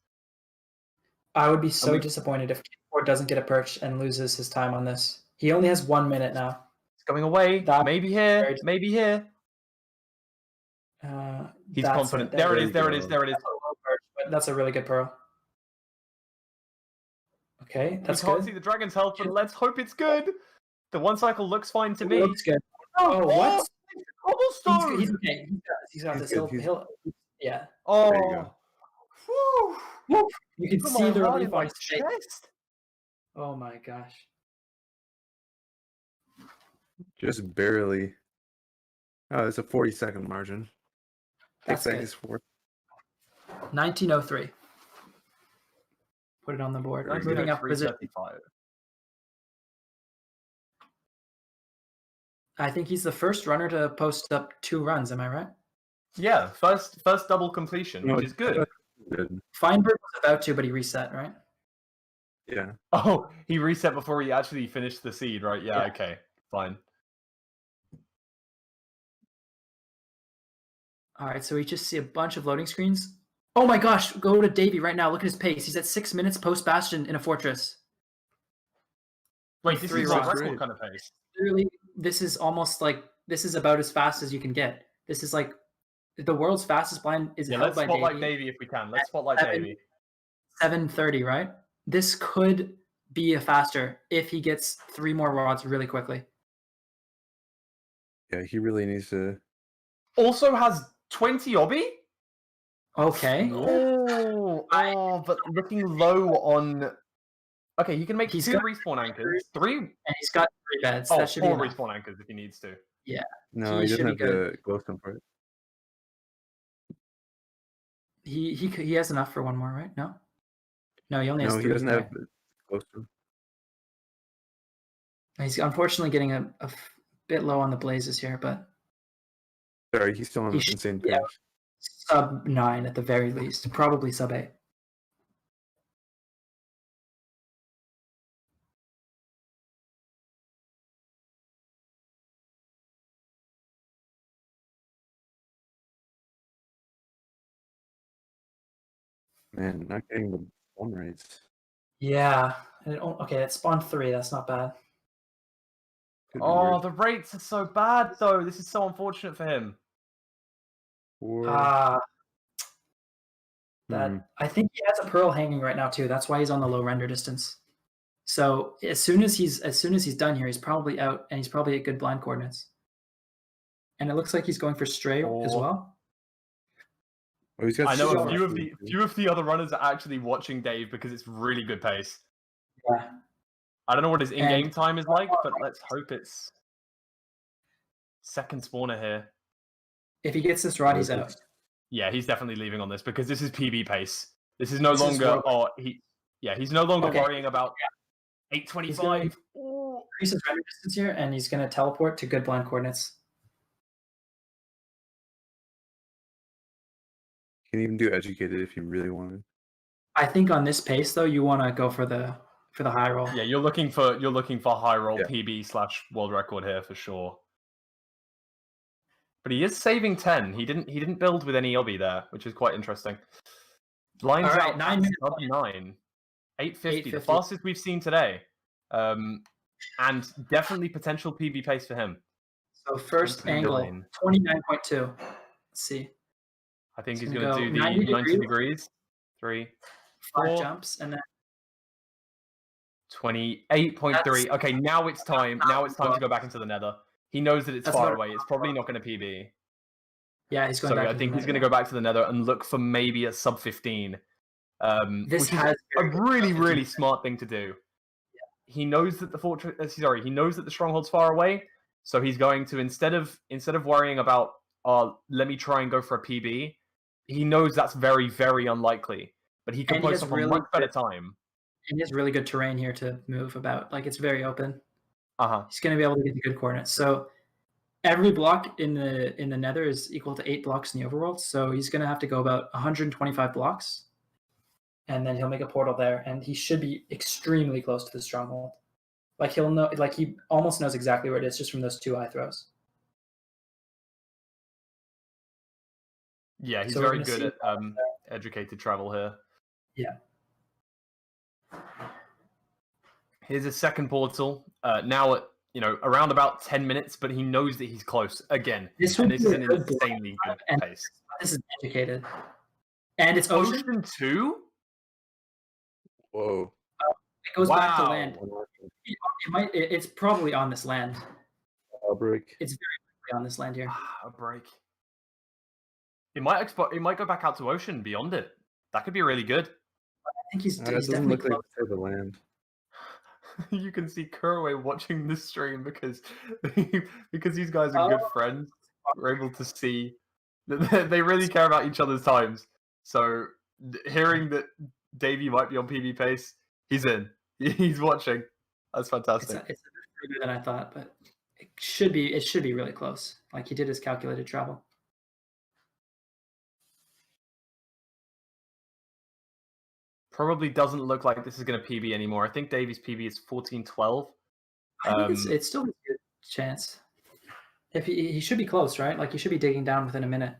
I would be so disappointed if K4 doesn't get a perch and loses his time on this. He only has 1 minute now. It's going away. Maybe here. Maybe here. He's confident. There it is. There it is. There it is. That's a really good pearl. Okay, that's good. We can't see the dragon's health, but let's hope it's good. The one cycle looks fine to me. It looks good. Oh, what? Cobblestone! He's okay. He's got this. Yeah. Oh. There you go. Woo. You can see the relief on his face. chest. Oh my gosh. Just barely. Oh, it's a 40-second margin. That's good. 1903. Put it on the board. Moving up position. I think he's the first runner to post up 2 runs. Am I right? Yeah, first double completion, which is good. Feinberg was about to, but he reset, right? Yeah. Oh, he reset before he actually finished the seed, right? Yeah. Okay, fine. All right, so we just see a bunch of loading screens. Oh my gosh, go to Davy right now. Look at his pace. He's at 6 minutes post-bastion in a fortress. Wait, this is what kind of pace? Literally, this is almost like, this is about as fast as you can get. This is like, the world's fastest blind is held by Davy. Let's spotlight Davy if we can. Let's spotlight Davy. 7:30, right? This could be a faster if he gets 3 more rods really quickly. Yeah, he really needs to. Also has 20 obby? Okay. Oh, but looking low on. Okay, he can make 2 respawn anchors. 3. And he's got 3 beds. Oh, that should 4 be enough. respawn anchors if he needs to. Yeah. No, he doesn't have the glowstone for it. He has enough for 1 more, right? No? No, he only has 3. No, he doesn't have the glowstone. He's unfortunately getting a bit low on the blazes here, but... Sorry, he's still on the insane pace. Yeah, sub 9 at the very least. Probably sub 8. Man, not getting the spawn rates. Yeah. Okay, it spawned 3. That's not bad. Oh, the rates are so bad, though. This is so unfortunate for him. I think he has a pearl hanging right now too. That's why he's on the low render distance. So as soon as he's done here, he's probably out, and he's probably at good blind coordinates. And it looks like he's going for stray as well. Oh, he's got I know a few of the other runners are actually watching Dave because it's really good pace. Yeah. I don't know what his in-game time is like, but let's hope it's second spawner here. If he gets this rod, he's out. Yeah, he's definitely leaving on this because this is PB pace. This is no longer. He's no longer worrying about 825. Increase his render distance here, and he's going to teleport to good blind coordinates. You can even do educated if you really wanted. I think on this pace though, you want to go for the high roll. Yeah, you're looking for high roll PB/world record here for sure. But he is saving 10. He didn't build with any obby there, which is quite interesting. Lines out 9 minutes. 9. 850, the fastest we've seen today. And definitely potential PB pace for him. So first angle, 29.2. Let's see. I think he's going to do the 90 degrees. 3, 4 5 jumps, and then 28.3. Okay, now it's time. Now it's time to go back into the Nether. He knows that it's far away. It's probably not going to PB. Yeah, he's going back. So I think he's going to go back to the Nether and look for maybe a sub 15. This which is a really smart thing to do. He knows that he knows that the stronghold's far away, so he's going to instead of worrying about let me try and go for a PB, he knows that's very, very unlikely. But he can post up a much better time. And he has really good terrain here to move about. Like, it's very open. Uh-huh. He's going to be able to get the good coordinates. So every block in the Nether is equal to 8 blocks in the overworld. So he's going to have to go about 125 blocks. And then he'll make a portal there, and he should be extremely close to the stronghold. Like, he'll know, like, he almost knows exactly where it is just from those 2 eye throws. Yeah, he's very good at educated travel here. Yeah. Here's his second portal. Now at around about 10 minutes, but he knows that he's close again. This is an insanely good pace. This is educated, and it's ocean 2. Whoa! It goes back to land. It's probably on this land. A break. It's very likely on this land here. A break. It might go back out to ocean beyond it. That could be really good. I think he's doesn't look like it's the land. You can see Couriway watching this stream because these guys are good friends. We're able to see that they really care about each other's times. So hearing that Davey might be on PB pace, he's in. He's watching. That's fantastic. It's a bit further than I thought, but it should be really close. Like, he did his calculated travel. Probably doesn't look like this is going to PB anymore. I think Davey's PB is 14-12. I think it's still a good chance. If he should be close, right? Like, he should be digging down within a minute.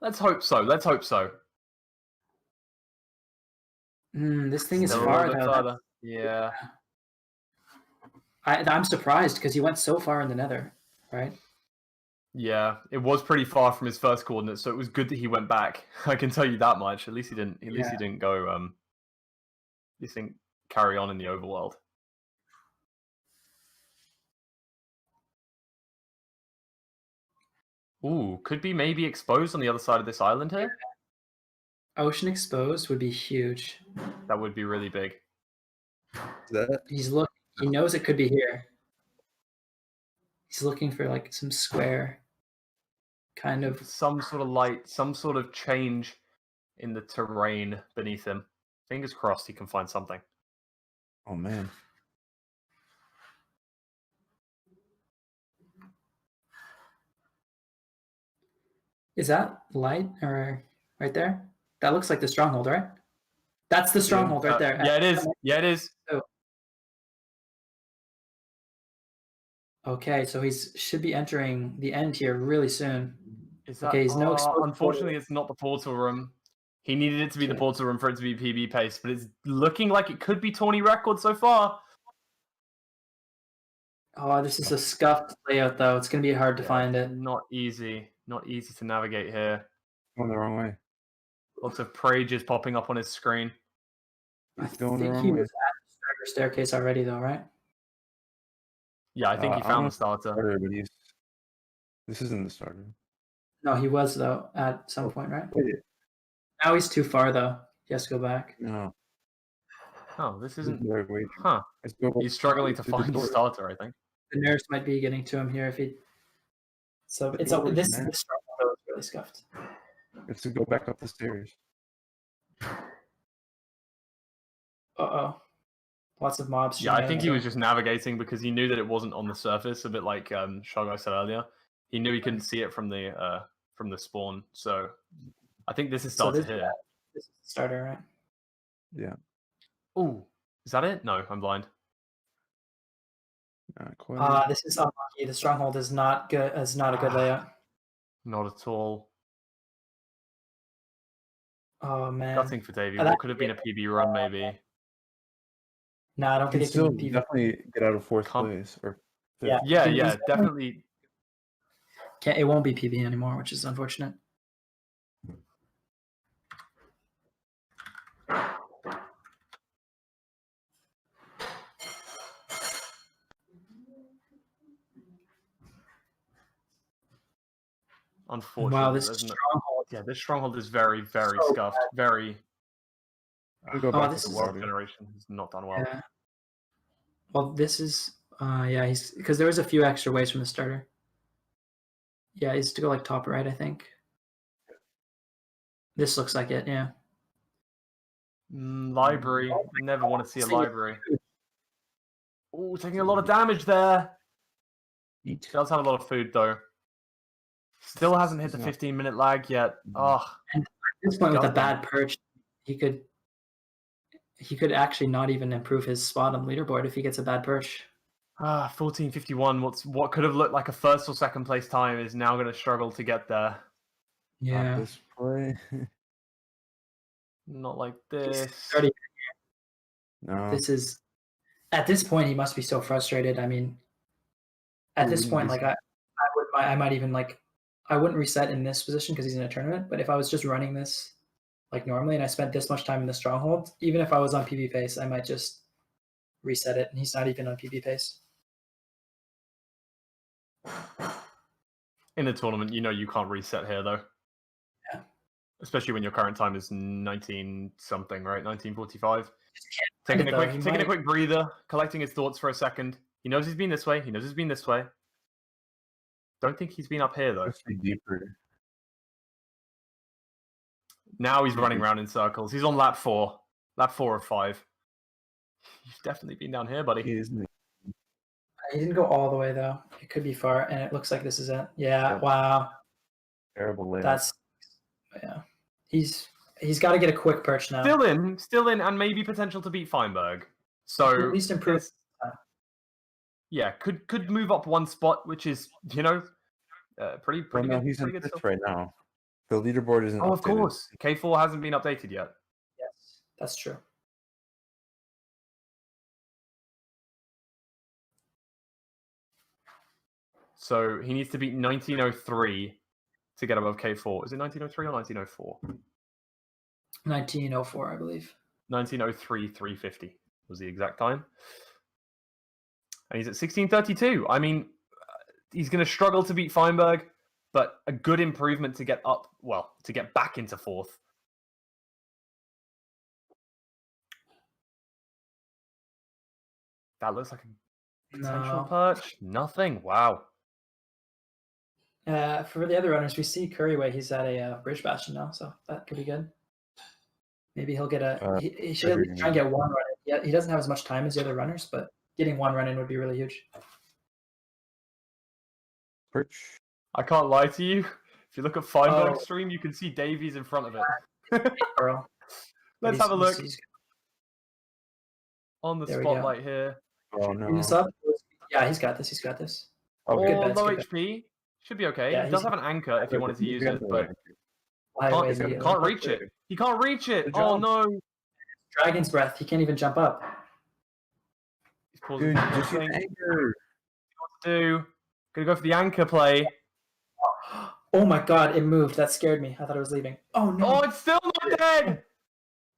Let's hope so. Let's hope so. This thing is far though. Yeah. I'm surprised because he went so far in the Nether, right? Yeah, it was pretty far from his first coordinates, so it was good that he went back. I can tell you that much. At least he didn't. At least he didn't go. At least he didn't carry on in the overworld. Ooh, could be maybe exposed on the other side of this island here. Ocean exposed would be huge. That would be really big. He's looking. He knows it could be here. He's looking for like some square, kind of some sort of light, some sort of change in the terrain beneath him. Fingers crossed he can find something. Oh man. Is that light or right there? That looks like the stronghold, right? That's the stronghold right there. Yeah, it is. Yeah, it is. Oh. Okay, so should be entering the end here really soon. Okay, he's no exposed. Unfortunately, it's not the portal room. He needed it to be the portal room for it to be PB pace, but it's looking like it could be Tawny record so far. Oh, this is a scuffed layout, though. It's going to be hard to find it. Not easy. Not easy to navigate here. Going the wrong way. Lots of prages popping up on his screen. I think he was at the starter staircase already, though, right? Yeah, I think he found the starter. But this isn't the starter. No, he was, though, at some point, right? Wait. Now he's too far, though. He has to go back. No. Oh, this isn't. Very weird. Huh. Let's go He's struggling to the find a door. starter, I think. The nerves might be getting to him here if he. So The it's door's this there. stronghold is really scuffed. Let's go back up the stairs. Uh-oh. Lots of mobs. Yeah, I shooting think at he him. was just navigating because he knew that it wasn't on the surface, a bit like Shogai said earlier. He knew he couldn't see it from the spawn, so I think this is So started this- here. This is the starter, right? Yeah. Oh, is that it? No, I'm blind. Not quite. This is unlucky. The stronghold is not good. Is not a good layout. Not at all. Oh man. Nothing for Davey. that What could have been a PB run, maybe? No, I don't Can think it still can be. definitely get out of fourth Can't- place or Yeah. Yeah, He's yeah, definitely. It won't be PB anymore, which is unfortunate. Unfortunately, Wow, this there's no- stronghold. yeah, this stronghold is very, very So scuffed. Very. I'll go Oh, back this to The the is- world water. generation has not done well. Yeah. Well, this is. Yeah, he's because there was a few extra ways from the starter. Yeah, he's to go like top right, I think. This looks like it. Yeah. Library. Never want to see a See- library. Oh, taking a lot of damage there. Eat. Does have a lot of food though. Still hasn't hit the 15-minute lag yet. Oh, At this point, with a Got bad perch, he could actually not even improve his spot on the leaderboard if he gets a bad perch. 14:51. What could have looked like a first or second place time is now going to struggle to get there. Not Yeah. this play. Not like He's this. 30. No. This is at this point he must be so frustrated. I mean, at this Ooh, point, he's- like I might even like I wouldn't reset in this position because he's in a tournament. But if I was just running this like normally and I spent this much time in the stronghold, even if I was on PB pace, I might just reset it. And he's not even on PB pace. In a tournament, you know you can't reset here though. Yeah. Especially when your current time is 19 something, right? 19:45. Kind Taking of a though, he quick might- breather, collecting his thoughts for a second. He knows he's been this way. He knows he's been this way. Don't think he's been up here though. Let's be deeper. Now he's running around in circles. He's on lap 4 of 5. You've definitely been down here, buddy. He isn't. He didn't go all the way though. It could be far, and it looks like this is it. Yeah. Yep. Wow. Terrible layout. That's yeah. He's got to get a quick perch now. Still in, and maybe potential to beat Feinberg. So At least improve. yeah, could move up one spot, which is pretty Well, no, good. he's pretty in good fifth stuff. right now. The leaderboard isn't. Oh, of updated. course. K4 hasn't been updated yet. Yes, that's true. So he needs to beat 1903 to get above K4. Is it 1903 or 1904? 1904, I believe. 1903 350 was the exact time. And he's at 1632. I mean, he's going to struggle to beat Feinberg, but a good improvement to get up, well, to get back into fourth. That looks like a potential No. perch. Nothing. Wow. For the other runners, we see Couriway. He's at a bridge bastion now, so that could be good. Maybe he'll get a. He should at least try and get one run in. Yeah, he doesn't have as much time as the other runners, but getting one run in would be really huge. Perch. I can't lie to you. If you look at Feinberg's Oh. stream, you can see Davies in front of it. Pearl. Let's He's- have a look he's- on the There we go. spotlight here. Oh Bring no. this up. Yeah, he's got this. He's got this. Okay. Or bets, low good bets. HP. Should be okay. Yeah, he does he's- have an anchor if he wanted to use it, but Highway can't, immediately. can't reach it. He can't reach it. Good Oh job. no. Dragon's breath. He can't even jump up. He's pausing. Dude, just use Nothing anchor. to do. Gonna go for the anchor play. Oh my god, it moved. That scared me. I thought it was leaving. Oh no! Oh, it's still not dead.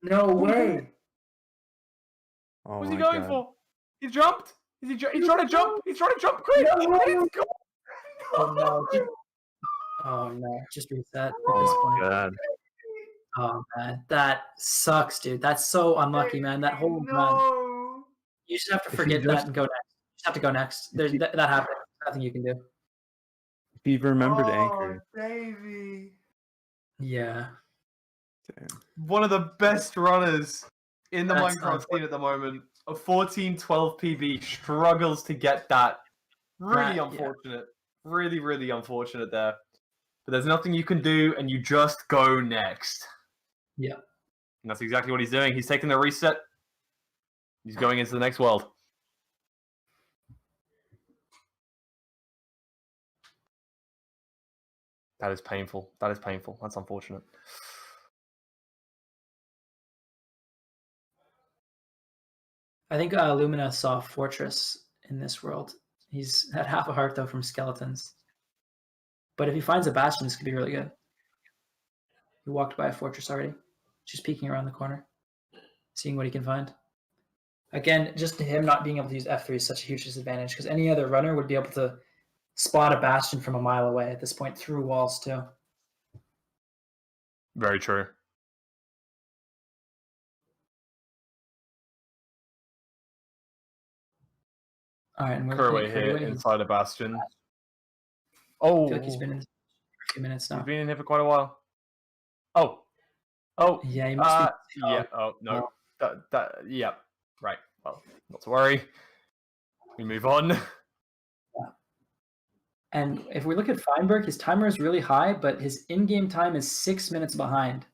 No way! Oh What's he my going God. for? He jumped. He's trying to jump. He's trying to jump quick. Let's go. Oh no! Oh no! Just reset at this Oh point. God. Oh man, that sucks, dude. That's so unlucky, man. That whole run. You just have to forget that and go next. You just have to go next. There's that happened. There's nothing you can do. If you remembered Anchor. Davey. Yeah. Damn. One of the best runners in the That's Minecraft scene at the moment. A 1412 PB struggles to get that. Really unfortunate. Really, really unfortunate there. But there's nothing you can do, and you just go next. Yeah. And that's exactly what he's doing. He's taking the reset. He's going into the next world. That is painful. That is painful. That's unfortunate. I think Lumina saw Fortress in this world. He's had half a heart, though, from skeletons. But if he finds a Bastion, this could be really good. He walked by a Fortress already. Just peeking around the corner. Seeing what he can find. Again, just him not being able to use F3 is such a huge disadvantage, because any other runner would be able to spot a Bastion from a mile away at this point, through walls, too. Very true. All right, and we're Couriway here inside a Bastion. Oh, I feel like he's been in for a few minutes now. He's been in here for quite a while. Oh, Yeah, he must be. Yeah. Oh no. Yeah. Right. Well, not to worry. We move on. And if we look at Feinberg, his timer is really high, but his in-game time is 6 minutes behind.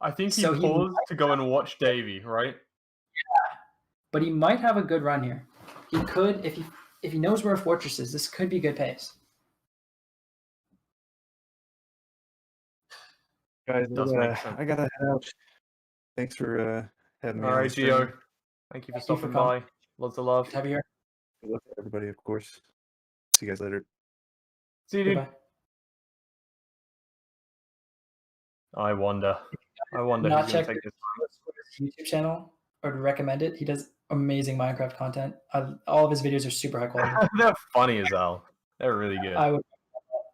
I think he So paused to go and watch Davey, right? Yeah, but he might have a good run here. He could, if he knows where a Fortress is, this could be good pace. Guys, Does make sense. I gotta head out. Thanks for having me. All on right, the stream. Gio. Thank you for stopping by. Lots of love. Have you here? Good luck to everybody, of course. See you guys later. See you, dude. Goodbye. I wonder Not who's going check to take this. his YouTube channel, or to recommend it. He does amazing Minecraft content. All of his videos are super high quality. They're funny as hell. They're really good.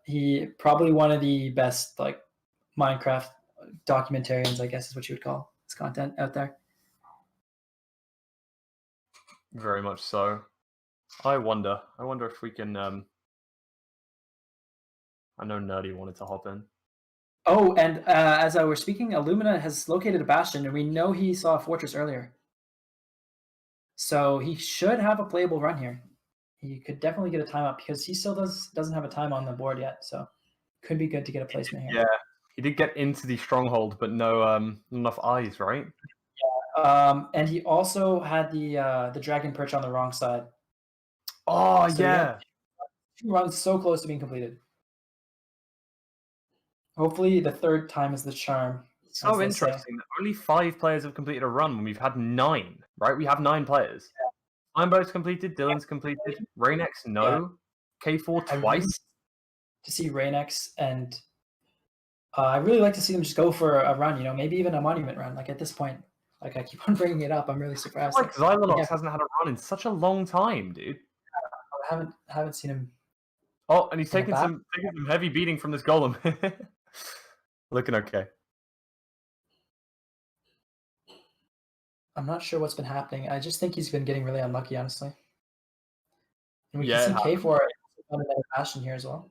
He probably one of the best like Minecraft documentarians, I guess is what you would call his content out there. Very much so. I wonder if we can. I know Nerdy wanted to hop in. Oh, and as I were speaking, Illumina has located a Bastion, and we know he saw a Fortress earlier. So he should have a playable run here. He could definitely get a time up, because he still doesn't have a time on the board yet. So could be good to get a placement here. Yeah, he did get into the stronghold, but no enough eyes, right? And he also had the dragon perch on the wrong side. Oh, So yeah. He runs so close to being completed. Hopefully the third time is the charm. So interesting that only 5 players have completed a run when we've had 9, right? We have 9 players. Feinberg's completed, Dylan's completed, Reignex, no. K4 twice. To see Reignex, and I really like to see them just go for a run, maybe even a monument run. Like at this point, like I keep on bringing it up. I'm really surprised. Like Zylenox hasn't had a run in such a long time, dude. I haven't seen him. Oh, and he's taking some heavy beating from this golem. Looking okay. I'm not sure what's been happening. I just think he's been getting really unlucky, honestly. And we can see K4 on another Bastion here as well.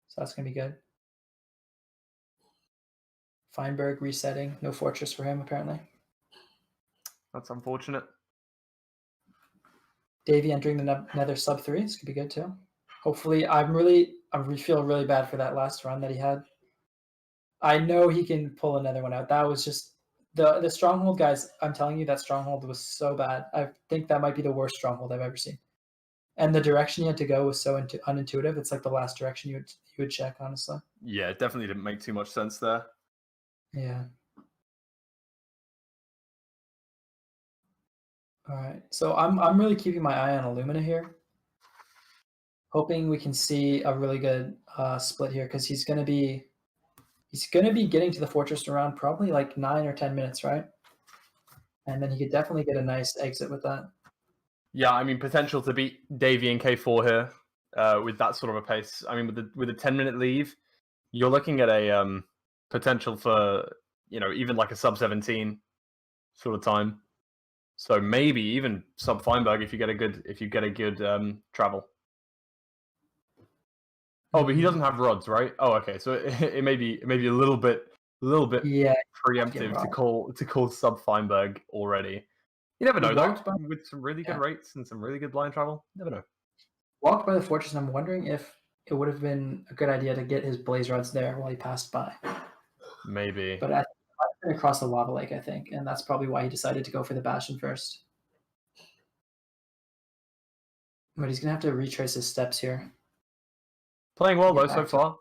So that's going to be good. Feinberg resetting. No Fortress for him, apparently. That's unfortunate. Davey entering the Nether sub 3. This could be good too. Hopefully, I feel really bad for that last run that he had. I know he can pull another one out. That was just the stronghold, guys. I'm telling you, that stronghold was so bad. I think that might be the worst stronghold I've ever seen. And the direction he had to go was so unintuitive. It's like the last direction you would check, honestly. Yeah, it definitely didn't make too much sense there. Yeah. All right. So I'm really keeping my eye on Illumina here. Hoping we can see a really good split here, because he's gonna be getting to the Fortress around probably like 9 or 10 minutes, right? And then he could definitely get a nice exit with that. Yeah, I mean, potential to beat Davey and K4 here with that sort of a pace. I mean, with a 10-minute leave, you're looking at a potential for even like a sub 17 sort of time. So maybe even sub Feinberg if you get a good travel. Oh, but he doesn't have rods, right? Oh, okay. So it may be a little bit preemptive to call sub Feinberg already. You never know though. With some really good rates and some really good blind travel, you never know. Walked by the fortress, and I'm wondering if it would have been a good idea to get his blaze rods there while he passed by. Maybe. But I think across the lava lake, I think, and that's probably why he decided to go for the bastion first. But he's gonna have to retrace his steps here. Playing well though so far.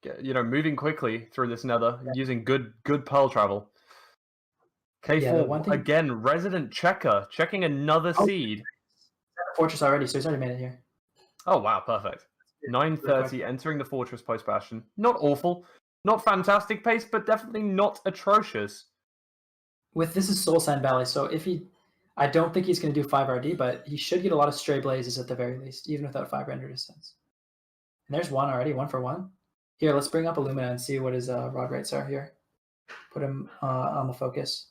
Moving quickly through this Nether, using good pearl travel. K4 again, resident checker, checking another seed. Fortress already, so he's already made it here. Oh wow, perfect. 9:30, entering the fortress post bastion. Not awful, not fantastic pace, but definitely not atrocious. This is Soul Sand Valley, so I don't think he's going to do 5 RD, but he should get a lot of stray blazes at the very least, even without 5 render distance. And there's one already, 1 for 1. Here, let's bring up Illumina and see what his rod rates are here. Put him on the focus.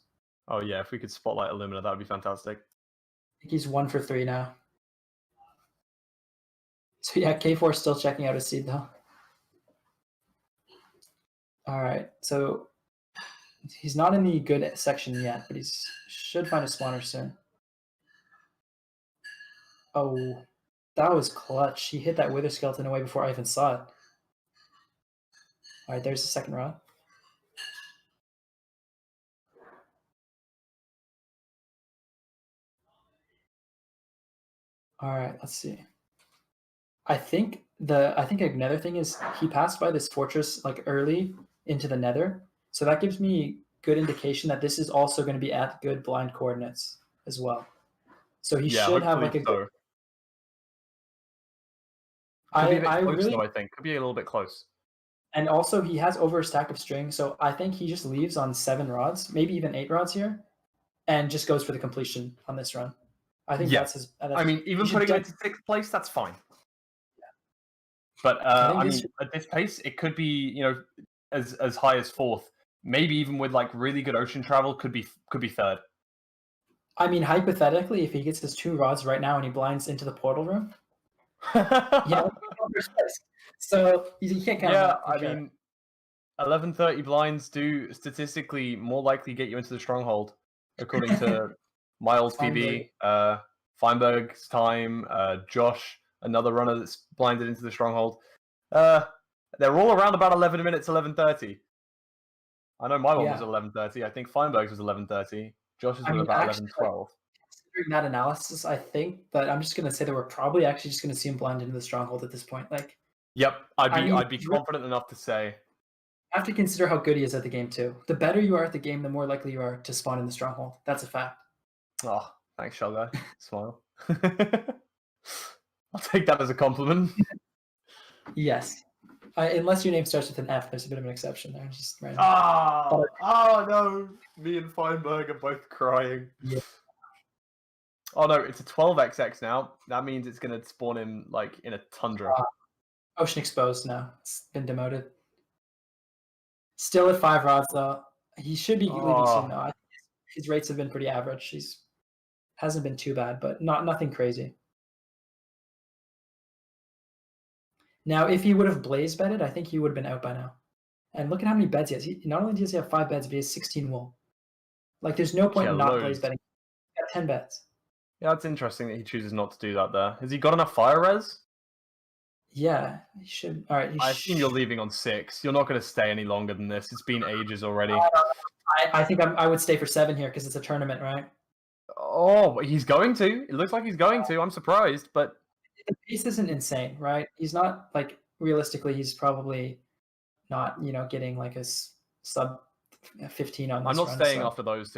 Oh yeah, if we could spotlight Illumina, that would be fantastic. I think he's 1 for 3 now. So yeah, K4 is still checking out his seed though. All right, so he's not in the good section yet, but he should find a spawner soon. Oh, that was clutch. He hit that wither skeleton away before I even saw it. All right, there's the second rod. All right, let's see. I think another thing is he passed by this fortress like early into the Nether, so that gives me good indication that this is also going to be at good blind coordinates as well. So he should have like a good. Could be a bit close, though, I think could be a little bit close. And also he has over a stack of string, so I think he just leaves on 7 rods, maybe even 8 rods here, and just goes for the completion on this run. I think that's his. Even putting it into 6th place, that's fine. Yeah. But at this pace, it could be as high as 4th. Maybe even with like really good ocean travel, could be 3rd. I mean, hypothetically, if he gets his 2 rods right now and he blinds into the portal room, yeah, so you can't count. Yeah, I mean, 11:30 blinds do statistically more likely get you into the stronghold, according to my old PB, Feinberg's time, Josh, another runner that's blinded into the stronghold. They're all around about 11 minutes, 11:30. I know my one was 11:30. I think Feinberg's was 11:30. Josh's was about 11:12. Considering that analysis, I think, but I'm just going to say that we're probably actually just going to see him blind into the stronghold at this point. Like, yep, I'd be confident enough to say. You have to consider how good he is at the game too. The better you are at the game, the more likely you are to spawn in the stronghold. That's a fact. Oh, thanks, Shelgo. Smile. I'll take that as a compliment. Yes. Unless your name starts with an F, there's a bit of an exception there. Just random. Oh no! Me and Feinberg are both crying. Yeah. Oh no, it's a 12xx now. That means it's going to spawn him like in a tundra. Ocean exposed now. It's been demoted. Still at 5 rods though. He should be leaving soon though. I think his rates have been pretty average. Hasn't been too bad, but nothing crazy. Now, if he would have blaze bedded, I think he would have been out by now. And look at how many beds he has. Not only does he have 5 beds, but he has 16 wool. Like, there's no point in not blaze bedding. He got 10 beds. Yeah, that's interesting that he chooses not to do that there. Has he got enough fire res? Yeah, he should. All right. I assume you're leaving on 6. You're not going to stay any longer than this. It's been ages already. I think I would stay for 7 here because it's a tournament, right? Oh, he's going to. It looks like he's going to. I'm surprised, but the pace isn't insane, right? He's not like realistically. He's probably not, getting like a sub 15 on this I'm not run, staying after those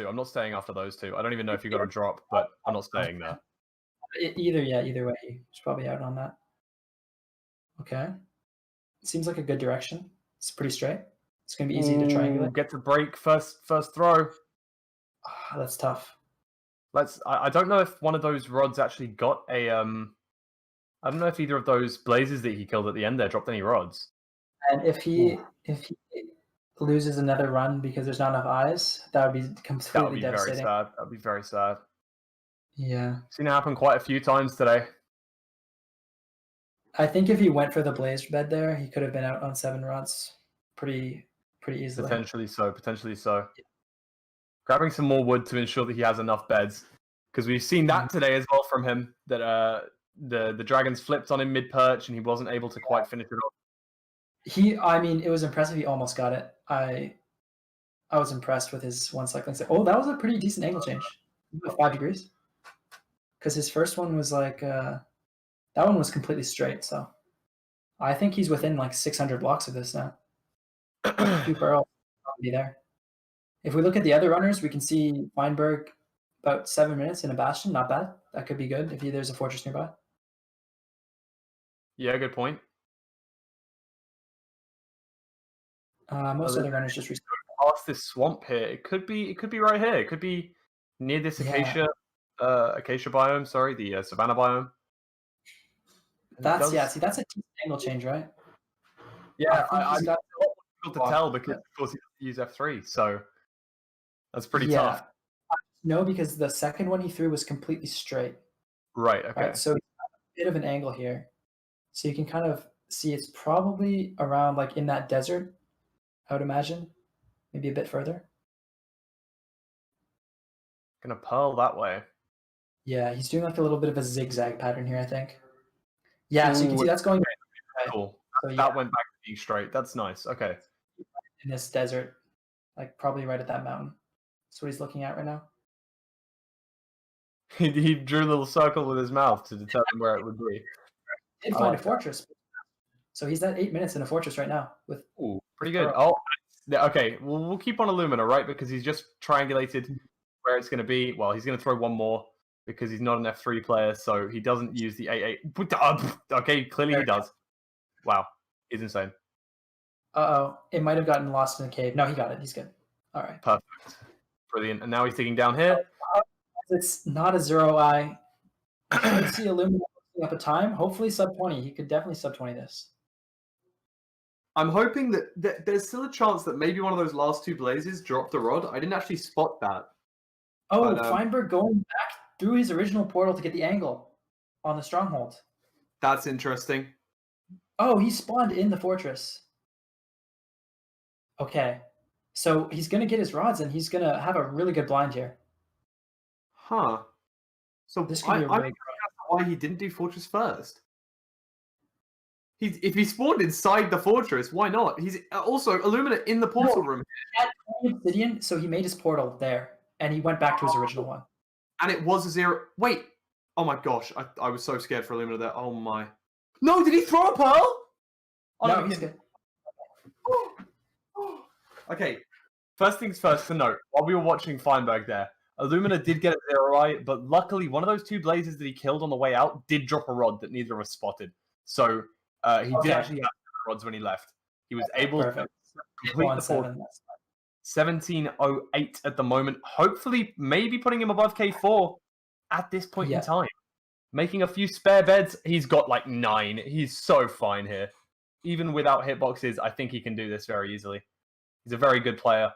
two. I don't even know if you got a drop, but I'm not staying there. Either way, he's probably out on that. Okay. Seems like a good direction. It's pretty straight. It's going to be easy to triangulate. Get to break first throw. That's tough. I don't know if one of those rods actually got a I don't know if either of those blazes that he killed at the end there dropped any rods. And if he loses another run because there's not enough eyes, that would be completely That would be devastating. very sad. That would be very sad. Yeah. Seen it happen quite a few times today. I think if he went for the blaze bed there, he could have been out on 7 runs pretty easily. Potentially so. Potentially so. Grabbing some more wood to ensure that he has enough beds, because we've seen that today as well from him. That the dragons flipped on him mid perch and he wasn't able to quite finish it off. I mean, it was impressive. He almost got it. I was impressed with his 1 cycling. Oh, that was a pretty decent angle change. 5 degrees. Because his first one was like, that one was completely straight. So I think he's within like 600 blocks of this now. Super will be there. If we look at the other runners, we can see Feinberg about 7 minutes in a bastion. Not bad. That could be good if there's a fortress nearby. Yeah, good point. Most other runners just past this swamp here. It could be right here. It could be near this acacia biome. Sorry, the savanna biome. That's see, that's a decent angle change, right? Yeah, I got difficult to tell because of course he used F3, so that's pretty tough. No, because the second one he threw was completely straight. Right. Okay. Right, so a bit of an angle here, so you can kind of see it's probably around like in that desert. I would imagine, maybe a bit further. Gonna pearl that way. Yeah, he's doing like a little bit of a zigzag pattern here, I think. Yeah, so you can see that's going. Cool. So, that went back to being straight. That's nice. Okay. In this desert, like probably right at that mountain. That's what he's looking at right now. He drew a little circle with his mouth to determine where it would be. He did find a fortress. So he's at 8 minutes in a fortress right now. Ooh, pretty good. Oh, okay. We'll keep on Illumina, right? Because he's just triangulated where it's going to be. Well, he's going to throw one more because he's not an F3 player, so he doesn't use the 8-8. Okay, clearly he does. Wow, he's insane. Uh-oh, it might have gotten lost in the cave. No, he got it. He's good. All right. Perfect. Brilliant. And now he's digging down here. It's not a 0-eye. You should see Illumina up a time. Hopefully sub 20. He could definitely sub 20 this. I'm hoping that there's still a chance that maybe one of those last 2 blazes dropped the rod. I didn't actually spot that. Oh, but, Feinberg going back through his original portal to get the angle on the stronghold. That's interesting. Oh, he spawned in the fortress. Okay. So he's going to get his rods and he's going to have a really good blind here. Huh. So this could be a really why he didn't do fortress first. If he spawned inside the fortress, why not? He's also Illumina in the portal room. He had obsidian, so he made his portal there, and he went back to his original one. And it was a 0. Wait. Oh my gosh. I was so scared for Illumina there. Oh my. No, did he throw a pearl? Oh, no, he's good. Okay. First things first to note, while we were watching Feinberg there, Illumina did get a 0-eye, but luckily one of those 2 blazes that he killed on the way out did drop a rod that neither of us spotted. So he did actually have rods when he left. He was able to complete the 17:08 at the moment. Hopefully, maybe putting him above K4 at this point in time. Making a few spare beds. He's got like 9. He's so fine here. Even without hitboxes, I think he can do this very easily. He's a very good player.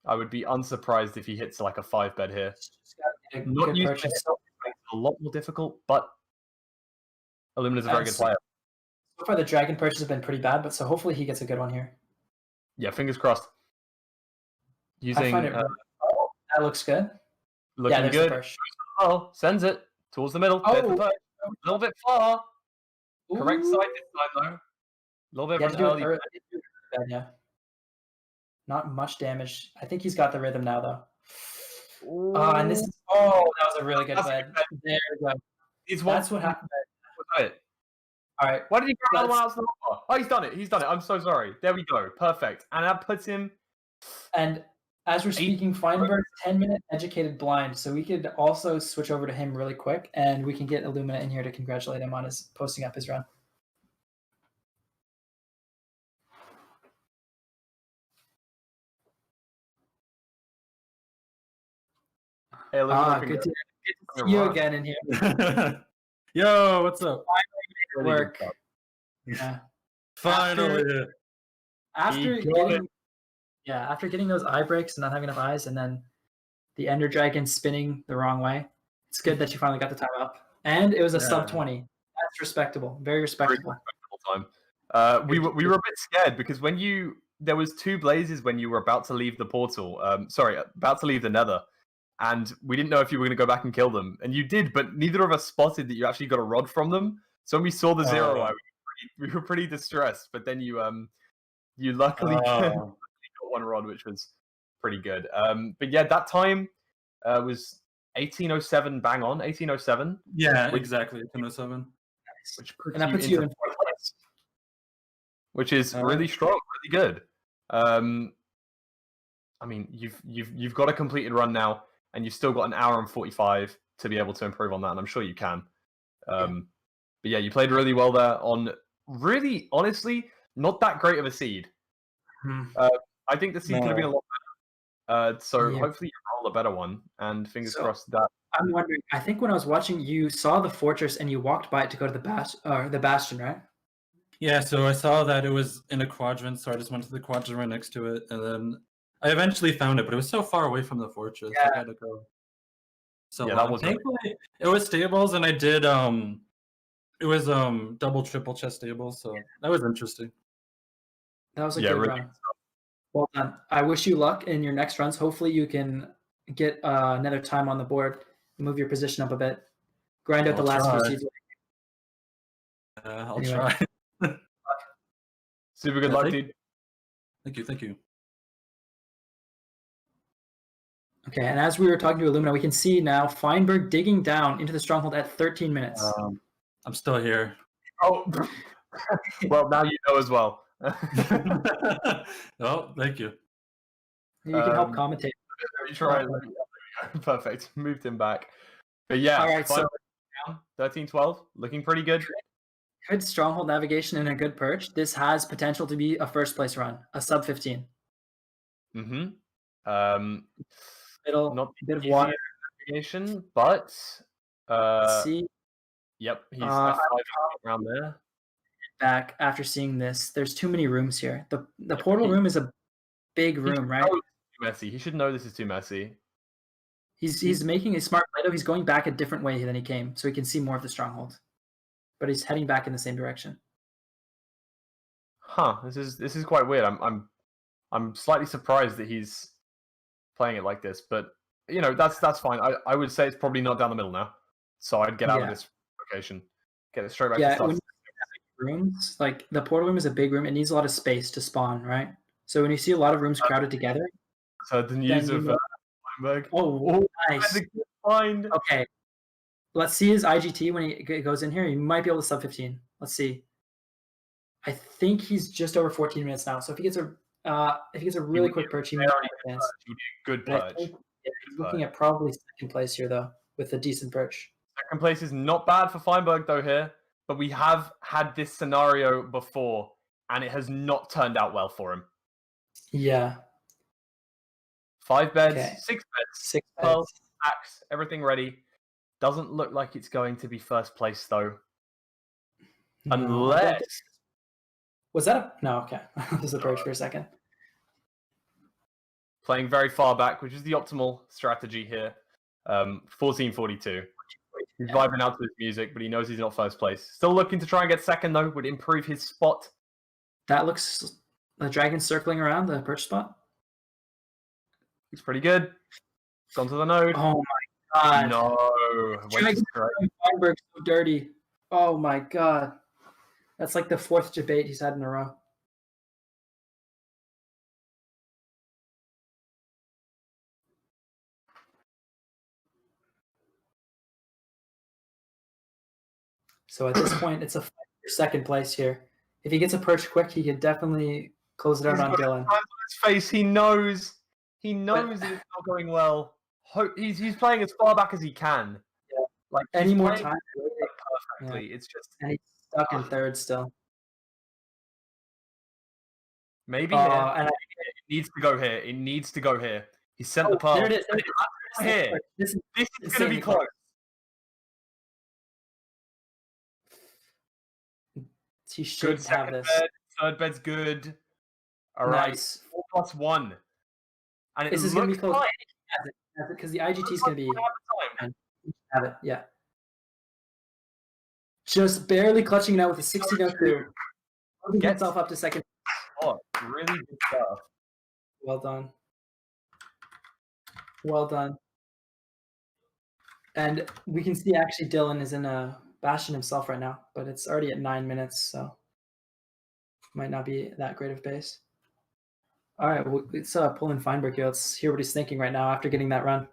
I would be unsurprised if he hits like a 5 bed here. Not used to it, a lot more difficult, but Illumina's a very good player. So far, the dragon perches have been pretty bad, but so hopefully he gets a good one here. Yeah, fingers crossed. Using that looks good. Looking good. Oh, sends it towards the middle. A little bit far. Ooh. Correct side this time though. A little bit early. Yeah. Not much damage. I think he's got the rhythm now though. And this is that was a really good bed. There we go. That's what happened. All right. Why did he grab one out? Oh, he's done it. He's done it. I'm so sorry. There we go. Perfect. And that puts him. And as we're speaking, Feinberg's 10-minute educated blind. So we could also switch over to him really quick, and we can get Illumina in here to congratulate him on his posting up his run. Hey, Illumina, good to see you again in here. Yo, what's up? Work. Yeah. Finally. After getting Yeah, after getting those eye breaks and not having enough eyes, and then the Ender Dragon spinning the wrong way, it's good that you finally got the time up. And it was a sub 20. That's respectable. Very respectable. Time. We were a bit scared because when there was 2 blazes when you were about to leave the portal. About to leave the Nether, and we didn't know if you were going to go back and kill them, and you did, but neither of us spotted that you actually got a rod from them. So when we saw the 0 eye, we were pretty distressed. But then you luckily got 1 rod, which was pretty good. But yeah, that time was 1807 bang on 1807. Yeah, exactly 1807. Which puts And that puts you in 4th place. Which is really strong, really good. I mean, you've got a completed run now, and you've still got an hour and 45 to be able to improve on that, and I'm sure you can. But yeah, you played really well there on really, honestly, not that great of a seed. I think the seed could have been a lot better. Hopefully you roll a better one, and fingers crossed that. I'm wondering, I think when I was watching, you saw the fortress and you walked by it to go to the bastion, right? Yeah, so I saw that it was in a quadrant, so I just went to the quadrant right next to it, and then I eventually found it, but it was so far away from the fortress. Yeah. I had to go. So that was thankfully it was stables, and I did it was double triple chest stables, so that was interesting. That was a good run. Well done. I wish you luck in your next runs. Hopefully you can get another time on the board, move your position up a bit, grind out the last few seeds. I'll try. Super good luck, dude. Thank you. Okay, and as we were talking to Illumina, we can see now Feinberg digging down into the stronghold at 13 minutes. I'm still here. Oh, well, now you know as well. Oh, thank you. You can help commentate. Try. Perfect. Moved him back. But yeah, all right, so 13-12, looking pretty good. Good stronghold navigation and a good perch. This has potential to be a first place run, a sub 15. Not a bit of water navigation, but see. Yep, he's F5 around there. Back after seeing this, there's too many rooms here. The portal room is a big room, right? Too messy. He should know this is too messy. He's making a smart play though. He's going back a different way than he came, so he can see more of the stronghold. But he's heading back in the same direction. Huh. This is quite weird. I'm slightly surprised that he's playing it like this, but you know, that's fine. I would say it's probably not down the middle now. So I'd get out of this location. Get it straight back to start. Rooms, like the portal room is a big room. It needs a lot of space to spawn, right? So when you see a lot of rooms crowded together. So the news of Feinberg. Oh, nice. Find. Okay. Let's see his IGT when he goes in here. He might be able to sub 15. Let's see. I think he's just over 14 minutes now. So if he gets a really quick perch, he might advance. Good perch. He's looking at probably second place here though, with a decent perch. Second place is not bad for Feinberg though here, but we have had this scenario before, and it has not turned out well for him. Yeah. 5 beds, Okay. 6 beds, 6 12 beds. axe, everything ready. Doesn't look like it's going to be first place though. Unless... Was that no, okay. This is a perch for a second. Playing very far back, which is the optimal strategy here. 1442. He's vibing out to his music, but he knows he's not first place. Still looking to try and get second though, would improve his spot. That looks the dragon circling around the perch spot. He's pretty good. Gone to the node. Oh my god. No. Feinberg's so dirty. Oh my god. That's like the 4th debate he's had in a row. So at this point, it's a fight for second place here. If he gets a perch quick, he could definitely close it out on Dylan. His face, he knows that it's not going well. He's playing as far back as he can. Yeah. Like any more time perfectly. Yeah. It's just and he's stuck in third still. Maybe it needs to go here. It needs to go here. He sent the pearl. There it is. Here. This is going to be close. He should have this. Third bed's good. All right, Nice. 4+1. And it This is going to be close. like Because the IGT is going to be... Have it, yeah. Just barely clutching it out with a 60-2. Moving himself up to second. Oh, really good stuff. Well done. Well done. And we can see actually Dylan is in a Bastion himself right now, but it's already at 9 minutes, so might not be that great of pace. All right, well, let's pull in Feinberg here. Let's hear what he's thinking right now after getting that run.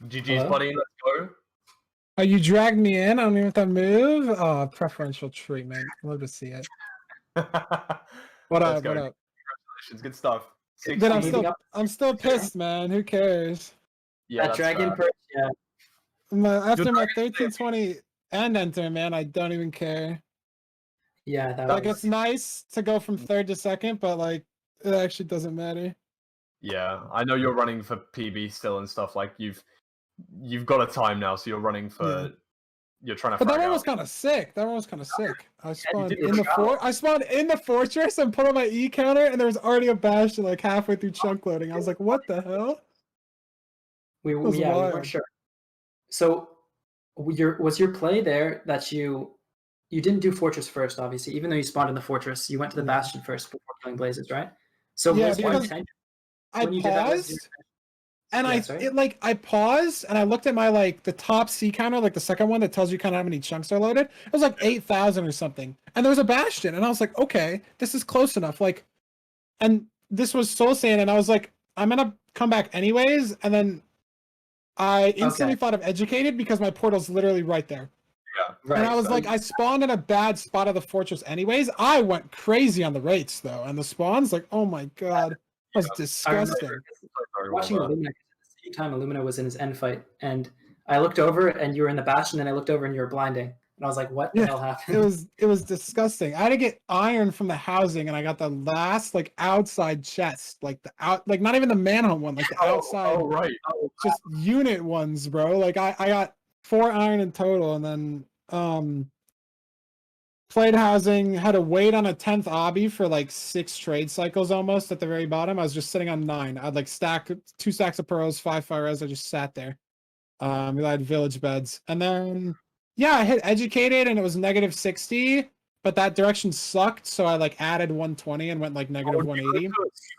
GG's, buddy. Let's go. Oh, you dragged me in? I don't even have to move? Oh, preferential treatment. Love to see it. What up? What up? Congratulations. Good stuff. But I'm still pissed, man. Who cares? Yeah, that dragon perch, yeah. After my 1320 and enter, man, I don't even care. Yeah, that like it's nice to go from third to second, but like it actually doesn't matter. Yeah, I know you're running for PB still and stuff. Like you've got a time now, so you're running for. You're trying to. But that one was kind of sick. I spawned in the I spawned in the fortress and put on my E counter, and there was already a Bastion like halfway through chunk loading. I was like, "What the hell?" We weren't sure. So, was your play there that you didn't do fortress first, obviously, even though you spawned in the fortress, you went to the Bastion first before killing Blazes, right? So yeah, was your intention? I paused. And I paused and I looked at my the top C counter, like the second one that tells you kind of how many chunks are loaded. It was like 8,000 or something. And there was a Bastion, and I was like, okay, this is close enough. And this was Soul Sand, and I was like, I'm gonna come back anyways. And then I instantly thought of Educated because my portal's literally right there. Yeah, right. And I was like, I spawned in a bad spot of the fortress anyways. I went crazy on the rates though, and the spawns, like, oh my god. That was disgusting. Watching Illumina, at the same time Illumina was in his end fight, and I looked over and you were in the Bastion, and I looked over and you were blinding, and I was like, "What the hell happened?" It was disgusting. I had to get iron from the housing, and I got the last outside chest, not even the manhunt one, the outside. Oh right. Just unit ones, bro. I got 4 iron in total, and then played housing, had to wait on a 10th obby for 6 trade cycles almost at the very bottom. I was just sitting on 9. I'd 2 stacks of pearls, 5 fire res. I just sat there. We had village beds. And then, I hit Educated and it was -60, but that direction sucked. So I added 120 and went -180. You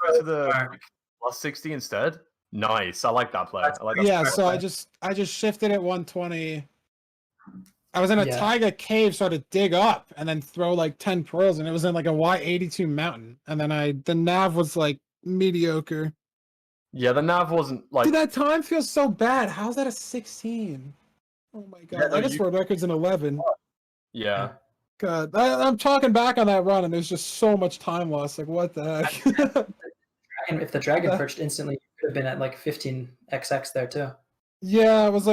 go to the +60 instead? Nice. I like that play. So I just shifted at 120. I was in a taiga cave, so I had to dig up and then throw 10 pearls, and it was in a Y82 mountain. And then the nav was mediocre. Yeah, the nav wasn't Dude, that time feels so bad. How's that a 16? Oh my god. I guess world record's an 11. Yeah. God, I'm talking back on that run, and there's just so much time lost. What the heck? If the dragon perched instantly, you could have been at 15xx there too. Yeah, it was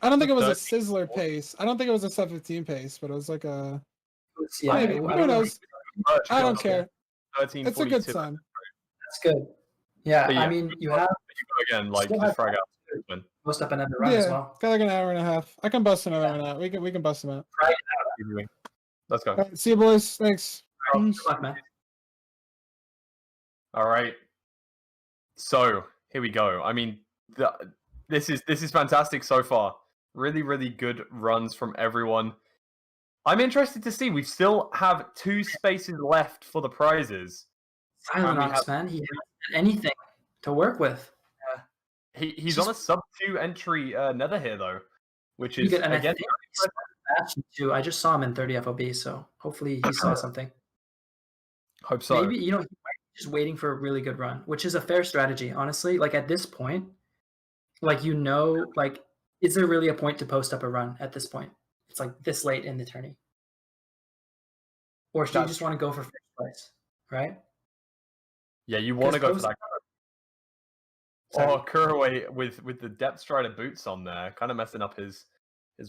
I don't think it was a Sizzler pace. I don't think it was a 715 pace, but it was maybe. Who knows? I don't care. It's a good time. That's good. Yeah, I mean, you have... Again, just frag out. Post up another run as well. Got an hour and a half. I can bust another one out. We can bust them out. Let's go. Right, see you, boys. Thanks. Good luck, man. All right. So, here we go. I mean, this is fantastic so far. Really, really good runs from everyone. I'm interested to see. We still have 2 spaces left for the prizes. Zylenox, man. He has anything to work with. He's on a sub-2 entry Nether here, though, which is, and again... too. I just saw him in 30 FOB, so hopefully he saw something. Hope so. Maybe, he might be just waiting for a really good run, which is a fair strategy, honestly. At this point, is there really a point to post up a run at this point? It's this late in the tourney. Or should you just want to go for first place, right? Yeah, you want to go for that. Couriway with the Depth Strider boots on there, kind of messing up his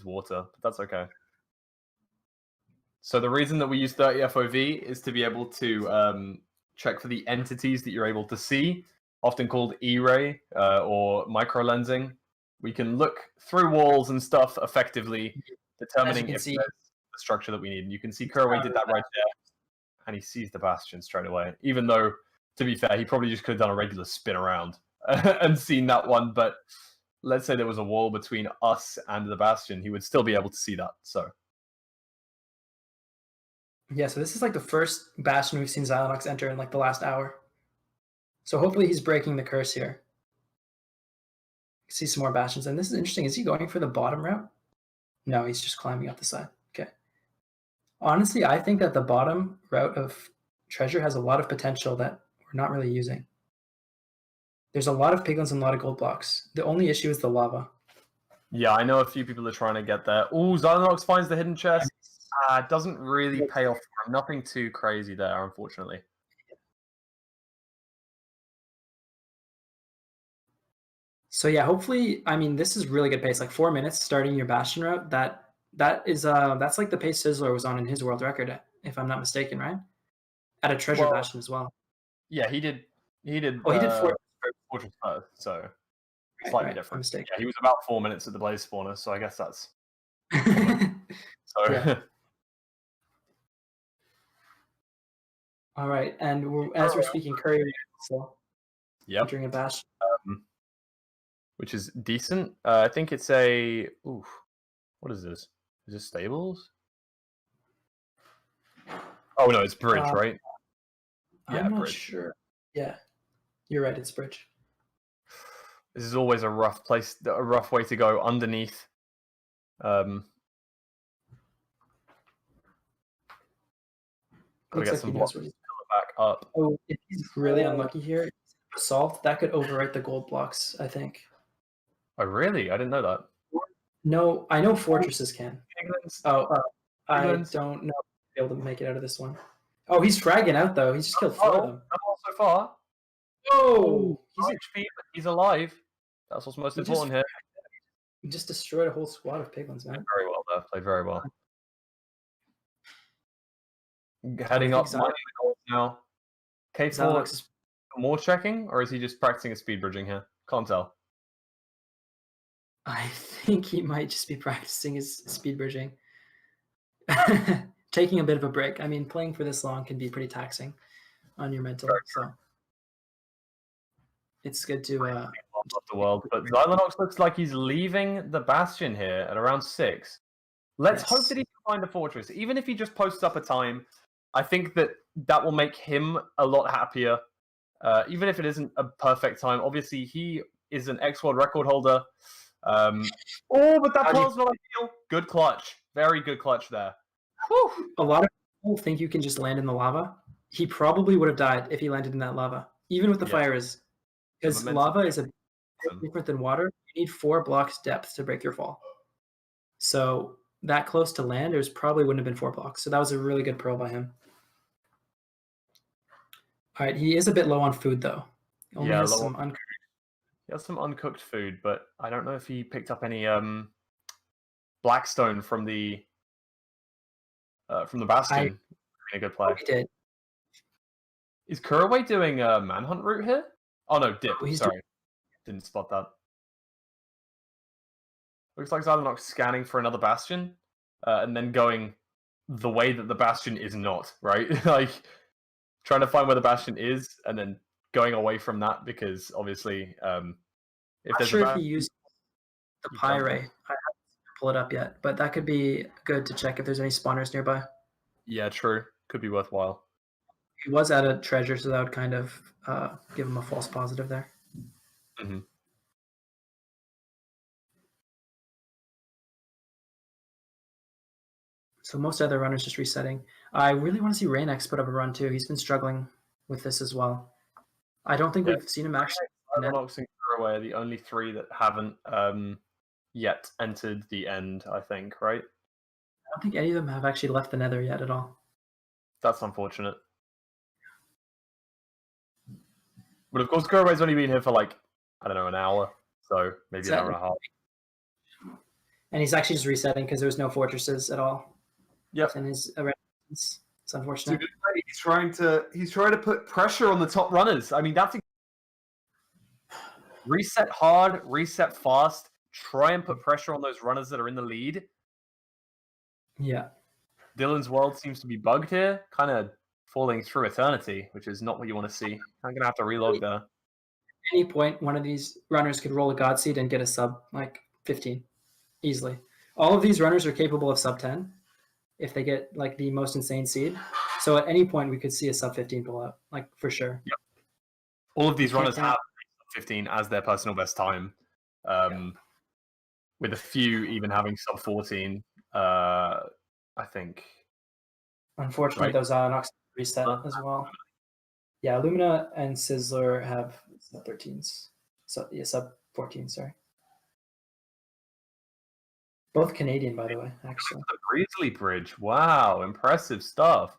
water, but that's okay. So the reason that we use 30 FOV is to be able to check for the entities that you're able to see, often called E-ray or micro-lensing. We can look through walls and stuff effectively, determining if there's the structure that we need. And you can see Couriway did that right there, and he sees the Bastion straight away. Even though, to be fair, he probably just could have done a regular spin around and seen that one. But let's say there was a wall between us and the Bastion, he would still be able to see that. So. Yeah, so this is like the first Bastion we've seen Zylenox enter in like the last hour. So hopefully he's breaking the curse here. See some more Bastions. And this is interesting. Is he going for the bottom route? No, he's just climbing up the side. Okay. Honestly, I think that the bottom route of treasure has a lot of potential that we're not really using. There's a lot of piglins and a lot of gold blocks. The only issue is the lava. Yeah, I know a few people are trying to get there. Oh, Zylenox finds the hidden chest. Doesn't really pay off for him. Nothing too crazy there, unfortunately. So yeah, hopefully, I mean, this is really good pace. Like 4 minutes starting your Bastion route. That's like the pace Theesizzler was on in his world record, if I'm not mistaken, right? At a treasure Bastion as well. Yeah, he did. Oh, he did Fortress first, so slightly different. Mistake. Yeah, he was about 4 minutes at the blaze spawner, so I guess that's. So. Yeah. All right, and as we're speaking, Couriway, so entering a Bastion, which is decent. I think it's a. Oof, what is this? Is this stables? Oh no, it's bridge, right? Yeah, I'm not sure. Yeah, you're right. It's bridge. This is always a rough place, a rough way to go underneath. Gotta get some blocks to back up. Oh, if he's really unlucky here, solved, that could overwrite the gold blocks, I think. Oh, really? I didn't know that. No, I know fortresses can. Oh, I Piglins. don't know if he'll be able to make it out of this one. Oh, he's fragging out, though. He's just killed 4 of them. So far. Oh! He's HP, but he's alive. That's what's most important here. He just destroyed a whole squad of piglins, man. Played very well there. Played very well. Heading up now. K4 is more checking, or is he just practicing a speed bridging here? Can't tell. I think he might just be practicing his speed bridging. Taking a bit of a break. I mean, playing for this long can be pretty taxing on your mental. So it's good to the world. But Zylenox looks like he's leaving the Bastion here at around 6. Let's hope that he can find a fortress. Even if he just posts up a time, I think that will make him a lot happier. Even if it isn't a perfect time. Obviously, he is an X-World record holder. But that pearl's not ideal. Good clutch. Very good clutch there. Whew. A lot of people think you can just land in the lava. He probably would have died if he landed in that lava, even with the fire is. Because lava is a bit different than water. You need 4 blocks depth to break your fall. So that close to land, there's probably wouldn't have been 4 blocks. So that was a really good pearl by him. All right, he is a bit low on food though. He has some uncooked food, but I don't know if he picked up any blackstone from the Bastion. In a good play. He did. Is Couriway doing a manhunt route here? Oh no, dip. Sorry, didn't spot that. Looks like Zylenox scanning for another Bastion, and then going the way that the Bastion is not, right? Like trying to find where the Bastion is, and then going away from that because obviously, if there's if he used the Pyray, I haven't pull it up yet, but that could be good to check if there's any spawners nearby. Yeah, true. Could be worthwhile. He was at a treasure, so that would kind of give him a false positive there. Mm-hmm. So most other runners just resetting. I really want to see Reignex put up a run too. He's been struggling with this as well. I don't think we've seen him actually. Zylenox and Couriway are the only 3 that haven't yet entered the end, I think, right? I don't think any of them have actually left the Nether yet at all. That's unfortunate. But of course, Couriway's only been here for like, I don't know, an hour. So maybe an hour and a half. And he's actually just resetting because there was no fortresses at all. Yep. And his it's unfortunate. He's trying to put pressure on the top runners. I mean, that's reset hard, reset fast. Try and put pressure on those runners that are in the lead. Yeah. Dylan's world seems to be bugged here, kind of falling through eternity, which is not what you want to see. I'm gonna have to relog there. At any point, one of these runners could roll a God Seed and get a sub like 15 easily. All of these runners are capable of sub 10 if they get like the most insane seed. So at any point, we could see a sub 15 pull out, like for sure. Yep. All of these runners have 15 as their personal best time, with a few even having sub 14. I think. Unfortunately, those Zylenox reset as well. Yeah, Lumina and Sizzler have sub 13s. So yeah, sub 14. Sorry. Both Canadian, by the way, actually. The Grizzly Bridge. Wow, impressive stuff.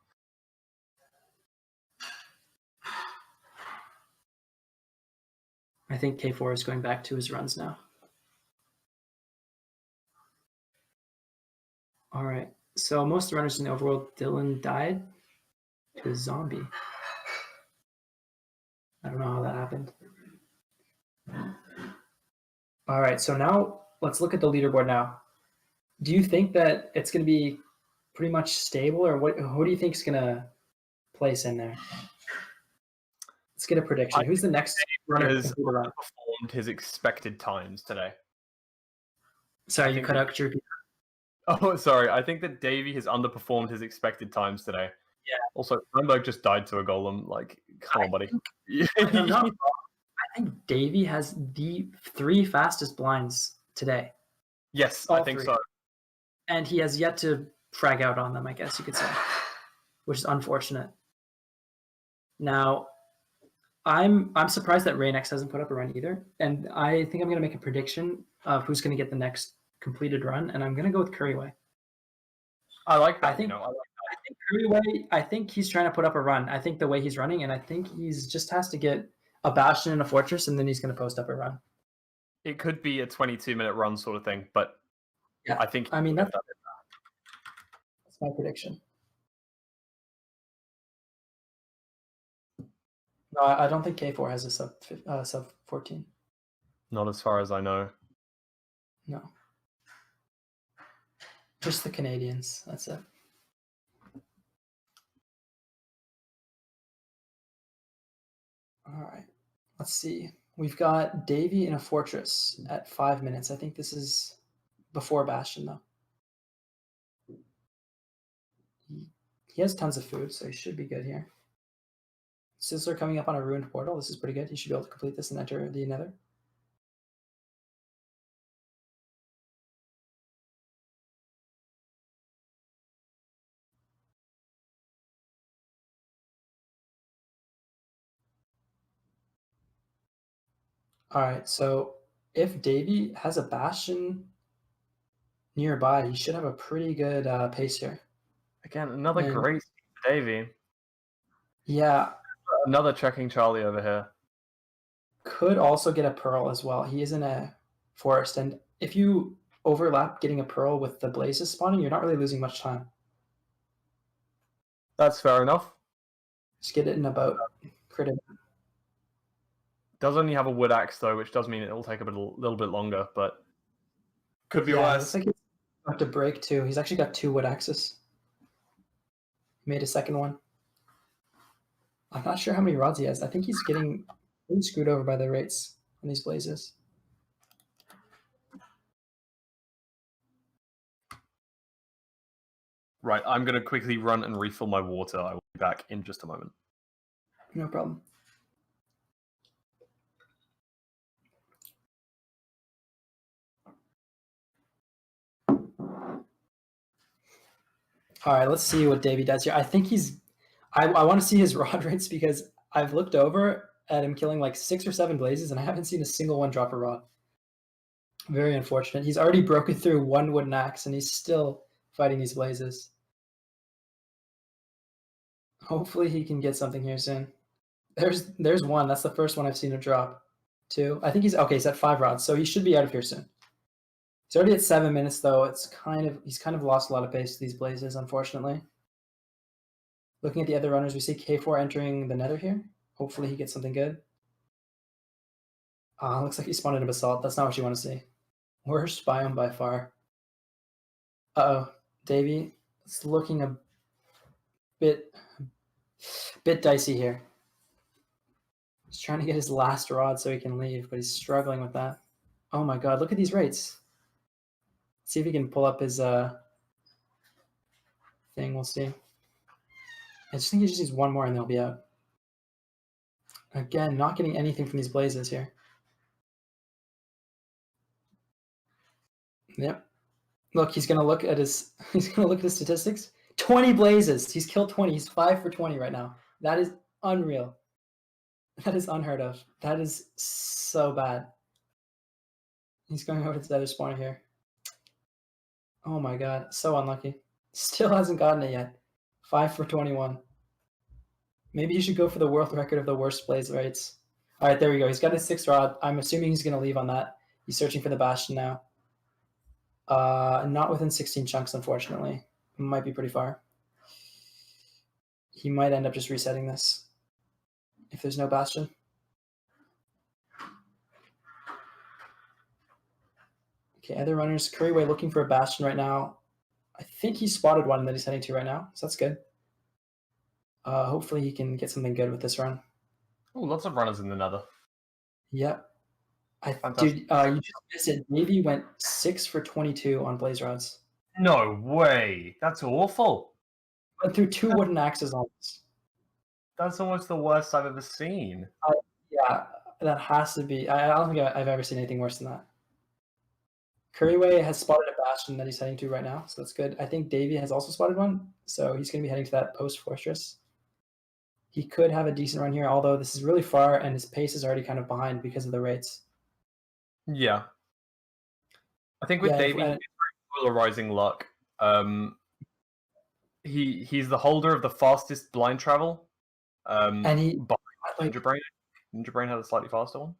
I think K4 is going back to his runs now. All right. So most of the runners in the overworld, Dylan died to a zombie. I don't know how that happened. All right. So now let's look at the leaderboard now. Do you think that it's going to be pretty much stable, or who do you think is going to place in there? Let's get a prediction. Who's the next runner? Has performed his expected times today. Sorry, you cut out your. Oh, sorry. I think that Davey has underperformed his expected times today. Yeah. Also, Feinberg just died to a golem. Like, come on, buddy. I think Davey has the 3 fastest blinds today. Yes, All I think 3. so. And he has yet to frag out on them, I guess you could say, which is unfortunate. Now, I'm surprised that Reignex hasn't put up a run either, and I think I'm going to make a prediction of who's going to get the next completed run, and I'm going to go with Couriway. I like that. I think Couriway. I think he's trying to put up a run. I think the way he's running, and I think he's just has to get a bastion and a fortress, and then he's going to post up a run. It could be a 22-minute run sort of thing, but yeah, I think. I mean that's my prediction. No, I don't think K4 has a sub 14. Not as far as I know. No. Just the Canadians. That's it. All right. Let's see. We've got Davey in a fortress at 5 minutes. I think this is before Bastion, though. He has tons of food, so he should be good here. Sizzler coming up on a ruined portal. This is pretty good. He should be able to complete this and enter the Nether. All right, so if Davey has a Bastion nearby, he should have a pretty good pace here. Again, another great Davey. Yeah. Another checking Charlie over here. Could also get a Pearl as well. He is in a forest, and if you overlap getting a Pearl with the Blazes spawning, you're not really losing much time. That's fair enough. Just get it in about crit it. Does only have a wood axe though, which does mean it will take a little bit longer, but could be worse. Looks like he's about to break too. He's actually got 2 wood axes. He made a second one. I'm not sure how many rods he has. I think he's getting really screwed over by the rates on these blazes. Right, I'm going to quickly run and refill my water. I will be back in just a moment. No problem. All right, let's see what Davey does here. I think he's... I want to see his rod rates because I've looked over at him killing like 6 or 7 blazes and I haven't seen a single one drop a rod. Very unfortunate. He's already broken through 1 wooden axe and he's still fighting these blazes. Hopefully he can get something here soon. There's 1. That's the first one I've seen him drop. 2. I think he's at 5 rods, so he should be out of here soon. He's already at 7 minutes though. He's kind of lost a lot of pace to these blazes, unfortunately. Looking at the other runners, we see K4 entering the Nether here. Hopefully he gets something good. Looks like he spawned in a basalt. That's not what you want to see. Worst biome by far. Uh-oh. Davey It's looking a bit dicey here. He's trying to get his last rod so he can leave, but he's struggling with that. Oh my god, look at these rates. Let's see if he can pull up his thing. We'll see. I just think he just needs one more and they'll be out. Again, not getting anything from these blazes here. Yep. Look, he's gonna look at his statistics. 20 blazes. He's killed 20. He's 5 for 20 right now. That is unreal. That is unheard of. That is so bad. He's going over to the other spawner here. Oh my god, so unlucky. Still hasn't gotten it yet. 5 for 21. Maybe you should go for the world record of the worst blaze rates. All right, there we go. He's got his 6th rod. I'm assuming he's going to leave on that. He's searching for the Bastion now. Not within 16 chunks, unfortunately. Might be pretty far. He might end up just resetting this if there's no Bastion. Okay, other runners. Couriway looking for a Bastion right now. I think he spotted one that he's heading to right now, so that's good. Hopefully he can get something good with this run. Oh, lots of runners in the Nether. Yep. Fantastic. Dude, you just missed it. Navy went 6 for 22 on blaze rods. No way. That's awful. Went through 2 wooden axes on this. That's almost the worst I've ever seen. Yeah, that has to be. I don't think I've ever seen anything worse than that. Couriway has spotted a Bastion that he's heading to right now, so that's good. I think Davey has also spotted one, so he's going to be heading to that post fortress. He could have a decent run here, although this is really far and his pace is already kind of behind because of the rates. Yeah. I think with Davey, he's polarizing luck. He's the holder of the fastest blind travel. And he Ninja Brain. Ninja Brain had a slightly faster one.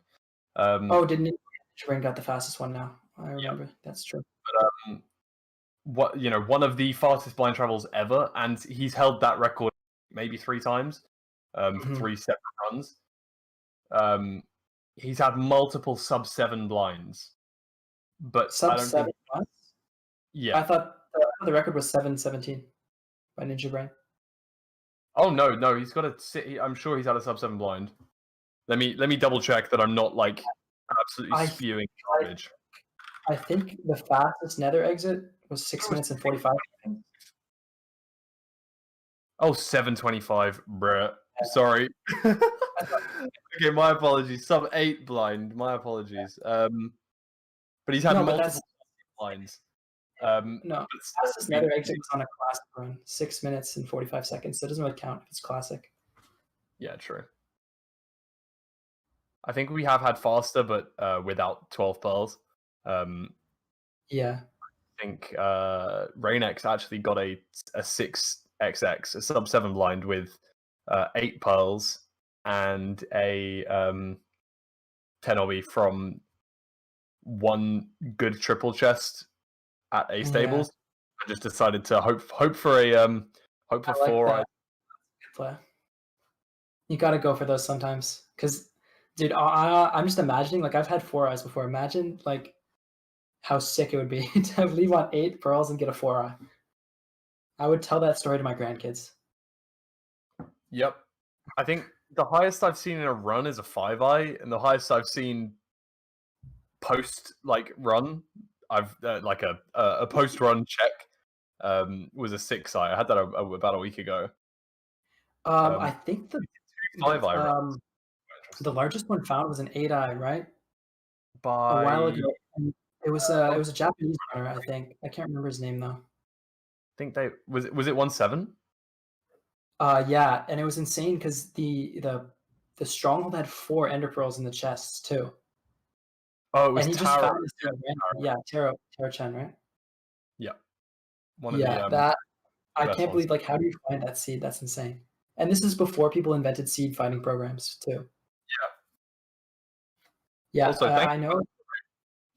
Didn't Ninja Brain got the fastest one now? I remember. Yeah. That's true. But one of the fastest blind travels ever, and he's held that record maybe 3 times for 3 separate runs. He's had multiple sub-7 blinds, but sub-7 blinds. Yeah, I thought the record was 7:17 by Ninja Brain. Oh no, he's got a. I'm sure he's had a sub-7 blind. Let me double check that I'm not like absolutely spewing garbage. I think the fastest Nether exit was 6 minutes and 45 seconds. Oh, 7:25, bruh. Sorry. Okay, my apologies. Sub-8 blind. My apologies. But he's had multiple blinds. No, fastest Nether exit was on a classic run, 6 minutes and 45 seconds. So it doesn't really count if it's classic. Yeah, true. I think we have had faster, but without 12 pearls. Yeah. I think Reignex actually got a 6XX, a sub-7 blind with 8 pearls and a 10 obby from one good triple chest at A stables. Yeah. I just decided to hope for a 4 eyes. You gotta go for those sometimes, because dude, I'm just imagining, like, I've had 4 eyes before. Imagine like how sick it would be to leave on 8 pearls and get a 4 eye. I would tell that story to my grandkids. Yep. I think the highest I've seen in a run is a 5 eye, and the highest I've seen post run, I've like a post run check was a 6 eye. I had that about a week ago. I think the 5 eye runs. The largest one found was an 8 eye, right? By a while ago. And it was a Japanese runner, I think. I can't remember his name though. I think was it 1.7? Yeah, and it was insane because the stronghold had 4 ender pearls in the chests too. Oh, it was and he Taro. Just found this Taro Chan, right? Yeah. I can't believe, like, how do you find that seed? That's insane. And this is before people invented seed finding programs too. Yeah. Also, I know.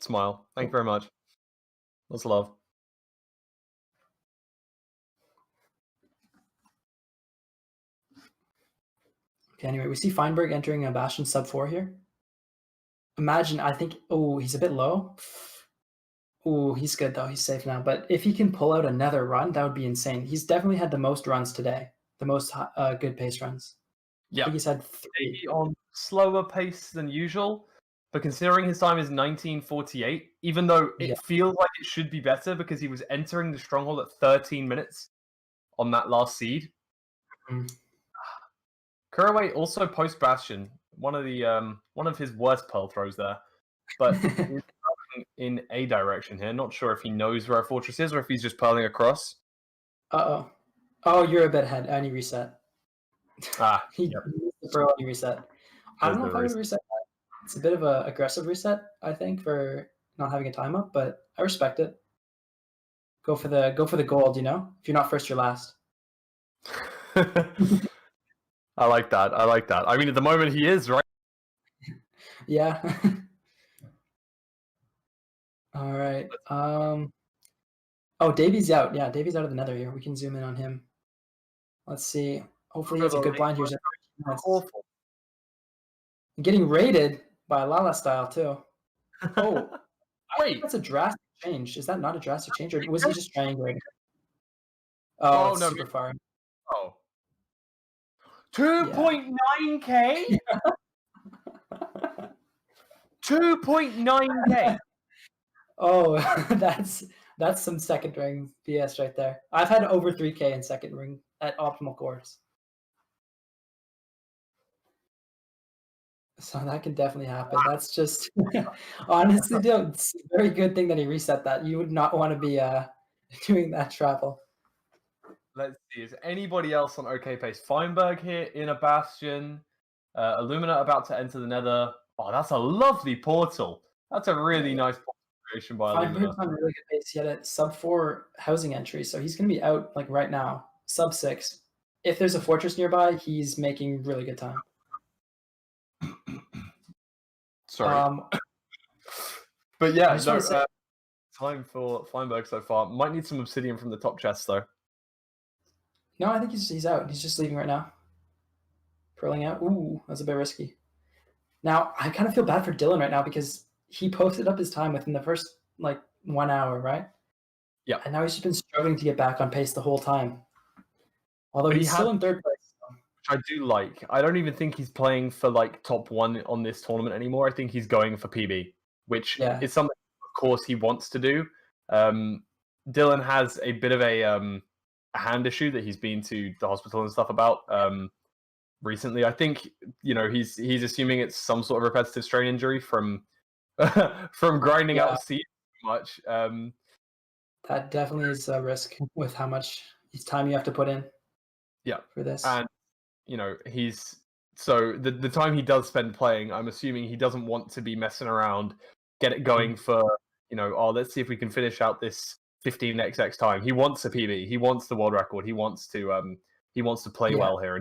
Smile. Thank you very much. Lots of love. Okay, anyway, we see Feinberg entering a Bastion sub 4 here. Imagine, I think, he's a bit low. Ooh, he's good though. He's safe now. But if he can pull out another run, that would be insane. He's definitely had the most runs today, the most good pace runs. I Yeah, think he's had 3. maybe on slower pace than usual, but considering his time is 19:48, even though it Yeah. feels like it should be better because he was entering the stronghold at 13 minutes on that last seed. Mm. Couriway also post Bastion, one of his worst pearl throws there, but he's going in a direction here. Not sure if he knows where a fortress is or if he's just pearling across. Uh-oh. Oh, you're a bit ahead. I need reset. Ah, He yep. used the pearl and he reset. I don't know if I would reset that. It's a bit of an aggressive reset, I think, for not having a time up, but I respect it. Go for the gold, you know? If you're not first, you're last. I like that. I like that. I mean, at the moment he is, right? Yeah. All right. Oh, Davy's out. Yeah, Davy's out of the Nether here. We can zoom in on him. Let's see. Hopefully he has a good blind here. Awful. Getting raided by Lala Style too. Oh, Wait. that's a drastic change. Is that not a drastic change, or was he just triangulating? Oh, it's no, super far. Oh. 2.9k? 2.9k. Oh, that's some second ring BS right there. I've had over 3k in second ring at optimal cores. So that can definitely happen. That's just honestly, dude, it's a very good thing that he reset that. You would not want to be doing that travel. Let's see. Is anybody else on OK pace? Feinberg here in a Bastion. Illumina about to enter the Nether. Oh, that's a lovely portal. That's a really nice portal creation by Feinberg's Illumina. on really good pace. He had a sub 4 housing entry, so he's going to be out like right now. Sub 6. If there's a fortress nearby, he's making really good time. Sorry. But yeah, no, say- time for Feinberg so far. Might need some obsidian from the top chest though. No, I think he's out. He's just leaving right now. Purling out. Ooh, that's a bit risky. Now, I kind of feel bad for Dylqnnnn right now because he posted up his time within the first, 1 hour, right? Yeah. And now he's just been struggling to get back on pace the whole time. Although he's still in third place. Which I do like. I don't even think he's playing for, top 1 on this tournament anymore. I think he's going for PB, which is something, of course, he wants to do. Dylqnnnn has a bit of a hand issue that he's been to the hospital and stuff about recently. I think he's assuming it's some sort of repetitive strain injury from grinding out seeds too much. That definitely is a risk with how much time you have to put in. Yeah, for this. And he's so the time he does spend playing, I'm assuming he doesn't want to be messing around, get it going for let's see if we can finish out this 15xx time. He wants a PB. He wants the world record. He wants to play well here.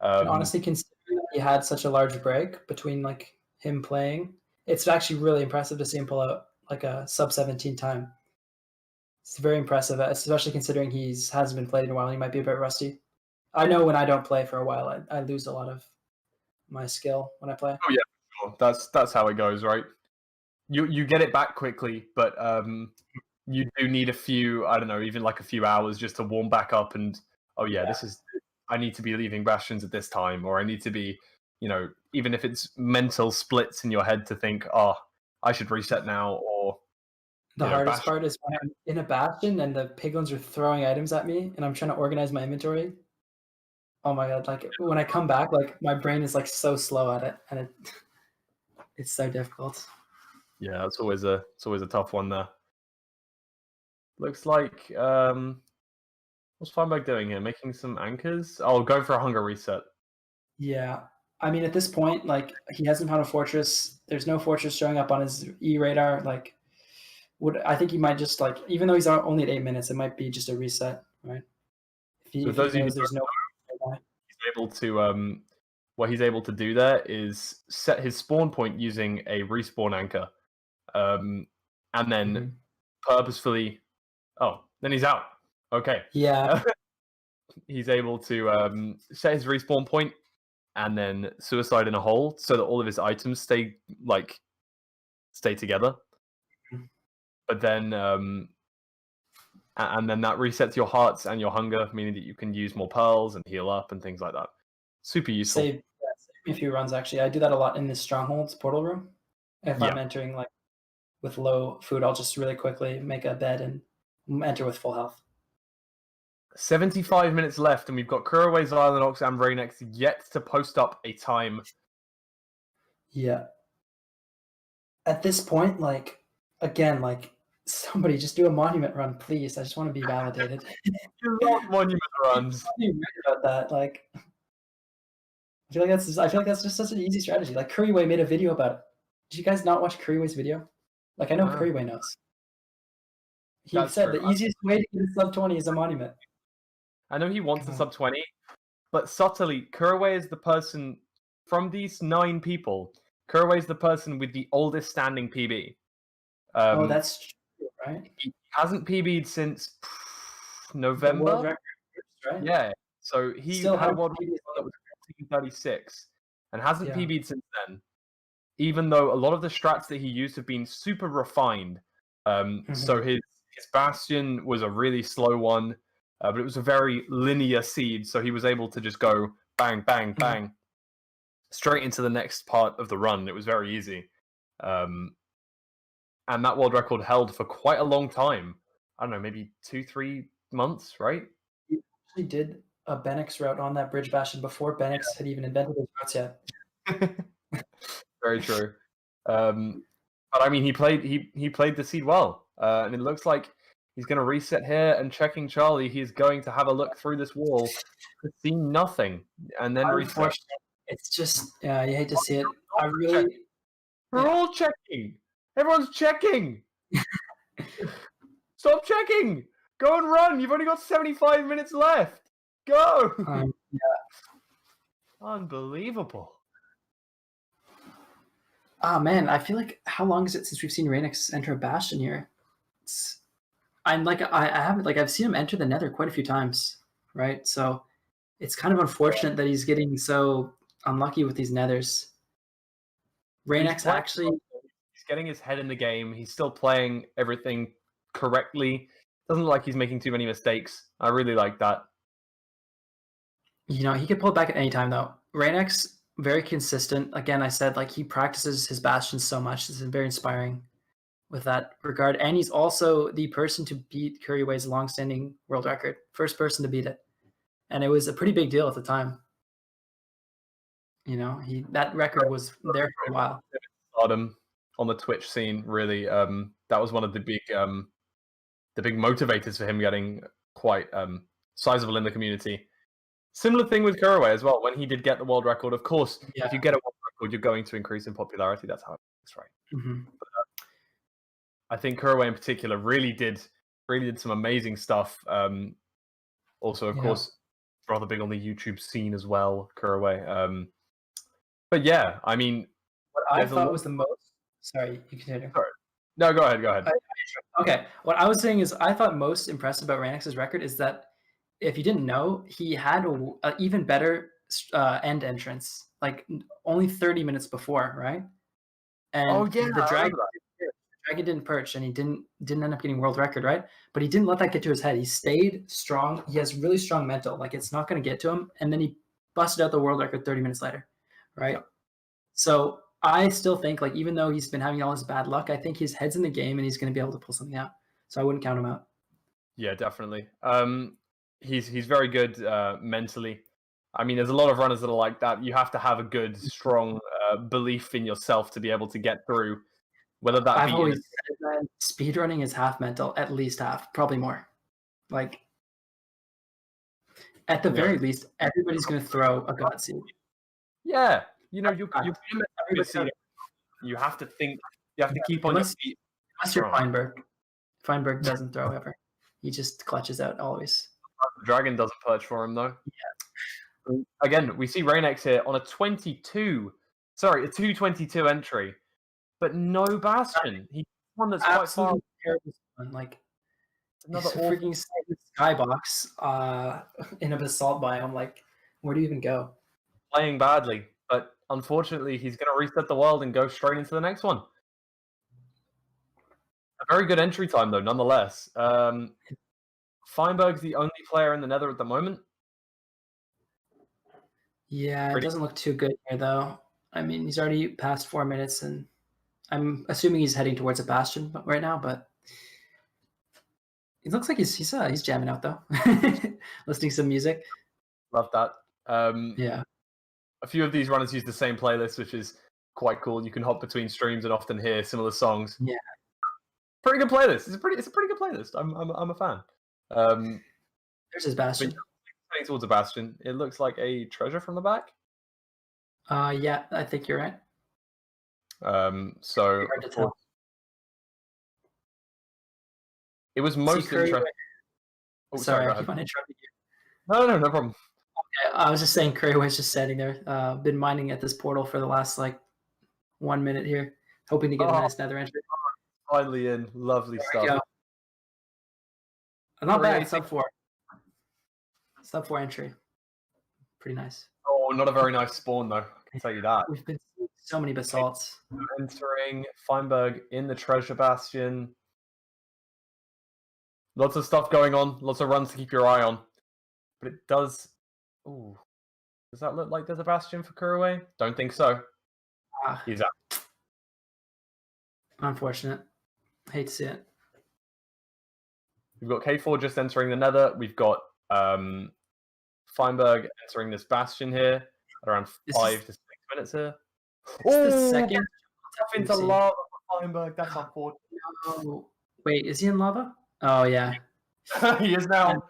And honestly, considering that he had such a large break between him playing, it's actually really impressive to see him pull out a sub 17 time. It's very impressive, especially considering he hasn't been played in a while. He might be a bit rusty. I know when I don't play for a while, I lose a lot of my skill when I play. Oh yeah, sure. That's how it goes, right? You get it back quickly, but you do need a few, I don't know, even a few hours just to warm back up and I need to be leaving Bastions at this time, or I need to be, even if it's mental splits in your head to think, oh, I should reset now, or the hardest part is when I'm in a Bastion and the piglins are throwing items at me and I'm trying to organize my inventory. Oh my god, when I come back, my brain is so slow at it, and it's so difficult. Yeah, it's always a tough one there. Looks like what's Feinberg doing here? Making some anchors? Oh, going for a hunger reset. Yeah. I mean, at this point, he hasn't found a fortress. There's no fortress showing up on his E radar. I think he might just even though he's only at 8 minutes, it might be just a reset, right? If those he knows there's no, he's able to what he's able to do there is set his spawn point using a respawn anchor, and then purposefully. Oh, then he's out. Okay. Yeah. He's able to set his respawn point and then suicide in a hole so that all of his items stay together. but then and then that resets your hearts and your hunger, meaning that you can use more pearls and heal up and things like that. Super useful. Save me a few runs, actually. I do that a lot in the Strongholds portal room. If I'm entering like with low food, I'll just really quickly make a bed and enter with full health. 75 minutes left, and we've got Couriway, Zylenox, and Reignex yet to post up a time. Yeah. At this point, like, again, like, somebody just do a monument run, please. I just want to be validated. You love monument runs. I'm really about that. Like, I feel like that's just such an easy strategy. Like, Couriway made a video about it. Did you guys not watch Couriway's video? Like, I know Couriway knows. He said the easiest way to get a sub 20 is a monument. I know he wants a sub 20, but subtly, Couriway is the person from these 9 people. Couriway is the person with the oldest standing PB. Oh, that's true, right? He hasn't PB'd since November. World record, right? Yeah, so he Still had a had world PB record that was 36 and hasn't PB'd since then. Even though a lot of the strats that he used have been super refined. So his Bastion was a really slow one, but it was a very linear seed, so he was able to just go bang, bang, bang, straight into the next part of the run. It was very easy. And that world record held for quite a long time. I don't know, maybe 2-3 months, right? He actually did a Benex route on that bridge Bastion before Benex had even invented those routes yet. Very true. But I mean, he played the seed well, and it looks like he's going to reset here. And checking Charlie, he's going to have a look through this wall to see nothing, and then reset. It's just, you hate to see it. We're all checking. Everyone's checking. Stop checking. Go and run. You've only got 75 minutes left. Go. Unbelievable. Oh man, I feel like how long is it since we've seen Reignex enter a Bastion here? I've seen him enter the Nether quite a few times, right? So it's kind of unfortunate that he's getting so unlucky with these Nethers. Reignex actually, he's getting his head in the game. He's still playing everything correctly. Doesn't look like he's making too many mistakes. I really like that. You know, he could pull it back at any time though. Reignex, very consistent. Again, I said like he practices his Bastions so much. This is very inspiring with that regard. And he's also the person to beat Couriway's long-standing world record. First person to beat it. And it was a pretty big deal at the time. You know, that record was there for a while. On the Twitch scene, really, that was one of the big motivators for him getting quite sizable in the community. Similar thing with Couriway as well. When he did get the world record, of course, if you get a world record, you're going to increase in popularity. That's how it works, right? Mm-hmm. But, I think Couriway in particular really did some amazing stuff. Also, of course, rather big on the YouTube scene as well, Couriway. But yeah, I mean, what I thought was the most. Sorry, you continue. Sorry. No, go ahead. Okay, what I was saying is I thought most impressive about Reignex's record is that if you didn't know, he had an even better end entrance, like only 30 minutes before, right? And the dragon didn't perch, and he didn't end up getting world record, right? But he didn't let that get to his head. He stayed strong. He has really strong mental. Like it's not going to get to him, and then he busted out the world record 30 minutes later, right? Yeah. So I still think, like, even though he's been having all his bad luck, I think his head's in the game, and he's going to be able to pull something out. So I wouldn't count him out. Yeah, definitely. He's very good mentally. I mean, there's a lot of runners that are like that. You have to have a good, strong belief in yourself to be able to get through. Whether that I've always said that speedrunning is half mental, at least half, probably more. Like, at the very least, everybody's going to throw a god seed. Yeah, you know, you have to think. You have to keep on your feet. Unless you're Feinberg. Feinberg doesn't throw ever. He just clutches out always. The dragon doesn't perch for him though. Yeah. Again, we see Reignex here on a 222 entry, but no Bastion. He's one that's quite far. Like another freaking skybox in a basalt biome. Like, where do you even go? Playing badly, but unfortunately, he's going to reset the world and go straight into the next one. Very good entry time, though, nonetheless. Feinberg's the only player in the Nether at the moment. Yeah, it doesn't look too good here, though. I mean, he's already past 4 minutes, and I'm assuming he's heading towards a bastion right now, but it looks like he's jamming out, though. Listening to some music. Love that. Yeah. A few of these runners use the same playlist, which is quite cool. You can hop between streams and often hear similar songs. Yeah. Pretty good playlist. It's a pretty good playlist. I'm a fan. There's his bastion. Heading towards a bastion. It looks like a treasure from the back. Yeah, I think you're right. So Hard to tell. it was most interesting. Oh, sorry, I keep on interrupting you. No problem. Okay, I was just saying Couriway's just standing there. Been mining at this portal for the last 1 minute here, hoping to get a nice Nether entry. Finally in. Lovely stuff. Not bad, sub 4. Sub 4 entry. Pretty nice. Oh, not a very nice spawn, though. I can tell you that. We've been seeing so many basalts. Entering Feinberg in the treasure bastion. Lots of stuff going on. Lots of runs to keep your eye on. But it does... Ooh. Does that look like there's a bastion for Couriway? Don't think so. He's out. Unfortunate. Hate to see it. We've got K4 just entering the Nether. We've got Feinberg entering this bastion here at around 5 to 6 minutes here. The second Tap into lava for Feinberg. That's unfortunate. No. Wait, is he in lava? Oh, yeah. He is now.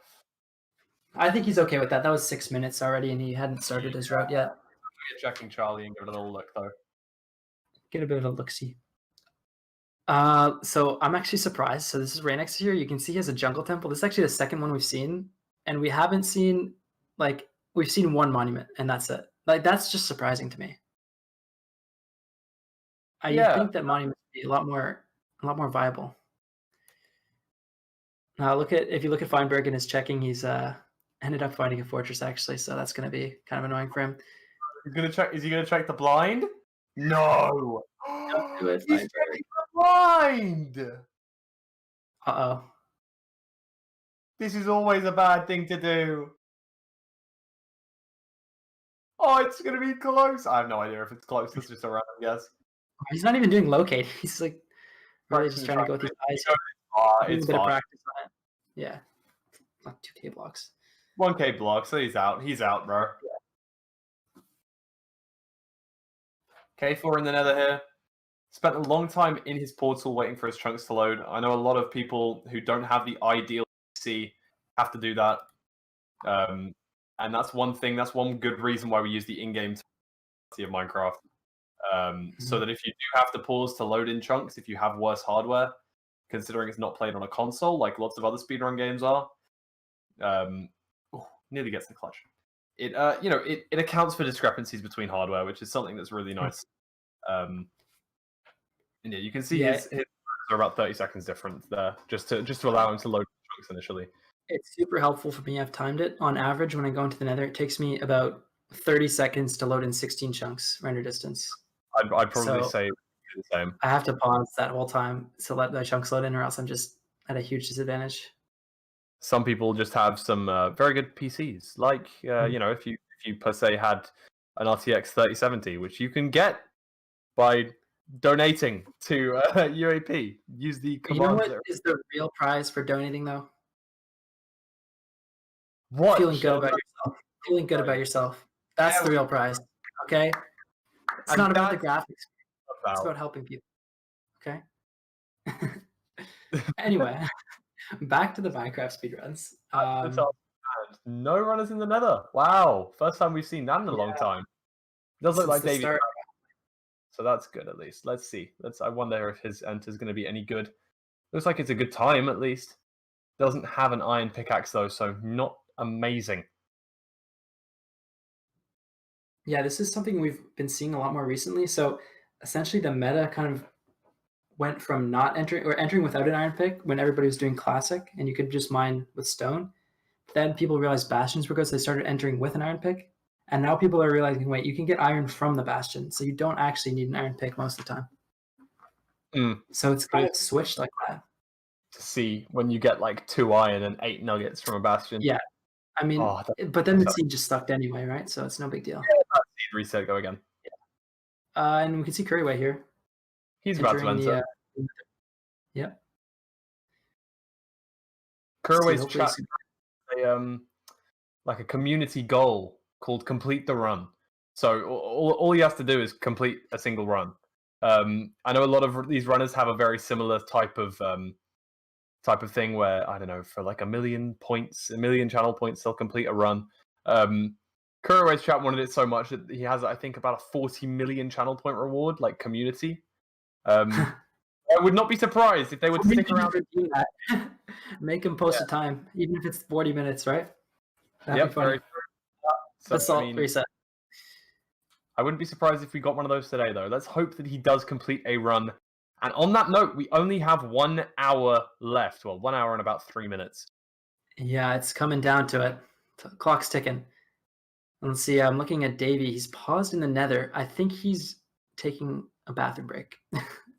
I think he's okay with that. That was 6 minutes already, and he hadn't started his route yet. Checking Charlie and give it a little look, though. Get a bit of a look-see. So I'm actually surprised. So this is Reignex here. You can see he has a jungle temple. This is actually the second one we've seen, and we haven't seen we've seen one monument, and that's it. That's just surprising to me. I think that monuments would be a lot more viable. Now if you look at Feinberg and his checking, he's ended up finding a fortress actually, so that's going to be kind of annoying for him. He's gonna check. Is he gonna check the blind? No. Don't do it, He's Feinberg. checking the blind. Uh-oh. This is always a bad thing to do. Oh, it's gonna be close. I have no idea if it's close. It's just a random guess. He's not even doing locate. He's really just trying to go with these eyes. It's a bit of fine. practice on it. Yeah. Not 2K blocks. 1K block, so he's out. He's out, bro. K4 in the Nether here. Spent a long time in his portal waiting for his chunks to load. I know a lot of people who don't have the ideal PC have to do that. And that's one thing, that's one good reason why we use the in-game of Minecraft. So that if you do have to pause to load in chunks, if you have worse hardware, considering it's not played on a console like lots of other speedrun games are, nearly gets the clutch. It accounts for discrepancies between hardware, which is something that's really nice. And yeah, you can see his are about 30 seconds different there, just to allow him to load chunks initially. It's super helpful for me. I've timed it. On average, when I go into the Nether, it takes me about 30 seconds to load in 16 chunks render distance. I'd probably say the same. I have to pause that whole time to let the chunks load in, or else I'm just at a huge disadvantage. Some people just have some very good PCs, like if you per se had an RTX 3070, which you can get by donating to UAP. Use the command. You know what is the real prize for donating, though? What? Feeling good about yourself. Feeling good about yourself. That's the real prize. Okay? It's not about the graphics. It's about helping people. Okay? Anyway, back to the Minecraft speedruns. No runners in the Nether. Wow. First time we've seen that in a long time. It does look like Davey. So that's good at least. Let's see. I wonder if his enter is going to be any good. Looks like it's a good time at least. Doesn't have an iron pickaxe though, so not amazing. Yeah, this is something we've been seeing a lot more recently. So essentially the meta kind of went from not entering or entering without an iron pick when everybody was doing classic and you could just mine with stone. Then people realized bastions were good, so they started entering with an iron pick. And now people are realizing, wait, you can get iron from the bastion, so you don't actually need an iron pick most of the time. So it's kind of switched like that. to see when you get like 2 iron and 8 nuggets from a bastion. Yeah, I mean, Oh, but then the seed just stuck anyway, right? So it's no big deal. Seed reset, go again. And we can see Couriway here. He's about to enter. Yeah. Couriway's chat like a community goal called complete the run. So all he has to do is complete a single run. I know a lot of these runners have a very similar type of thing where, I don't know, for like 1 million points, 1 million channel points, they'll complete a run. Couriway's chat wanted it so much that he has, I think, about a 40 million channel point reward, like community. I would not be surprised if they would stick around. Make him post a time, even if it's 40 minutes, right? That'd Yep, be funny. very true. Assault reset. I wouldn't be surprised if we got one of those today, though. Let's hope that he does complete a run. And on that note, we only have 1 hour left. Well, 1 hour and about 3 minutes. Yeah, it's coming down to it. The clock's ticking. Let's see. I'm looking at Davey. He's paused in the Nether. I think he's taking a bathroom break.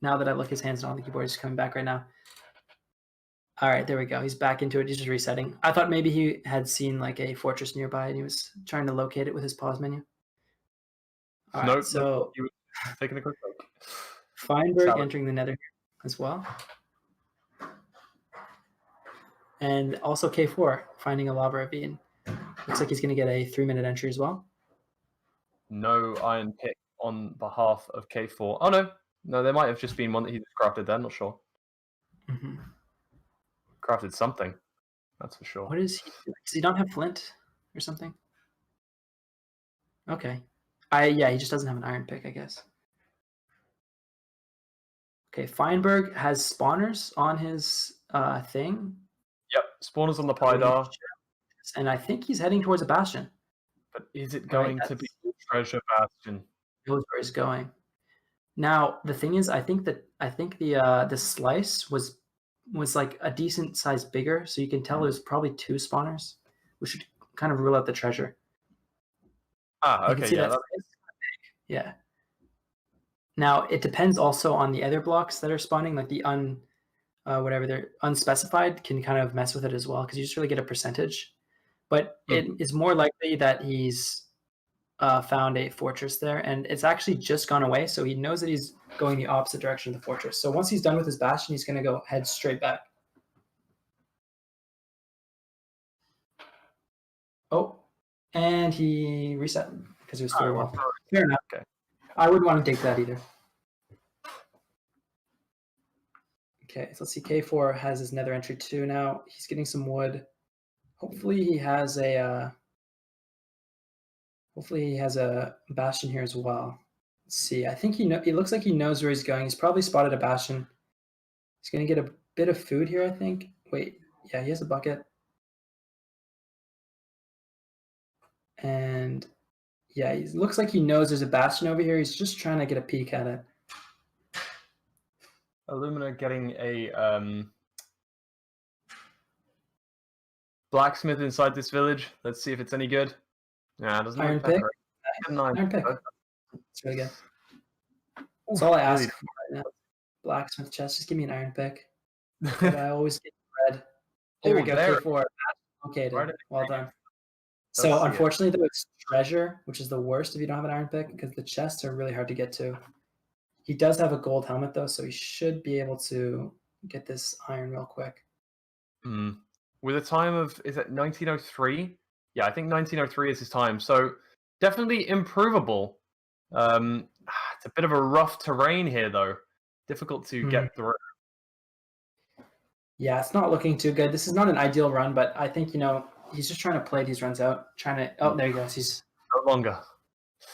Now that I look, his hands on the keyboard. He's coming back right now. All right, there we go. He's back into it. He's just resetting. I thought maybe he had seen like a fortress nearby and he was trying to locate it with his pause menu. All right, so you were taking a quick break. Feinberg entering the Nether as well. And also K4 finding a lava ravine. Looks like he's going to get a 3-minute entry as well. No iron pick on behalf of K4. Oh, no, there might have just been one that he just crafted there. Not sure. Mm-hmm. Crafted something, that's for sure. What is he? Does he not have flint or something? Okay. Yeah, he just doesn't have an iron pick, I guess. Okay, Feinberg has spawners on his thing. Yep, spawners on the Pydar. And I think he's heading towards a bastion. But is it going to be a treasure bastion? Knows where he's going. Now the thing is, I think the slice was like a decent size bigger, so you can tell there's probably 2 spawners. We should kind of rule out the treasure. Ah, okay, yeah. Yeah. Now it depends also on the other blocks that are spawning, like the whatever they're unspecified can kind of mess with it as well, because you just really get a percentage. But it is more likely that he's found a fortress there, and it's actually just gone away, so he knows that he's going the opposite direction of the fortress. So once he's done with his bastion, he's going to head straight back. Oh, and he reset because it was very well. Fair enough. Okay. I wouldn't want to take that either. Okay, so let's see. K4 has his Nether entry too now. He's getting some wood. Hopefully he has a bastion here as well. Let's see. I think he looks like he knows where he's going. He's probably spotted a bastion. He's going to get a bit of food here, I think. Wait, yeah, he has a bucket. And yeah, he looks like he knows there's a bastion over here. He's just trying to get a peek at it. Illumina getting a blacksmith inside this village. Let's see if it's any good. Nah, it doesn't Iron pick. Iron pick. It's really good. That's all I ask for right now. Blacksmith chest. Just give me an iron pick. But I always get red. There we go. K4. Okay, well done. So unfortunately, though, it's treasure, which is the worst if you don't have an iron pick, because the chests are really hard to get to. He does have a gold helmet, though, so he should be able to get this iron real quick. With a time of, is it 1903? Yeah, I think 1903 is his time. So definitely improvable. It's a bit of a rough terrain here, though. Difficult to get through. Yeah, it's not looking too good. This is not an ideal run, but I think, he's just trying to play these runs out. Oh, there he goes. He's no longer.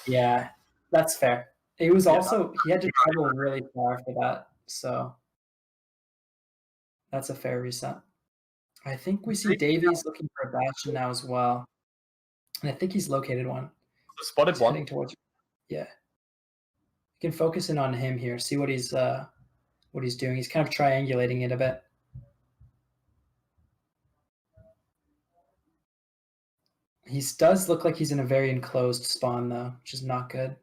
Yeah, that's fair. He was also, he had to travel really far for that. So that's a fair reset. I think we see Davies looking for a bastion now as well. And I think he's located one. Spotted one. Heading towards, yeah. You can focus in on him here. See what he's doing. He's kind of triangulating it a bit. He does look like he's in a very enclosed spawn, though, which is not good.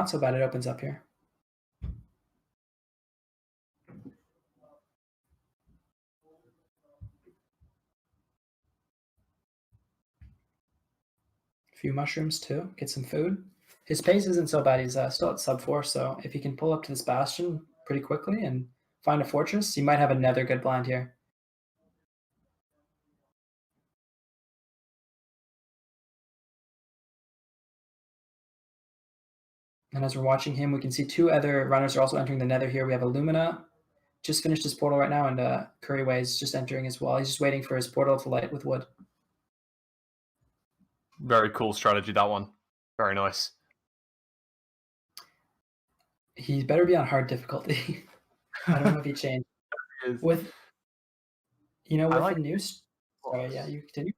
not so bad. It opens up here. A few mushrooms too. Get some food. His pace isn't so bad. He's still at sub 4, so if he can pull up to this bastion pretty quickly and find a fortress, he might have another good blind here. And as we're watching him, we can see 2 other runners are also entering the Nether here. We have Illumina, just finished his portal right now, and Couriway is just entering as well. He's just waiting for his portal to light with wood. Very cool strategy, that one. Very nice. He better be on hard difficulty. I don't know if he changed. With the news. Sorry, yeah, you continue.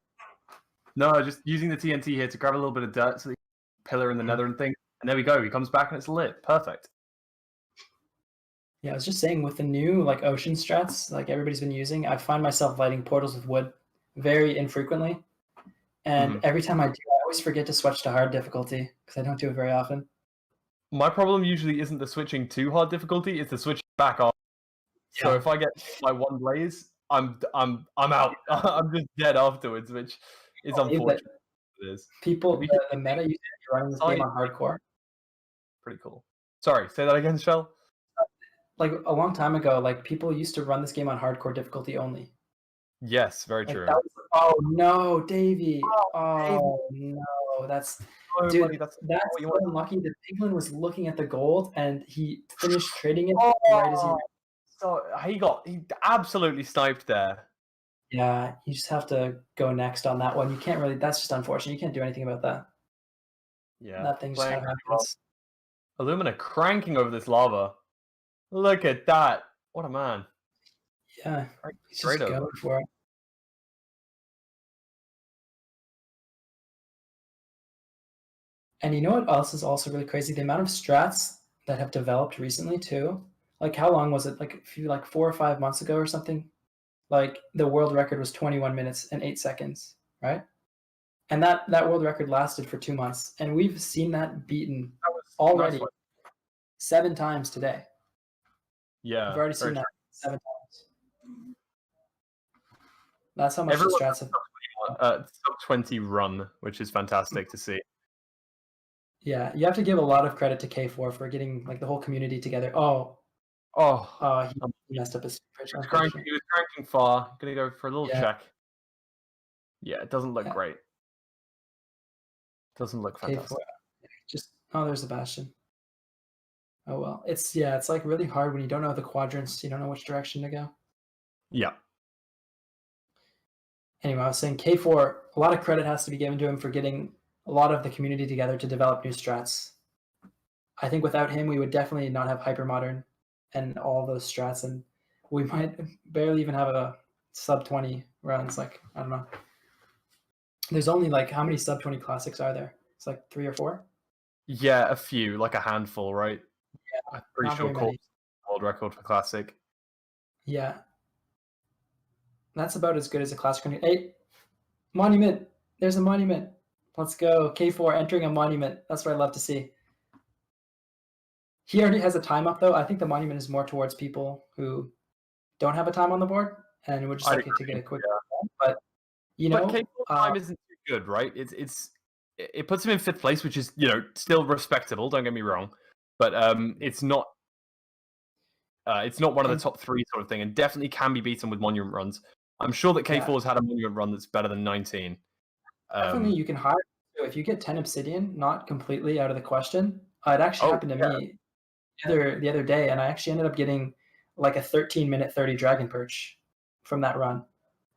No, just using the TNT here to grab a little bit of dirt so the pillar in the Nether and thing. And there we go. He comes back and it's lit. Perfect. Yeah, I was just saying with the new like ocean strats, like everybody's been using, I find myself lighting portals with wood very infrequently. And every time I do, I always forget to switch to hard difficulty because I don't do it very often. My problem usually isn't the switching to hard difficulty; it's the switching back off. Yeah. So if I get my one blaze, I'm out. I'm just dead afterwards, which is unfortunate. It is. People, the meta used to be running this game on hardcore. Pretty cool. Sorry, say that again, Shell. Like a long time ago, like people used to run this game on hardcore difficulty only. Yes, very Like, true. Oh no, Davey! Oh no, that's dude. Buddy, that's so unlucky. The Piglin was looking at the gold and he finished trading it right as he. So he absolutely sniped there. Yeah, you just have to go next on that one. You can't really. That's just unfortunate. You can't do anything about that. Yeah, that thing just kind of happens. Illumina cranking over this lava. Look at that! What a man. Yeah, he's just going for it. And you know what else is also really crazy? The amount of strats that have developed recently too. Like how long was it? Like 4 or 5 months ago or something? Like the world record was 21 minutes and 8 seconds, right? And that world record lasted for 2 months. And we've seen that beaten already 7 times today. Yeah. We've already seen that 7 times. That's how much the strats have. Sub 20 run, which is fantastic to see. Yeah, you have to give a lot of credit to K4 for getting like the whole community together. He messed up his pitch. He was cranking far. Gonna go for a little check. Yeah, it doesn't look great. Doesn't look fantastic. K4. There's a bastion. Oh well, it's like really hard when you don't know the quadrants. You don't know which direction to go. Yeah. Anyway, I was saying K4. A lot of credit has to be given to him for getting a lot of the community together to develop new strats. I think without him, we would definitely not have hypermodern and all those strats, and we might barely even have a sub 20 runs. Like I don't know. There's only like how many sub 20 classics are there? It's like 3 or 4. Yeah, a few, like a handful, right? Yeah, I'm pretty sure world record for classic. Yeah, that's about as good as a classic. Hey, monument! There's a monument. Let's go. K4 entering a monument. That's what I love to see. He already has a time up, though. I think the monument is more towards people who don't have a time on the board and would just like to get a quick. But K4 time isn't too good, right? It puts him in 5th place, which is still respectable. Don't get me wrong, but it's not one of the top 3 sort of thing, and definitely can be beaten with monument runs. I'm sure that K4 has had a monument run that's better than 19. Definitely, you can hire. If you get 10 obsidian, not completely out of the question. It actually happened to me the other day, and I actually ended up getting like a 13-minute 30 dragon perch from that run.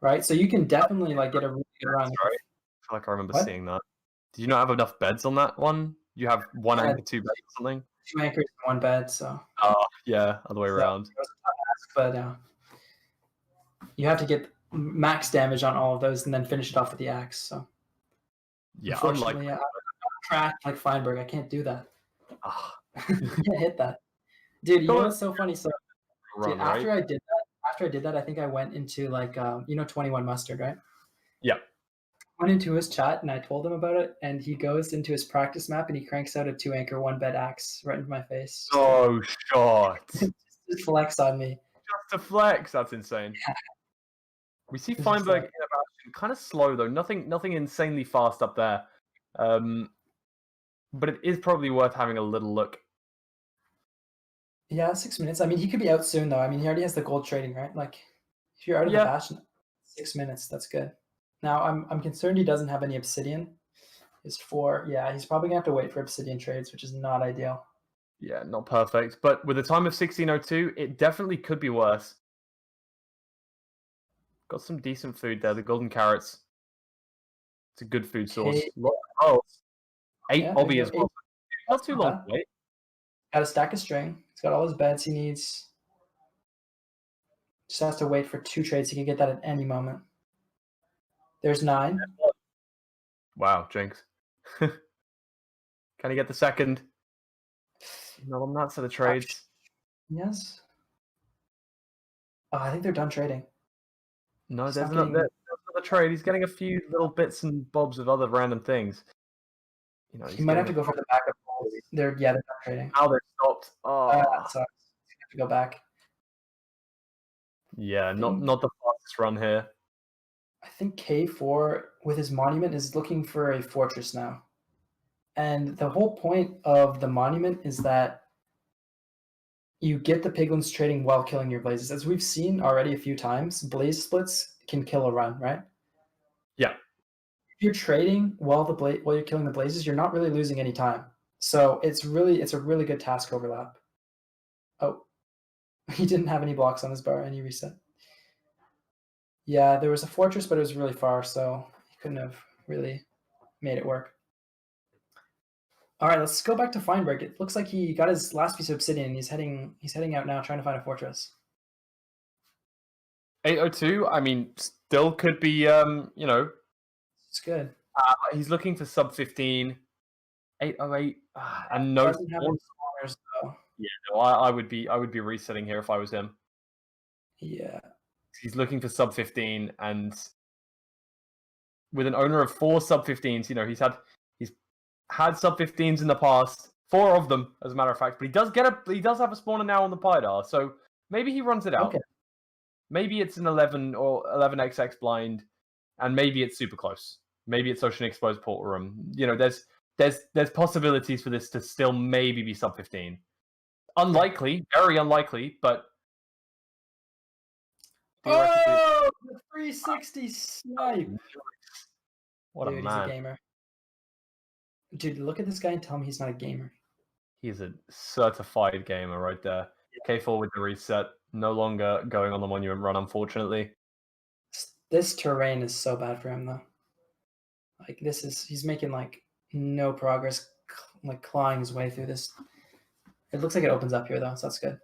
Right, so you can definitely like get a really good run. Right. I feel like I remember seeing that. Did you not have enough beds on that one? You have 1 anchor, 2 beds or something? 2 anchors, 1 bed. So. Oh yeah, other way around. It was a tough ask, but you have to get max damage on all of those and then finish it off with the axe. So. Yeah, unfortunately, I'm tracked like Feinberg. I can't do that. I can't hit that, dude. You know what's so funny? So, dude, after I did that, I think I went into like 21 mustard, right? Yeah. went into his chat and I told him about it, and he goes into his practice map and he cranks out a 2 anchor 1 bed axe right into my face. Oh, shot. Just flex on me. Just a flex. That's insane. We see Feinberg in a bastion, kind of slow though. Nothing insanely fast up there. But it is probably worth having a little look. Yeah, 6 minutes. I mean, he could be out soon though. I mean, he already has the gold trading, right? Like, if you're out of the bastion, 6 minutes. That's good. Now, I'm concerned he doesn't have any obsidian. Is 4. Yeah, he's probably gonna have to wait for obsidian trades, which is not ideal. Yeah, not perfect. But with a time of 16:02, it definitely could be worse. Got some decent food there. The golden carrots. It's a good food source. Oh, 8 obby as well. Not too long to wait. Got a stack of string. He's got all his beds he needs. Just has to wait for 2 trades. He can get that at any moment. There's 9. Wow, Jinx. Can he get the second? No, I'm not for the trades. Yes. Oh, I think they're done trading. No, there's another trade. He's getting a few little bits and bobs of other random things. You know, he might have to go for the backup balls. They're done trading. Now they're stopped. Oh, that sucks. You have to go back. Yeah, not the fastest run here. I think K4 with his monument is looking for a fortress now. And the whole point of the monument is that you get the piglins trading while killing your blazes. As we've seen already a few times, blaze splits can kill a run, right? Yeah. If you're trading while you're killing the blazes, you're not really losing any time. So it's a really good task overlap. Oh, he didn't have any blocks on his bar, and he reset. Yeah, there was a fortress, but it was really far, so he couldn't have really made it work. All right, let's go back to Feinberg. It looks like he got his last piece of obsidian. He's heading out now, trying to find a fortress. 8:02. I mean, still could be. It's good. He's looking for sub 15. 8:08, and no. Doesn't have any spawners, though. Yeah, no, I would be resetting here if I was him. Yeah. He's looking for sub 15, and with an owner of 4 sub 15s, he's had sub 15s in the past, 4 of them, as a matter of fact. But he does have a spawner now on the Pydar, so maybe he runs it out. Okay. Maybe it's an 11 or 11xx blind, and maybe it's super close. Maybe it's Ocean Exposed Portal Room. There's possibilities for this to still maybe be sub 15. Unlikely, very unlikely, but oh, the 360 snipe! What a Dude, man! He's a gamer. Dude, look at this guy and tell me he's not a gamer. He's a certified gamer right there. Yeah. K4 with the reset, no longer going on the monument run, unfortunately. This terrain is so bad for him, though. Like, he's making, like, no progress, like, clawing his way through this. It looks like it opens up here, though, so that's good.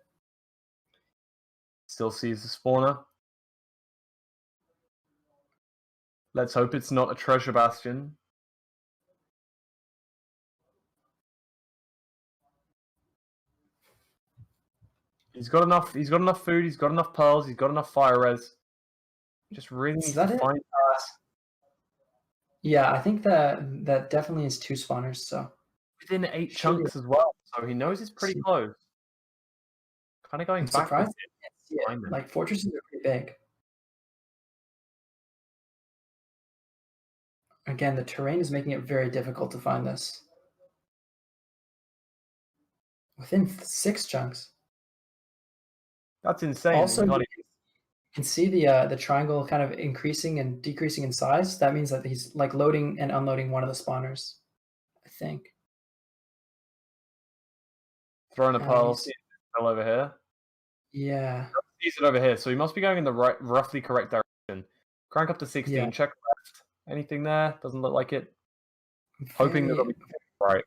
Still sees the spawner. Let's hope it's not a treasure bastion. He's got enough food, he's got enough pearls, he's got enough fire res. Just really needs to find us. Yeah, I think that definitely is 2 spawners, so. Within 8 chunks as well, so he knows it's pretty close. Kind of going back. Surprised like, fortresses are pretty big. Again, the terrain is making it very difficult to find this. Within 6 chunks. That's insane. Also, you can see the triangle kind of increasing and decreasing in size. That means that he's like loading and unloading one of the spawners, I think. Throwing a pearl, sees it over here. Yeah. Sees it over here, so he must be going in the roughly correct direction. Crank up to 16, Yeah. check left. Anything there? Doesn't look like it. Hoping that it'll be right.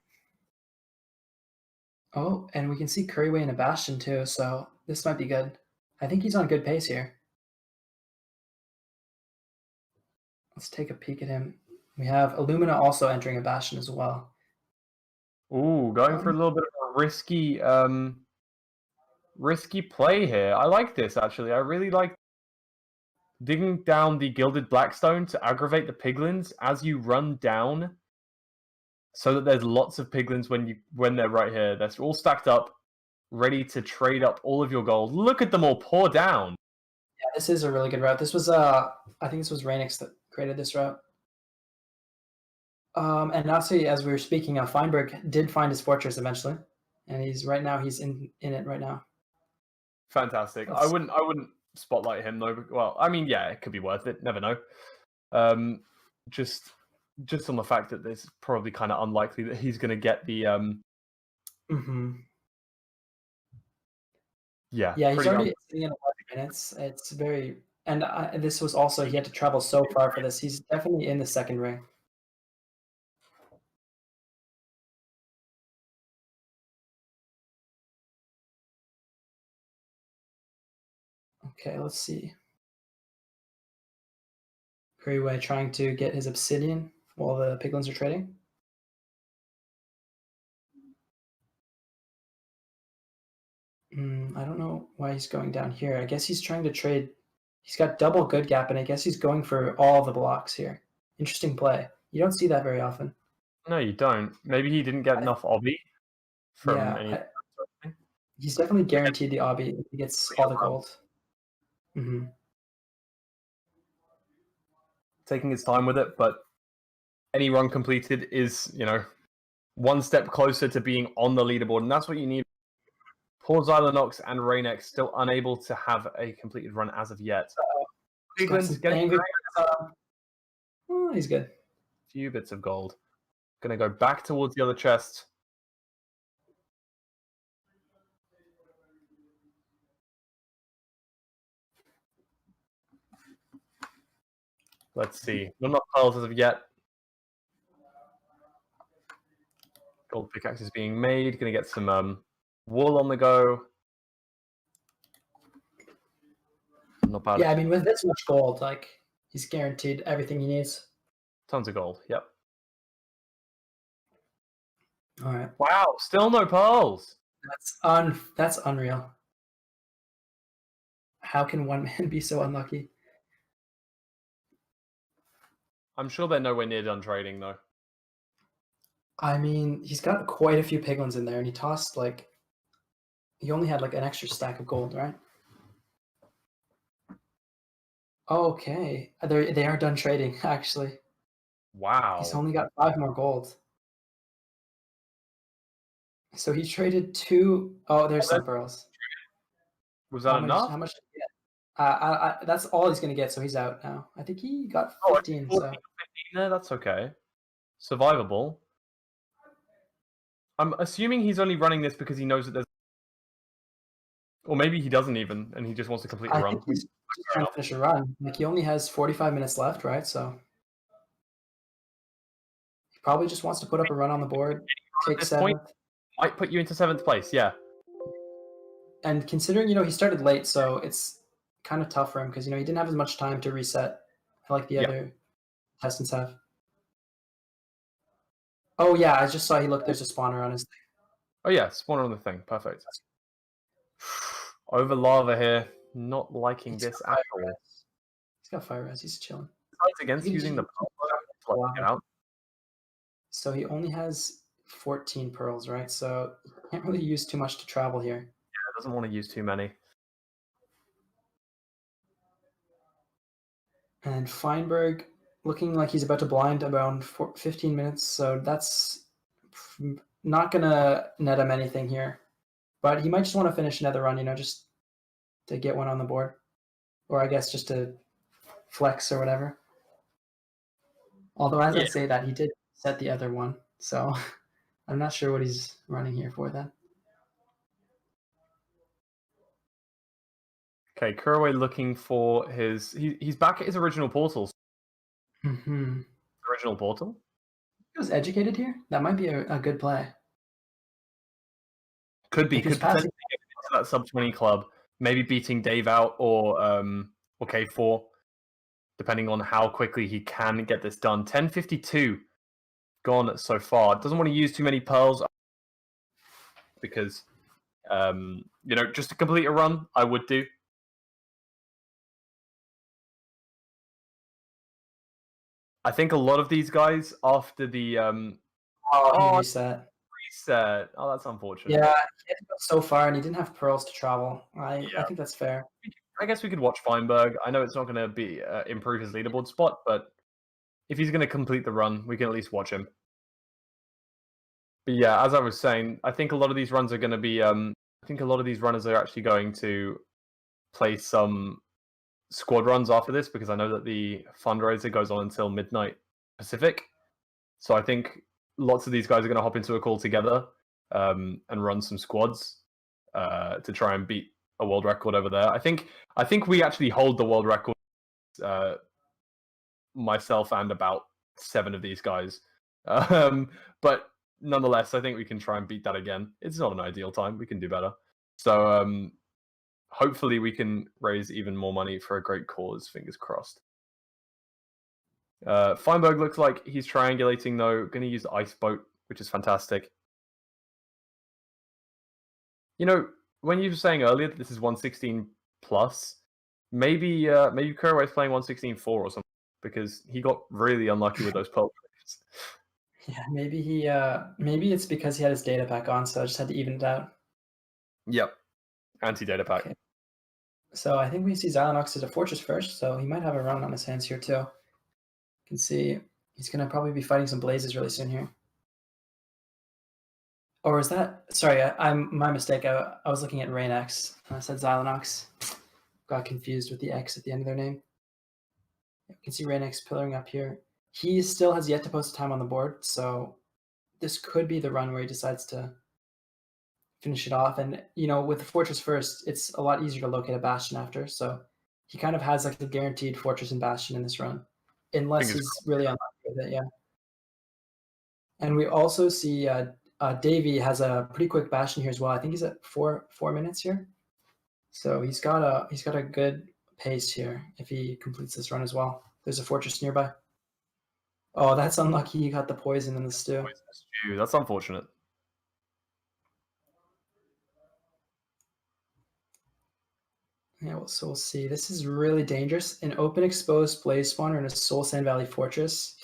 Oh, and we can see Couriway and a bastion too, so this might be good. I think he's on good pace here. Let's take a peek at him. We have Illumina also entering a bastion as well. Ooh, going for a little bit of a risky play here. I like this, actually. I really like digging down the gilded blackstone to aggravate the piglins as you run down, so that there's lots of piglins when they're right here. They're all stacked up, ready to trade up all of your gold. Look at them all pour down. Yeah, this is a really good route. This was I think this was Reignex that created this route. And actually, as we were speaking, Feinberg did find his fortress eventually, and he's in it right now. Fantastic. I wouldn't spotlight him though. Well, I mean, yeah, it could be worth it. Never know. Just on the fact that it's probably kind of unlikely that he's going to get the. Yeah. Yeah, he's already sitting in 11 minutes. It's very, and this was also he had to travel so far for this. He's definitely in the second ring. Okay, let's see. Couriway trying to get his obsidian while the piglins are trading. I don't know why he's going down here. I guess he's trying to trade. He's got double good gap, and I guess he's going for all the blocks here. Interesting play. You don't see that very often. No, you don't. Maybe he didn't get enough obby from any. He's definitely guaranteed the obby if he gets all the gold. Taking his time with it, but any run completed is, one step closer to being on the leaderboard, and that's what you need. Poor Zylenox and Reignex still unable to have a completed run as of yet. He's good. Few bits of gold. Gonna go back towards the other chest. Let's see. Not enough pearls as of yet. Gold pickaxe is being made. Gonna get some wool on the go. Not bad. Yeah, I mean, with this much gold, like, he's guaranteed everything he needs. Tons of gold. Yep. All right. Wow. Still no pearls. That's unreal. How can one man be so unlucky? I'm sure they're nowhere near done trading, though. I mean, he's got quite a few piglins in there, and he tossed, like... He only had, like, an extra stack of gold, right? Okay. They are done trading, actually. Wow. He's only got 5 more gold. So he traded 2... Oh, there's some pearls. Was that enough? How much did he get? That's all he's going to get, so he's out now. I think he got 15. 14, 15, no, that's okay. Survivable. I'm assuming he's only running this because he knows that there's... Or maybe he doesn't even, and he just wants to complete a run. I think he's just trying to finish a run. Like, he only has 45 minutes left, right? So he probably just wants to put up a run on the board, take 7th. Might put you into 7th place, yeah. And considering, he started late, so it's kind of tough for him because, he didn't have as much time to reset like the other contestants have. Oh, yeah, I just saw there's a spawner on his thing. Oh, yeah, spawner on the thing. Perfect. Over lava here. Not liking this at all. He's got fire res. He's chilling. Besides against using the pearl out. So he only has 14 pearls, right? So he can't really use too much to travel here. Yeah, doesn't want to use too many. And Feinberg looking like he's about to blind around 15 minutes, so that's not going to net him anything here. But he might just want to finish another run, just to get one on the board. Or I guess just to flex or whatever. Although as I say that, he did set the other one, so I'm not sure what he's running here for then. Okay, Couriway looking for his... He's back at his original portal. Original portal? He was educated here? That might be a good play. Could be. Could potentially get into that sub-20 club. Maybe beating Dave out or K4, depending on how quickly he can get this done. 10:52 gone so far. Doesn't want to use too many pearls because, just to complete a run, I would do. I think a lot of these guys after the he reset. reset. Oh, that's unfortunate. Yeah, he had to go so far, and he didn't have pearls to travel. I think that's fair. I guess we could watch Feinberg. I know it's not going to be improve his leaderboard spot, but if he's going to complete the run, we can at least watch him. But yeah, as I was saying, I think a lot of these runs are going to be. I think a lot of these runners are actually going to play some squad runs after this, because I know that the fundraiser goes on until midnight Pacific. So I think lots of these guys are going to hop into a call together and run some squads to try and beat a world record over there. I think we actually hold the world record, myself and about 7 of these guys. But nonetheless, I think we can try and beat that again. It's not an ideal time. We can do better. So hopefully we can raise even more money for a great cause. Fingers crossed. Feinberg looks like he's triangulating though. Going to use the ice boat, which is fantastic. You know, when you were saying earlier that this is 116 plus, maybe Couriway is playing 116.4 or something, because he got really unlucky with those pearl trades. Yeah, maybe it's because he had his data pack on, so I just had to even it out. Yep, anti-data pack. Okay. So I think we see Zylenox as a fortress first, so he might have a run on his hands here too. You can see he's going to probably be fighting some blazes really soon here. Or is that... Sorry, I'm my mistake. I was looking at Reignex. I said Zylenox. Got confused with the X at the end of their name. You can see Reignex pillaring up here. He still has yet to post a time on the board, so this could be the run where he decides to finish it off. And, you know, with the fortress first, it's a lot easier to locate a bastion after, so he kind of has like a guaranteed fortress and bastion in this run, unless he's really unlucky with it, yeah. And we also see Davey has a pretty quick bastion here as well. I think he's at 4 minutes here, so he's got a good pace here if he completes this run as well. There's a fortress nearby. Oh, that's unlucky. You got the poison in the stew. That's unfortunate. Yeah, well, so we'll see. This is really dangerous. An open exposed blaze spawner in a Soul Sand Valley fortress.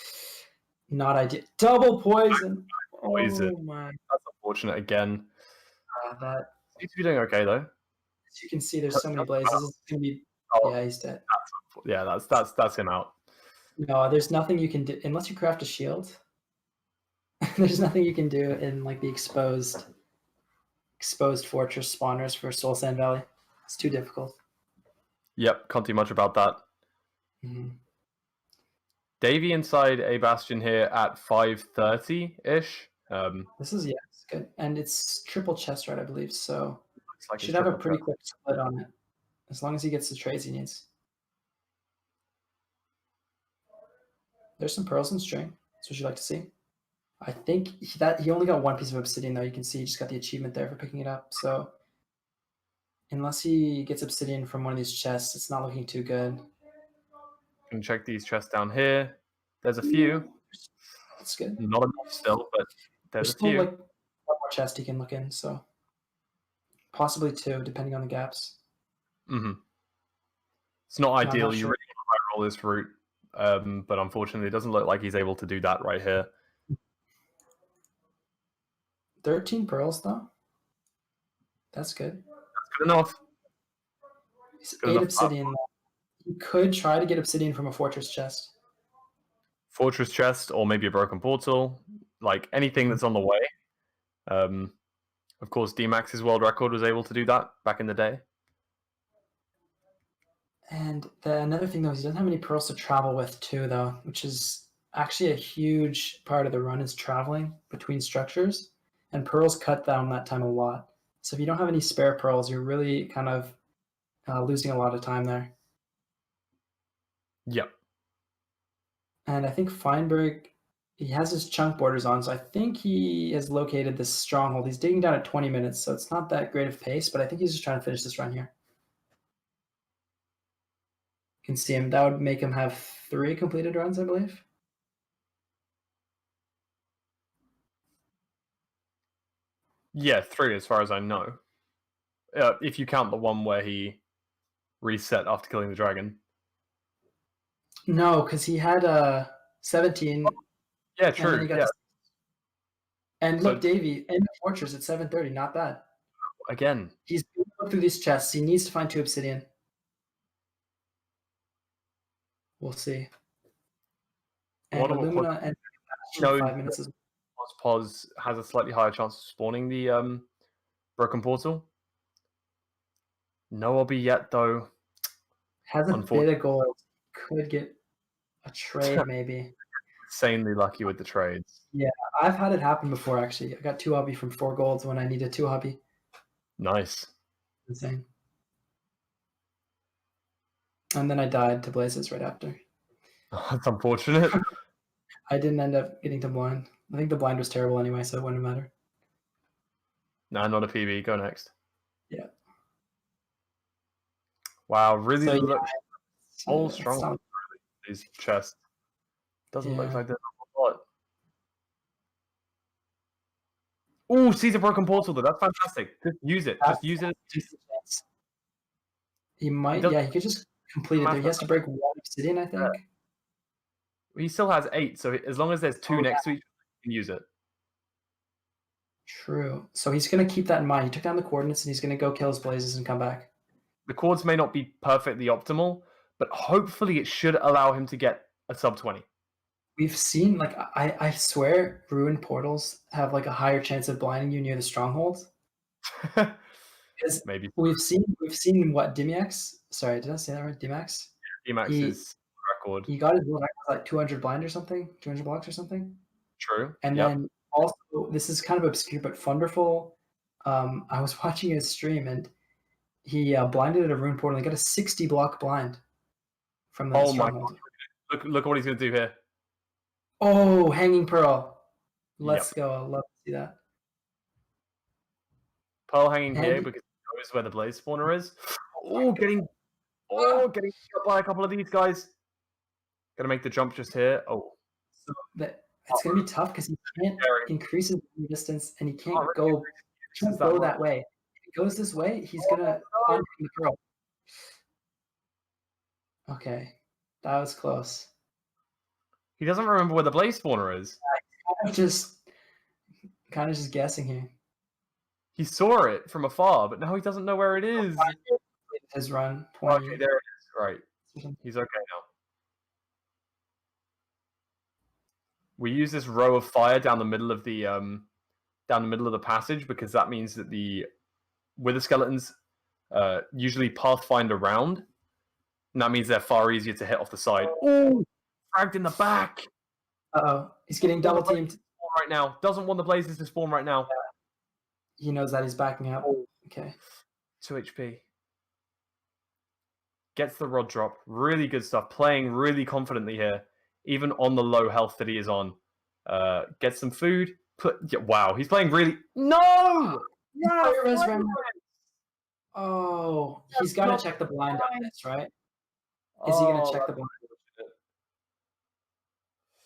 Not ideal. Double poison. Poison. Oh my. That's unfortunate again. That Seems to be doing okay though. As you can see, there's so many blazes. It's gonna be. Yeah, he's dead. Yeah, that's him out. No, there's nothing you can do unless you craft a shield. There's nothing you can do in like the exposed fortress spawners for Soul Sand Valley. It's too difficult. Yep, can't do much about that. Mm-hmm. Davey inside a bastion here at 5:30-ish. This is, yeah, it's good. And it's triple chest right, I believe, so like should have a pretty quick split on it. As long as he gets the trades he needs. There's some pearls and string. That's what you like to see. I think he only got 1 piece of obsidian though. You can see he just got the achievement there for picking it up. So unless he gets obsidian from one of these chests, it's not looking too good. You can check these chests down here. There's a few. That's good. Not enough still, but there's a still few. Like 1 more chest he can look in, so possibly 2, depending on the gaps. Mm-hmm. It's not ideal. Not you sure. really want to roll this route, but unfortunately, it doesn't look like he's able to do that right here. 13 pearls though. That's good. That's good enough. He's Good 8 enough. obsidian. You could try to get obsidian from a fortress chest. Fortress chest, or maybe a broken portal, like anything that's on the way. Of course, D-Max's world record was able to do that back in the day. And another thing though is he doesn't have any pearls to travel with too though, which is actually a huge part of the run is traveling between structures, and pearls cut down that time a lot. So if you don't have any spare pearls, you're really kind of losing a lot of time there. Yep. And I think Feinberg, he has his chunk borders on, so I think he has located this stronghold. He's digging down at 20 minutes, so it's not that great of pace, but I think he's just trying to finish this run here. You can see him. That would make him have 3 completed runs, I believe. Yeah, 3 as far as I know. If you count the one where he reset after killing the dragon. No, because he had 17. Yeah, And, then true. he got Yeah. and So- look, Davey, in the fortress at 7:30. Not bad. Again, He's going through these chests. He needs to find 2 obsidian. We'll see. And What am I Illumina and No, 5 minutes as Pos has a slightly higher chance of spawning the broken portal. No obby yet, though. has a bit of gold. Could get a trade maybe. Insanely lucky with the trades. I've had it happen before actually. I got 2 obby from 4 golds when I needed 2 obby. Nice. Insane. And then I died to blazes right after. That's unfortunate. I didn't end up getting to blind. I think the blind was terrible anyway, so it wouldn't matter. Nah, not a PB. Go next. Yeah. Wow, really So, look all it's strong not- these chests. Doesn't look Yeah. like there's a lot. Oh, sees a broken portal though. That's fantastic. Just use it. Just use it. He might, doesn't- he could just complete it there. He has to break 1 obsidian, I think. He still has 8, so as long as there's 2 Oh, next to each other, you can use it. True. So he's going to keep that in mind. He took down the coordinates and he's going to go kill his blazes and come back. The chords may not be perfectly optimal, but hopefully it should allow him to get a sub 20. We've seen, like, I swear ruined portals have, like, a higher chance of blinding you near the strongholds. Because Maybe we've seen what Dimax, sorry, did I say that right? Dimax? Emax's record. He got his world record like 200 blind or something, 200 blocks or something. True. And Yep. then also, this is kind of obscure, but Funderful, I was watching his stream and he blinded at a rune portal and he got a 60 block blind from the Oh my stronghold. Look what he's gonna do here. Oh, Hanging Pearl. Let's go. I'd love to see that. Pearl hanging here And- because he knows where the blaze spawner is. Oh, getting shot by a couple of these guys. Gonna make the jump just here. Oh, So that it's going to be tough because he can't Very. increase his distance and he can't Not really go, increases go much. that way. If he goes this way, he's going to find the pearl. Okay, that was close. He doesn't remember where the blaze spawner is. Kind of just guessing here. He saw it from afar, but now he doesn't know where it is. His run 20. Okay, there it is. Right. or something. He's okay now. We use this row of fire down the middle of the passage because that means that the wither skeletons usually pathfind around, and that means they're far easier to hit off the side. Oh, fragged in the back. Uh-oh, he's getting double teamed. Right now, doesn't want the blazes to spawn right now. He knows that he's backing up. Okay. 2 HP. Gets the rod drop. Really good stuff. Playing really confidently here, even on the low health that he is on. Gets some food. Wow, he's playing really. No! Yeah, oh, he's got to check the blind on this, right? Is he going to check the blind?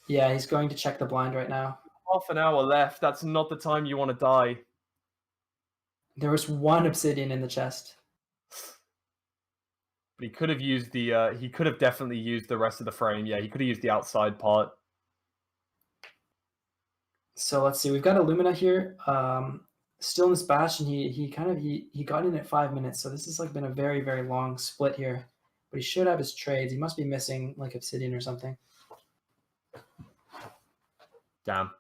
Yeah, he's going to check the blind right now. Half an hour left. That's not the time you want to die. There was 1 obsidian in the chest. But he could have used the. He could have definitely used the rest of the frame. Yeah, he could have used the outside part. So let's see. We've got Illumina here. Still in this bastion. He got in at 5 minutes. So this has like been a very, very long split here. But he should have his trades. He must be missing like obsidian or something. Damn.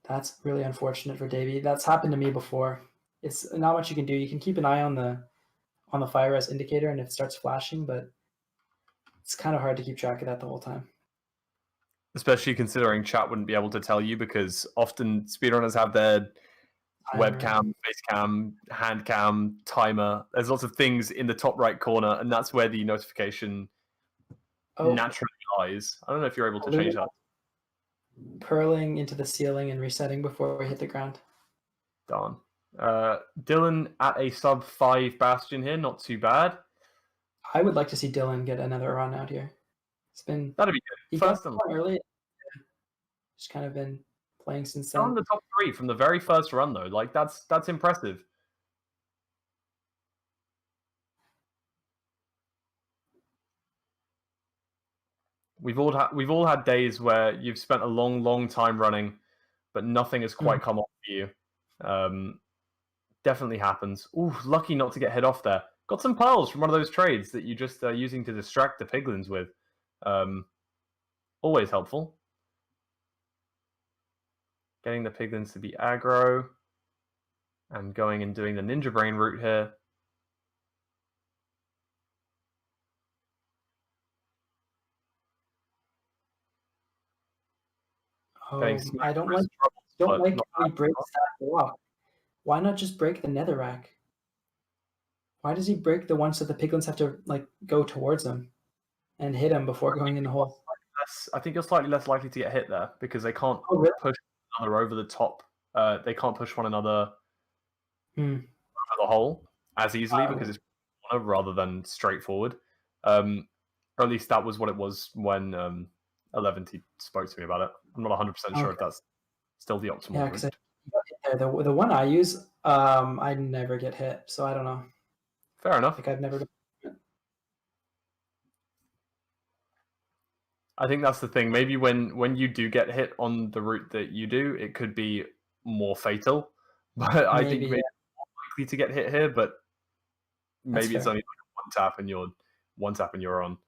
That's really unfortunate for Davey. That's happened to me before. It's not much you can do. You can keep an eye on the fire res indicator and if it starts flashing, but it's kind of hard to keep track of that the whole time. Especially considering chat wouldn't be able to tell you because often speedrunners have their webcam, face cam, hand cam, timer. There's lots of things in the top right corner, and that's where the notification naturally lies. I don't know if you're able to change that. Purling into the ceiling and resetting before we hit the ground. Darn. Dylan at a sub 5 bastion here, not too bad. I would like to see Dylan get another run out here. It's been That'd be good. he First got and early. Just kind of been playing since on then. the top 3 from the very first run though. Like that's impressive. We've all had days where you've spent a long time running, but nothing has quite come off for you. Definitely happens. Ooh, lucky not to get hit off there. Got some pearls from one of those trades that you just are using to distract the piglins with. Always helpful. Getting the piglins to be aggro and going and doing the ninja brain route here. I don't like how he breaks that block. Why not just break the netherrack? Why does he break the ones that the piglins have to like go towards him and hit him before going in the hole? I think you're slightly less likely to get hit there because they can't push one another over the top. They can't push one another over the hole as easily because it's rather than straightforward. Or at least that was what it was when 11T spoke to me about it. I'm not 100% sure if that's still the optimal. Yeah, because the one I use, I never get hit, so I don't know. Fair enough. Like I've never. I think that's the thing. Maybe when you do get hit on the route that you do, it could be more fatal. But I think maybe more likely to get hit here. But maybe it's only like one tap and you're on.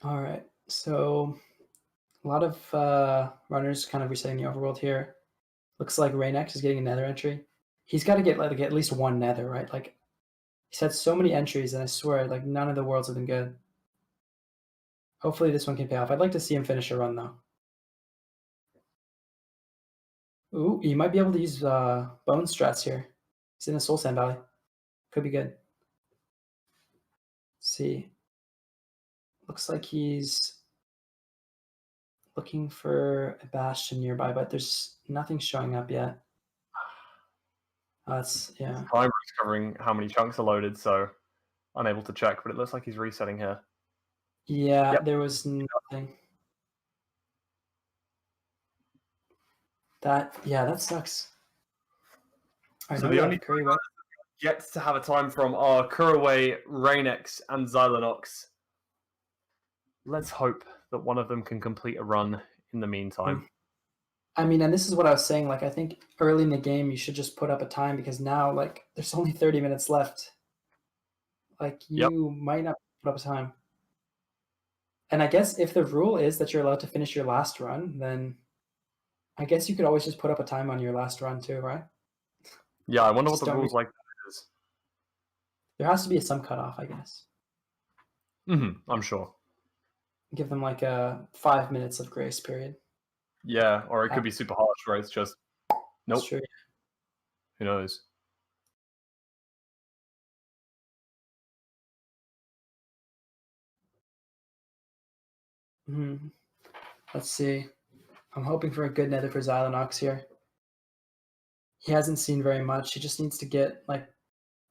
All right, so a lot of runners kind of resetting the overworld here. Looks like Reignex is getting a nether entry. He's got to get like at least one nether, right? Like he's had so many entries, and I swear, like none of the worlds have been good. Hopefully, this one can pay off. I'd like to see him finish a run though. Ooh, he might be able to use bone strats here. He's in the Soul Sand Valley. Could be good. Let's see. Looks like he's looking for a bastion nearby, but there's nothing showing up yet. That's Feinberg's covering how many chunks are loaded, so unable to check, but it looks like he's resetting here. Yeah, there was nothing. That sucks. So the only Couriway gets to have a time from are Couriway, Reignex, and Zylenox. Let's hope that one of them can complete a run in the meantime. I mean, and this is what I was saying, like I think early in the game you should just put up a time because now like there's only 30 minutes left. Like you might not put up a time. And I guess if the rule is that you're allowed to finish your last run, then I guess you could always just put up a time on your last run too, right? Yeah, I wonder what the rules like that is. There has to be some cutoff, I guess. I'm sure. Give them like a 5 minutes of grace period. Yeah, or it could be super harsh, right? It's just nope. Sure. Who knows? Let's see. I'm hoping for a good nether for Zylenox here. He hasn't seen very much. He just needs to get like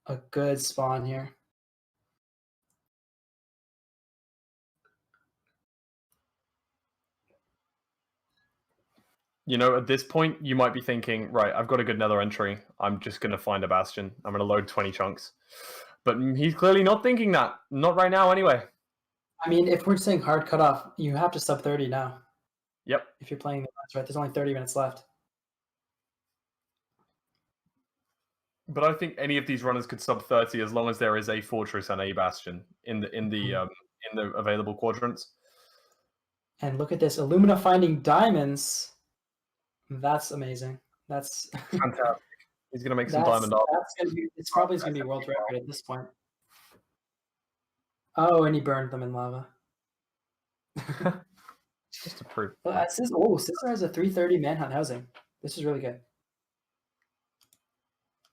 a good spawn here. You know, at this point, you might be thinking, right, I've got a good nether entry. I'm just going to find a bastion. I'm going to load 20 chunks. But he's clearly not thinking that. Not right now, anyway. I mean, if we're saying hard cutoff, you have to sub 30 now. Yep. If you're playing the runs, right? There's only 30 minutes left. But I think any of these runners could sub 30 as long as there is a fortress and a bastion in the available quadrants. And look at this, Illumina finding diamonds. That's amazing. That's fantastic. He's gonna make some diamond art. It's probably gonna be world record at this point. Oh, and he burned them in lava. Just to prove. Well, Sizzler has a 330 manhunt housing. This is really good.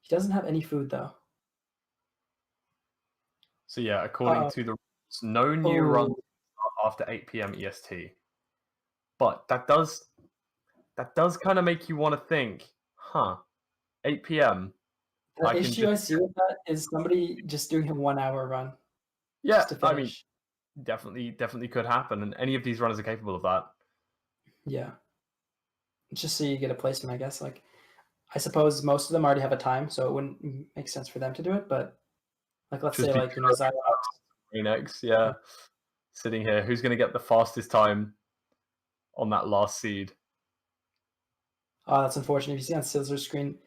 He doesn't have any food though. So yeah, according to the rules, no new runs after 8 p.m. EST. But that does kind of make you want to think, 8 p.m. The issue I see with that is somebody just doing a 1 hour run. Yeah, I mean, definitely could happen, and any of these runners are capable of that. Yeah. Just so you get a placement, I guess. Like, I suppose most of them already have a time, so it wouldn't make sense for them to do it, but Like let's Just say be like Zylenox. Reignex, yeah. Sitting here. Who's going to get the fastest time on that last seed? Oh, that's unfortunate. If you see on Theesizzler's screen,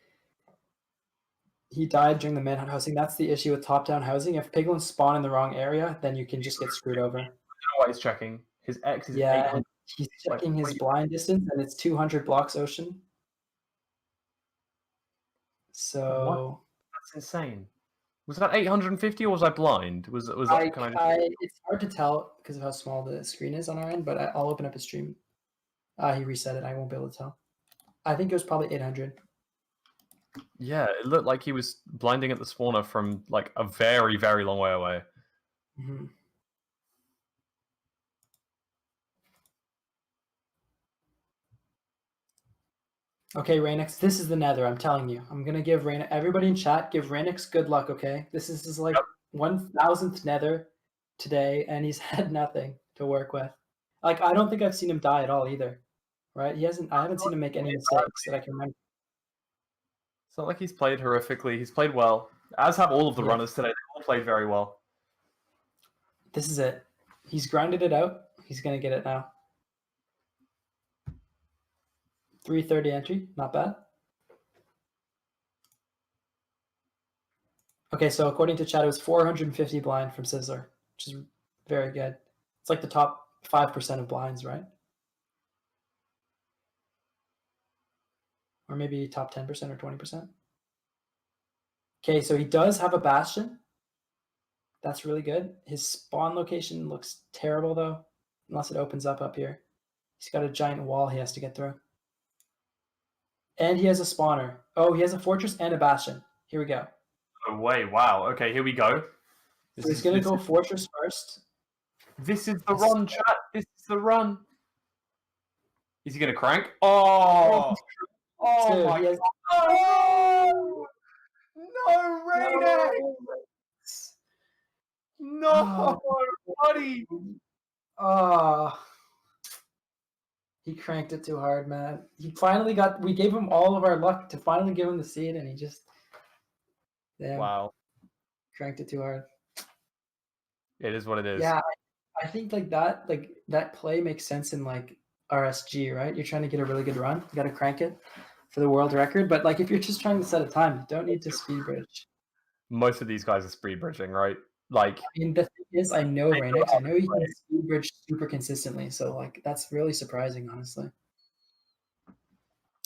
he died during the manhunt housing. That's the issue with top-down housing. If piglins spawn in the wrong area, then you can just get screwed over. I don't know why he's checking. His X is Yeah, 800. he's checking his blind distance, and it's 200 blocks ocean. So That's insane. Was that 850 or was I blind? Was that? it's hard to tell because of how small the screen is on our end, but I'll open up his stream. He reset it. I won't be able to tell. I think it was probably 800. Yeah, it looked like he was blinding at the spawner from like a very, very long way away. Mm-hmm. Okay, Reignex, this is the Nether. I'm telling you. I'm gonna give everybody in chat give Reignex good luck. Okay, this is his like 1000th Nether today, and he's had nothing to work with. Like I don't think I've seen him die at all either. Right? I haven't seen him make any mistakes that I can remember. It's not like he's played horrifically. He's played well, as have all of the runners today. They all played very well. This is it. He's grinded it out. He's gonna get it now. 330 entry, not bad. Okay, so according to chat, it was 450 blind from Theesizzler, which is very good. It's like the top 5% of blinds, right? Or maybe top 10% or 20%. Okay, so he does have a bastion. That's really good. His spawn location looks terrible though, unless it opens up here. He's got a giant wall he has to get through. And he has a spawner. Oh, he has a fortress and a bastion. Here we go. Oh, wait, wow. Okay, here we go. So he's going to go fortress first. This is the run, chat. This is the run. Is he going to crank? Oh! Oh, Dude, my God. Oh! No, Reignex! No, buddy! Oh. He cranked it too hard, man. We gave him all of our luck to finally give him the seed, and he just, wow, cranked it too hard. It is what it is. Yeah, I think that play makes sense in like RSG, right? You're trying to get a really good run. You got to crank it for the world record. But like if you're just trying to set a time, you don't need to speed bridge. Most of these guys are speed bridging, right? Like, I mean, the thing is, I know Reignex. I know he can speed bridge super consistently. So like that's really surprising, honestly.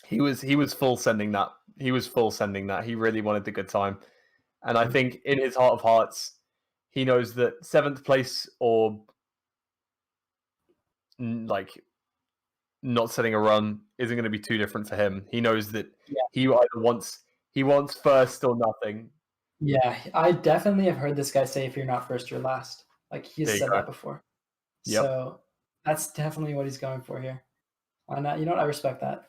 he was full sending that. He was full sending that. He really wanted the good time, and I think in his heart of hearts, he knows that 7th place or like not setting a run isn't going to be too different for him. He knows that he either wants first or nothing. Yeah, I definitely have heard this guy say, "If you're not first, you're last." Like he's said that before. Yep. So that's definitely what he's going for here. Why not? You know what? I respect that.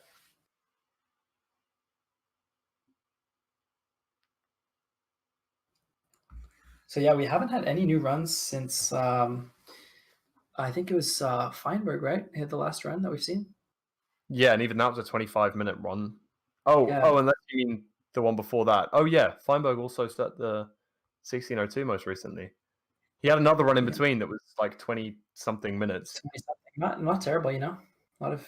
So yeah, we haven't had any new runs since I think it was Feinberg, right? He had the last run that we've seen. Yeah, and even that was a 25-minute run. Oh, unless you mean the one before that. Oh yeah, Feinberg also set the 1602 most recently. He had another run in between that was like 20-something minutes. 20-something. Not terrible, you know. A lot of,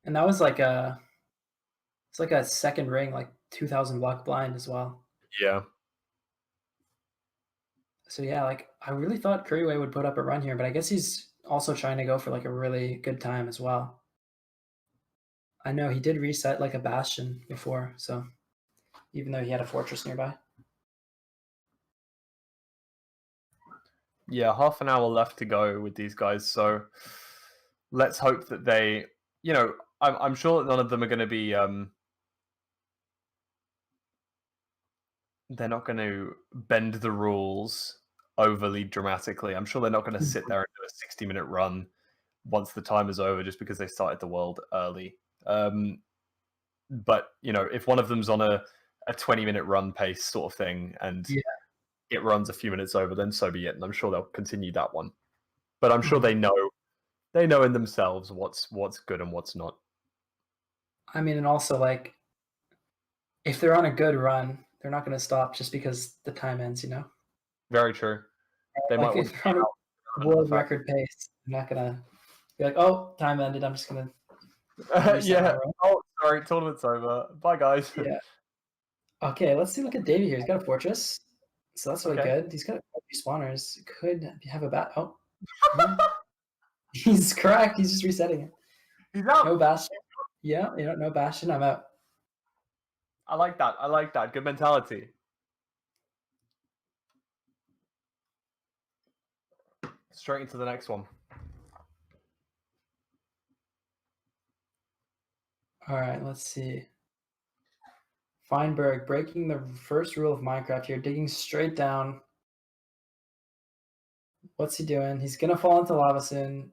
and that was like it's like a second ring, like 2,000 block blind as well. Yeah. So yeah, like I really thought Couriway would put up a run here, but I guess he's also trying to go for like a really good time as well. I know he did reset like a bastion before, so even though he had a fortress nearby. Yeah, half an hour left to go with these guys, so let's hope that they, you know, I'm sure that none of them are going to be they're not going to bend the rules overly dramatically. I'm sure they're not going to sit there and do a 60-minute run once the time is over just because they started the world early. But, you know, if one of them's on a 20-minute run pace sort of thing and it runs a few minutes over, then so be it. And I'm sure they'll continue that one. But I'm sure they know in themselves what's good and what's not. I mean, and also like if they're on a good run, they're not going to stop just because the time ends, you know? Very true. They Like might if you're on a world record pace, I'm not gonna be like, oh, time ended. I'm just gonna. yeah. Oh, sorry. Tournament's over. Bye, guys. Yeah. Okay, let's see. Look at Davey here. He's got a fortress, so that's really good. He's got a few spawners. Could have a bat. Oh, he's cracked. He's just resetting it. He's out. No bastion. Yeah, no bastion. I'm out. I like that. I like that. Good mentality. Straight into the next one. All right, let's see. Feinberg breaking the first rule of Minecraft here, digging straight down. What's he doing? He's gonna fall into lava soon.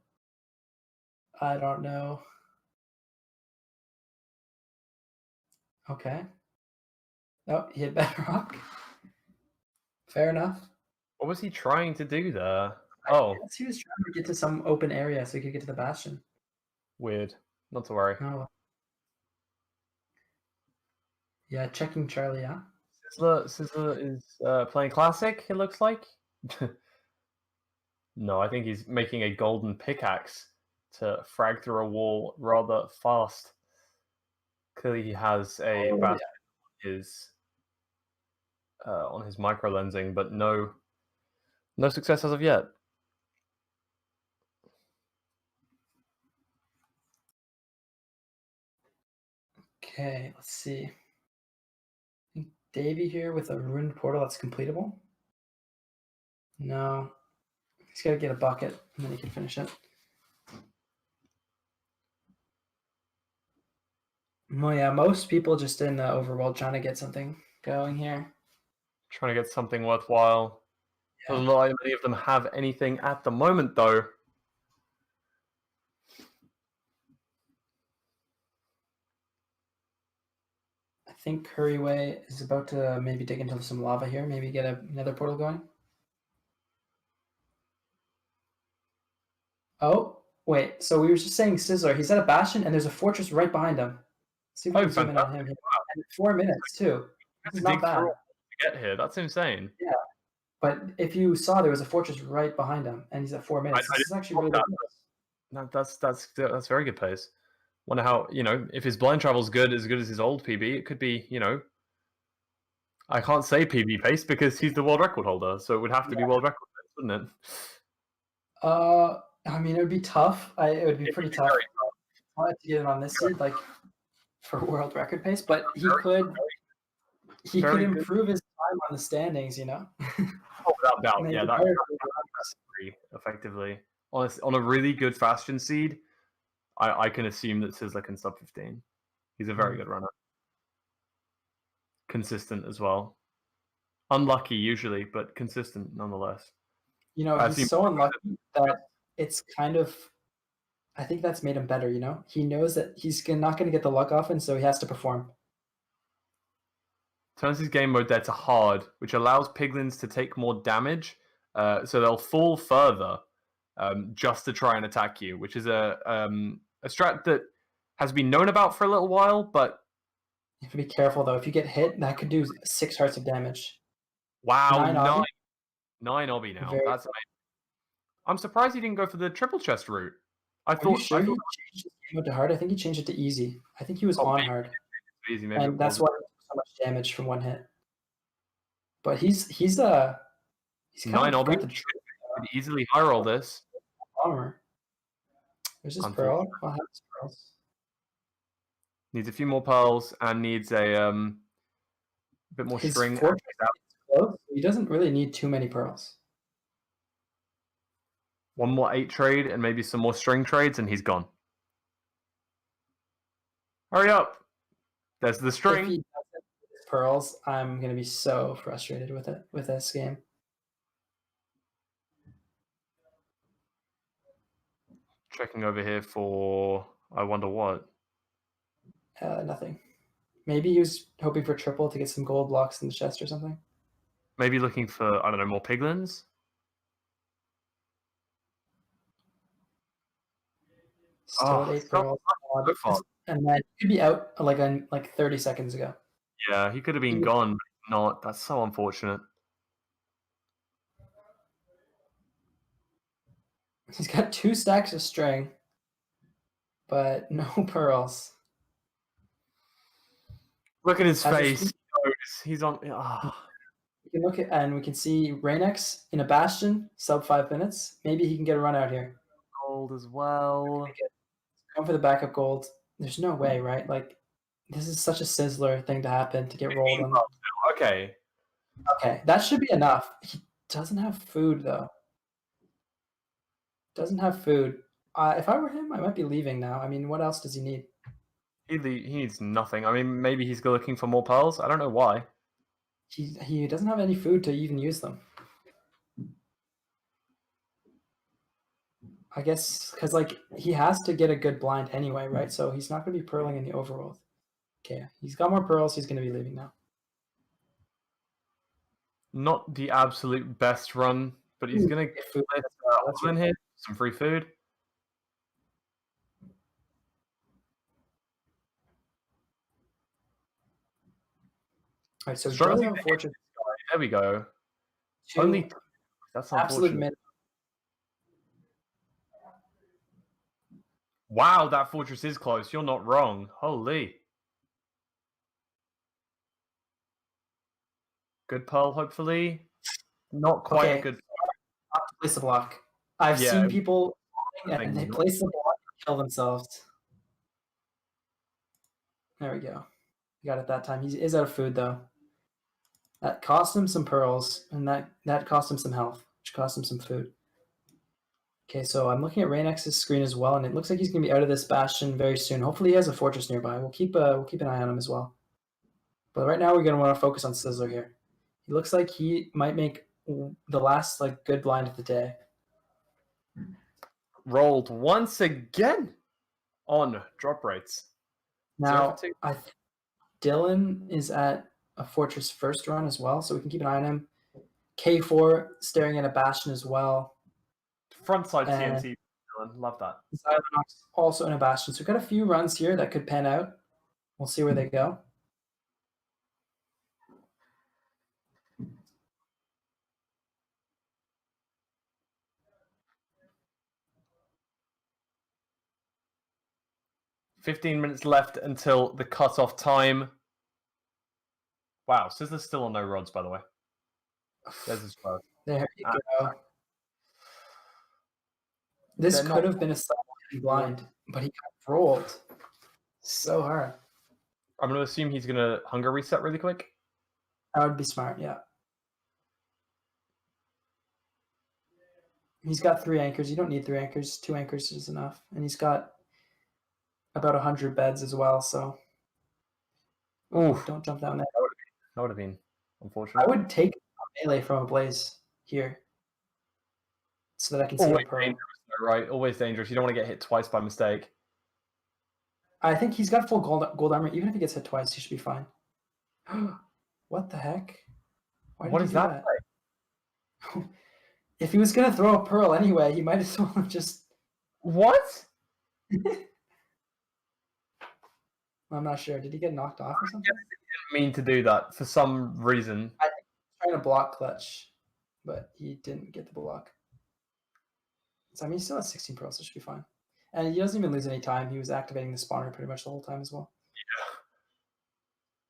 I don't know. Okay. Oh, he hit bedrock. Fair enough. What was he trying to do there? Oh, he was trying to get to some open area so he could get to the bastion. Weird. Not to worry. Oh. Yeah, checking Charlie, yeah. Theesizzler is playing classic, it looks like. No, I think he's making a golden pickaxe to frag through a wall rather fast. Clearly he has a bastion on his micro lensing, but no success as of yet. Okay, let's see. Davey here with a ruined portal that's completable. No. He's got to get a bucket, and then he can finish it. Well, yeah, most people just in the overworld trying to get something going here. Trying to get something worthwhile. Yeah. Doesn't look like many of them have anything at the moment, though. I think Couriway is about to maybe dig into some lava here, maybe get another portal going. Oh, wait. So we were just saying Sizzler. He's at a bastion, and there's a fortress right behind him. See if we can zoom in on him here. And 4 minutes, too. This is not bad. To get here. That's insane. Yeah. But if you saw, there was a fortress right behind him, and he's at 4 minutes. This is actually really good. No, that's very good pace. Wonder how, if his blind travel's as good as his old PB, it could be, I can't say PB pace because he's the world record holder, so it would have to be world record pace, wouldn't it? I mean, it would be tough. It would be pretty tough. To get it on this seed, like for world record pace, but he could improve his time on the standings, Oh, without doubt, yeah, that's effectively. On a really good fashion seed, I can assume that Sizzler can sub 15. He's a very good runner. Consistent as well. Unlucky usually, but consistent nonetheless. He's so unlucky that it's kind of, I think that's made him better, He knows that he's not going to get the luck often, so he has to perform. Turns his game mode there to hard, which allows piglins to take more damage, so they'll fall further just to try and attack you, which is a strat that has been known about for a little while, but... You have to be careful, though. If you get hit, that could do 6 hearts of damage. Wow, 9 obby now. That's amazing. I'm surprised he didn't go for the triple chest route. I thought he changed his game mode to hard? I think he changed it to easy. I think he was on hard. Easy, maybe, and that's why he took so much damage from one hit. But he's 9 obby. Could easily high roll this. Armor. There's this pearl. I'll have this pearls. Needs a few more pearls and needs a bit more string. He doesn't really need too many pearls. One more 8 trade and maybe some more string trades, and he's gone. Hurry up! There's the string. If he doesn't get pearls, I'm gonna be so frustrated with this game. Checking over here for I wonder what. Nothing. Maybe he was hoping for triple to get some gold blocks in the chest or something. Maybe looking for, I don't know, more piglins? Still 8 pearls. And then he could be out like 30 seconds ago. Yeah, he could have been gone, but not. That's so unfortunate. He's got 2 stacks of string, but no pearls. Look at his As face. it's- He's on. Oh. We can look at, and we can see Reignex in a bastion, sub 5 minutes. Maybe he can get a run out here. Gold as well. Going for the backup gold. There's no way, right? Like, this is such a sizzler thing to happen to get rolled on. Okay. Okay, that should be enough. He doesn't have food though. Doesn't have food. If I were him, I might be leaving now. I mean, what else does he need? He needs nothing. I mean, maybe he's looking for more pearls. I don't know why. He doesn't have any food to even use them. I guess because like he has to get a good blind anyway, right? So he's not going to be pearling in the overworld. Okay, he's got more pearls. He's going to be leaving now. Not the absolute best run, but he's going to get food. Let's in here. Some free food. All right, so he does have a fortress. There we go. Only that's absolute unfortunate. Wow, that fortress is close. You're not wrong. Holy. Good pearl, hopefully. Not quite a good. Not to place the block. I've seen people and they place the block and kill themselves. There we go. He got it that time. He is out of food though. That cost him some pearls, and that cost him some health, which cost him some food. Okay, so I'm looking at Reignex's screen as well, and it looks like he's gonna be out of this bastion very soon. Hopefully, he has a fortress nearby. We'll keep an eye on him as well. But right now, we're gonna want to focus on Sizzler here. He looks like he might make the last like good blind of the day. Rolled once again on drop rates. Now, Dylqnn is at a fortress first run as well, so we can keep an eye on him. K4 staring at a bastion as well. Frontside TNT, Dylqnn. Love that. Zylenox also in a bastion. So we've got a few runs here that could pan out. We'll see where they go. $15 minutes left until the cutoff time. Wow, Sizzler's still on no rods, by the way. There's his first. There you go. This could have been a blind, but he got rolled so hard. I'm going to assume he's going to hunger reset really quick. That would be smart, yeah. He's got 3 anchors. You don't need 3 anchors. 2 anchors is enough. And he's got about 100 beds as well, so don't jump down there. That would have been unfortunate. I would take a melee from a blaze here so that I can see a pearl. Dangerous, right? Always dangerous. You don't want to get hit twice by mistake. I think he's got full gold armor. Even if he gets hit twice, he should be fine. What the heck? What is that? If he was going to throw a pearl anyway, he might as well have just... What? I'm not sure. Did he get knocked off or something? He didn't mean to do that for some reason. I think he was trying to block clutch, but he didn't get the block. So I mean, he still has 16 pearls, so it should be fine. And he doesn't even lose any time. He was activating the spawner pretty much the whole time as well.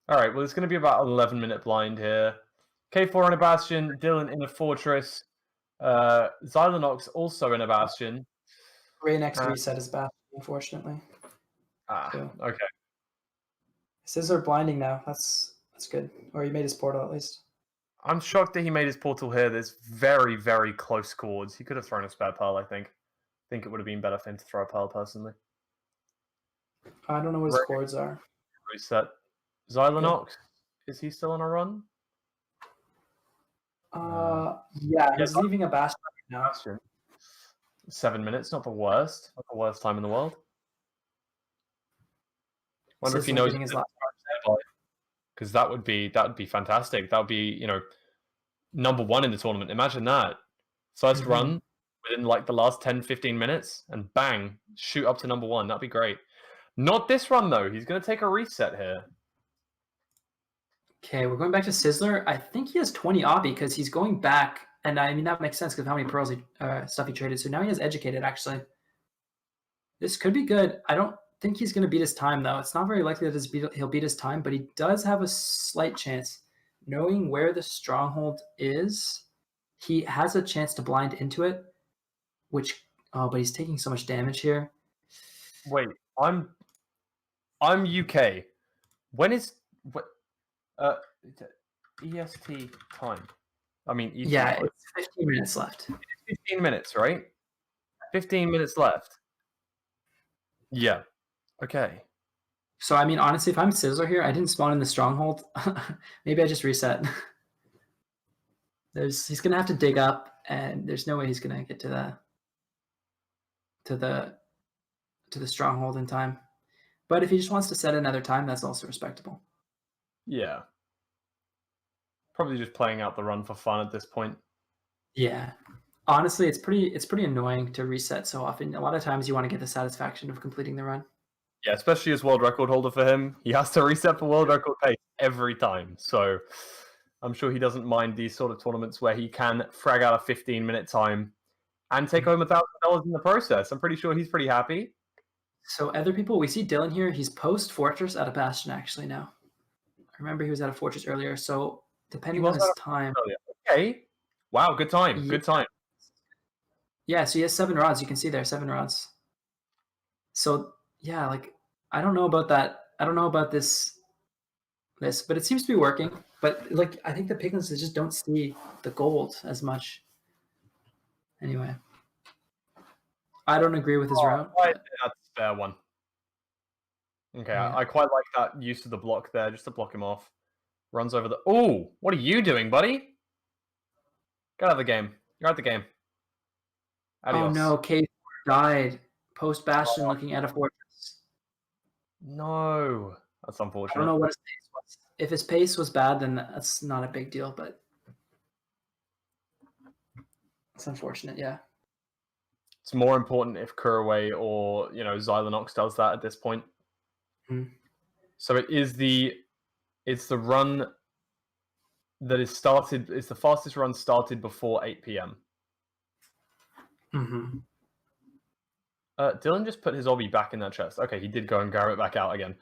Yeah. All right, well, it's going to be about an 11-minute blind here. K4 in a bastion, Dylqnn in a fortress, Zylenox also in a bastion. Reignex reset his bastion, unfortunately. Okay. Sizzler blinding now. That's good. Or he made his portal at least. I'm shocked that he made his portal here. There's very, very close chords. He could have thrown a spare pearl, I think. I think it would have been better for him to throw a pearl, personally. I don't know what his chords are. Reset. Zylenox, is he still on a run? Yeah, he's leaving a bastion right now. 7 minutes, not the worst. Not the worst time in the world. Wonder if he knows his last because that would be fantastic. That would be, #1 in the tournament. Imagine that. First run within like the last 10-15 minutes and bang, shoot up to #1. That'd be great. Not this run though. He's going to take a reset here. Okay, we're going back to Sizzler. I think he has 20 obby because he's going back And I mean, that makes sense because how many pearls stuff he traded. So now he has educated, actually. This could be good. I don't think he's going to beat his time, though. It's not very likely that he'll beat his time, but he does have a slight chance. Knowing where the stronghold is, he has a chance to blind into it, which... Oh, but he's taking so much damage here. Wait, I'm UK. When is... What? EST time. I mean, ET Yeah, time. it's 15 minutes left. 15 minutes, right? 15 minutes left. Yeah. Okay. So, I mean, honestly, if I'm Sizzler here, I didn't spawn in the stronghold. Maybe I just reset. He's going to have to dig up, and there's no way he's going to get to the stronghold in time. But if he just wants to set another time, that's also respectable. Yeah. Probably just playing out the run for fun at this point. Yeah. Honestly, it's pretty annoying to reset so often. A lot of times you want to get the satisfaction of completing the run. Yeah, especially as world record holder for him. He has to reset for world record pace every time. So I'm sure he doesn't mind these sort of tournaments where he can frag out a 15-minute time and take home $1,000 in the process. I'm pretty sure he's pretty happy. So other people, we see Dylan here. He's post Fortress at a Bastion actually now. I remember he was at a Fortress earlier. So depending on his time. Okay. Wow, good time. Yeah. Good time. Yeah, so he has 7 rods. You can see there, 7 rods. So yeah, like I don't know about that. I don't know about this, but it seems to be working. But like I think the piglins just don't see the gold as much. Anyway, I don't agree with his route. That's a fair one. Okay, Yeah. I quite like that use of the block there, just to block him off. Runs over the... Oh, what are you doing, buddy? Get out of the game. You're out of the game. Adios. Oh no, K died post Bastion looking at a Fortress. No. That's unfortunate. I don't know what his pace was. If his pace was bad, then that's not a big deal, but it's unfortunate, yeah. It's more important if Couriway or, Zylenox does that at this point. Mm. So it's the run that is started, it's the fastest run started before 8 p.m. Mm-hmm. Dylan just put his obby back in that chest. Okay, he did go and grab it back out again.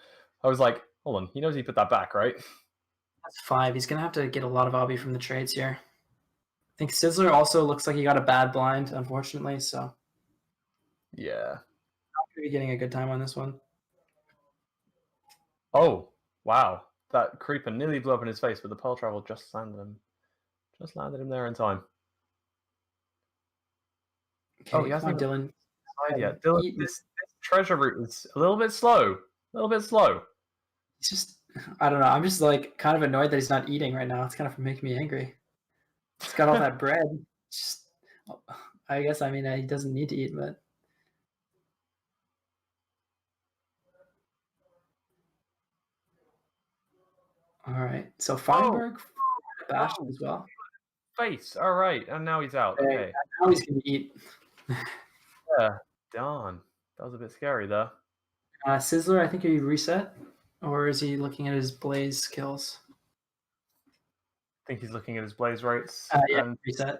I was like, hold on, he knows he put that back, right? That's 5. He's going to have to get a lot of obby from the trades here. I think Sizzler also looks like he got a bad blind, unfortunately, so... Yeah. Not going to be getting a good time on this one. Oh, wow. That creeper nearly blew up in his face, but the pearl travel just landed him. Just landed him there in time. Okay, he hasn't Dylan. yet. Dylan, this treasure route is a little bit slow. A little bit slow. He's just... I don't know. I'm just like kind of annoyed that he's not eating right now. It's kind of making me angry. He's got all that bread. Just, I guess, he doesn't need to eat, but... All right. So Feinberg, Bastion as well. Face. All right. And now he's out. Okay. Now he's going to eat. Yeah. Darn. That was a bit scary there. Sizzler, I think he reset. Or is he looking at his blaze kills? I think he's looking at his blaze rates. Yeah, reset.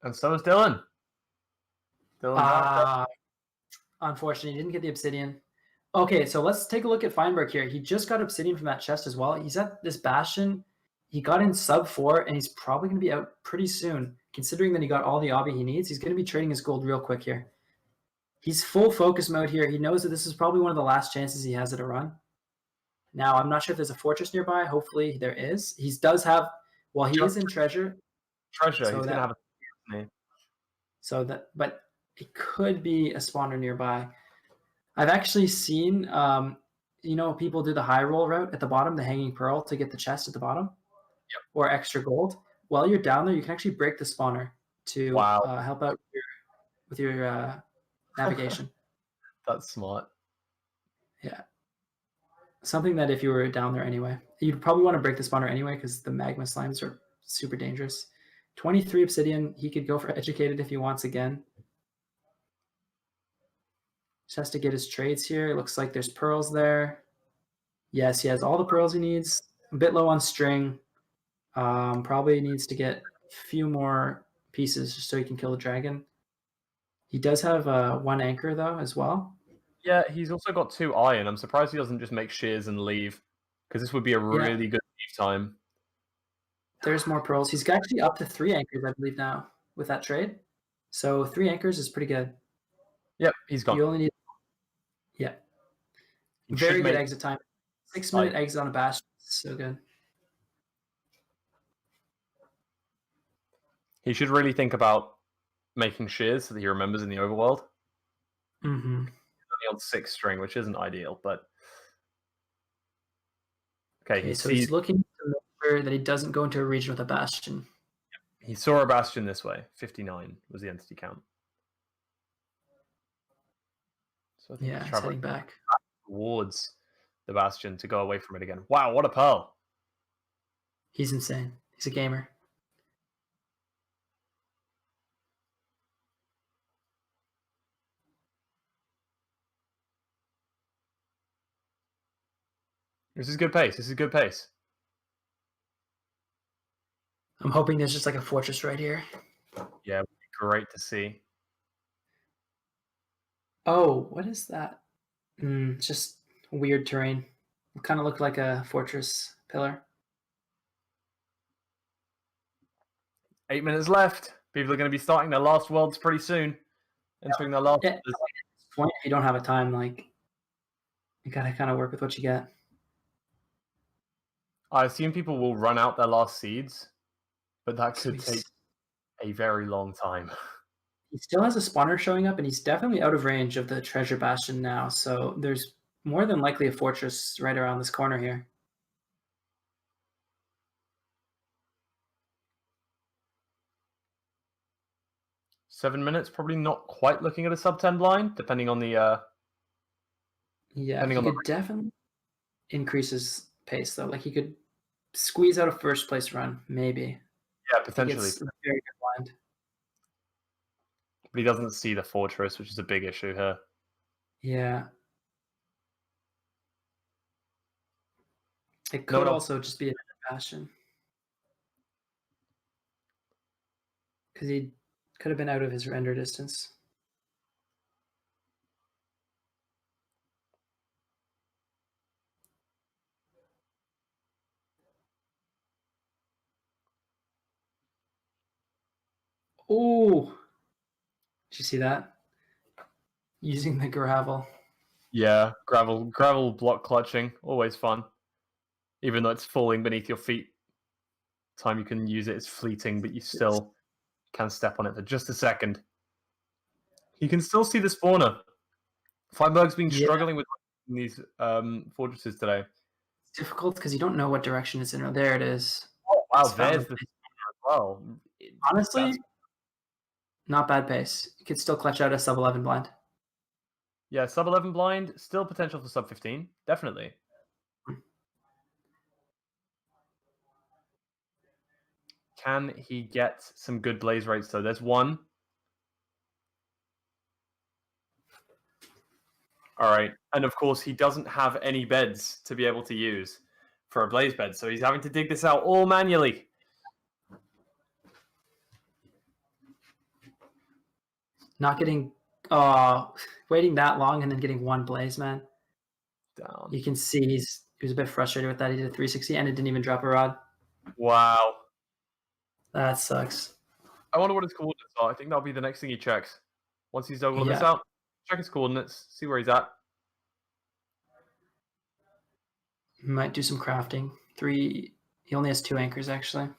And so is Dylan. Unfortunately, he didn't get the obsidian. Okay, so let's take a look at Feinberg here. He just got obsidian from that chest as well. He's at this Bastion. He got in sub 4, and he's probably going to be out pretty soon. Considering that he got all the obby he needs, he's going to be trading his gold real quick here. He's full focus mode here. He knows that this is probably one of the last chances he has at a run. Now, I'm not sure if there's a fortress nearby. Hopefully there is. He does have... Well, he is in treasure. Treasure. So he's going to have a... So that... But it could be a spawner nearby. I've actually seen, people do the high roll route at the bottom, the hanging pearl to get the chest at the bottom, or extra gold. While you're down there, you can actually break the spawner to help out with your navigation. That's smart. Yeah. Something that if you were down there anyway, you'd probably want to break the spawner anyway because the magma slimes are super dangerous. 23 obsidian. He could go for educated if he wants again. Just has to get his trades here. It looks like there's pearls there. Yes, he has all the pearls he needs. A bit low on string. Probably needs to get few more pieces just so he can kill the dragon. He does have 1 anchor though as well. Yeah, he's also got 2 iron. I'm surprised he doesn't just make shears and leave, because this would be a really good leave time. There's more pearls. He's actually up to 3 anchors, I believe, now with that trade. So 3 anchors is pretty good. Yep, he's gone. You only need, He very should good make- exit time. 6-minute exit on a bastion. So good. He should really think about making shears so that he remembers in the overworld. Mm-hmm. He's only on 6 string, which isn't ideal, but okay. So he's looking to make sure that he doesn't go into a region with a bastion. He saw a bastion this way. 59 was the entity count. So I think he's He's traveling heading back. towards the bastion to go away from it again. Wow, what a pearl! He's insane. He's a gamer. This is good pace. This is good pace. I'm hoping there's just like a fortress right here. Yeah, it would be great to see. Oh, what is that? It's just weird terrain. It kind of looked like a fortress pillar. 8 minutes left. People are going to be starting their last worlds pretty soon. Entering their last. Yeah, at this point, if you don't have a time, like, you gotta kind of work with what you get. I assume people will run out their last seeds, but that could So take a very long time. He still has a spawner showing up, and he's definitely out of range of the treasure bastion now. So there's more than likely a fortress right around this corner here. Seven minutes, probably not quite looking at a sub 10 blind, depending on the. Yeah, depending he on the- could definitely increase his pace though. Like he could squeeze out a first place run, maybe. Yeah, He potentially. gets a very good blind. But he doesn't see the fortress, which is a big issue here. Yeah. It No, could no. also just be another bastion. Because he could have been out of his render distance. Oh, did you see that? Using the gravel. Yeah, gravel block clutching, always fun. Even though it's falling beneath your feet. Time you can use it is fleeting, but you still can step on it for just a second. You can still see the spawner. Feinberg's been struggling with these fortresses today. It's difficult because you don't know what direction it's in. Oh, there it is. Oh, wow, It's found there's the the spawner as well. Honestly, That's- not bad pace. You could still clutch out a sub 11 blind. yeah, sub 11 blind, still potential for sub 15, definitely. Can he get some good blaze rates though? There's one. All right, and of course he doesn't have any beds to be able to use for a blaze bed, so he's having to dig this out all manually. Not getting, waiting that long and then getting one blaze, man. Down. You can see he was a bit frustrated with that. He did a 360 and it didn't even drop a rod. Wow. That sucks. I wonder what his coordinates are. I think that'll be the next thing he checks. Once he's done all this Yeah. out, check his coordinates, see where he's at. He might do some crafting. He only has 2 anchors, actually.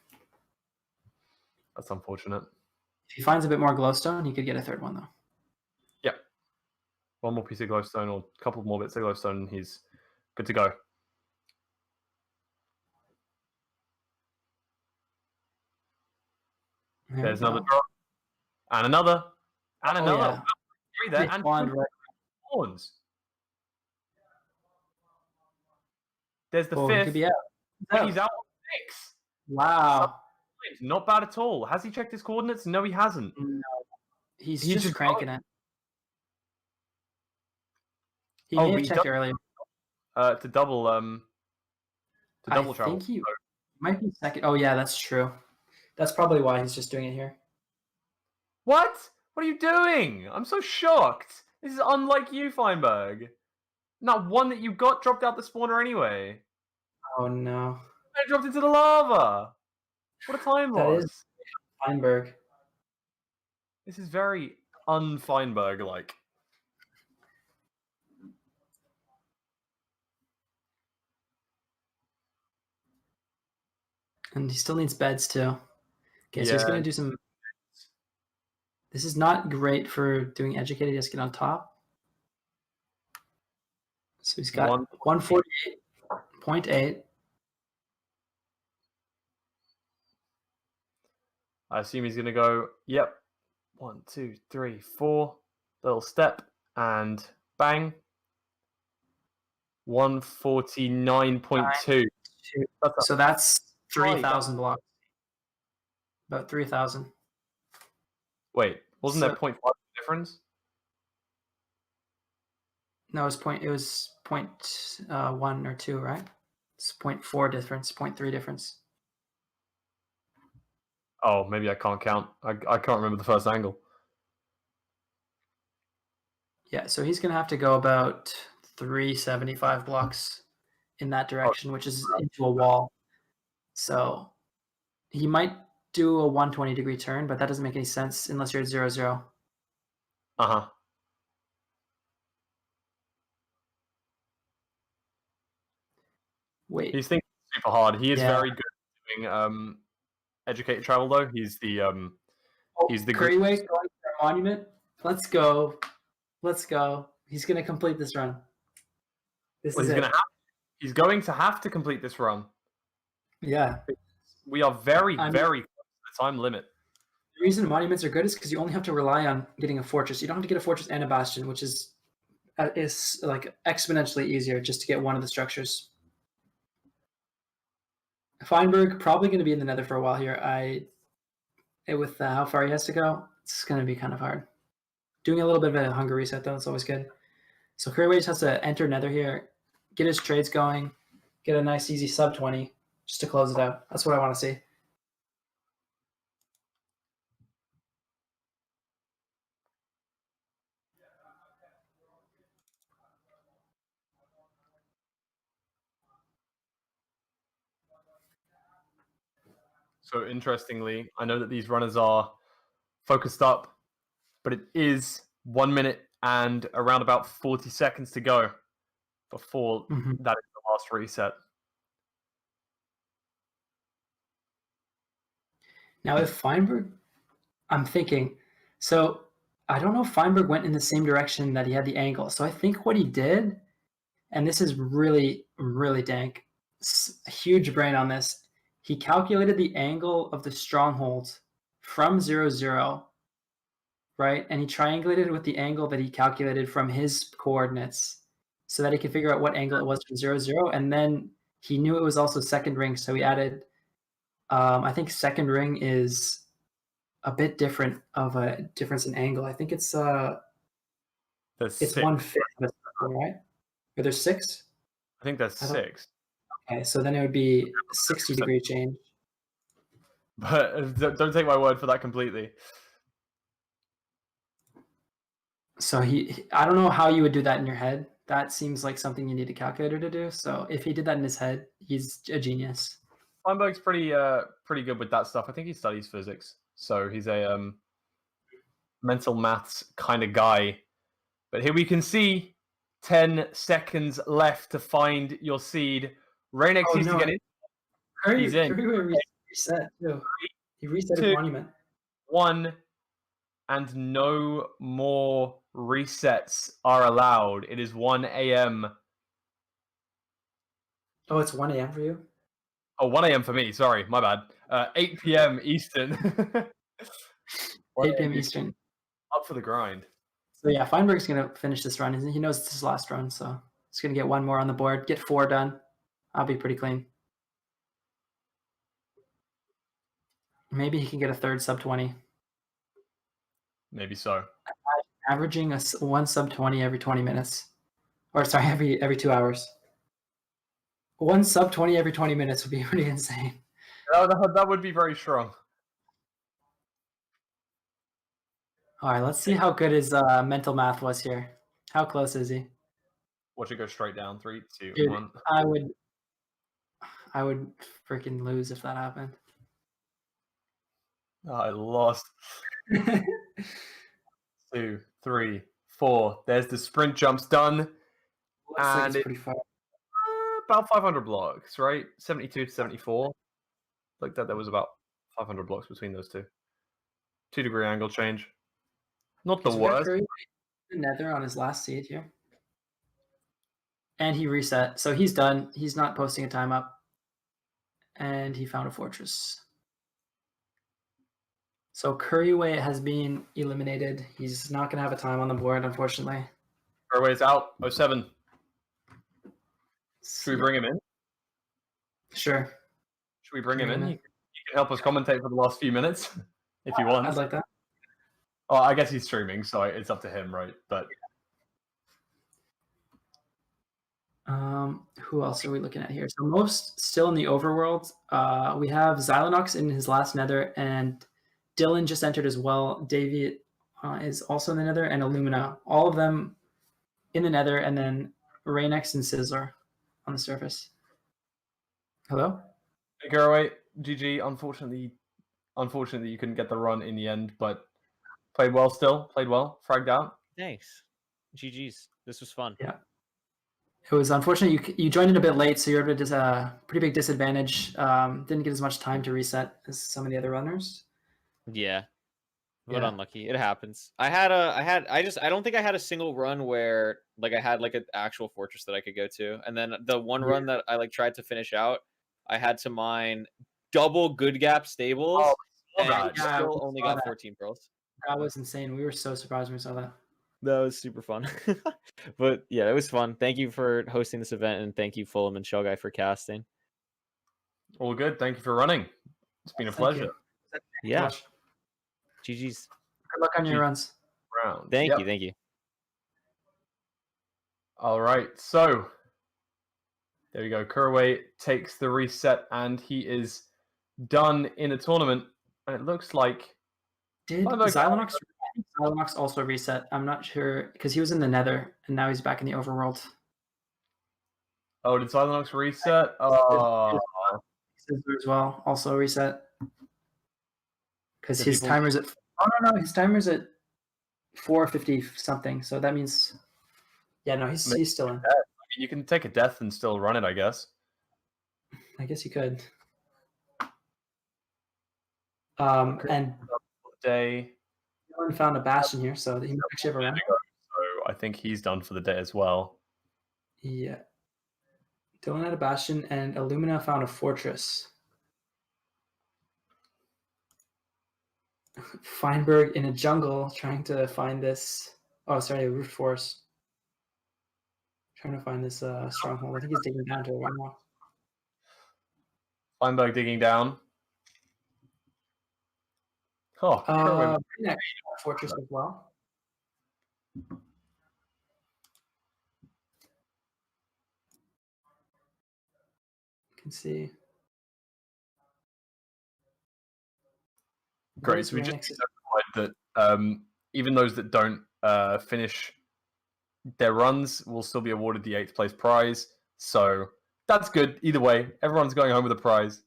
That's unfortunate. If he finds a bit more glowstone, he could get a 3rd one, though. Yep. One more piece of glowstone or a couple more bits of glowstone and he's good to go. There's another drop. And another. And another. Yeah. Three there. And Spawned two right- spawns. There's the Oh, he fifth. could be out. And he's out on 6. Wow. Not bad at all. Has he checked his coordinates? No, he hasn't. No. He's He just just cranking it. He Oh, may have he checked does- earlier. To double I travel. think he might be second. Oh, yeah, that's true. That's probably why he's just doing it here. What? What are you doing? I'm so shocked. This is unlike you, Feinberg. Not one that you got dropped out the spawner anyway. Oh no. I dropped into the lava. What a time That loss. is Feinberg. This is very un-Feinberg-like. And he still needs beds too. Okay, so he's Yeah. gonna do some. This is not great for doing educated. He has to get on top. So he's got 148.8. I assume he's going to go, yep, 1, 2, 3, 4, little step, and bang. 149.2. So that's 3,000 blocks. About 3,000. Wait, wasn't there 0.5 difference? No, it was 0.1 or 2, right? It's 0.4 difference, 0.3 difference. Oh, maybe I can't count. I can't remember the first angle. Yeah, so he's going to have to go about 375 blocks in that direction, which is into a wall. So he might do a 120-degree turn, but that doesn't make any sense unless you're at 0-0. Uh-huh. Wait. He's thinking super hard. He is very good at doing educated travel, though. He's the Couriway going for a monument. Let's go. Let's go. He's going to complete this run. He's going to have to complete this run. Yeah. We are very close to the time limit. The reason monuments are good is because you only have to rely on getting a fortress. You don't have to get a fortress and a bastion, which is like exponentially easier just to get one of the structures. Feinberg probably going to be in the Nether for a while here. With how far he has to go, it's going to be kind of hard. Doing a little bit of a hunger reset though, it's always good. So Couriway just has to enter Nether here, get his trades going, get a nice easy sub 20 just to close it out. That's what I want to see. So interestingly, I know that these runners are focused up, but it is 1 minute and around about 40 seconds to go before that is the last reset. Now, if Feinberg, I'm thinking, so I don't know if Feinberg went in the same direction that he had the angle. So I think what he did, and this is really, really dank, huge brain on this, he calculated the angle of the stronghold from 0-0, right? And he triangulated it with the angle that he calculated from his coordinates so that he could figure out what angle it was from 0-0. And then he knew it was also second ring, so he added, I think second ring is a bit different of a difference in angle. I think it's 1/5 of a circle, right? Or there's 6? I think that's 6. Okay, so then it would be 60-degree change. But don't take my word for that completely. So I don't know how you would do that in your head. That seems like something you need a calculator to do. So if he did that in his head, he's a genius. Feinberg's pretty good with that stuff. I think he studies physics, so he's a mental maths kind of guy. But here we can see 10 seconds left to find your seed. Reignex needs to get in. He's in. Reset too. He reset his monument. 1, and no more resets are allowed. It is 1 a.m. Oh, it's 1 a.m. for you? Oh, 1 a.m. for me. Sorry, my bad. 8 p.m. Eastern. 8 p.m. Eastern. Up for the grind. So yeah, Feinberg's going to finish this run. He knows it's his last run, so he's going to get 1 more on the board, get 4 done. I'll be pretty clean. Maybe he can get a third sub 20. Maybe so. Averaging 1 sub 20 every 20 minutes. Or sorry, every 2 hours. 1 sub 20 every 20 minutes would be pretty insane. That would be very strong. All right, let's see how good his mental math was here. How close is he? Watch it go straight down. 3, 2, Dude, 1. I would freaking lose if that happened. Oh, I lost. 2, 3, 4. There's the sprint jumps done. Looks like And it's pretty far. about 500 blocks, right? 72 to 74. Like that, there was about 500 blocks between those two. 2-degree angle change. Not the So we got worst. Curry Nether on his last seed here. And he reset. So he's done. He's not posting a time up. And he found a fortress. So Couriway has been eliminated. He's not going to have a time on the board, unfortunately. Couriway's out. 07. Should we bring him in? Sure. Should we bring him in? You can help us commentate for the last few minutes if you want. I'd like that. Oh, I guess he's streaming, so it's up to him, right? But who else are we looking at here? So most still in the overworld. We have Zylenox in his last Nether, and Dylqnnnn just entered as well. Davey is also in the Nether, and Illumina. All of them in the Nether, and then Reignex and Theesizzler on the surface. Hello? hey, Couriway, GG. Unfortunately, you couldn't get the run in the end, but played well still. Played well. Fragged out. Thanks. GG's. This was fun. Yeah. It was unfortunate you joined in a bit late, so you're at a pretty big disadvantage. Didn't get as much time to reset as some of the other runners. Yeah. But Yeah. unlucky. It happens. I don't think I had a single run where like I had like an actual fortress that I could go to. And then the one run that I like tried to finish out, I had to mine double good gap stables and Yeah, still we only saw got that. 14 pearls. That was insane. We were so surprised when we saw that. That was super fun. But yeah, it was fun. Thank you for hosting this event, and thank you Fulham and Shell Guy for casting. All good. Thank you for running. It's been a Thank pleasure. you. Yeah. Josh. GG's. Good luck on your runs. Round. Thank Yep. you. Thank you. All right. So there we go. Couriway takes the reset, and he is done in a tournament. And it looks like Did Feinberg- Zylenox also reset? I'm not sure because he was in the Nether and now he's back in the overworld. Oh, did Zylenox reset? Oh, Theesizzler as well also reset because Did his people- timer's at his timer's at 450 something. So that means he's still in. you can take a death and still run it, I guess. I guess you could. And Day. Dylqnnnn found a bastion here, so he might actually have a run. So I think he's done for the day as well. Yeah. Dylqnnnn had a bastion, and Illumina found a fortress. Feinberg in a jungle trying to find this. Oh, sorry, a root forest. Trying to find this stronghold. I think he's digging down to a one wall. Feinberg digging down. Oh, Couriway. Reignex fortress as well. You can see. Great. So we just clarified that even those that don't finish their runs will still be awarded the 8th place prize. So that's good. Either way, everyone's going home with a prize,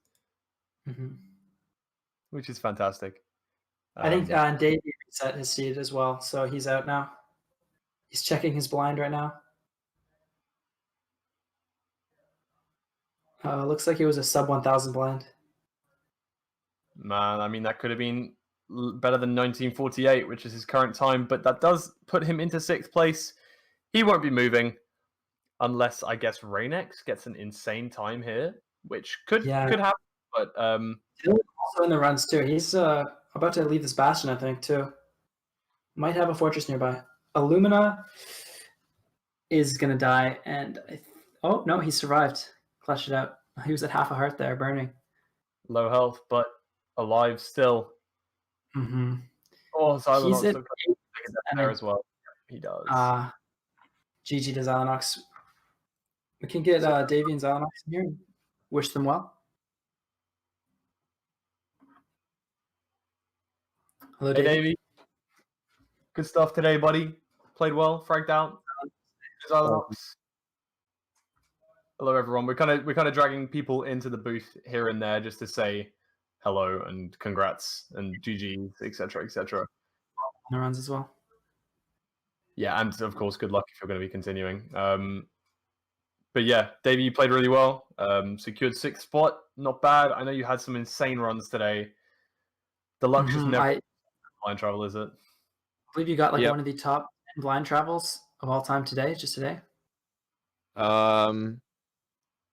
which is fantastic. I think Davey reset his seed as well, so he's out now. He's checking his blind right now. Looks like it was a sub 1,000 blind. Man, I mean, that could have been better than 1948, which is his current time, but that does put him into 6th place. He won't be moving unless, I guess, Reignex gets an insane time here, which could happen. But also in the runs too. He's about to leave this bastion, I think, too. Might have a fortress nearby. Illumina is gonna die, and oh no, he survived. Clutched it out. He was at half a heart there, burning. low health, but alive still. Mm-hmm. Oh, Zylenox He's at looks like he's there as well. He does. GG to Zylenox. We can get Davey and Zylenox in here and wish them well. Hello, Hey, Davey. Davey. good stuff today, buddy. Played well, fragged out. Zylenox. Hello, everyone. We're kind of dragging people into the booth here and there just to say hello and congrats and GGs, etc., etc. The runs as well. Yeah, and of course, good luck if you're going to be continuing. But yeah, Davey, you played really well. Secured 6th spot, not bad. I know you had some insane runs today. The luck just never blind travel, is it? I believe you got like one of the top 10 blind travels of all time today, just today.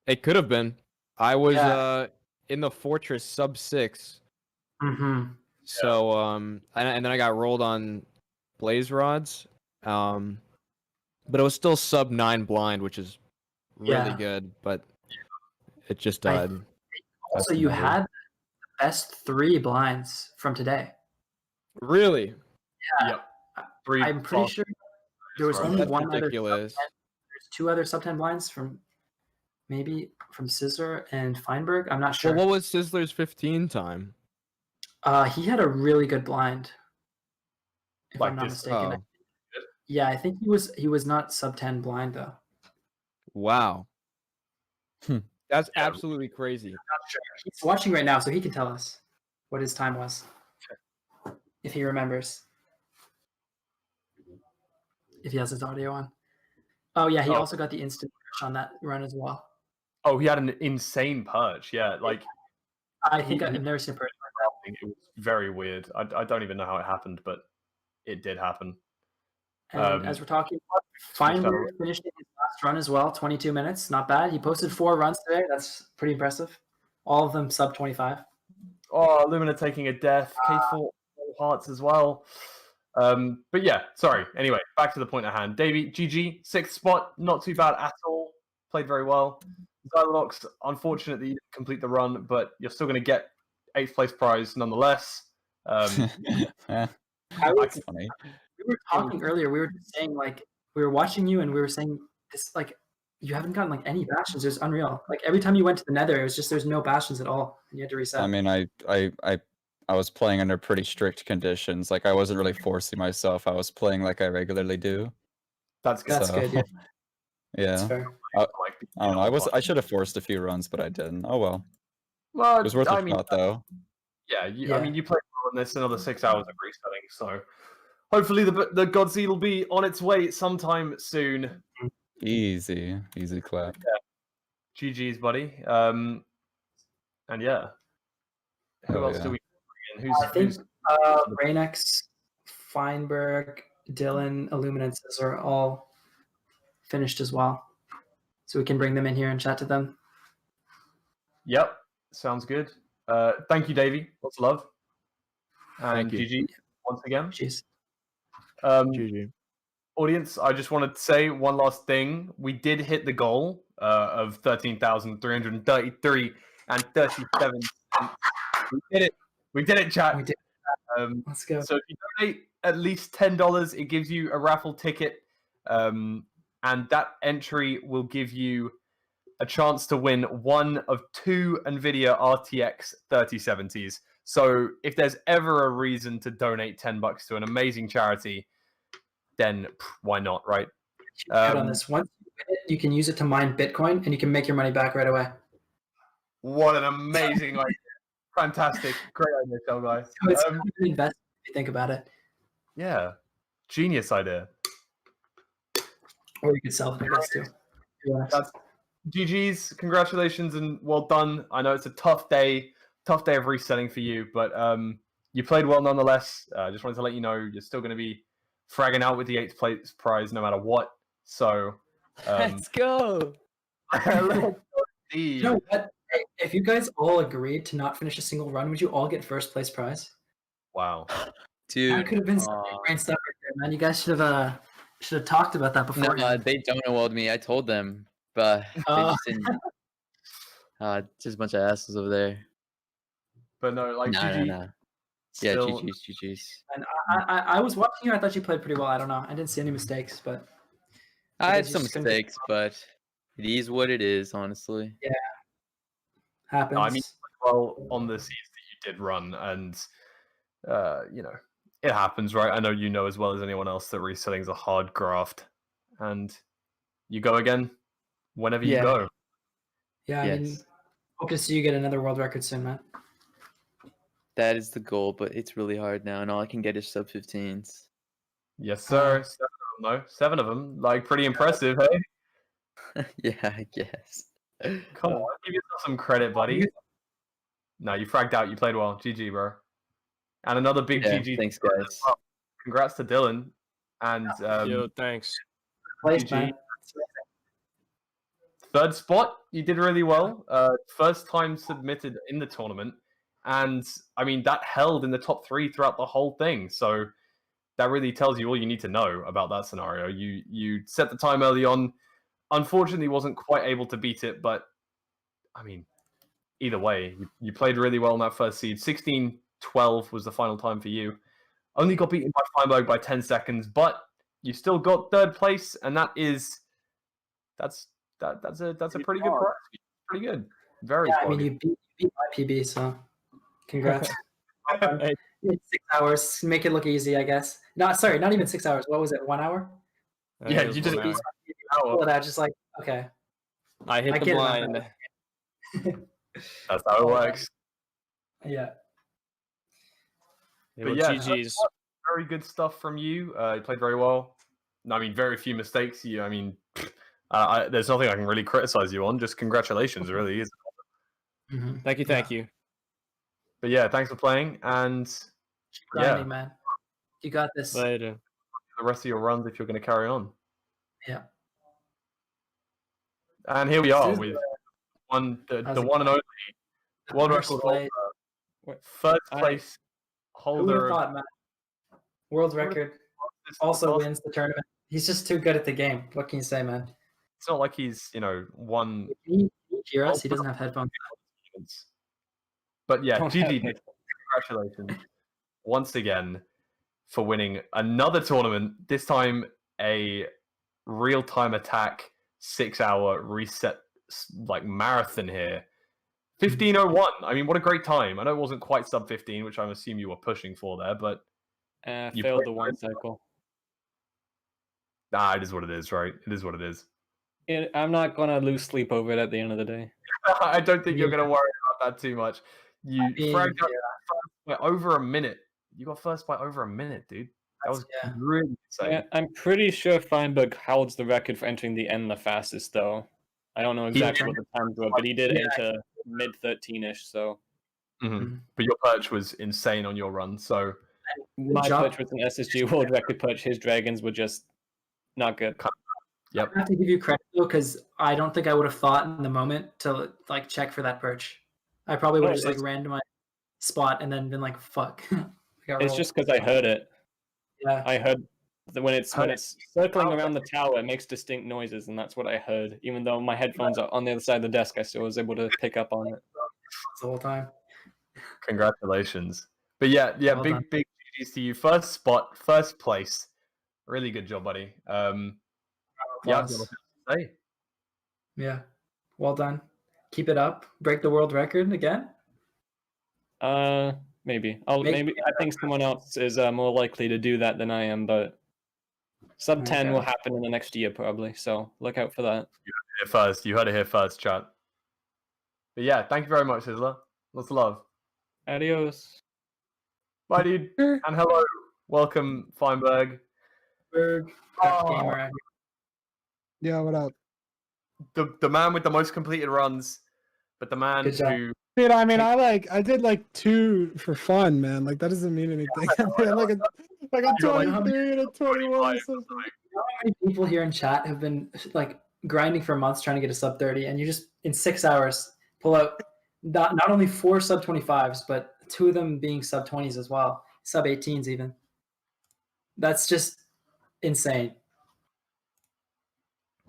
It could have been. I was in the Fortress sub 6. So and then I got rolled on Blaze Rods. But it was still sub 9 blind, which is really good, but it just died. Also, you had the best 3 blinds from today. Really? Yeah. Yep. I'm pretty sure there was only one ridiculous. Other. There's 2 other sub 10 blinds from maybe from Theesizzler and Feinberg. I'm not sure. Well, what was Sizzler's 15 time? He had a really good blind, if I'm not mistaken. Oh. Yeah, I think he was not sub 10 blind though. Wow. That's absolutely crazy. I'm not sure. He's watching right now, so he can tell us what his time was. If he remembers. If he has his audio on. Oh yeah, he also got the instant push on that run as well. Oh, he had an insane purge. Yeah, like I think I've never seen a purge like that. It was very weird. I don't even know how it happened, but it did happen. And as we're talking about, Feinberg finished his last run as well, 22 minutes. Not bad. He posted 4 runs today. That's pretty impressive. All of them sub 25. Oh, Lumina taking a death. K4 hearts as well. But yeah, sorry. Anyway, back to the point at hand. Davey, GG, 6th spot. Not too bad at all. Played very well. Zylenox, unfortunately, you didn't complete the run, but you're still going to get 8th place prize nonetheless. That's funny. We were talking earlier. We were just saying, like, we were watching you, and we were saying this, like, you haven't gotten like any bastions. It was unreal. Like every time you went to the Nether, it was just there's no bastions at all, and you had to reset. I mean, I was playing under pretty strict conditions. Like I wasn't really forcing myself. I was playing like I regularly do. That's good. That's good. Yeah. Yeah. That's fair. I don't know. I should have forced a few runs, but I didn't. Oh well. Well, it was worth a shot, though. Yeah, I mean, you played well, and there's another 6 hours of resetting, so hopefully the God Seed will be on its way sometime soon. Easy clap. Yeah. GG's, buddy. And yeah, who else do we? I think Reignex, Feinberg, Dylqnnnn, Illuminance are all finished as well, so we can bring them in here and chat to them. Yep, sounds good. Thank you, Davey. Lots of love. And GG once again. Jeez. GG. Audience, I just wanted to say one last thing. We did hit the goal of 13,333 and 37 cents. We did it, chat. We did. Let's go. So if you donate at least $10, it gives you a raffle ticket, and that entry will give you a chance to win one of 2 NVIDIA RTX 3070s. So if there's ever a reason to donate $10 to an amazing charity, then why not, right? On this, once you win it, you can use it to mine Bitcoin, and you can make your money back right away. What an amazing idea! Fantastic, great idea, Shell Guy. So it's kind of an investment if you think about it. Yeah, genius idea. Or you could sell it, I guess, too. That's GG's. Congratulations and well done. I know it's a tough day of resetting for you, but you played well nonetheless. Just wanted to let you know you're still going to be fragging out with the 8th place prize no matter what. So let's go. You know what? If you guys all agreed to not finish a single run, would you all get 1st place prize? Wow, dude, that could have been some brain stuff right there, man. You guys should have talked about that before. No, they don't know me. I told them, but they just didn't. Just a bunch of assholes over there. But no, like GG. No. Yeah, GG's. And I was watching you. I thought you played pretty well. I don't know. I didn't see any mistakes, but I had some mistakes, but it is what it is, honestly. Yeah, happens. No, I mean, well, on the seeds that you did run, and you know, it happens, right? I know you know as well as anyone else that resetting's a hard graft, and you go again whenever you go. Yeah, I mean, hope to see you get another world record soon, man. That is the goal, but it's really hard now, and all I can get is sub 15s. Yes, sir. 7 of them, though. 7 of them. Like, pretty impressive, hey? Yeah, I guess. Come on, give yourself some credit, buddy. No, you fragged out. You played well. GG, bro. And another big GG. Thanks, guys. Congrats to Dylan. And yo, thanks. GG. Third spot, you did really well. First time submitted in the tournament. And, I mean, that held in the top 3 throughout the whole thing. So that really tells you all you need to know about that scenario. You set the time early on. Unfortunately, wasn't quite able to beat it. But, I mean, either way, you played really well in that first seed. 16-12 was the final time for you. Only got beaten by Feinberg by 10 seconds. But you still got 3rd place. And that's a pretty good prize. Pretty good. Very I mean, you beat my PB, so congrats. 6 hours. Make it look easy, I guess. No, sorry, not even 6 hours. What was it? 1 hour? Yeah, you did it. I just like, okay. I hit the blind. That's how it works. Yeah. But yeah, GG's. Very good stuff from you. You played very well. I mean, very few mistakes. I mean, there's nothing I can really criticize you on. Just congratulations, really. Thank you. But yeah, thanks for playing, and grinding, man. You got this. Later. The rest of your runs if you're going to carry on. Yeah. And here we are with the one and only world record holder, first place holder. Thought, man? World record. Also wins the tournament. He's just too good at the game. What can you say, man? It's not like he's, won. Can you hear us? He doesn't have headphones. But yeah, GG, congratulations once again for winning another tournament. This time a real-time attack 6-hour reset marathon here. 15:01. I mean, what a great time. I know it wasn't quite sub 15, which I'm assuming you were pushing for there, but you failed the 1 cycle. It is what it is, right? It is what it is. I'm not gonna lose sleep over it at the end of the day. I don't think you're gonna worry about that too much. You fragged out by over a minute. You got first by over a minute, dude. That was really insane. Yeah, I'm pretty sure Feinberg holds the record for entering the end the fastest, though. I don't know exactly what the times were, but he did enter mid 13ish. So, but your perch was insane on your run. So my perch was an SSG world record perch. His dragons were just not good. Yep. I have to give you credit though, because I don't think I would have thought in the moment to check for that perch. I probably would have just ran to my spot and then been like, "Fuck." It's just because I heard it. Yeah. I heard that when it's circling around the tower, it makes distinct noises, and that's what I heard. Even though my headphones are on the other side of the desk, I still was able to pick up on it the whole time. Congratulations! But yeah, well big GGs to you. First spot, first place. Really good job, buddy. Yeah, well done. Keep it up. Break the world record again. Maybe. Maybe. I think someone else is more likely to do that than I am, but sub 10 will happen in the next year probably. So look out for that. You heard it here first, chat. But yeah, thank you very much, Theesizzler. Lots of love. Adios. Bye, dude. And hello. Welcome, Feinberg. Yeah, what up? The man with the most completed runs, but the man who... Dude, I mean, I did 2 for fun, man. That doesn't mean anything. I had a 23 and a 21 or something. You know how many people here in chat have been grinding for months trying to get a sub 30, and you just in 6 hours pull out not only 4 sub 25s, but 2 of them being sub 20s as well, sub 18s even. That's just insane.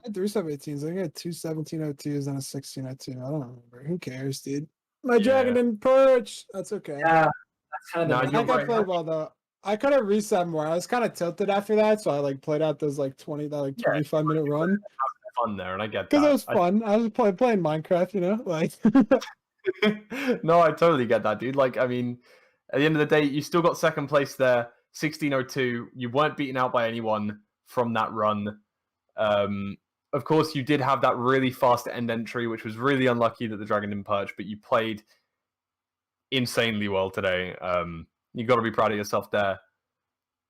I had 3 sub 18s. I think I had 2 1702s and a 1602. I don't remember. Who cares, dude? My dragon didn't perch. That's okay. Yeah, that's kind of. I think I played well though. I could have reset more. I was kind of tilted after that, so I played out those 25-minute run. Fun there, and I get that because it was fun. I was playing Minecraft, No, I totally get that, dude. I mean, at the end of the day, you still got second place there. 1602. You weren't beaten out by anyone from that run. Of course, you did have that really fast end entry, which was really unlucky that the dragon didn't perch, but you played insanely well today. You got to be proud of yourself there.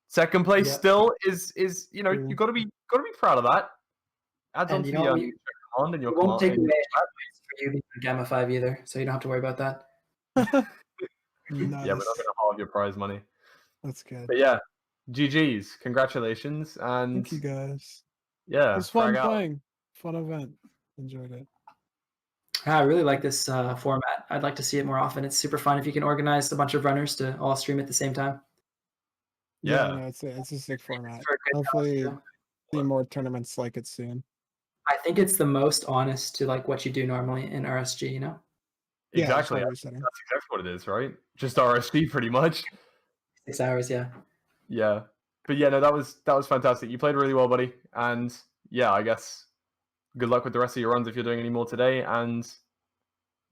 Second place still is you know, you got to be proud of that. Adds on to your command and your command. Won't take away for you being Gamma 5 either, so you don't have to worry about that. Nice. Yeah, we're not going to halve your prize money. That's good. But yeah, GG's, congratulations, and Thank you guys. yeah, It was fun frag out. playing. Fun event. Enjoyed it. I really like this format. I'd like to see it more often. It's super fun if you can organize a bunch of runners to all stream at the same time. Yeah, no, it's a sick format. For a good Hopefully, cause, too. see more tournaments like it soon. I think it's the most honest to like what you do normally in RSG, you know? Yeah, exactly. totally That's setting. exactly what it is, right? Just RSG, pretty much. 6 hours, yeah. Yeah, but yeah, no, that was fantastic. You played really well, buddy, and yeah, I guess good luck with the rest of your runs if you're doing any more today. And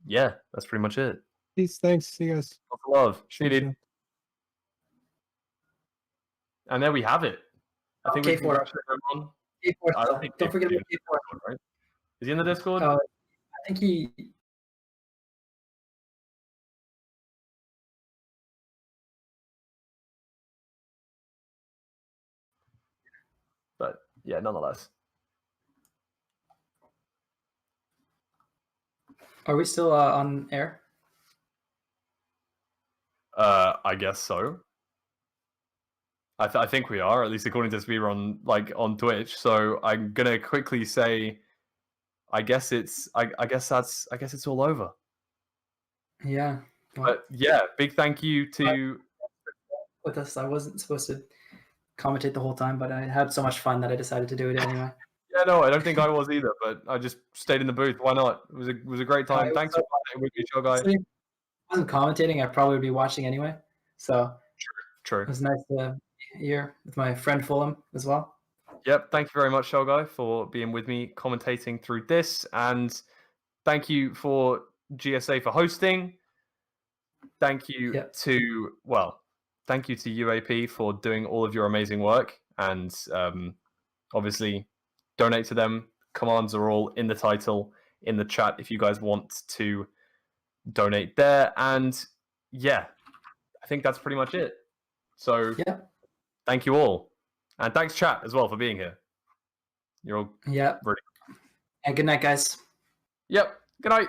yeah, that's pretty much it. Peace. Thanks. See you guys. Lots of love. See you, Sure, dude. And there we have it. I think we K4. congratulate everyone. I don't think Don't forget about K4's in K4. the Discord, right? Is he in the Discord? I think he. But yeah, nonetheless. Are we still on air? I guess so. I think we are, at least according to Speedrun, like on Twitch. So I'm gonna quickly say, I guess it's it's all over. Yeah. But yeah, big thank you to With us, I wasn't supposed to commentate the whole time, but I had so much fun that I decided to do it anyway. Yeah, no, I don't think I was either, but I just stayed in the booth. Why not? It was a great time. it Thanks was for playing with me, show guy. Honestly, if I wasn't commentating, I probably would be watching anyway. So True. it was nice to be here with my friend Fulham as well. Yep, thank you very much, show guy, for being with me commentating through this, and thank you for GSA for hosting. Thank you to thank you to UAP for doing all of your amazing work, and obviously donate to them. Commands are all in the title, in the chat if you guys want to donate there. And yeah, I think that's pretty much it. So thank you all. And thanks chat as well for being here. You're all Yeah. really... And good night, guys. Yep. Good night.